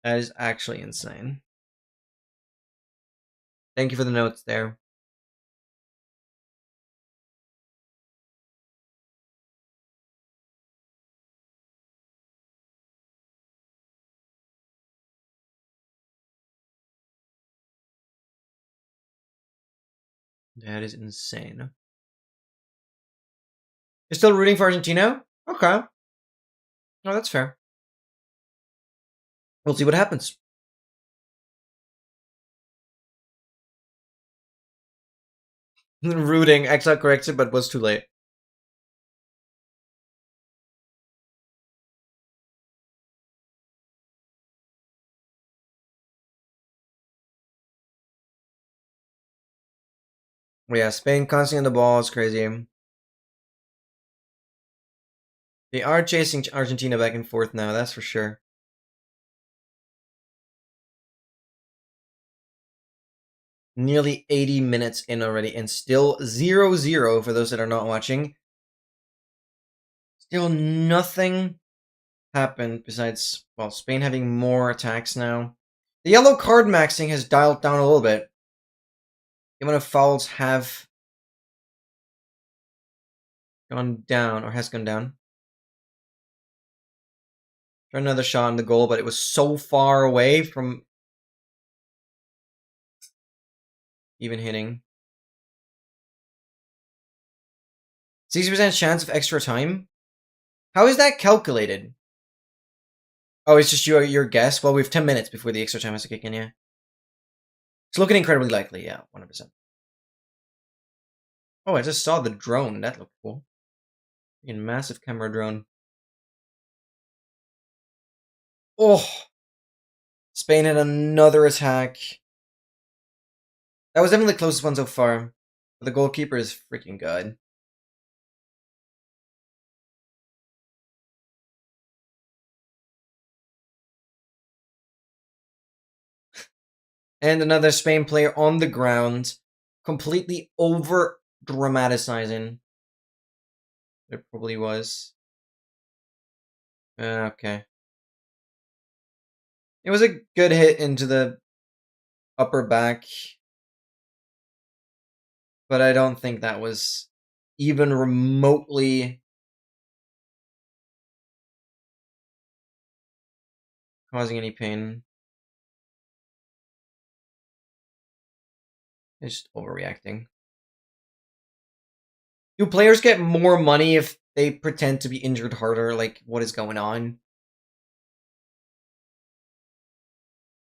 That is actually insane. Thank you for the notes there. That is insane. You're still rooting for Argentina? Okay. No, that's fair. We'll see what happens. Rooting, Exile corrected, but was too late. Well, yeah, Spain constantly on the ball is crazy. They are chasing Argentina back and forth now, that's for sure. Nearly 80 minutes in already, and still 0-0 for those that are not watching. Still nothing happened besides, well, Spain having more attacks now. The yellow card maxing has dialed down a little bit. The amount of fouls have gone down, or has gone down. Try another shot on the goal, but it was so far away from even hitting. 60% chance of extra time? How is that calculated? Oh, it's just your guess? Well, we have 10 minutes before the extra time has to kick in, yeah. It's looking incredibly likely, yeah, 100%. Oh, I just saw the drone. That looked cool. A massive camera drone. Oh! Spain had another attack. That was definitely the closest one so far. But the goalkeeper is freaking good. And another Spain player on the ground, completely over dramatizing. It probably was. Okay. It was a good hit into the upper back, but I don't think that was even remotely causing any pain. It's just overreacting. Do players get more money if they pretend to be injured harder? Like, what is going on?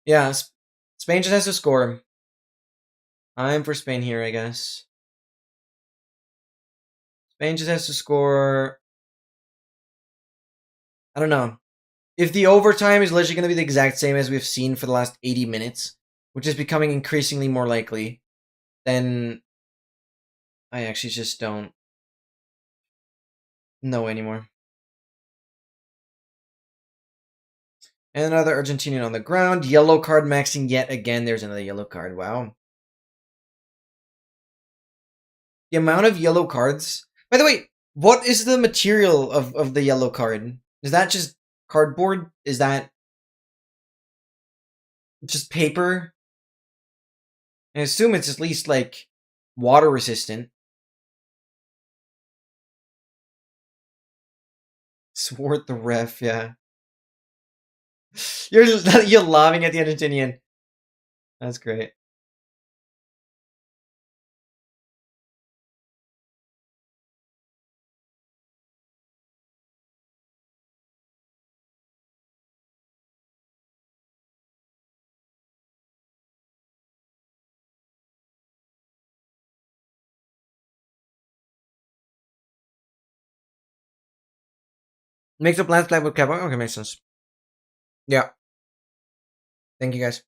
Yeah, Spain just has to score. I'm for Spain here, I guess. Spain just has to score. I don't know. If the overtime is literally going to be the exact same as we've seen for the last 80 minutes, which is becoming increasingly more likely, then I actually just don't know anymore. And another Argentinian on the ground. Yellow card maxing yet again. There's another yellow card. Wow. The amount of yellow cards. By the way, what is the material of the yellow card? Is that just cardboard? Is that just paper? I assume it's at least like water resistant. Sword the ref, yeah. You're laughing at the Argentinian. That's great. Makes up last flag with Kevin. Okay, makes sense. Yeah. Thank you guys.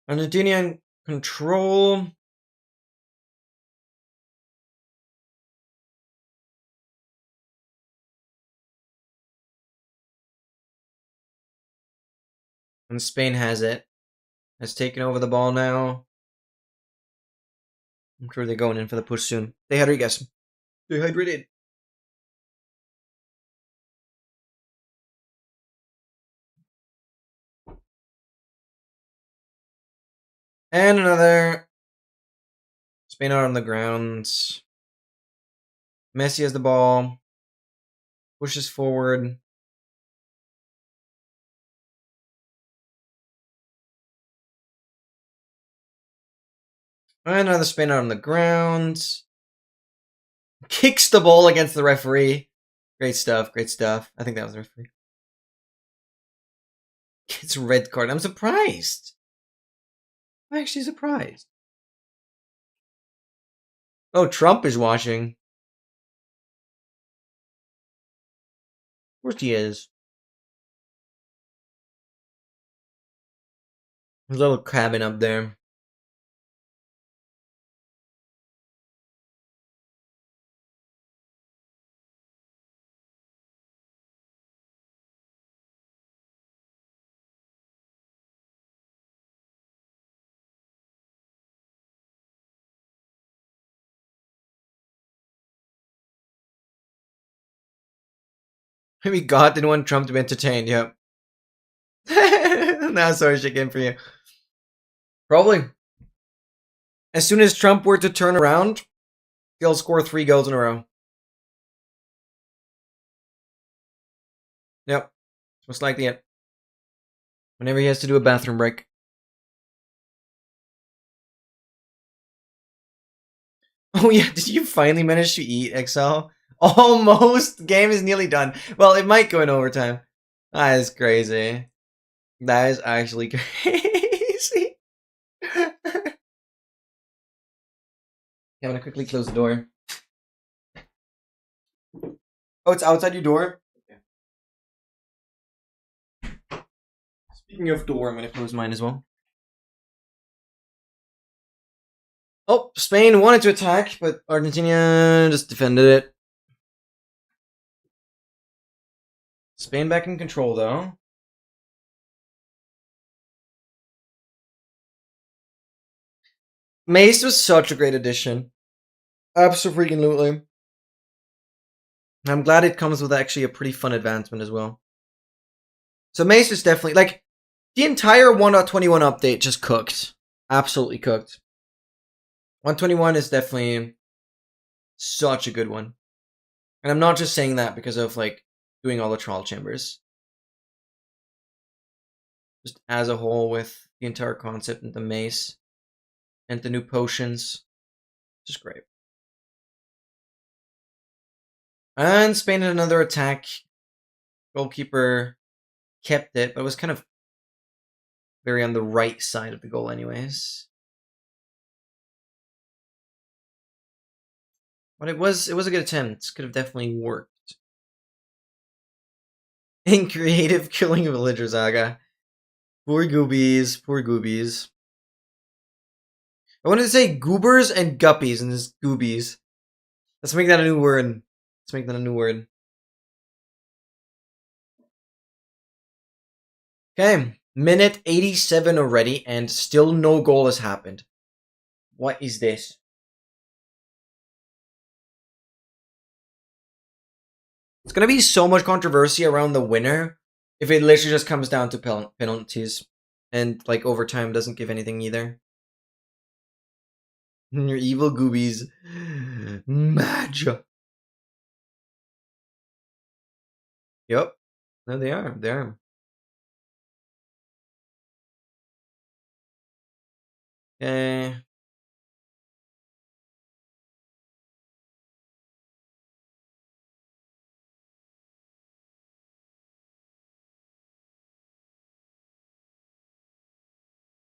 Argentinian control. And Spain has it. Has taken over the ball now. I'm sure they're going in for the push soon. They had guess. They're hydrated. And another Spain out on the ground. Messi has the ball. Pushes forward. And another Spain out on the ground. Kicks the ball against the referee. Great stuff, great stuff. I think that was the referee. It's a red card. I'm surprised. I'm actually surprised. Oh, Trump is watching. Of course he is. His little cabin up there. Maybe God didn't want Trump to be entertained, yep. Nah, sorry, shit came for you. Probably. As soon as Trump were to turn around, he'll score 3 goals in a row. Yep. Most likely it. Whenever he has to do a bathroom break. Oh yeah, did you finally manage to eat, XL? Almost. Game is nearly done. Well, it might go in overtime. That is crazy. That is actually crazy. I'm gonna quickly close the door. Oh, it's outside your door? Okay. Speaking of door, I'm gonna close mine as well. Oh, Spain wanted to attack, but Argentina just defended it. Spain back in control, though. Mace was such a great addition. Absolutely. I'm glad it comes with actually a pretty fun advancement as well. So Mace is definitely, like, the entire 1.21 update just cooked. Absolutely cooked. 121 is definitely such a good one. And I'm not just saying that because of, like, doing all the trial chambers. Just as a whole with the entire concept and the mace and the new potions. Just great. And Spain had another attack. Goalkeeper kept it, but it was kind of very on the right side of the goal anyways. But it was a good attempt. Could have definitely worked. In creative killing of villagers, Aga. Poor goobies, poor goobies. I wanted to say goobers and guppies, and this goobies. Let's make that a new word. Let's make that a new word. Okay, minute 87 already, and still no goal has happened. What is this? It's gonna be so much controversy around the winner if it literally just comes down to penalties, and like overtime doesn't give anything either. Your evil goobies. Magic. Yep. No, they are. They are. Okay.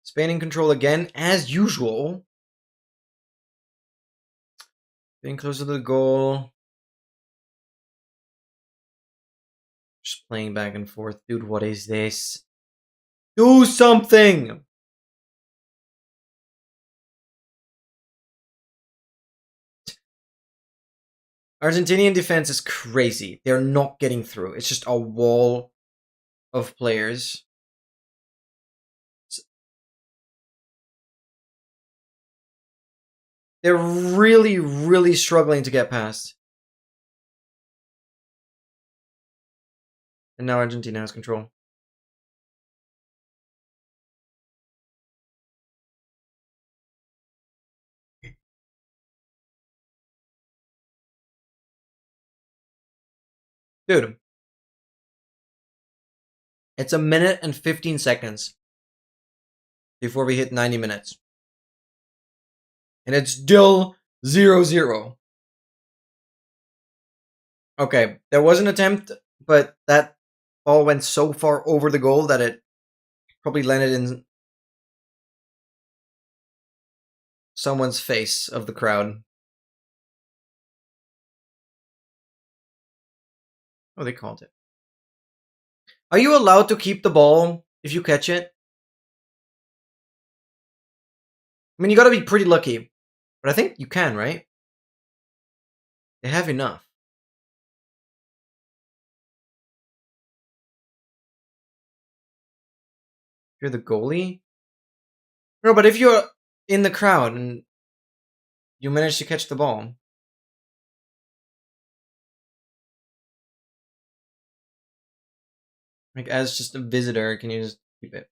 Spain in control again, as usual. Getting closer to the goal. Just playing back and forth. Dude, what is this? Do something! Argentinian defense is crazy. They're not getting through. It's just a wall of players. They're really, really struggling to get past. And now Argentina has control. Dude. It's a minute and 15 seconds before we hit 90 minutes. And it's still 0-0. Okay, there was an attempt, but that ball went so far over the goal that it probably landed in someone's face of the crowd. Oh, they called it. Are you allowed to keep the ball if you catch it? I mean, you gotta be pretty lucky. But I think you can, right? They have enough. If you're the goalie? No, but if you're in the crowd and you manage to catch the ball. Like, as just a visitor, can you just keep it?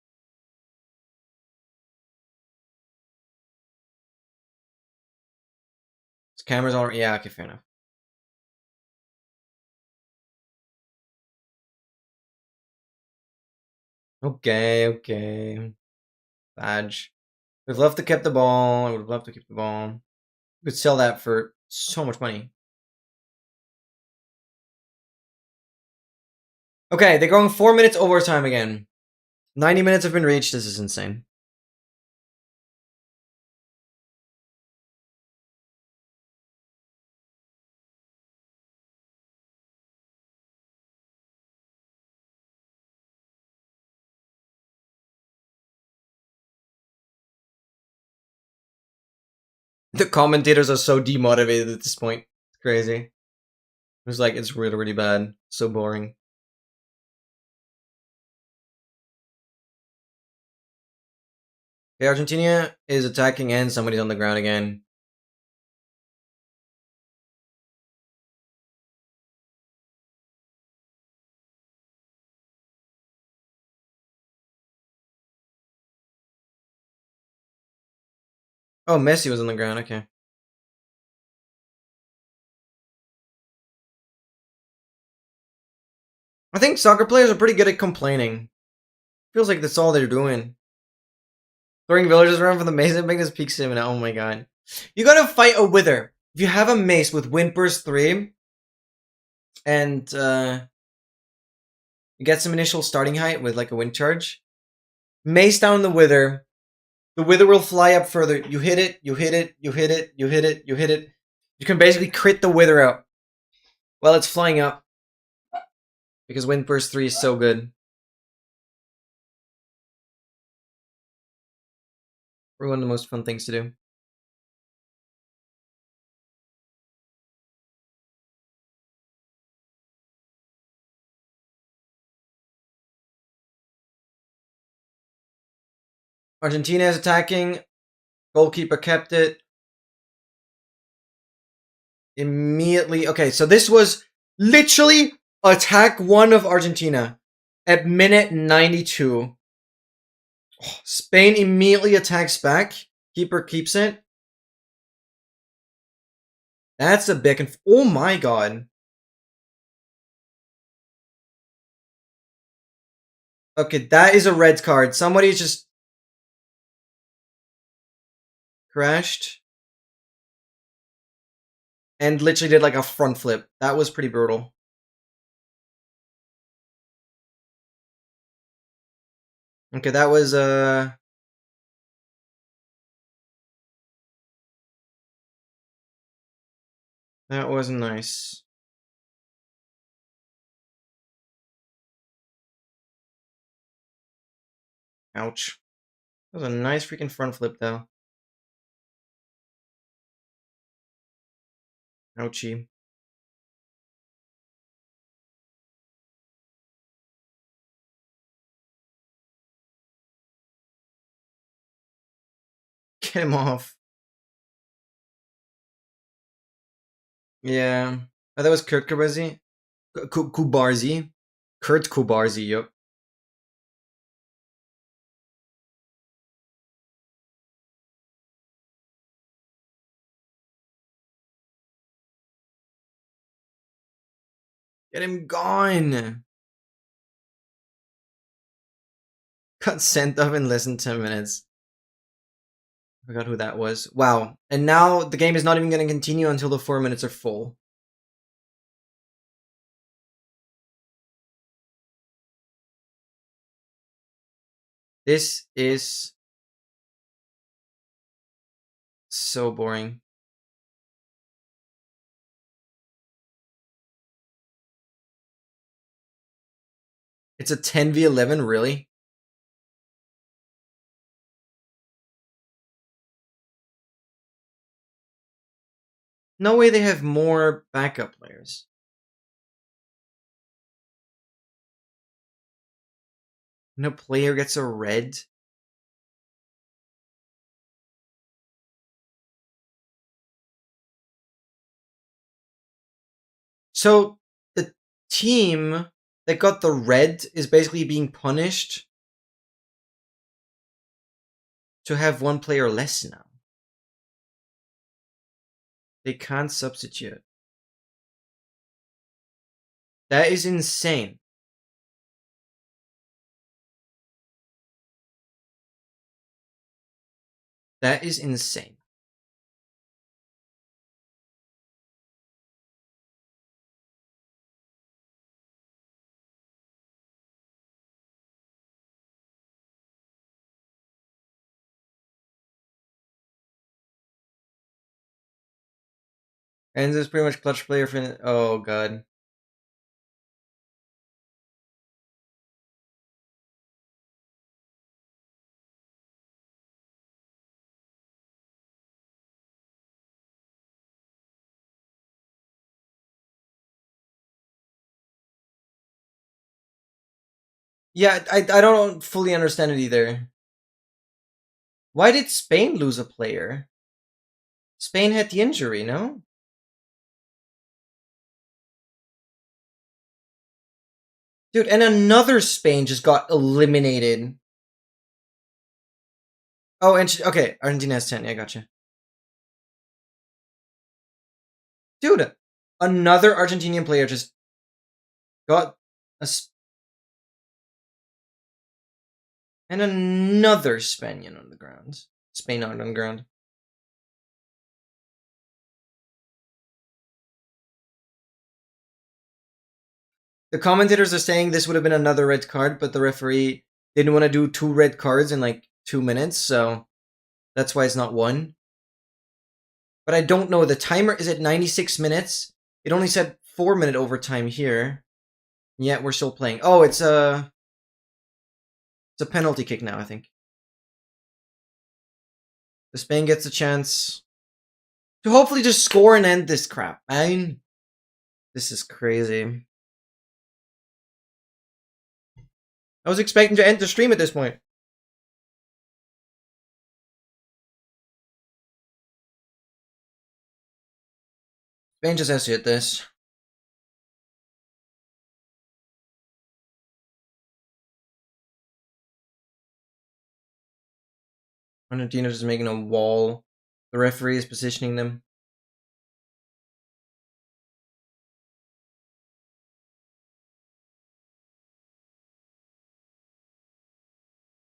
This camera's already... Yeah, okay, fair enough. Okay, okay. Badge. We've loved to keep the ball. I would have loved to keep the ball. We could sell that for so much money. Okay, they're going 4 minutes overtime again. 90 minutes have been reached. This is insane. The commentators are so demotivated at this point. It's crazy. It's like, it's really, really bad. So boring. Okay, Argentina is attacking and somebody's on the ground again. Oh, Messi was on the ground, okay. I think soccer players are pretty good at complaining. Feels like that's all they're doing. Throwing villagers around for the mace and making this peak sim. Oh my god. You gotta fight a wither. If you have a mace with Wind Burst 3 and you get some initial starting height with like a wind charge, mace down the wither will fly up further. You hit it, you hit it, you hit it, you hit it, you hit it. You can basically crit the wither out while it's flying up. Because Wind Burst 3 is so good. Probably one of the most fun things to do. Argentina is attacking. Goalkeeper kept it. Immediately. Okay, so this was literally attack 1 of Argentina at minute 92. Spain immediately attacks back. Keeper keeps it. That's a big... Oh my god. Okay, that is a red card. Somebody just crashed. And literally did like a front flip. That was pretty brutal. Okay, that was that was nice. Ouch. That was a nice freaking front flip though. Ouchie. Get him off. Yeah. Oh, that was Kurt Kubarzi. Kubarzi. Kurt Kubarzi, yep. Get him gone. Got sent off in less than 10 minutes. I forgot who that was. Wow. And now the game is not even going to continue until the 4 minutes are full. This is so boring. It's a 10v11, really? No way they have more backup players. No player gets a red. So the team that got the red is basically being punished to have 1 player less now. They can't substitute. That is insane. That is insane. And this is pretty much clutch player for... Oh, god. Yeah, I don't fully understand it either. Why did Spain lose a player? Spain had the injury, no? Dude, and another Spain just got eliminated. Oh, and okay, Argentina has 10. Yeah, gotcha. Dude, another Argentinian player just got a... And another Spaniard on the ground. Spain on the ground. The commentators are saying this would have been another red card, but the referee didn't want to do 2 red cards in like 2 minutes, so that's why it's not 1. But I don't know. The timer is at 96 minutes. It only said 4-minute overtime here. Yet we're still playing. Oh, it's a penalty kick now, I think. The Spain gets a chance to hopefully just score and end this crap, man. This is crazy. I was expecting to end the stream at this point. Spain just has to hit this. Argentina just making a wall. The referee is positioning them.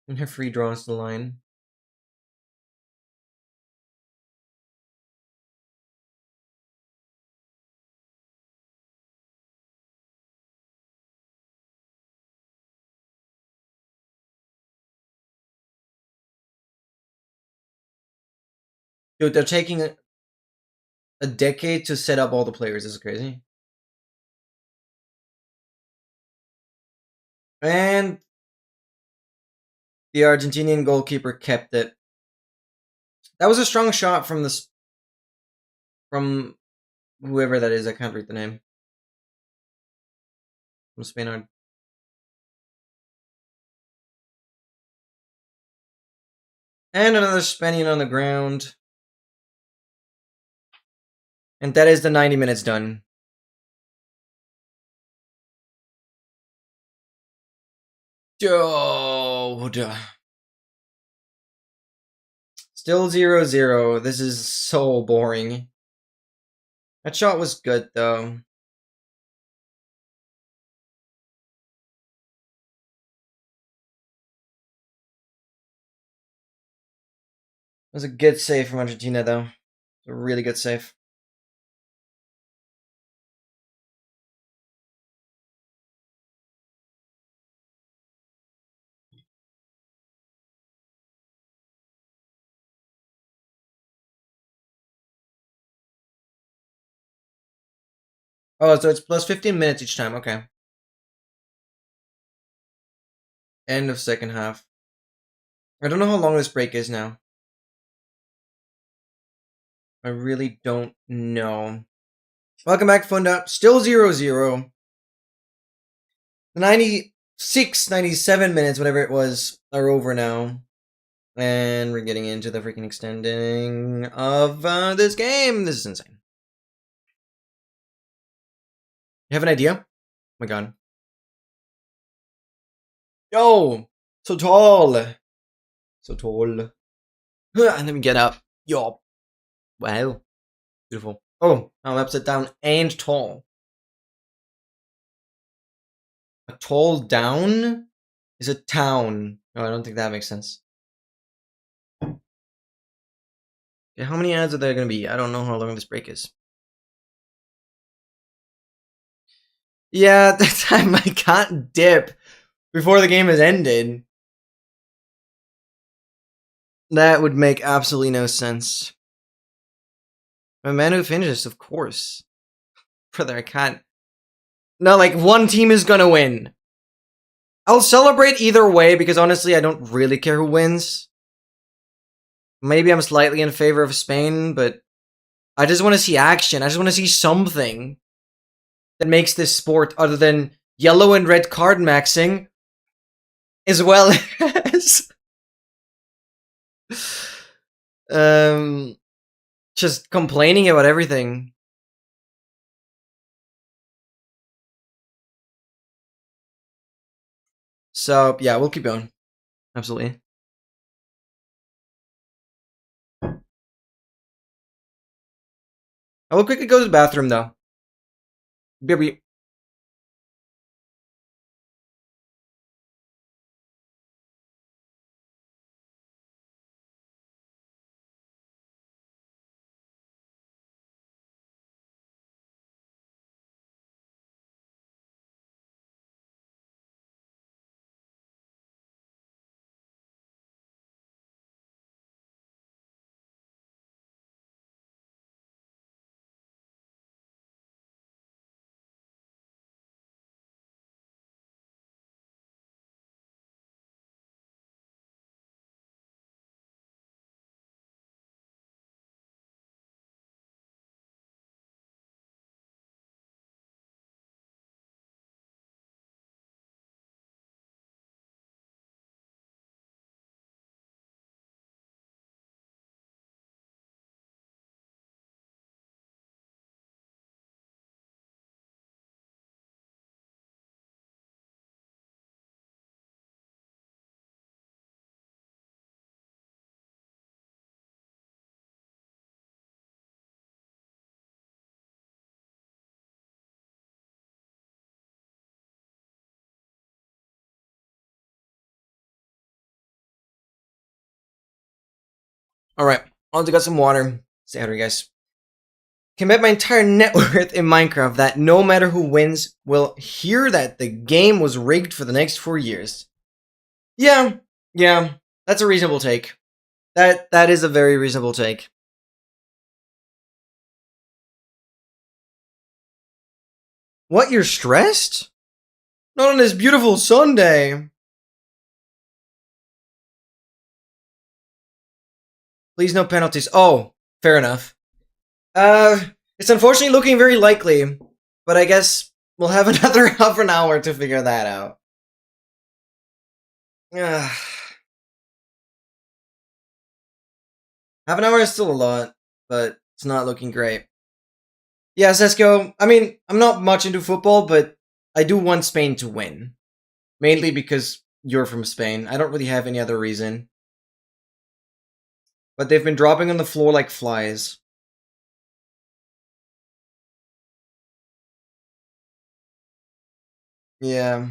And her free draws the line. Dude, they're taking a decade to set up all the players. This is crazy. And the Argentinian goalkeeper kept it. That was a strong shot from from whoever that is. I can't read the name. From Spain. And another Spaniard on the ground. And that is the 90 minutes done. Dude. Still 0-0. This is so boring. That shot was good, though. It was a good save from Argentina, though. A really good save. Oh, so it's plus 15 minutes each time. Okay. End of second half. I don't know how long this break is now. I really don't know. Welcome back, Funda. Still 0-0. The 96, 97 minutes, whatever it was, are over now. And we're getting into the freaking extending of this game. This is insane. You have an idea? Oh my god. Yo! So tall! So tall. And let me get up. Yo. Wow. Beautiful. Oh, I'm upside down and tall. A tall down is a town. No, I don't think that makes sense. Okay, how many ads are there going to be? I don't know how long this break is. Yeah, that time I can't dip before the game has ended. That would make absolutely no sense. A man who finishes, of course. Brother, I can't. No, like, one team is gonna win. I'll celebrate either way because honestly, I don't really care who wins. Maybe I'm slightly in favor of Spain, but I just want to see action. I just want to see something that makes this sport other than yellow and red card maxing, as well as Just complaining about everything. So yeah, we'll keep going. Absolutely. I will quickly go to the bathroom though. BRB. Alright, on to get some water. Stay out here, guys. Can bet my entire net worth in Minecraft that no matter who wins will hear that the game was rigged for the next 4 years. Yeah, that's a reasonable take. That is a very reasonable take. What, you're stressed? Not on this beautiful Sunday. Please no penalties. Oh, fair enough. It's unfortunately looking very likely, but I guess we'll have another half an hour to figure that out. Half an hour is still a lot, but it's not looking great. Yeah, Sesko, I mean, I'm not much into football, but I do want Spain to win. Mainly because you're from Spain. I don't really have any other reason. But they've been dropping on the floor like flies. Yeah.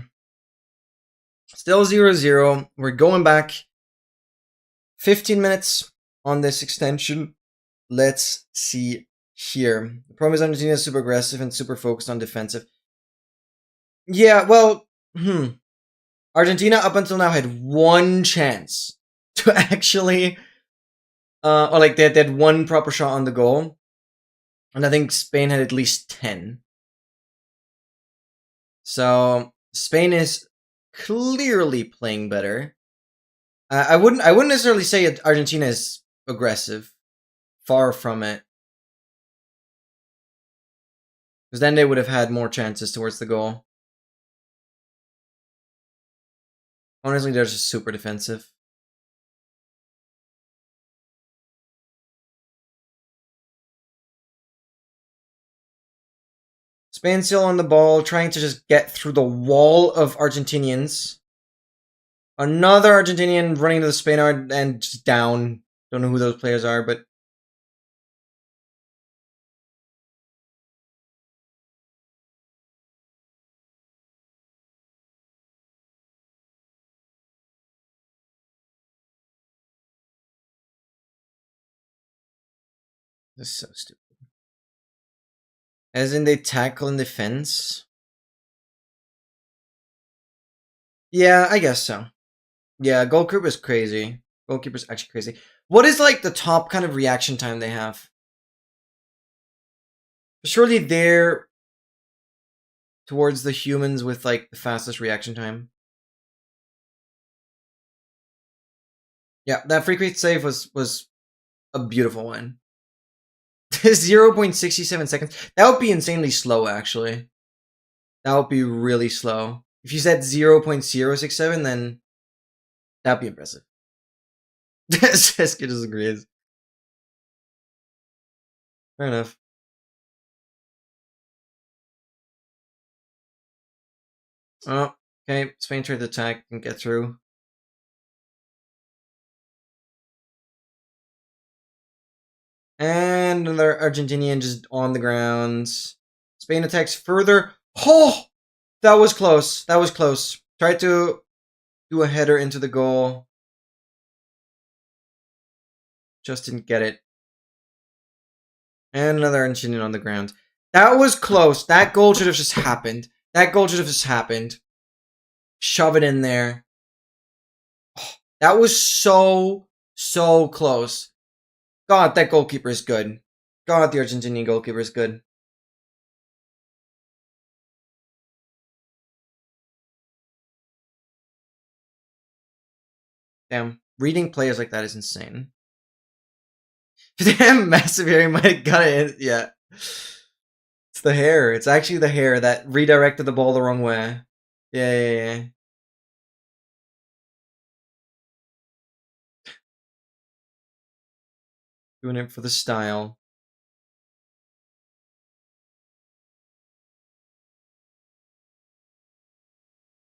Still 0-0. We're going back 15 minutes on this extension. Let's see here. The problem is Argentina is super aggressive and super focused on defensive. Yeah, well, Argentina up until now had one chance to actually, or like they had one proper shot on the goal. And I think Spain had at least 10. So Spain is clearly playing better. I wouldn't necessarily say Argentina is aggressive. Far from it. Because then they would have had more chances towards the goal. Honestly, they're just super defensive. Spain still on the ball, trying to just get through the wall of Argentinians. Another Argentinian running to the Spain and just down. Don't know who those players are, but this is so stupid. As in they tackle in defense? Yeah, I guess so. Yeah, goalkeeper is crazy. Goalkeeper's actually crazy. What is like the top kind of reaction time they have? Surely they're towards the humans with like the fastest reaction time. Yeah, that free create save was a beautiful one. 0.67 seconds. That would be insanely slow, actually. That would be really slow. If you said 0.067, then that'd be impressive. Seska disagrees. Fair enough. Oh, okay. Spain tried to attack and get through. And another Argentinian just on the ground. Spain attacks further. Oh! That was close. That was close. Tried to do a header into the goal. Just didn't get it. And another Argentinian on the ground. That was close. That goal should have just happened. That goal should have just happened. Shove it in there. Oh, that was so close. God, that goalkeeper is good. God, the Argentinian goalkeeper is good. Damn, reading players like that is insane. Damn, massive hair, might have got it. Yeah. It's the hair. It's actually the hair that redirected the ball the wrong way. Yeah. Doing it for the style.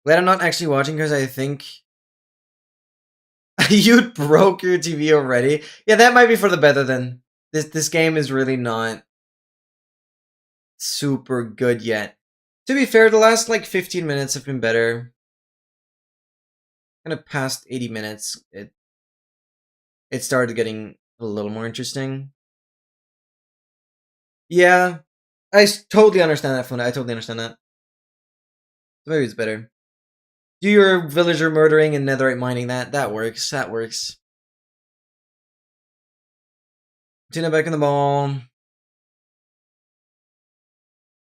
Glad I'm not actually watching because I think you broke your TV already. Yeah, that might be for the better then. This game is really not super good yet. To be fair, the last like 15 minutes have been better. Kind of past 80 minutes, it started getting a little more interesting. Yeah, I totally understand that, Funa. I totally understand that. So maybe it's better. Do your villager murdering and netherite mining. That works. That works. Tina back in the ball.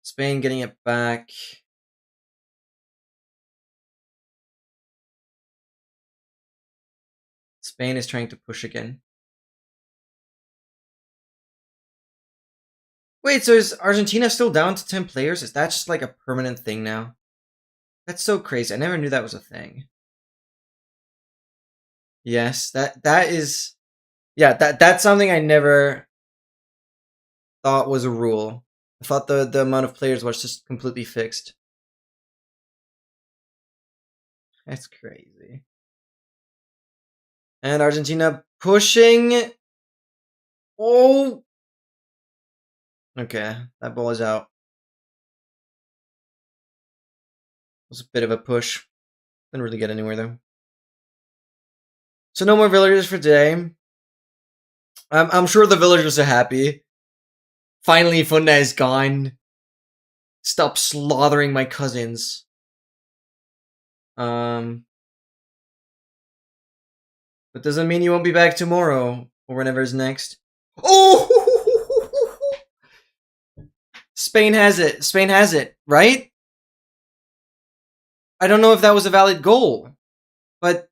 Spain getting it back. Spain is trying to push again. Wait, so is Argentina still down to 10 players? Is that just like a permanent thing now? That's so crazy. I never knew that was a thing. Yes, that is... Yeah, that's something I never thought was a rule. I thought the amount of players was just completely fixed. That's crazy. And Argentina pushing. Oh! Okay, that ball is out. It was a bit of a push. Didn't really get anywhere though. So no more villagers for today. I'm sure the villagers are happy. Finally, Funda is gone. Stop slaughtering my cousins. But doesn't mean you won't be back tomorrow or whenever is next. Oh! Spain has it. Spain has it, right? I don't know if that was a valid goal, but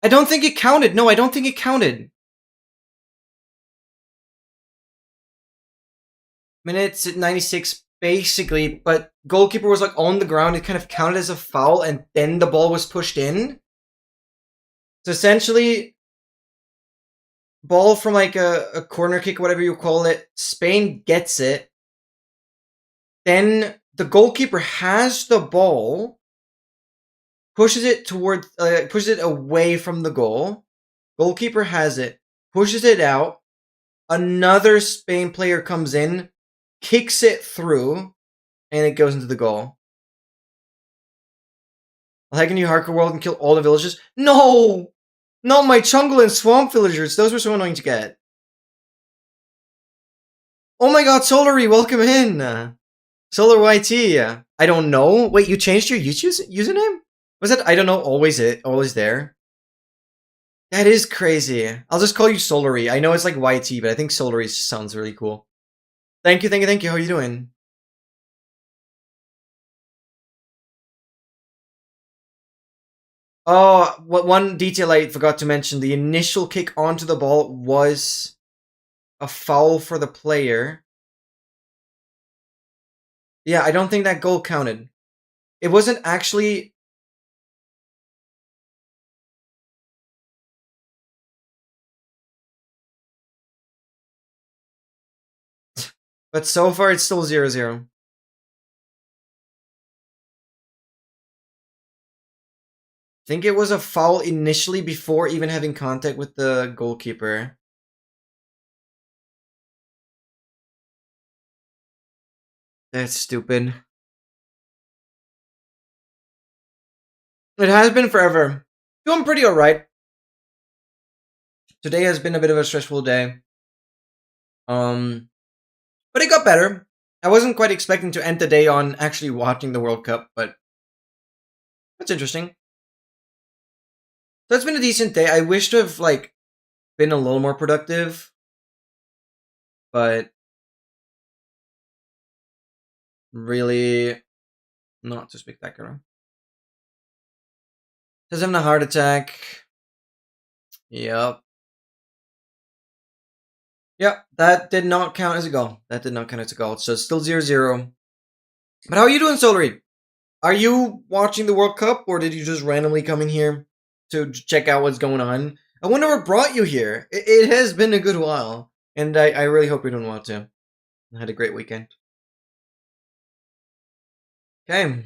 I don't think it counted. No, I don't think it counted. Minutes at 96, basically, but goalkeeper was like on the ground. It kind of counted as a foul, and then the ball was pushed in. So essentially, ball from like a corner kick, whatever you call it. Spain gets it. Then the goalkeeper has the ball, pushes it toward, pushes it away from the goal. Goalkeeper has it, pushes it out. Another Spain player comes in, kicks it through, and it goes into the goal. I'll hack a new hardcore world and kill all the villagers. No! Not my jungle and swamp villagers. Those were so annoying to get. Oh my god, Solary, welcome in. Solar YT. I don't know. Wait, you changed your YouTube username? Was that I don't know always there? That is crazy. I'll just call you Solary. I know it's like YT, but I think Solary sounds really cool. Thank you. How are you doing? Oh, what one detail I forgot to mention, the initial kick onto the ball was a foul for the player. Yeah, I don't think that goal counted. It wasn't actually... But so far, it's still 0-0. I think it was a foul initially before even having contact with the goalkeeper. That's stupid. It has been forever. Doing pretty alright. Today has been a bit of a stressful day. But it got better. I wasn't quite expecting to end the day on actually watching the World Cup, but that's interesting. So it's been a decent day. I wish to have like been a little more productive, but really not too spectacular. Says having a heart attack. Yep. Yep, that did not count as a goal. That did not count as a goal. So it's still 0-0. But how are you doing, Solary? Are you watching the World Cup, or did you just randomly come in here to check out what's going on? I wonder what brought you here. It has been a good while, and I really hope you're doing well too. I had a great weekend. Okay.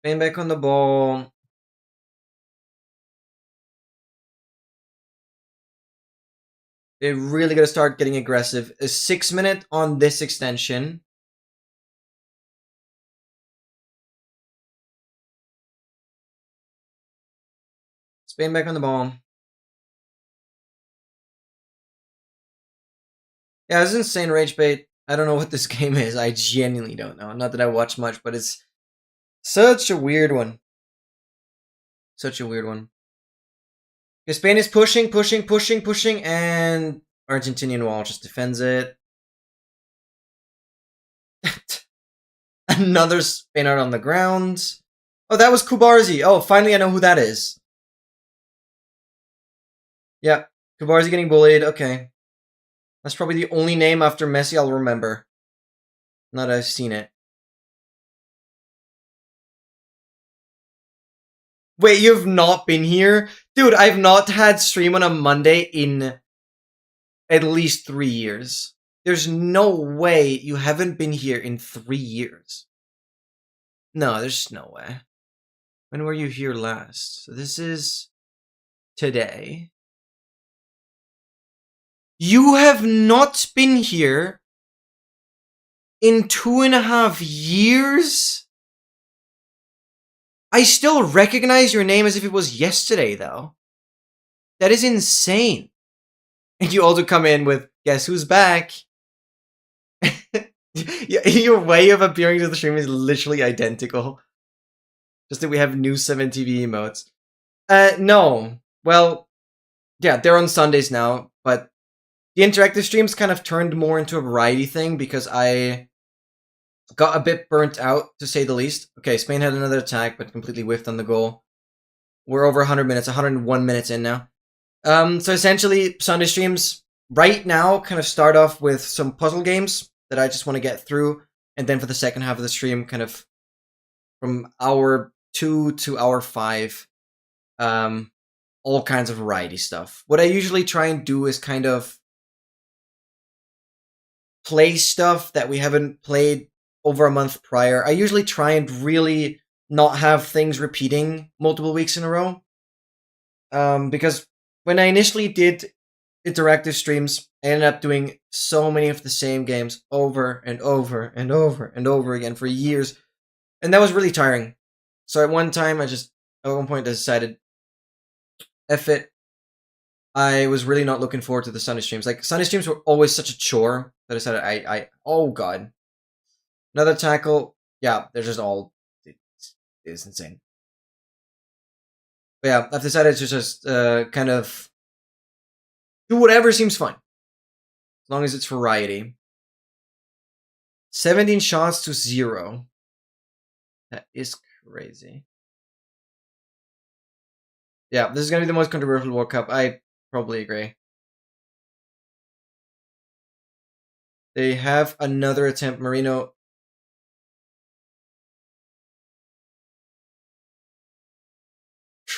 Spain back on the ball. They really got to start getting aggressive. A 6-minute on this extension. Spain back on the ball. Yeah, it's insane rage bait. I don't know what this game is. I genuinely don't know. Not that I watch much, but it's such a weird one. Such a weird one. Okay, Spain is pushing, and Argentinian wall just defends it. Another spin out on the ground. Oh, that was Kubarzi. Oh, finally I know who that is. Yeah, Kubarzi getting bullied. Okay. That's probably the only name after Messi I'll remember. Not that I've seen it. Wait, you've not been here? Dude, I've not had stream on a Monday in at least 3 years. There's no way you haven't been here in 3 years. No, there's no way. When were you here last? So this is today. You have not been here in 2.5 years? I still recognize your name as if it was yesterday, though. That is insane. And you also come in with, guess who's back? Your way of appearing to the stream is literally identical. Just that we have new 7TV emotes. No. Well, yeah, they're on Sundays now, but the interactive streams kind of turned more into a variety thing because I got a bit burnt out, to say the least. Okay, Spain had another attack, but completely whiffed on the goal. We're over 100 minutes, 101 minutes in now. So essentially, Sunday streams right now kind of start off with some puzzle games that I just want to get through, and then for the second half of the stream, kind of from hour 2 to hour 5, all kinds of variety stuff. What I usually try and do is kind of play stuff that we haven't played over a month prior. I usually try and really not have things repeating multiple weeks in a row. Because when I initially did interactive streams, I ended up doing so many of the same games over and over and over and over again for years. And that was really tiring. So at one point I decided, F it. I was really not looking forward to the Sunday streams. Like, Sunday streams were always such a chore that I decided oh god. Another tackle. Yeah, they're just all, it's insane. But yeah, I've decided to just kind of do whatever seems fun. As long as it's variety. 17 shots to 0. That is crazy. Yeah, this is going to be the most controversial World Cup. I probably agree. They have another attempt. Marino.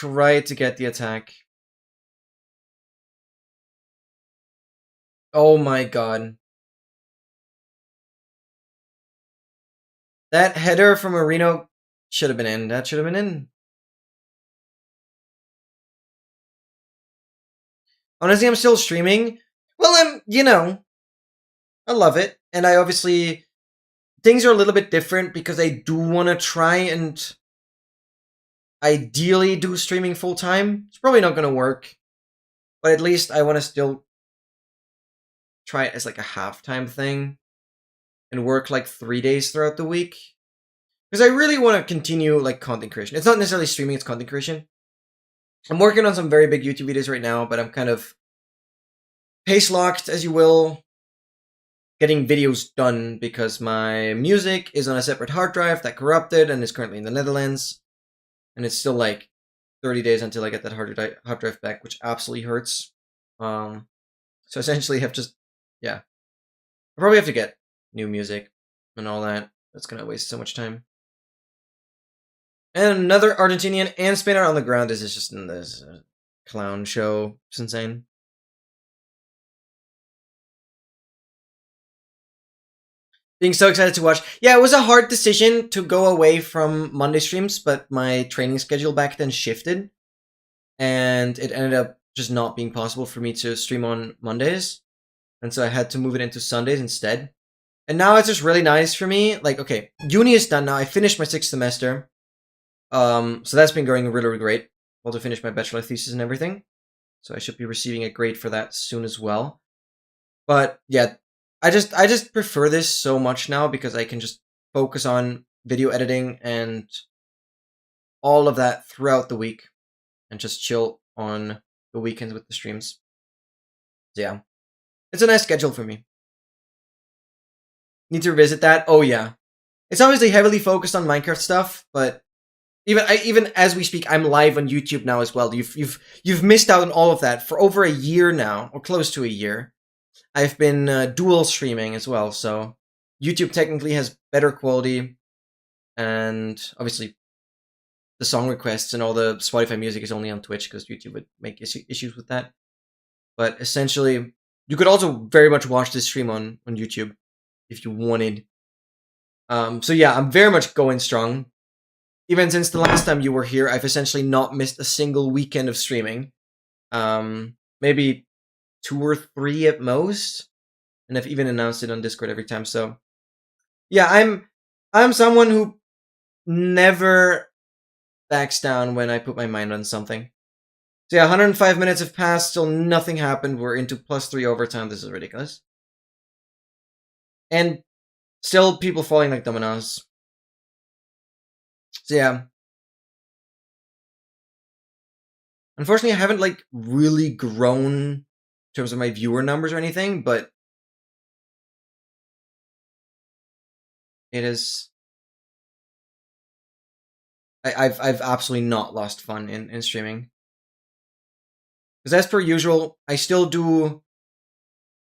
try to get the attack. Oh my god. That header from Marino should have been in. That should have been in. Honestly, I'm still streaming. Well, you know, I love it. And I obviously, things are a little bit different because I do want to try and ideally do streaming full time. It's probably not going to work, but at least I want to still try it as like a half-time thing and work like 3 days throughout the week. Because I really want to continue like content creation. It's not necessarily streaming, it's content creation. I'm working on some very big YouTube videos right now, but I'm kind of pace locked, as you will, getting videos done because my music is on a separate hard drive that corrupted and is currently in the Netherlands. And it's still like 30 days until I get that hard drive back, which absolutely hurts. So essentially I have just, yeah. I probably have to get new music and all that. That's gonna waste so much time. And another Argentinian and Spinner on the ground is just in this clown show. It's insane. Being so excited to watch. Yeah, it was a hard decision to go away from Monday streams, but my training schedule back then shifted. And it ended up just not being possible for me to stream on Mondays. And so I had to move it into Sundays instead. And now it's just really nice for me. Like, okay, uni is done now. I finished my 6th semester. So that's been going really, really great. Well, to finish my bachelor thesis and everything. So I should be receiving a grade for that soon as well. But yeah, I just prefer this so much now because I can just focus on video editing and all of that throughout the week and just chill on the weekends with the streams. So yeah, it's a nice schedule for me. Need to revisit that. Oh yeah, it's obviously heavily focused on Minecraft stuff, but even as we speak, I'm live on YouTube now as well. You've missed out on all of that for over a year now, or close to a year. I've been dual streaming as well, so YouTube technically has better quality, and obviously the song requests and all the Spotify music is only on Twitch because YouTube would make issues with that. But essentially, you could also very much watch this stream on YouTube if you wanted. So yeah, I'm very much going strong. Even since the last time you were here, I've essentially not missed a single weekend of streaming. Maybe 2 or 3 at most, and I've even announced it on Discord every time. So yeah, I'm someone who never backs down when I put my mind on something. So yeah, 105 minutes have passed, still nothing happened. We're into +3 overtime. This is ridiculous. And still people falling like dominoes. So yeah. Unfortunately, I haven't like really grown in terms of my viewer numbers or anything, but it is. I've absolutely not lost fun in streaming. Because as per usual, I still do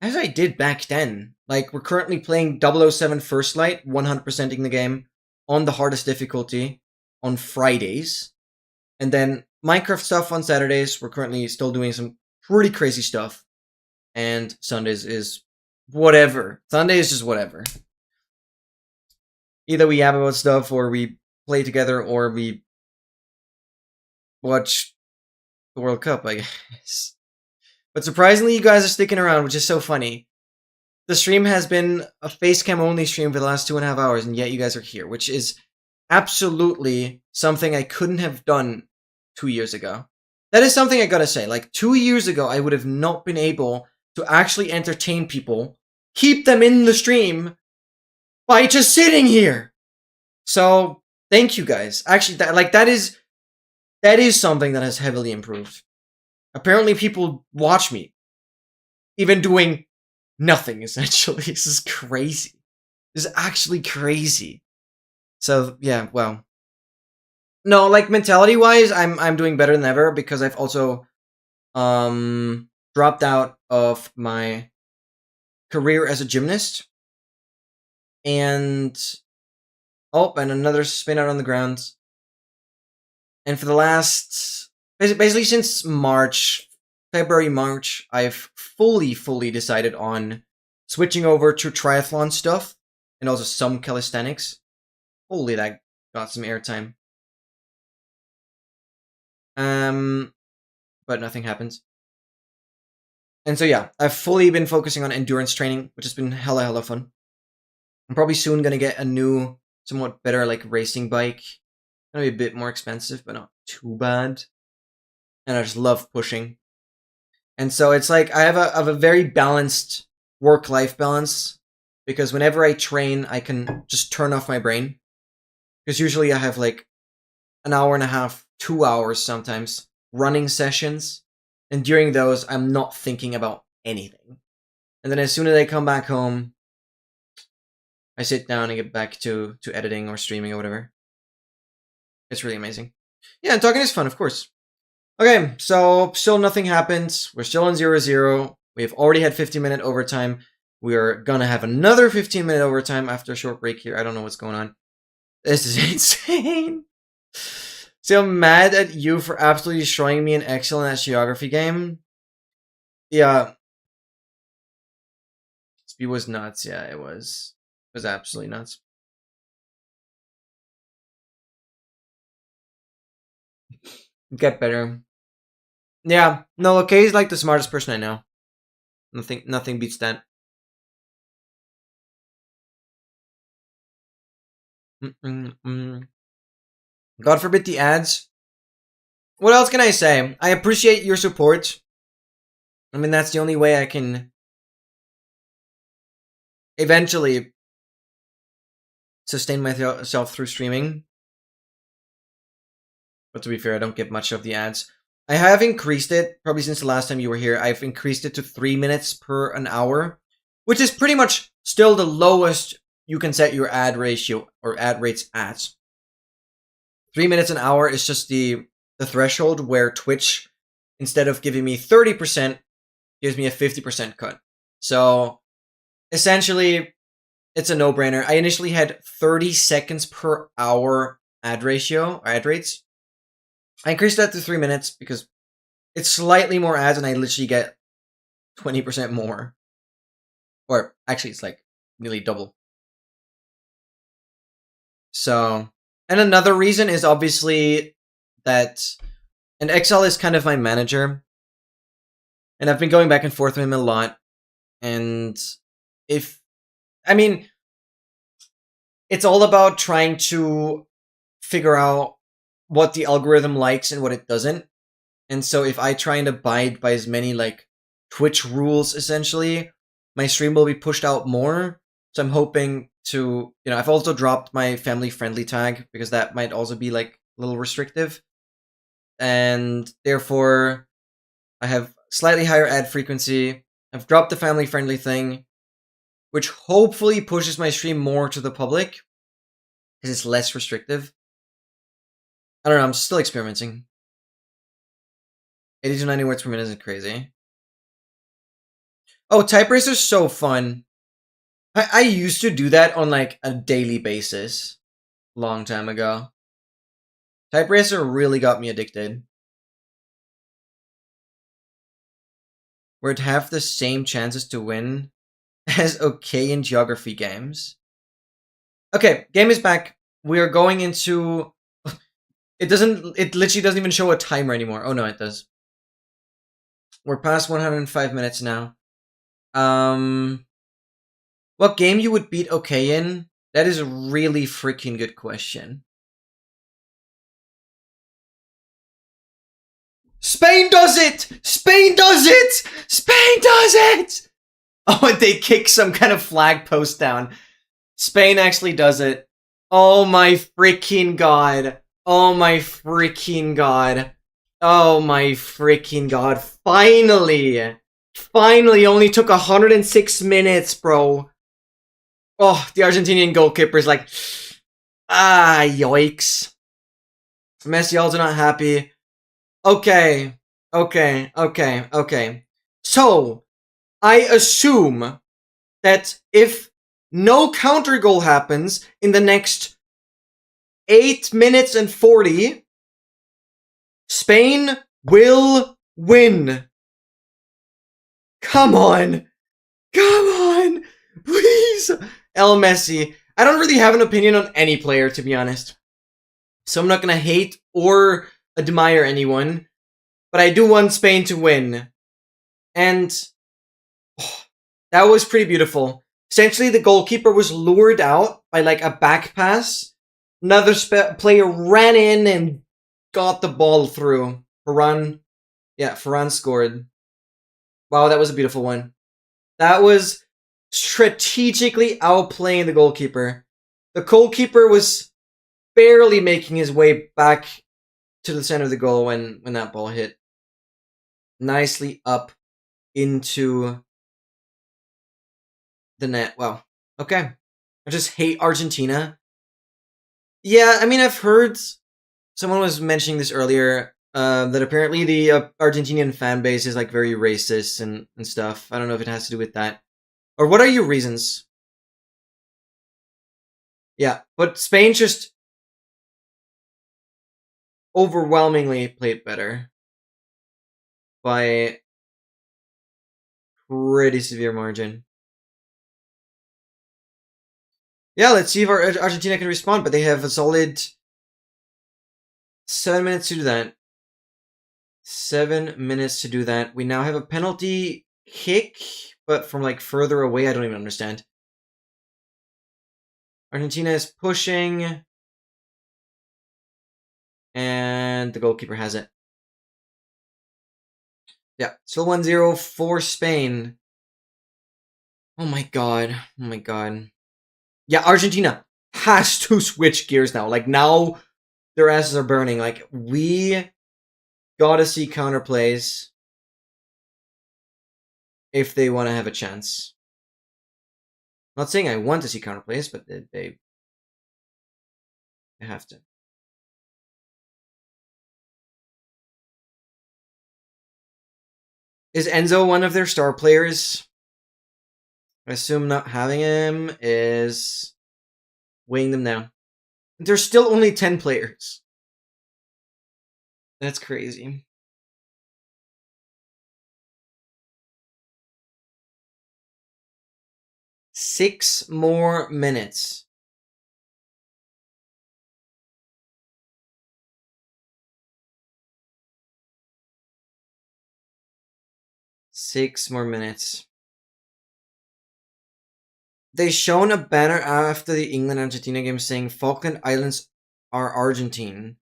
as I did back then. Like, we're currently playing 007 First Light, 100%ing the game on the hardest difficulty on Fridays. And then Minecraft stuff on Saturdays. We're currently still doing some pretty crazy stuff. And Sundays is whatever. Sunday is just whatever. Either we yap about stuff, or we play together, or we watch the World Cup, I guess. But surprisingly, you guys are sticking around, which is so funny. The stream has been a facecam only stream for the last 2.5 hours, and yet you guys are here, which is absolutely something I couldn't have done 2 years ago. That is something I gotta say. Like, 2 years ago, I would have not been able to actually entertain people, keep them in the stream, by just sitting here. So, thank you guys. Actually, that is something that has heavily improved. Apparently, people watch me, even doing nothing, essentially. This is crazy. This is actually crazy. So, yeah, well. No, like, mentality-wise, I'm doing better than ever, because I've also dropped out of my career as a gymnast. And oh, and another spin out on the ground. And for the last basically since February, March, I've fully decided on switching over to triathlon stuff and also some calisthenics. Holy, that got some airtime. But nothing happens. And so yeah, I've fully been focusing on endurance training, which has been hella fun. I'm probably soon gonna get a new, somewhat better like racing bike. Gonna be a bit more expensive, but not too bad. And I just love pushing. And so it's like I have a very balanced work-life balance, because whenever I train, I can just turn off my brain. Because usually I have like an hour and a half, 2 hours sometimes, running sessions. And during those, I'm not thinking about anything. And then as soon as I come back home, I sit down and get back to editing or streaming or whatever. It's really amazing. Yeah, and talking is fun, of course. Okay, so still nothing happened. We're still on 0-0. We've already had 15-minute overtime. We are gonna have another 15-minute overtime after a short break here. I don't know what's going on. This is insane. So I'm mad at you for absolutely destroying me in Excel in that geography game. Yeah. Speed was nuts. Yeah, it was. It was absolutely nuts. Get better. Yeah, no, okay, he's like the smartest person I know. Nothing beats that. God forbid the ads. What else can I say? I appreciate your support. I mean, that's the only way I can eventually sustain myself through streaming. But to be fair, I don't get much of the ads. I have increased it, probably since the last time you were here. I've increased it to 3 minutes per an hour, which is pretty much still the lowest you can set your ad ratio or ad rates at. 3 minutes an hour is just the threshold where Twitch, instead of giving me 30%, gives me a 50% cut. So essentially, it's a no-brainer. I initially had 30 seconds per hour ad ratio, or ad rates. I increased that to 3 minutes because it's slightly more ads and I literally get 20% more. Or actually, it's like nearly double. So, and another reason is obviously that, and Excel is kind of my manager, and I've been going back and forth with him a lot. And I mean, it's all about trying to figure out what the algorithm likes and what it doesn't. And so if I try and abide by as many like Twitch rules, essentially, my stream will be pushed out more. So I'm hoping to, I've also dropped my family friendly tag because that might also be like a little restrictive. And therefore I have slightly higher ad frequency. I've dropped the family friendly thing, which hopefully pushes my stream more to the public because it's less restrictive. I don't know, I'm still experimenting. 80 to 90 words per minute is crazy. Oh, Type Racer's so fun. I used to do that on like a daily basis. Long time ago. Type Racer really got me addicted. We'd have the same chances to win as okay in geography games. Okay, game is back. We are going into... It literally doesn't even show a timer anymore. Oh no, it does. We're past 105 minutes now. What game you would beat okay in? That is a really freaking good question. Spain does it! Spain does it! Spain does it! Oh, and they kick some kind of flag post down. Spain actually does it. Oh my freaking god. Oh my freaking god. Oh my freaking god. Finally! Finally, only took 106 minutes, bro. Oh, the Argentinian goalkeeper's like, yikes. Messi also not happy. Okay. So, I assume that if no counter goal happens in the next 8 minutes and 40, Spain will win. Come on. Come on. Please. El Messi. I don't really have an opinion on any player, to be honest. So I'm not going to hate or admire anyone. But I do want Spain to win. And that was pretty beautiful. Essentially, the goalkeeper was lured out by like a back pass. Another player ran in and got the ball through. Ferran scored. Wow, that was a beautiful one. That was strategically outplaying the goalkeeper. The goalkeeper was barely making his way back to the center of the goal when that ball hit. Nicely up into the net. Wow. Okay. I just hate Argentina. Yeah, I mean, I've heard someone was mentioning this earlier, that apparently the Argentinian fan base is like very racist and stuff. I don't know if it has to do with that. Or what are your reasons? Yeah, but Spain just overwhelmingly played better by pretty severe margin. Yeah, let's see if Argentina can respond, but they have a solid 7 minutes to do that. 7 minutes to do that. We now have a penalty kick, but from like further away. I don't even understand. Argentina is pushing. And the goalkeeper has it. Yeah, still 1-0 for Spain. Oh my god. Oh my god. Yeah, Argentina has to switch gears now. Like, now their asses are burning. Like, we gotta see counterplays if they want to have a chance. Not saying I want to see counterplays, but they have to. Is Enzo one of their star players? I assume not having him is weighing them down. There's still only 10 players. That's crazy. Six more minutes. Six more minutes. They shown a banner after the England-Argentina game saying Falkland Islands are Argentine,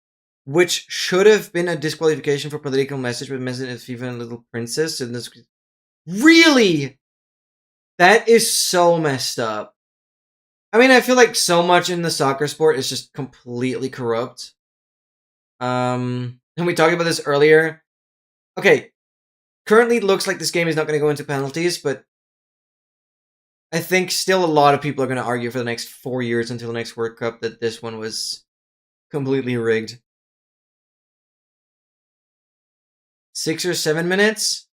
which should have been a disqualification for political message, but message as FIFA and Little Princess. And this, really? That is so messed up. I mean, I feel like so much in the soccer sport is just completely corrupt. And we talked about this earlier. Okay, currently it looks like this game is not going to go into penalties, but I think still a lot of people are going to argue for the next 4 years until the next World Cup that this one was completely rigged. 6 or 7 minutes?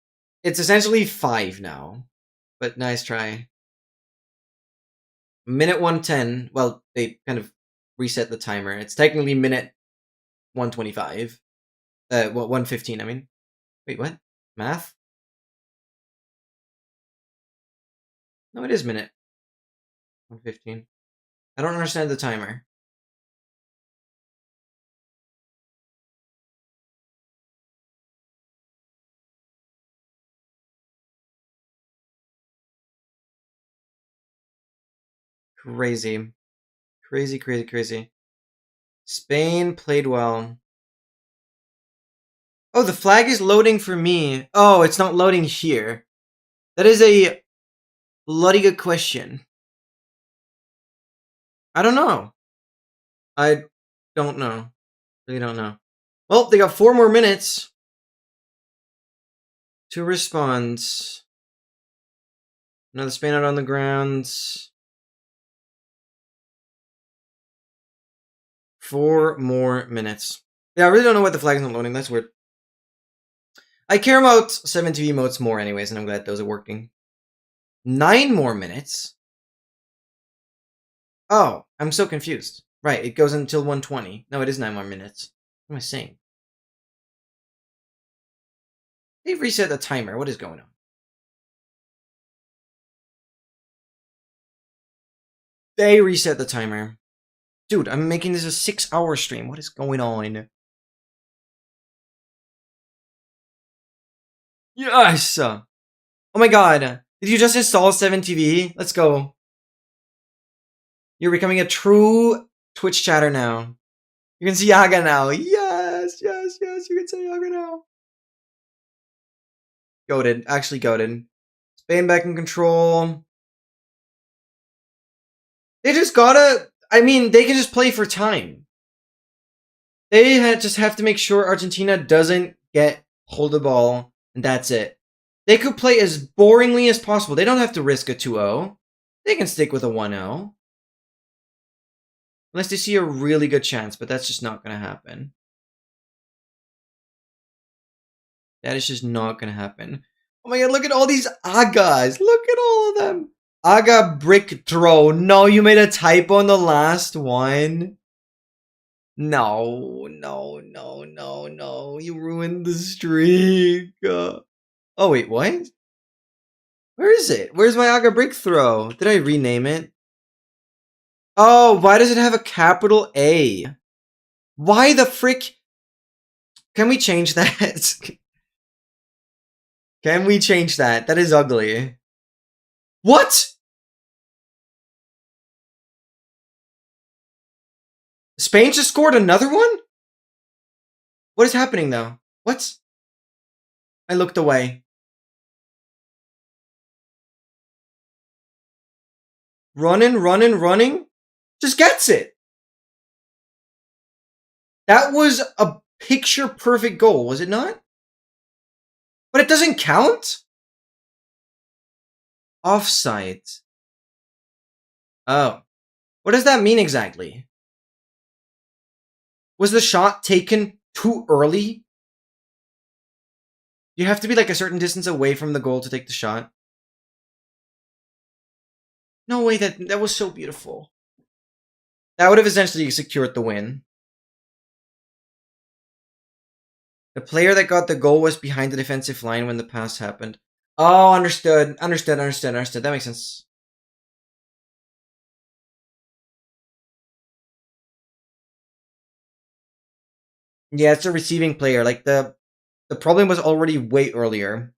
It's essentially 5 now, but nice try. Minute 110. Well, they kind of reset the timer. It's technically minute 125. 115, I mean. Wait, what? Math? No, it is minute 115. I don't understand the timer. Crazy. Crazy, crazy, crazy. Spain played well. Oh, the flag is loading for me. Oh, it's not loading here. That is a bloody good question. I don't know. I don't know. Really don't know. Well, they got 4 more minutes to respond. Another Spain out on the ground. 4 more minutes. Yeah, I really don't know why the flag is not loading. That's weird. I care about 7TV emotes more anyways, and I'm glad those are working. 9 more minutes? Oh, I'm so confused. Right, it goes until 120. No, it is 9 more minutes. What am I saying? They reset the timer. What is going on? They reset the timer. Dude, I'm making this a 6-hour stream. What is going on? Yes! Oh my god. Did you just install 7TV? Let's go. You're becoming a true Twitch chatter now. You can see Yaga now. Yes, yes, yes. You can see Yaga now. Goated. Actually goated. Spain back in control. They just gotta... I mean, they can just play for time. They just have to make sure Argentina doesn't get hold the ball, and that's it. They could play as boringly as possible. They don't have to risk a 2-0. They can stick with a 1-0. Unless they see a really good chance, but that's just not going to happen. That is just not going to happen. Oh my god, look at all these Agas. Look at all of them. Aga brick throw. No, you made a typo on the last one. No, no, no, no, no. You ruined the streak. Oh, wait, what? Where is it? Where's my Aga brick throw? Did I rename it? Oh, why does it have a capital A? Why the frick? Can we change that? Can we change that? That is ugly. What? Spain just scored another one? What is happening though? What? I looked away. Running, running, running. Just gets it. That was a picture perfect goal, was it not? But it doesn't count? Offside. Oh. What does that mean exactly? Was the shot taken too early? You have to be like a certain distance away from the goal to take the shot. No way, that was so beautiful. That would have essentially secured the win. The player that got the goal was behind the defensive line when the pass happened. Oh, understood. Understood. That makes sense. Yeah, it's a receiving player. Like the problem was already way earlier.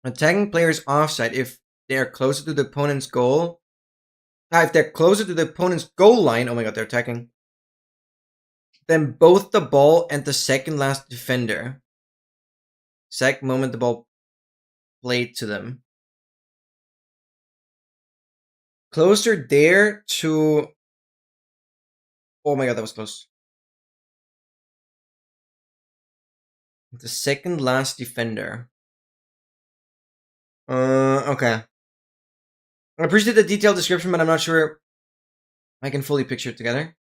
Attacking players offside if they are closer to the opponent's goal. If they're closer to the opponent's goal line, oh my god, they're attacking. Then both the ball and the second last defender. Exact moment the ball played to them. Closer there to... Oh my god, that was close. The second last defender. Okay. I appreciate the detailed description, but I'm not sure I can fully picture it together.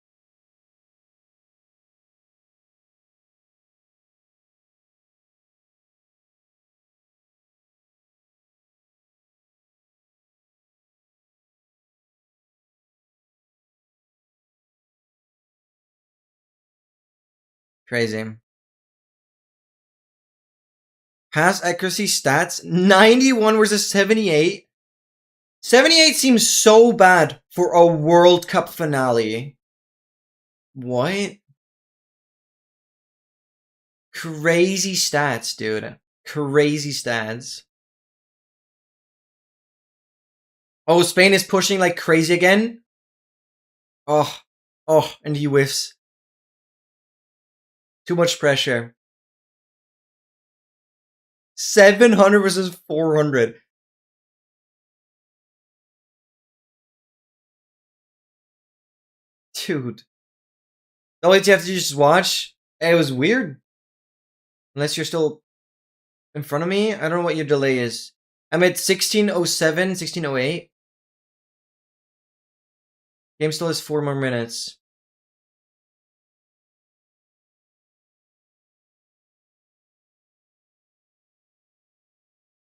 Crazy. Pass accuracy stats, 91 versus 78. 78 seems so bad for a World Cup finale. What? Crazy stats, dude. Crazy stats. Oh, Spain is pushing like crazy again. Oh, and he whiffs. Too much pressure. 700 versus 400. Dude. The only you have to just watch. It was weird. Unless you're still in front of me. I don't know what your delay is. I'm at 1607, 1608. Game still has 4 more minutes.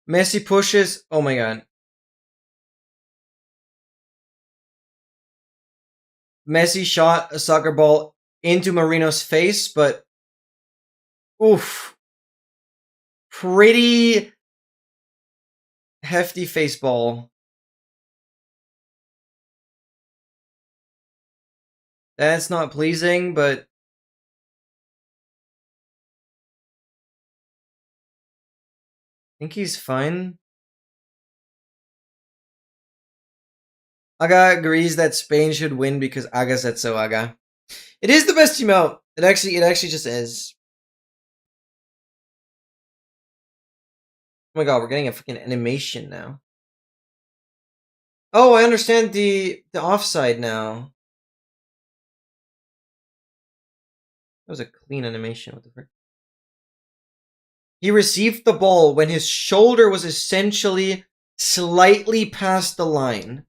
Messi pushes. Oh my god. Messi shot a soccer ball into Marino's face, but oof. Pretty hefty face ball. That's not pleasing, but I think he's fine. Aga agrees that Spain should win because Aga said so, Aga. It is the best team out. It actually just is. Oh my god, we're getting a freaking animation now. Oh, I understand the offside now. That was a clean animation. What the frick? He received the ball when his shoulder was essentially slightly past the line.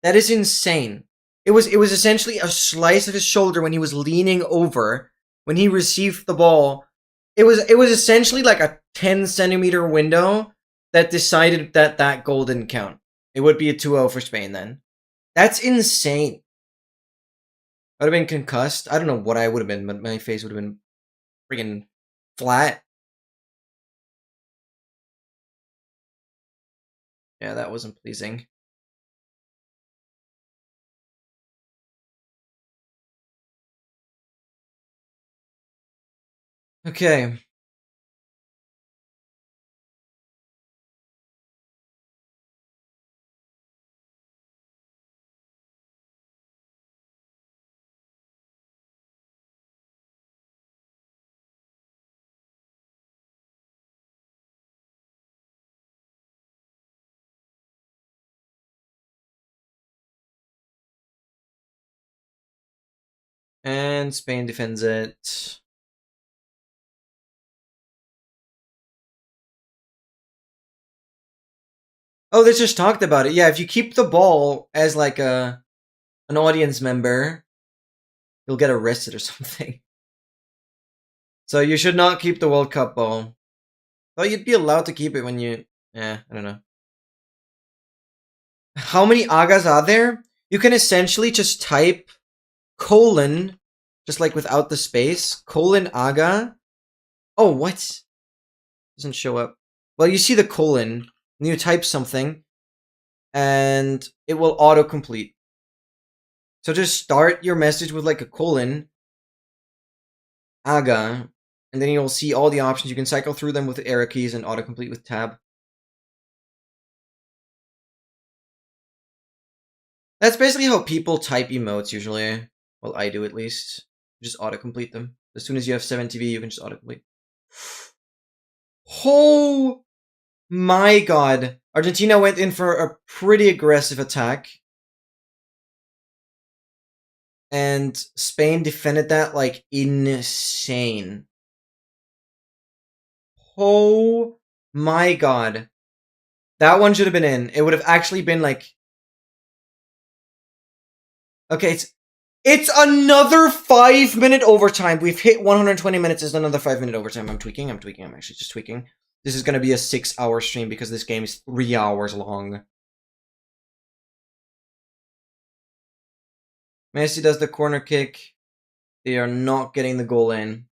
That is insane. It was essentially a slice of his shoulder when he was leaning over when he received the ball. It was essentially like a 10-centimeter window that decided that goal didn't count. It would be a 2-0 for Spain then. That's insane. I would have been concussed. I don't know what I would have been, but my face would have been freaking flat. Yeah, that wasn't pleasing. Okay. And Spain defends it. Oh, they just talked about it. Yeah, if you keep the ball as like an audience member, you'll get arrested or something. So you should not keep the World Cup ball. Well, you'd be allowed to keep it when you... I don't know. How many agas are there? You can essentially just type colon, just like without the space, colon aga. Oh, what? Doesn't show up. Well, you see the colon, and you type something, and it will autocomplete. So just start your message with like a colon, aga, and then you'll see all the options. You can cycle through them with the arrow keys and autocomplete with tab. That's basically how people type emotes usually. Well, I do at least. Just autocomplete them. As soon as you have 7TV, you can just autocomplete. Oh my god. Argentina went in for a pretty aggressive attack. And Spain defended that like insane. Oh my god. That one should have been in. It would have actually been like... Okay, it's another 5-minute overtime. We've hit 120 minutes. It's another 5-minute overtime. I'm tweaking. I'm actually just tweaking. This is going to be a 6-hour stream because this game is 3 hours long. Messi does the corner kick. They are not getting the goal in.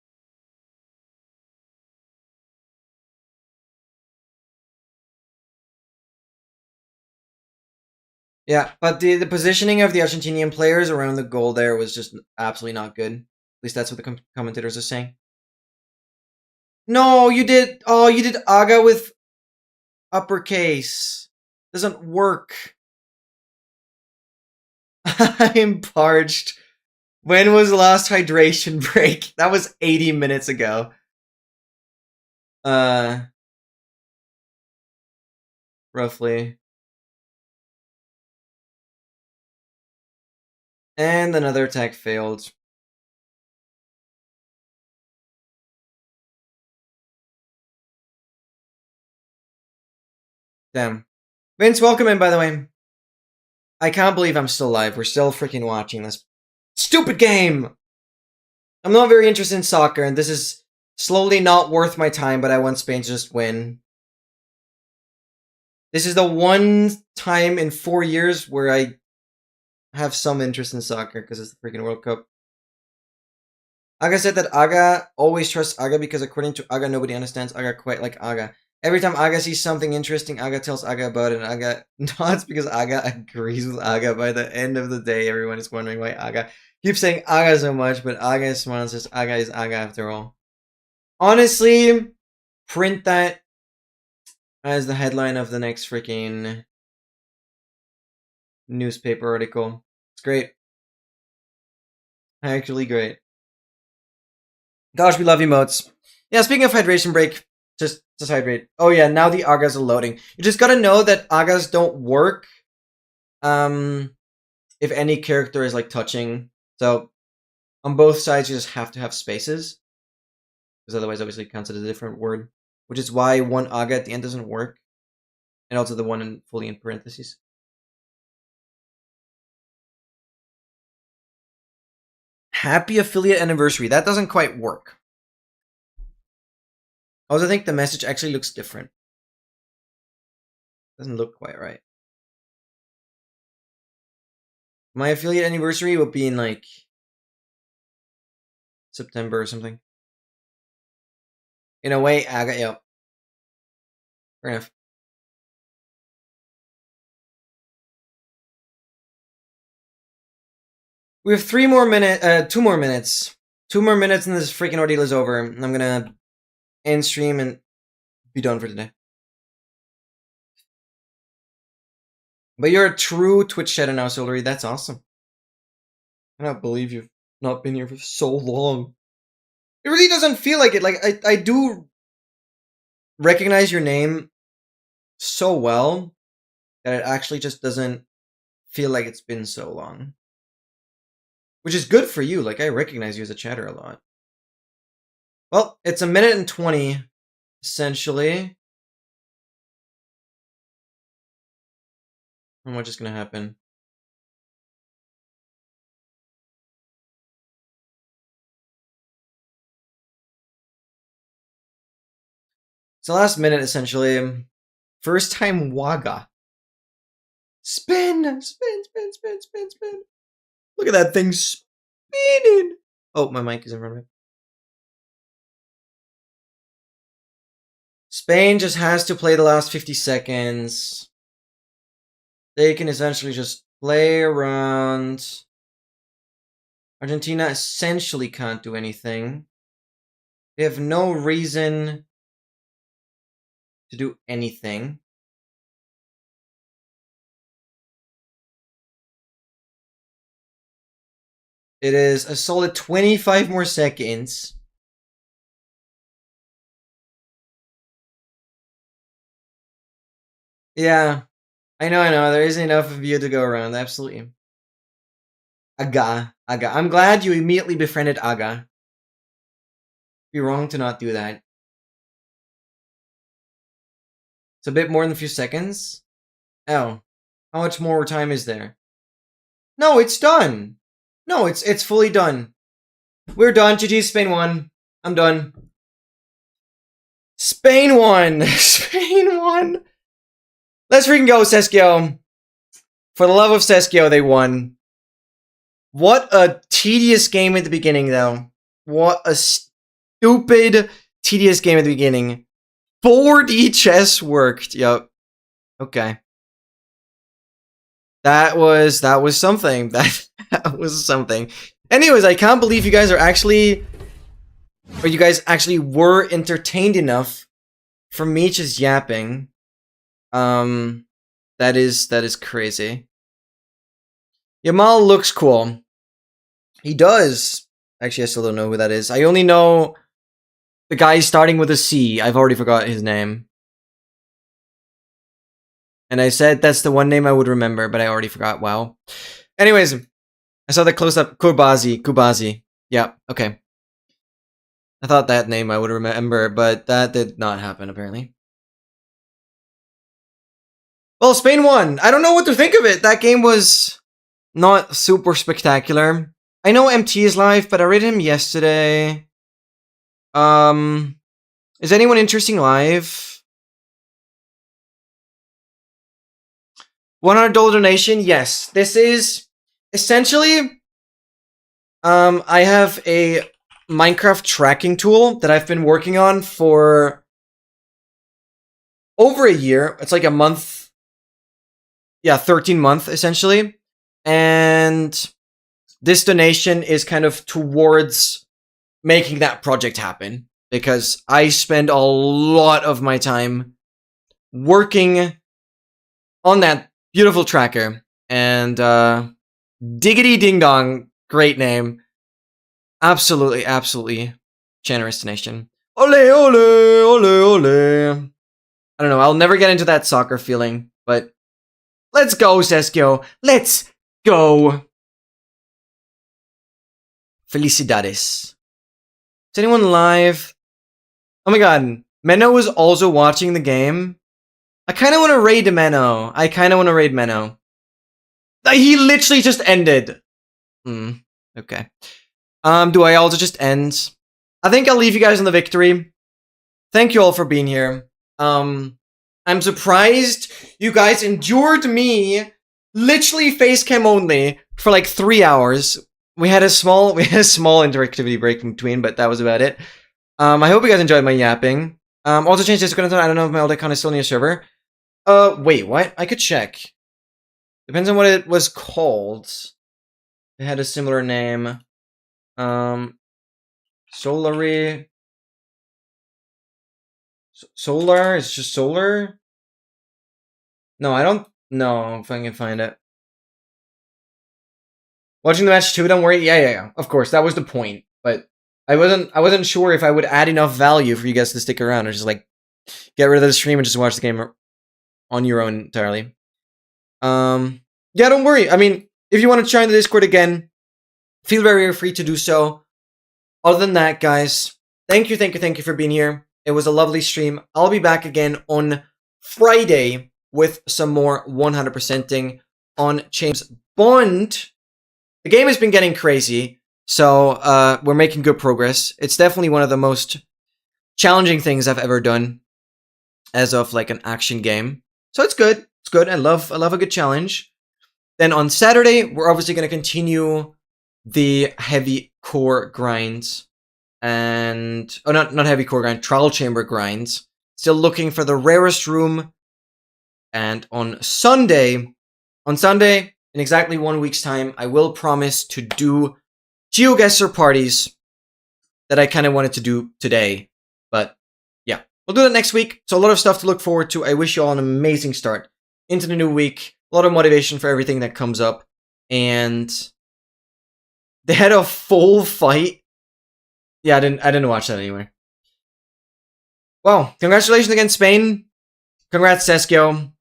Yeah, but the positioning of the Argentinian players around the goal there was just absolutely not good. At least that's what the commentators are saying. No, you did... Oh, you did aga with uppercase. Doesn't work. I'm parched. When was the last hydration break? That was 80 minutes ago. Roughly. And another attack failed. Damn. Vince, welcome in, by the way. I can't believe I'm still live. We're still freaking watching this stupid game. I'm not very interested in soccer, and this is slowly not worth my time, but I want Spain to just win. This is the one time in 4 years where I have some interest in soccer because it's the freaking World Cup. Aga said that Aga always trusts Aga because according to Aga, nobody understands Aga quite like Aga. Every time Aga sees something interesting, Aga tells Aga about it, and Aga nods because Aga agrees with Aga. By the end of the day, everyone is wondering why Aga keeps saying Aga so much, but Aga is smart and says Aga is Aga after all. Honestly, print that as the headline of the next freaking newspaper article. It's great. Actually great. Gosh, we love emotes. Yeah, speaking of hydration break, just hydrate. Oh yeah, now the Agas are loading. You just gotta know that Agas don't work if any character is like touching. So on both sides you just have to have spaces. Because otherwise obviously it counts as a different word. Which is why one Aga at the end doesn't work. And also the one fully in parentheses. Happy affiliate anniversary. That doesn't quite work. I also think the message actually looks different. Doesn't look quite right. My affiliate anniversary will be in like September or something. In a way, Aga, yep. Fair enough. We have 2 more minutes. 2 more minutes and this freaking ordeal is over. I'm gonna end stream and be done for today. But you're a true Twitch shadow now, Solary. That's awesome. I cannot believe you've not been here for so long. It really doesn't feel like it. Like, I do recognize your name so well that it actually just doesn't feel like it's been so long. Which is good for you. Like, I recognize you as a chatter a lot. Well, it's 1 minute and 20, essentially. And what's just gonna happen? So last minute, essentially. First time Waga. Spin! Spin, spin, spin, spin, spin. Look at that thing spinning! Oh, my mic is in front of me. Spain just has to play the last 50 seconds. They can essentially just play around. Argentina essentially can't do anything. They have no reason to do anything. It is a solid 25 more seconds. Yeah. I know. There isn't enough of you to go around. Absolutely. Aga. I'm glad you immediately befriended Aga. It'd be wrong to not do that. It's a bit more than a few seconds. Oh. How much more time is there? No, it's done. No, it's fully done. We're done. GG, Spain won. I'm done. Spain won. Spain won. Let's freaking go, Seskio. For the love of Seskio, they won. What a tedious game at the beginning, though. What a stupid, tedious game at the beginning. 4D chess worked. Yep. Okay. That was something. That was something. Anyways, I can't believe you guys actually were entertained enough from me just yapping. That is crazy. Yamal looks cool. He does. Actually, I still don't know who that is. I only know the guy starting with a C. I've already forgot his name. And I said that's the one name I would remember, but I already forgot. Wow. Anyways, I saw the close-up. Kubazi. Yeah, okay. I thought that name I would remember, but that did not happen, apparently. Well, Spain won. I don't know what to think of it. That game was not super spectacular. I know MT is live, but I read him yesterday. Is anyone interesting live? $100 donation? Yes. This is essentially, I have a Minecraft tracking tool that I've been working on for over a year. It's like a month. Yeah, 13 month essentially. And this donation is kind of towards making that project happen, because I spend a lot of my time working on that beautiful tracker. And Diggity Ding Dong, great name. Absolutely, absolutely generous donation. Ole, ole, ole, ole. I don't know, I'll never get into that soccer feeling, but let's go, G.SKILL. Let's go. Felicidades. Is anyone live? Oh my god, Menno was also watching the game. I kind of want to raid Menno. He literally just ended. Okay. Do I also just end? I think I'll leave you guys on the victory. Thank you all for being here. I'm surprised you guys endured me literally face cam only for like 3 hours. We had a small interactivity break in between, but that was about it. I hope you guys enjoyed my yapping. Also changed Discord. I don't know if my old account is still on your server. Wait, what? I could check. Depends on what it was called. It had a similar name. Solary. Solar? It's just solar? No, I don't know if I can find it. Watching the match too, don't worry. Yeah. Of course, that was the point. But I wasn't sure if I would add enough value for you guys to stick around, or just like get rid of the stream and just watch the game on your own entirely. Yeah, don't worry. I mean, if you want to join the Discord again, feel very free to do so. Other than that, guys, thank you for being here. It was a lovely stream. I'll be back again on Friday with some more 100%ing on James Bond. The game has been getting crazy, so we're making good progress. It's definitely one of the most challenging things I've ever done as of like an action game. So it's good. It's good. I love a good challenge. Then on Saturday, we're obviously going to continue the heavy core grinds. And not heavy core grind, trial chamber grinds. Still looking for the rarest room. And on Sunday, in exactly 1 week's time, I will promise to do GeoGuessr parties that I kind of wanted to do today. But yeah, we'll do that next week. So a lot of stuff to look forward to. I wish you all an amazing start into the new week. A lot of motivation for everything that comes up. And they had a full fight. Yeah, I didn't watch that anyway. Well, congratulations against Spain. Congrats, G.SKILL.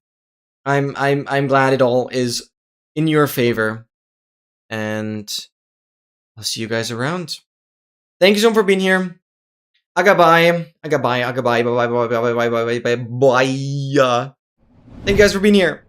I'm glad it all is in your favor. And I'll see you guys around. Thank you so much for being here. Agabye. Bye. Thank you guys for being here.